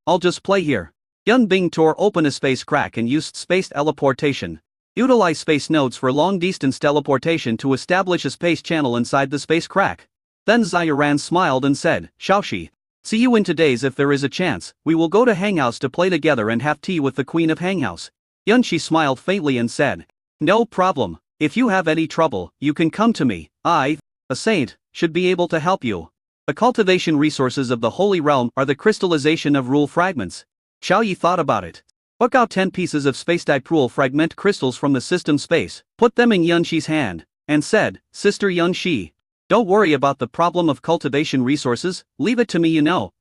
I'll just play here." Yun Bing tore open a space crack and used space teleportation. Utilize space nodes for long-distance teleportation to establish a space channel inside the space crack. Then Ziran smiled and said, "Xiaoxi, see you in 2 days. If there is a chance, we will go to Hanghouse to play together and have tea with the Queen of Hanghouse." Yunshi smiled faintly and said, "No problem. If you have any trouble, you can come to me. I, a saint, should be able to help you." The cultivation resources of the Holy Realm are the crystallization of rule fragments. Xiaoyi thought about it. Took out 10 pieces of space-type rule fragment crystals from the system space, put them in Yunshi's hand, and said, "Sister Yunshi, don't worry about the problem of cultivation resources, leave it to me.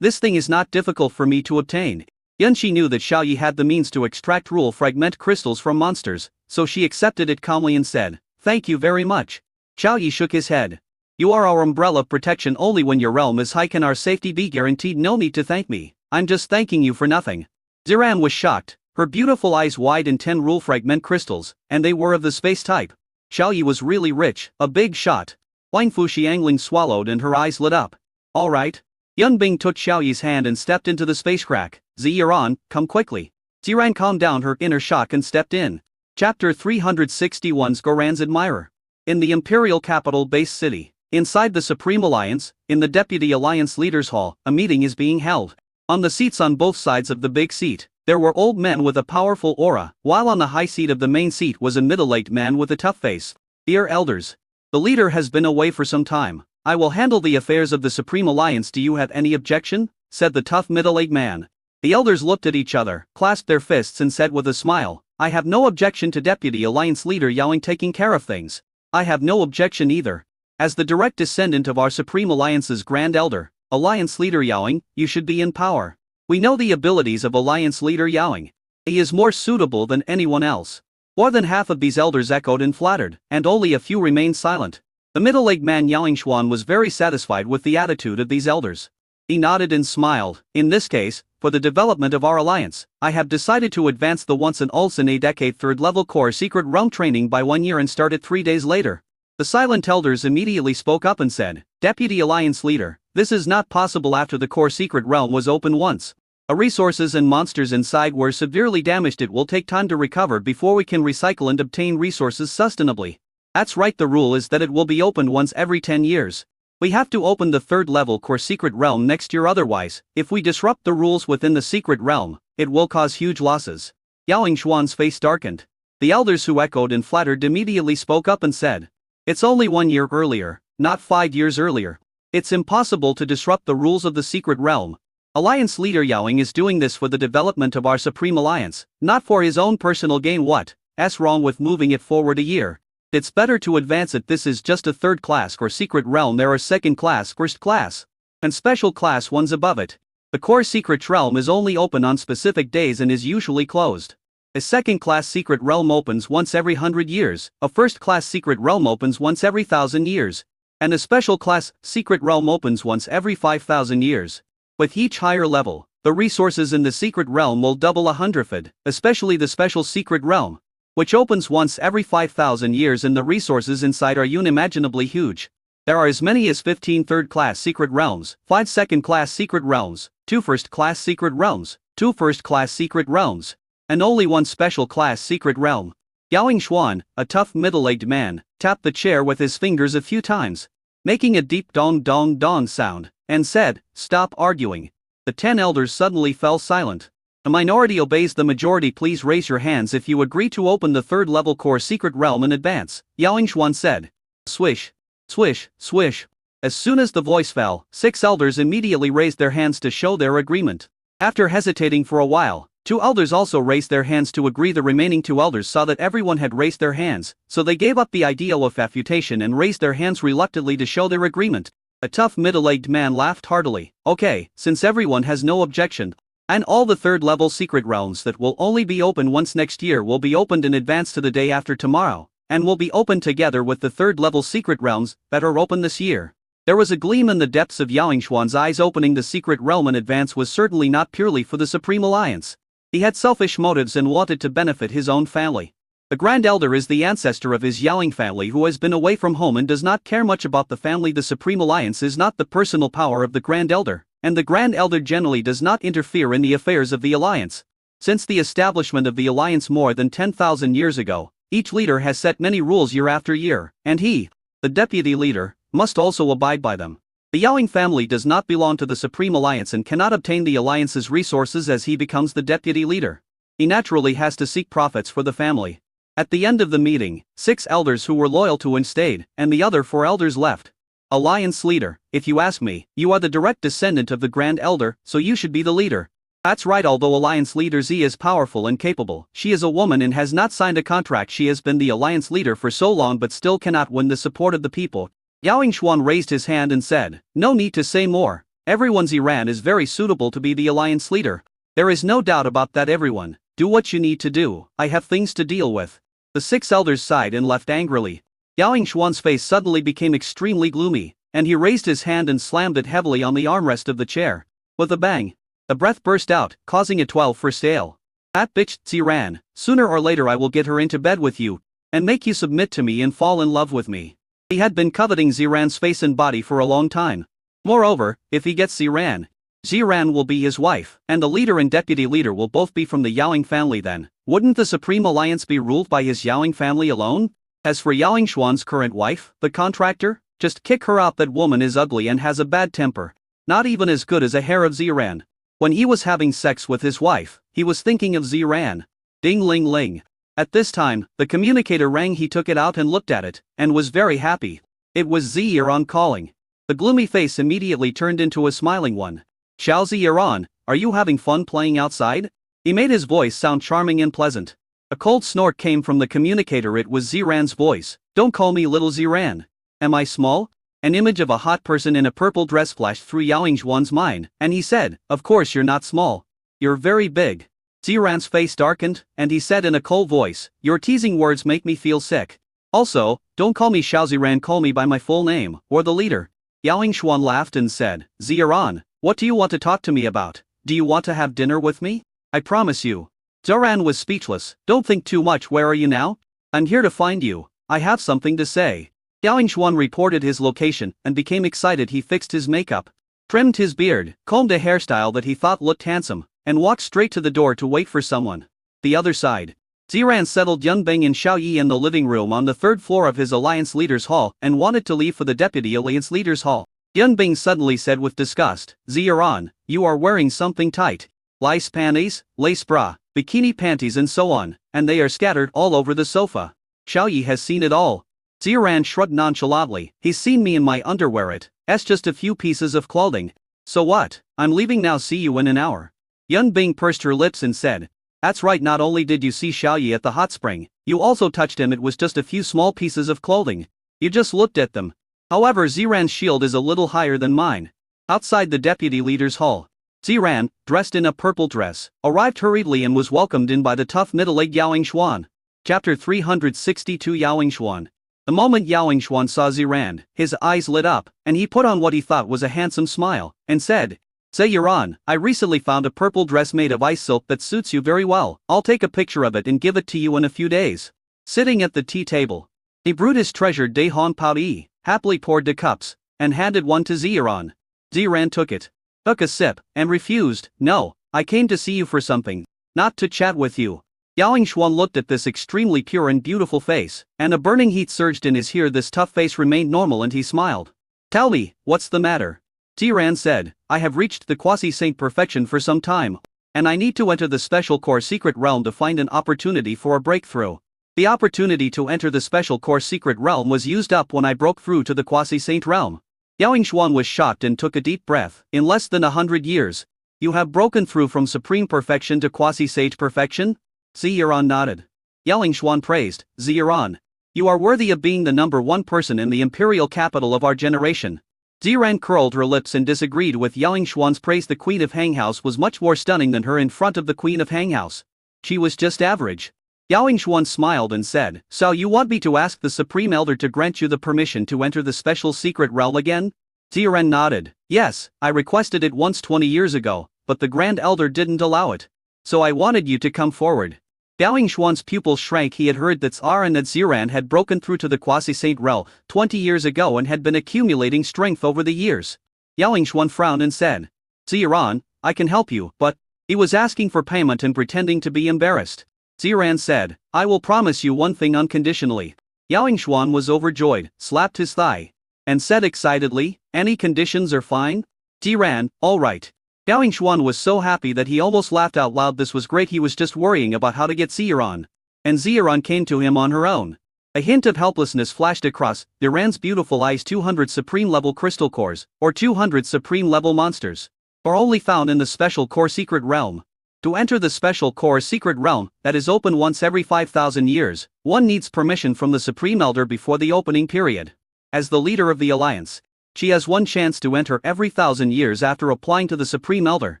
This thing is not difficult for me to obtain." Yunshi knew that Xiaoyi had the means to extract rule fragment crystals from monsters, so she accepted it calmly and said, "Thank you very much." Xiaoyi shook his head. "You are our umbrella of protection. Only when your realm is high can our safety be guaranteed. No need to thank me, I'm just thanking you for nothing." Ziran was shocked. Her beautiful eyes wide in 10 rule fragment crystals, and they were of the space type. Xiaoyi was really rich, a big shot. Wangfu Xiangling swallowed and her eyes lit up. "All right." Yunbing took Xiaoyi's hand and stepped into the space crack. "Ziran, come quickly." Ziran calmed down her inner shock and stepped in. Chapter 361 Goran's Admirer. In the Imperial Capital Base City, inside the Supreme Alliance, in the Deputy Alliance Leaders Hall, a meeting is being held. On the seats on both sides of the big seat, there were old men with a powerful aura, while on the high seat of the main seat was a middle-aged man with a tough face. "Dear elders, the leader has been away for some time. I will handle the affairs of the Supreme Alliance. Do you have any objection?" said the tough middle-aged man. The elders looked at each other, clasped their fists and said with a smile, "I have no objection to Deputy Alliance Leader Yaoing taking care of things." "I have no objection either. As the direct descendant of our Supreme Alliance's Grand Elder, Alliance Leader Yaoing, you should be in power. We know the abilities of Alliance Leader Yaoing. He is more suitable than anyone else." More than half of these elders echoed and flattered, and only a few remained silent. The middle-aged man Yaoing Xuan was very satisfied with the attitude of these elders. He nodded and smiled. "In this case, for the development of our alliance, I have decided to advance the once and always in a decade 3rd level core secret realm training by 1 year and start it 3 days later." The silent elders immediately spoke up and said, "Deputy Alliance Leader, this is not possible after the core secret realm was open once. Our resources and monsters inside were severely damaged. It will take time to recover before we can recycle and obtain resources sustainably." "That's right, the rule is that it will be opened once every 10 years. We have to open the 3rd level core secret realm next year, otherwise, if we disrupt the rules within the secret realm, it will cause huge losses." Yaoing Xuan's face darkened. The elders who echoed and flattered immediately spoke up and said, "It's only 1 year earlier, not 5 years earlier. It's impossible to disrupt the rules of the secret realm." Alliance leader Yaoing is doing this for the development of our Supreme Alliance, not for his own personal gain. What's wrong with moving it forward a year? It's better to advance it. This is just a third class or secret realm. There are second class, first class, and special class ones above it. The core secret realm is only open on specific days and is usually closed. A second-class secret realm opens once every 100 years, a first-class secret realm opens once every 1,000 years, and a special-class secret realm opens once every 5,000 years. With each higher level, the resources in the secret realm will double 100-fold, especially the special secret realm, which opens once every 5,000 years, and the resources inside are unimaginably huge. There are as many as 15 third-class secret realms, 5 second-class secret realms, 2 first-class secret realms, 2 first-class secret realms, and only 1 special-class secret realm. Yaoing Xuan, a tough middle-aged man, tapped the chair with his fingers a few times, making a deep dong-dong-dong sound, and said, "Stop arguing." The 10 elders suddenly fell silent. A minority obeys the majority. Please raise your hands if you agree to open the third-level core secret realm in advance, Yaoing Xuan said. Swish. Swish, swish. As soon as the voice fell, 6 elders immediately raised their hands to show their agreement. After hesitating for a while, 2 elders also raised their hands to agree. The remaining 2 elders saw that everyone had raised their hands, so they gave up the idea of refutation and raised their hands reluctantly to show their agreement. A tough middle-aged man laughed heartily. Okay, since everyone has no objection, and all the third-level secret realms that will only be open once next year will be opened in advance to the day after tomorrow, and will be opened together with the third-level secret realms that are open this year. There was a gleam in the depths of Yaoing Xuan's eyes. Opening the secret realm in advance was certainly not purely for the Supreme Alliance. He had selfish motives and wanted to benefit his own family. The Grand Elder is the ancestor of his Yaoing family who has been away from home and does not care much about the family. The Supreme Alliance is not the personal power of the Grand Elder, and the Grand Elder generally does not interfere in the affairs of the Alliance. Since the establishment of the Alliance more than 10,000 years ago, each leader has set many rules year after year, and he, the deputy leader, must also abide by them. The Yaoing family does not belong to the Supreme Alliance and cannot obtain the Alliance's resources as he becomes the deputy leader. He naturally has to seek profits for the family. At the end of the meeting, 6 elders who were loyal to him stayed, and the other 4 elders left. Alliance leader, if you ask me, you are the direct descendant of the Grand Elder, so you should be the leader. That's right. Although Alliance leader Z is powerful and capable, she is a woman and has not signed a contract. She has been the Alliance leader for so long but still cannot win the support of the people. Yaoing Xuan raised his hand and said, "No need to say more. Everyone. Ziran is very suitable to be the Alliance leader. There is no doubt about that. Everyone, do what you need to do. I have things to deal with." The 6 elders sighed and left angrily. Yaoing Xuan's face suddenly became extremely gloomy, and he raised his hand and slammed it heavily on the armrest of the chair. With a bang, the breath burst out, causing a 12 for stale. "That bitch, Ziran, sooner or later I will get her into bed with you, and make you submit to me and fall in love with me." He had been coveting Ziran's face and body for a long time. Moreover, if he gets Ziran, Ziran will be his wife, and the leader and deputy leader will both be from the Yaoing family. Then, wouldn't the Supreme Alliance be ruled by his Yaoing family alone? As for Yaoing Xuan's current wife, the contractor, just kick her out. That woman is ugly and has a bad temper, not even as good as a hair of Ziran. When he was having sex with his wife, he was thinking of Ziran. Ding ling ling. At this time, the communicator rang. He took it out and looked at it, and was very happy. It was Ziran calling. The gloomy face immediately turned into a smiling one. "Xiao Ziran, are you having fun playing outside?" He made his voice sound charming and pleasant. A cold snort came from the communicator. It was Ziran's voice. "Don't call me little Ziran. Am I small?" An image of a hot person in a purple dress flashed through Yaoing Xuan's mind, and he said, "Of course you're not small. You're very big." Ziran's face darkened, and he said in a cold voice, "Your teasing words make me feel sick. Also, don't call me Xiao Ziran, call me by my full name, or the leader." Yaoing Xuan laughed and said, "Ziran, what do you want to talk to me about? Do you want to have dinner with me? I promise you." Ziran was speechless. "Don't think too much. Where are you now?" "I'm here to find you. I have something to say." Yaoing Xuan reported his location and became excited. He fixed his makeup, trimmed his beard, combed a hairstyle that he thought looked handsome, and walked straight to the door to wait for someone. The other side. Ziran settled Yunbing and Xiao Yi in the living room on the 3rd floor of his Alliance Leaders Hall and wanted to leave for the Deputy Alliance Leaders Hall. Yunbing suddenly said with disgust, "Ziran, you are wearing something tight. Lace panties, lace bra, bikini panties and so on, and they are scattered all over the sofa." Xiao Yi has seen it all. Ziran shrugged nonchalantly. "He's seen me in my underwear. It's just a few pieces of clothing." So what? I'm leaving now, see you in an hour. Yun Bing pursed her lips and said, that's right, not only did you see Xiaoyi at the hot spring, you also touched him. It was just a few small pieces of clothing. You just looked at them. However, Ziran's shield is a little higher than mine. Outside the deputy leader's hall, Ziran, dressed in a purple dress, arrived hurriedly and was welcomed in by the tough middle-aged Yao Yingshuan. Chapter 362 Yao Yingshuan. The moment Yao Yingshuan saw Ziran, his eyes lit up, and he put on what he thought was a handsome smile, and said, Ziran, I recently found a purple dress made of ice silk that suits you very well. I'll take a picture of it and give it to you in a few days. Sitting at the tea table, he brewed his treasured De Hon Pao Yi, happily poured the cups, and handed one to Ziran. Ziran took it, took a sip, and refused. No, I came to see you for something, not to chat with you. Yao Yingshuan looked at this extremely pure and beautiful face, and a burning heat surged in his ear. This tough face remained normal and he smiled. Tell me, what's the matter? Ziran said, I have reached the quasi-saint perfection for some time, and I need to enter the special core secret realm to find an opportunity for a breakthrough. The opportunity to enter the special core secret realm was used up when I broke through to the quasi-saint realm. Yao Yingshuan was shocked and took a deep breath. In less than 100 years, you have broken through from supreme perfection to quasi-sage perfection? Ziran nodded. Yao Yingshuan praised, Ziran, you are worthy of being the #1 person in the imperial capital of our generation. Ziran curled her lips and disagreed with Yao Yingshuan's praise. The Queen of Hanghouse was much more stunning than her in front of the Queen of Hanghouse. She was just average. Yao Yingshuan smiled and said, so you want me to ask the Supreme Elder to grant you the permission to enter the special secret realm again? Ziran nodded. Yes, I requested it once 20 years ago, but the Grand Elder didn't allow it. So I wanted you to come forward. Yao Yingshuan's pupils shrank. He had heard that Ziran had broken through to the quasi-saint realm 20 years ago and had been accumulating strength over the years. Yao Yingshuan frowned and said, Ziran, I can help you, but he was asking for payment and pretending to be embarrassed. Ziran said, I will promise you one thing unconditionally. Yao Yingshuan was overjoyed, slapped his thigh, and said excitedly, any conditions are fine? Ziran, all right. Yao Yingshuan was so happy that he almost laughed out loud. This was great. He was just worrying about how to get Ziran. And Ziran came to him on her own. A hint of helplessness flashed across Ziran's beautiful eyes. 200 supreme level crystal cores, or 200 supreme level monsters, are only found in the special core secret realm. To enter the special core secret realm, that is open once every 5,000 years, one needs permission from the Supreme Elder before the opening period. As the leader of the Alliance, she has one chance to enter every 1,000 years. After applying to the Supreme Elder,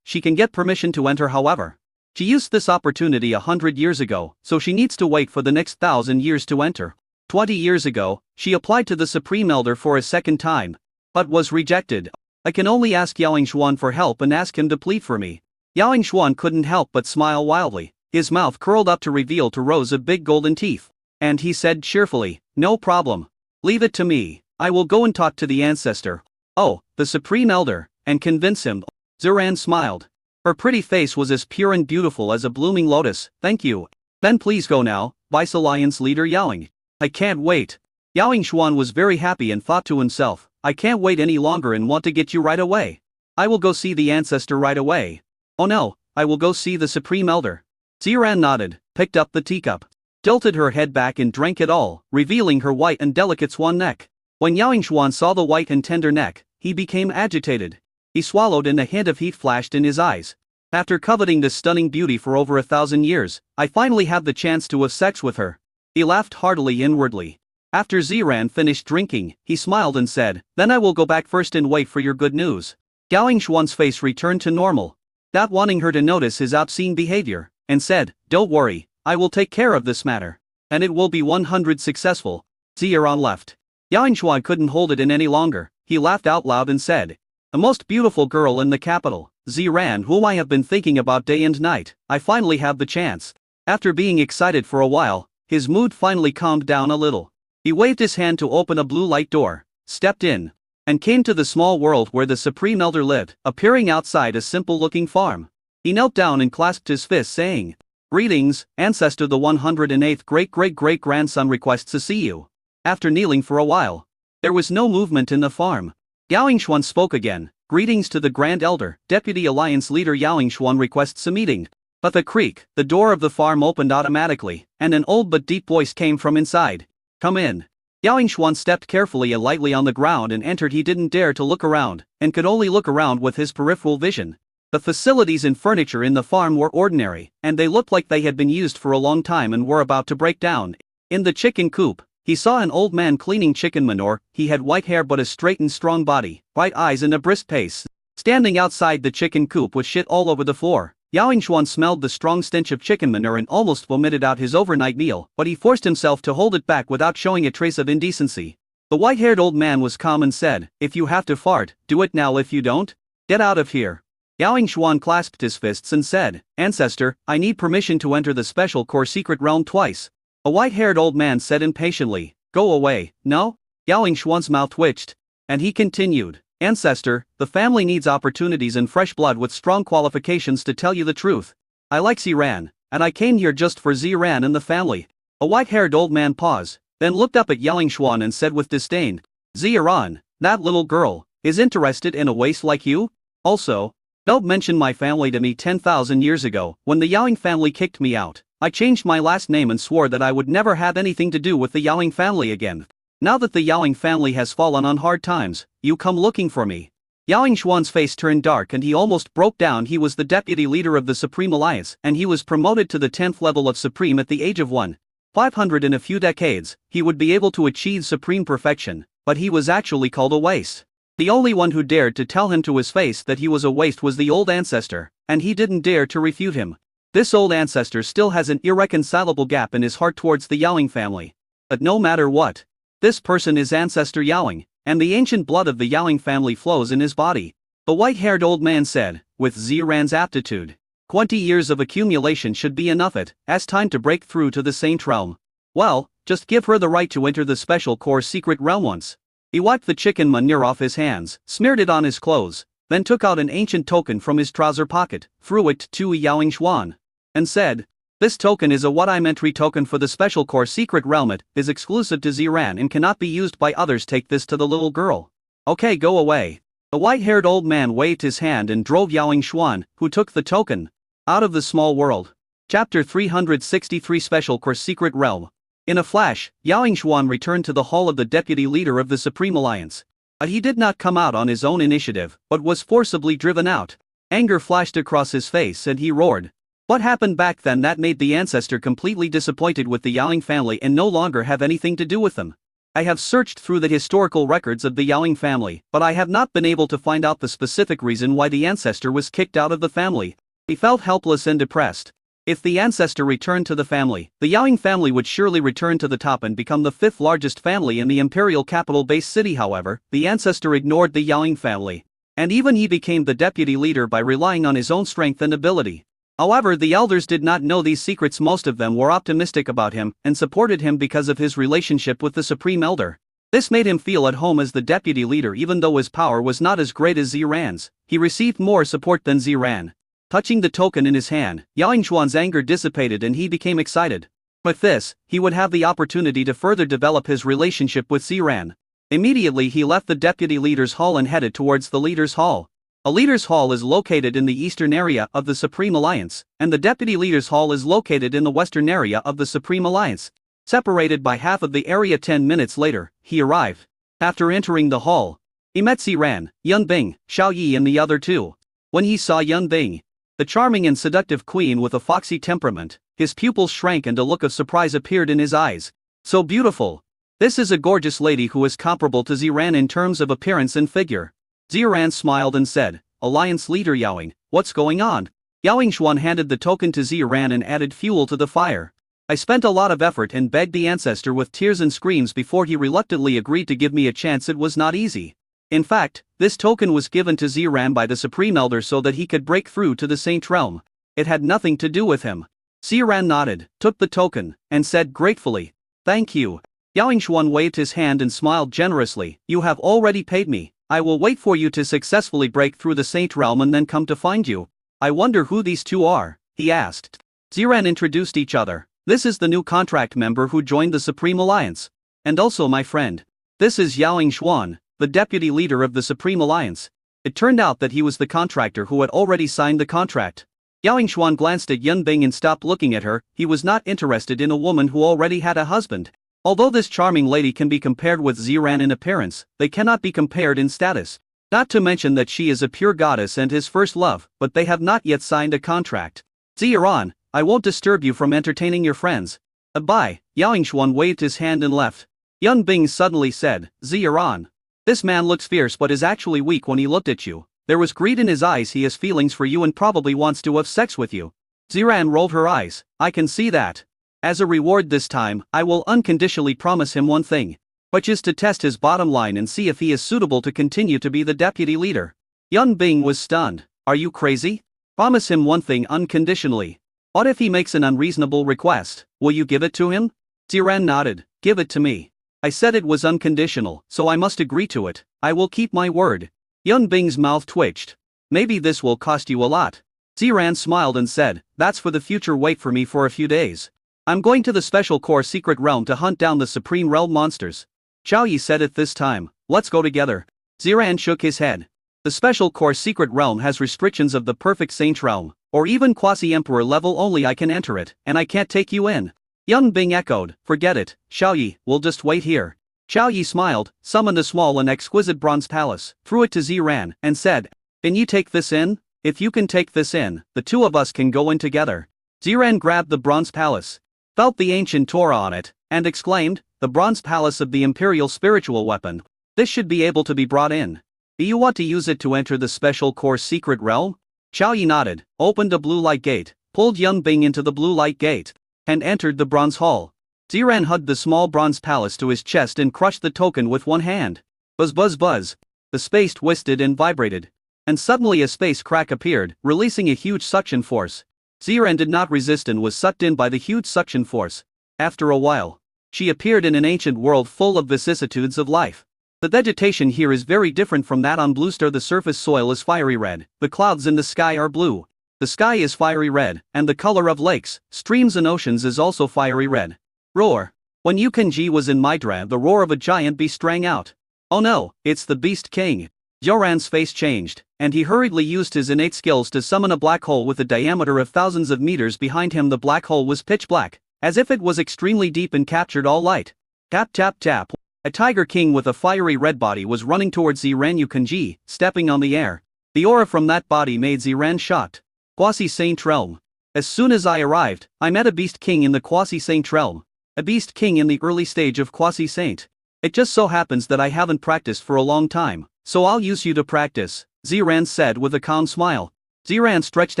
she can get permission to enter. However, she used this opportunity 100 years ago, so she needs to wait for the next 1,000 years to enter. 20 years ago, she applied to the Supreme Elder for a second time, but was rejected. I can only ask Yao Yingshuan for help and ask him to plead for me. Yao Yingshuan couldn't help but smile wildly. His mouth curled up to reveal 2 rows of big golden teeth, and he said cheerfully, no problem. Leave it to me. I will go and talk to the ancestor. Oh, the Supreme Elder, and convince him. Ziran smiled. Her pretty face was as pure and beautiful as a blooming lotus. Thank you. Then please go now, Vice Alliance Leader Yao Ying. I can't wait. Yao Yingshuan was very happy and thought to himself, I can't wait any longer and want to get you right away. I will go see the ancestor right away. Oh no, I will go see the Supreme Elder. Ziran nodded, picked up the teacup, tilted her head back and drank it all, revealing her white and delicate swan neck. When Yao Yingshuan saw the white and tender neck, he became agitated. He swallowed and a hint of heat flashed in his eyes. After coveting this stunning beauty for over 1,000 years, I finally have the chance to have sex with her. He laughed heartily inwardly. After Ziran finished drinking, he smiled and said, then I will go back first and wait for your good news. Yao Yingshuan's face returned to normal, not wanting her to notice his obscene behavior, and said, don't worry, I will take care of this matter. And it will be 100 successful. Ziran left. Yao Yingshuan couldn't hold it in any longer. He laughed out loud and said, the most beautiful girl in the capital, Ziran, whom I have been thinking about day and night, I finally have the chance. After being excited for a while, his mood finally calmed down a little. He waved his hand to open a blue light door, stepped in, and came to the small world where the Supreme Elder lived, appearing outside a simple-looking farm. He knelt down and clasped his fist, saying, greetings, ancestor. The 108th great-great-great-grandson requests to see you. After kneeling for a while, there was no movement in the farm. Yao Yingshuan spoke again, greetings to the Grand Elder. Deputy Alliance Leader Yao Yingshuan requests a meeting. But the creak, the door of the farm opened automatically, and an old but deep voice came from inside. Come in. Yao Xuan stepped carefully and lightly on the ground and entered. He didn't dare to look around, and could only look around with his peripheral vision. The facilities and furniture in the farm were ordinary, and they looked like they had been used for a long time and were about to break down. In the chicken coop, he saw an old man cleaning chicken manure. He had white hair but a straight and strong body, bright eyes and a brisk pace. Standing outside the chicken coop with shit all over the floor, Yao Xuan smelled the strong stench of chicken manure and almost vomited out his overnight meal, but he forced himself to hold it back without showing a trace of indecency. The white-haired old man was calm and said, "If you have to fart, do it now. If you don't, get out of here." Yao Xuan clasped his fists and said, "Ancestor, I need permission to enter the special core secret realm twice." A white-haired old man said impatiently, "Go away." "No?" Yao Xuan's mouth twitched, and he continued, "Ancestor, the family needs opportunities and fresh blood with strong qualifications. To tell you the truth, I like Ziran, and I came here just for Ziran and the family." A white-haired old man paused, then looked up at Yao Xuan and said with disdain, "Ziran, that little girl, is interested in a waste like you? Also, don't mention my family to me. 10,000 years ago, when the Yaoing family kicked me out, I changed my last name and swore that I would never have anything to do with the Yaoing family again. Now that the Yaoing family has fallen on hard times, you come looking for me." Yao Xuan's face turned dark and he almost broke down. He was the deputy leader of the Supreme Alliance, and he was promoted to the 10th level of Supreme at the age of 1,500. In a few decades, he would be able to achieve supreme perfection, but he was actually called a waste. The only one who dared to tell him to his face that he was a waste was the old ancestor, and he didn't dare to refute him. This old ancestor still has an irreconcilable gap in his heart towards the Yaoing family. But no matter what, this person is Ancestor Yaoing, and the ancient blood of the Yaoing family flows in his body. The white-haired old man said, with Ziran's aptitude, 20 years of accumulation should be enough. It has time to break through to the Saint Realm. Well, just give her the right to enter the special core secret realm once. He wiped the chicken manure off his hands, smeared it on his clothes, then took out an ancient token from his trouser pocket, threw it to Yao Xuan, and said, "This token is a what-I-meant token for the special core secret realm. It is exclusive to Ziran and cannot be used by others. Take this to the little girl." "Okay, go away." The white-haired old man waved his hand and drove Yao Xuan, who took the token, out of the small world. Chapter 363 Special Core Secret Realm. In a flash, Yao Xuan returned to the hall of the deputy leader of the Supreme Alliance. But he did not come out on his own initiative, but was forcibly driven out. Anger flashed across his face and he roared. What happened back then that made the ancestor completely disappointed with the Yaoing family and no longer have anything to do with them? I have searched through the historical records of the Yaoing family, but I have not been able to find out the specific reason why the ancestor was kicked out of the family. He felt helpless and depressed. If the ancestor returned to the family, the Yaoing family would surely return to the top and become the 5th largest family in the imperial capital-based city. However, the ancestor ignored the Yaoing family, and even he became the deputy leader by relying on his own strength and ability. However, the elders did not know these secrets. Most of them were optimistic about him and supported him because of his relationship with the Supreme Elder. This made him feel at home as the deputy leader. Even though his power was not as great as Ziran's, he received more support than Ziran. Touching the token in his hand, Yao Xuan's anger dissipated and he became excited. With this, he would have the opportunity to further develop his relationship with Ziran. Immediately he left the deputy leader's hall and headed towards the leader's hall. A leader's hall is located in the eastern area of the Supreme Alliance, and the deputy leader's hall is located in the western area of the Supreme Alliance, separated by half of the area. 10 minutes later, he arrived. After entering the hall, he met Ziran, Yunbing, Xiao Yi and the other two. When he saw Yunbing, the charming and seductive queen with a foxy temperament, his pupils shrank and a look of surprise appeared in his eyes. So beautiful! This is a gorgeous lady who is comparable to Ziran in terms of appearance and figure. Ziran smiled and said, "Alliance leader Yaoing, what's going on?" Yao Xuan handed the token to Ziran and added fuel to the fire. "I spent a lot of effort and begged the ancestor with tears and screams before he reluctantly agreed to give me a chance. It was not easy. In fact, this token was given to Ziran by the Supreme Elder so that he could break through to the Saint Realm. It had nothing to do with him." Ziran nodded, took the token, and said gratefully, "Thank you." Yao Xuan waved his hand and smiled generously. "You have already paid me. I will wait for you to successfully break through the Saint Realm and then come to find you." "I wonder who these two are?" he asked. Ziran introduced each other. "This is the new contract member who joined the Supreme Alliance. And also my friend. This is Yao Xuan, the deputy leader of the Supreme Alliance." It turned out that he was the contractor who had already signed the contract. Yao Xuan glanced at Yunbing and stopped looking at her. He was not interested in a woman who already had a husband. Although this charming lady can be compared with Ziran in appearance, they cannot be compared in status. Not to mention that she is a pure goddess and his first love, but they have not yet signed a contract. Ziran, I won't disturb you from entertaining your friends. Bye. Yao Yingshuan waved his hand and left. Yun Bing suddenly said, Ziran. This man looks fierce but is actually weak when he looked at you. There was greed in his eyes. He has feelings for you and probably wants to have sex with you. Ziran rolled her eyes. I can see that. As a reward this time, I will unconditionally promise him one thing. Which is to test his bottom line and see if he is suitable to continue to be the deputy leader. Yun Bing was stunned. Are you crazy? Promise him one thing unconditionally. What if he makes an unreasonable request? Will you give it to him? Ziran nodded. Give it to me. I said it was unconditional, so I must agree to it. I will keep my word. Yun Bing's mouth twitched. Maybe this will cost you a lot. Ziran smiled and said, that's for the future. Wait for me for a few days. I'm going to the Special Core Secret Realm to hunt down the Supreme Realm monsters. Xiao Yi said it this time. Let's go together. Ziran shook his head. The Special Core Secret Realm has restrictions of the Perfect Saint Realm, or even Quasi-Emperor level. Only I can enter it, and I can't take you in. Yun Bing echoed, forget it, Xiao Yi, we'll just wait here. Xiao Yi smiled, summoned a small and exquisite bronze palace, threw it to Ziran, and said, can you take this in? If you can take this in, the two of us can go in together. Ziran grabbed the bronze palace, felt the ancient Torah on it, and exclaimed, the bronze palace of the imperial spiritual weapon. This should be able to be brought in. Do you want to use it to enter the Special Core Secret Realm? Xiao Yi nodded, opened a blue light gate, pulled Yun Bing into the blue light gate, and entered the bronze hall. Ziran hugged the small bronze palace to his chest and crushed the token with one hand. Buzz buzz buzz. The space twisted and vibrated. And suddenly a space crack appeared, releasing a huge suction force. Ziran did not resist and was sucked in by the huge suction force. After a while, she appeared in an ancient world full of vicissitudes of life. The vegetation here is very different from that on Bluestar. The surface soil is fiery red, the clouds in the sky are blue. The sky is fiery red, and the color of lakes, streams and oceans is also fiery red. Roar. When Yukenji was in Midra, the roar of a giant beast rang out. Oh no, it's the Beast King. Joran's face changed, and he hurriedly used his innate skills to summon a black hole with a diameter of thousands of meters behind him. The black hole was pitch black, as if it was extremely deep and captured all light. Tap tap tap. A tiger king with a fiery red body was running towards Ziran Yukenji, stepping on the air. The aura from that body made Ziran shocked. Quasi-Saint Realm. As soon as I arrived, I met a Beast King in the Quasi-Saint Realm. A Beast King in the early stage of Quasi-Saint. It just so happens that I haven't practiced for a long time, so I'll use you to practice, Ziran said with a calm smile. Ziran stretched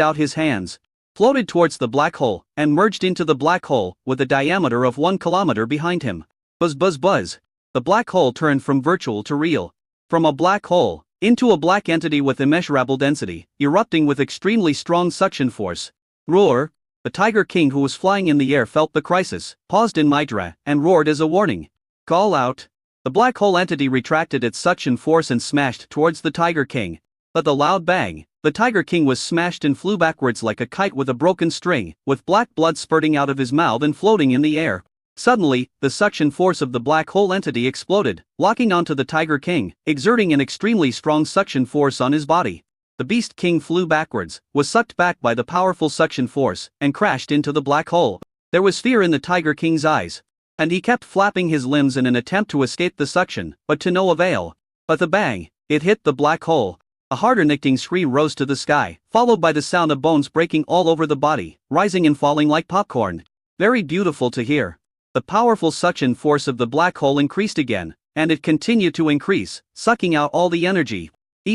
out his hands, floated towards the black hole, and merged into the black hole, with a diameter of 1 kilometer behind him. Buzz buzz buzz. The black hole turned from virtual to real. From a black hole, into a black entity with immeasurable density, erupting with extremely strong suction force. Roar. The Tiger King who was flying in the air felt the crisis, paused in Midra, and roared as a warning. Call out. The black hole entity retracted its suction force and smashed towards the Tiger King. But the loud bang, the Tiger King was smashed and flew backwards like a kite with a broken string, with black blood spurting out of his mouth and floating in the air. Suddenly, the suction force of the black hole entity exploded, locking onto the Tiger King, exerting an extremely strong suction force on his body. The Beast King flew backwards, was sucked back by the powerful suction force, and crashed into the black hole. There was fear in the Tiger King's eyes, and he kept flapping his limbs in an attempt to escape the suction, but to no avail. But the bang, it hit the black hole. A heart-nicking scream rose to the sky, followed by the sound of bones breaking all over the body, rising and falling like popcorn. Very beautiful to hear. The powerful suction force of the black hole increased again, and it continued to increase, sucking out all the energy,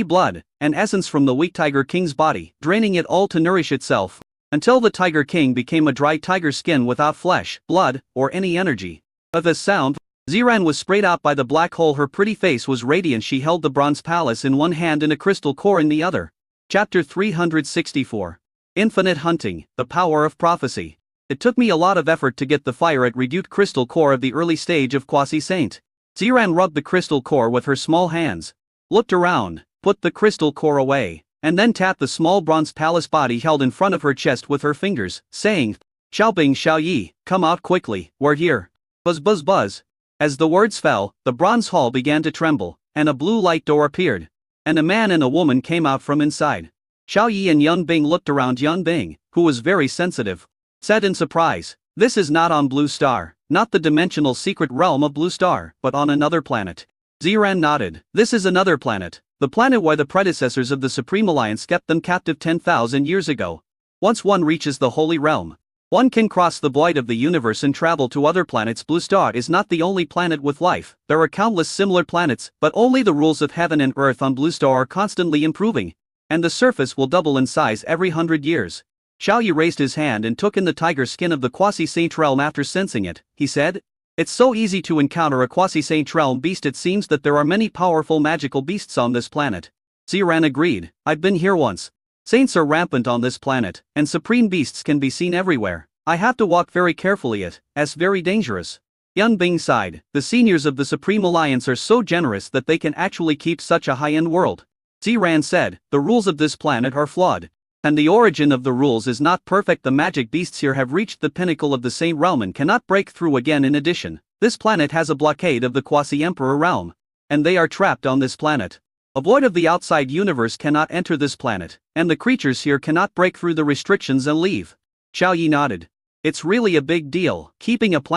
blood, and essence from the weak Tiger King's body, draining it all to nourish itself, until the Tiger King became a dry tiger skin without flesh, blood, or any energy. At the sound, Ziran was sprayed out by the black hole. Her pretty face was radiant. She held the bronze palace in one hand and a crystal core in the other. Chapter 364. Infinite Hunting, the Power of Prophecy. It took me a lot of effort to get the fire at reduced crystal core of the early stage of Quasi-Saint. Ziran rubbed the crystal core with her small hands, looked around, put the crystal core away, and then tapped the small bronze palace body held in front of her chest with her fingers, saying, Xiaobing Xiao Yi, come out quickly, we're here. Buzz buzz buzz. As the words fell, the bronze hall began to tremble, and a blue light door appeared, and a man and a woman came out from inside. Xiao Yi and Yun Bing looked around. Yun Bing, who was very sensitive, said in surprise, This is not on Blue Star, not the dimensional secret realm of Blue Star, but on another planet. Ziran nodded. This is another planet. The planet where the predecessors of the Supreme Alliance kept them captive 10,000 years ago. Once one reaches the Holy Realm, one can cross the void of the universe and travel to other planets. Blue Star is not the only planet with life. There are countless similar planets, but only the rules of heaven and earth on Blue Star are constantly improving, and the surface will double in size every 100 years. Xiaoyu raised his hand and took in the tiger skin of the quasi-saint realm. After sensing it, he said, "It's so easy to encounter a quasi-saint realm beast. It seems that there are many powerful magical beasts on this planet." Ziran agreed. "I've been here once. Saints are rampant on this planet, and supreme beasts can be seen everywhere. I have to walk very carefully, as very dangerous." Yun Bing sighed. "The seniors of the Supreme Alliance are so generous that they can actually keep such a high-end world." Ziran said, "The rules of this planet are flawed, and the origin of the rules is not perfect. The magic beasts here have reached the pinnacle of the Saint Realm and cannot break through again. In addition, this planet has a blockade of the Quasi-Emperor realm, and they are trapped on this planet. A void of the outside universe cannot enter this planet, and the creatures here cannot break through the restrictions and leave." Xiao Yi nodded. "It's really a big deal. Keeping a planet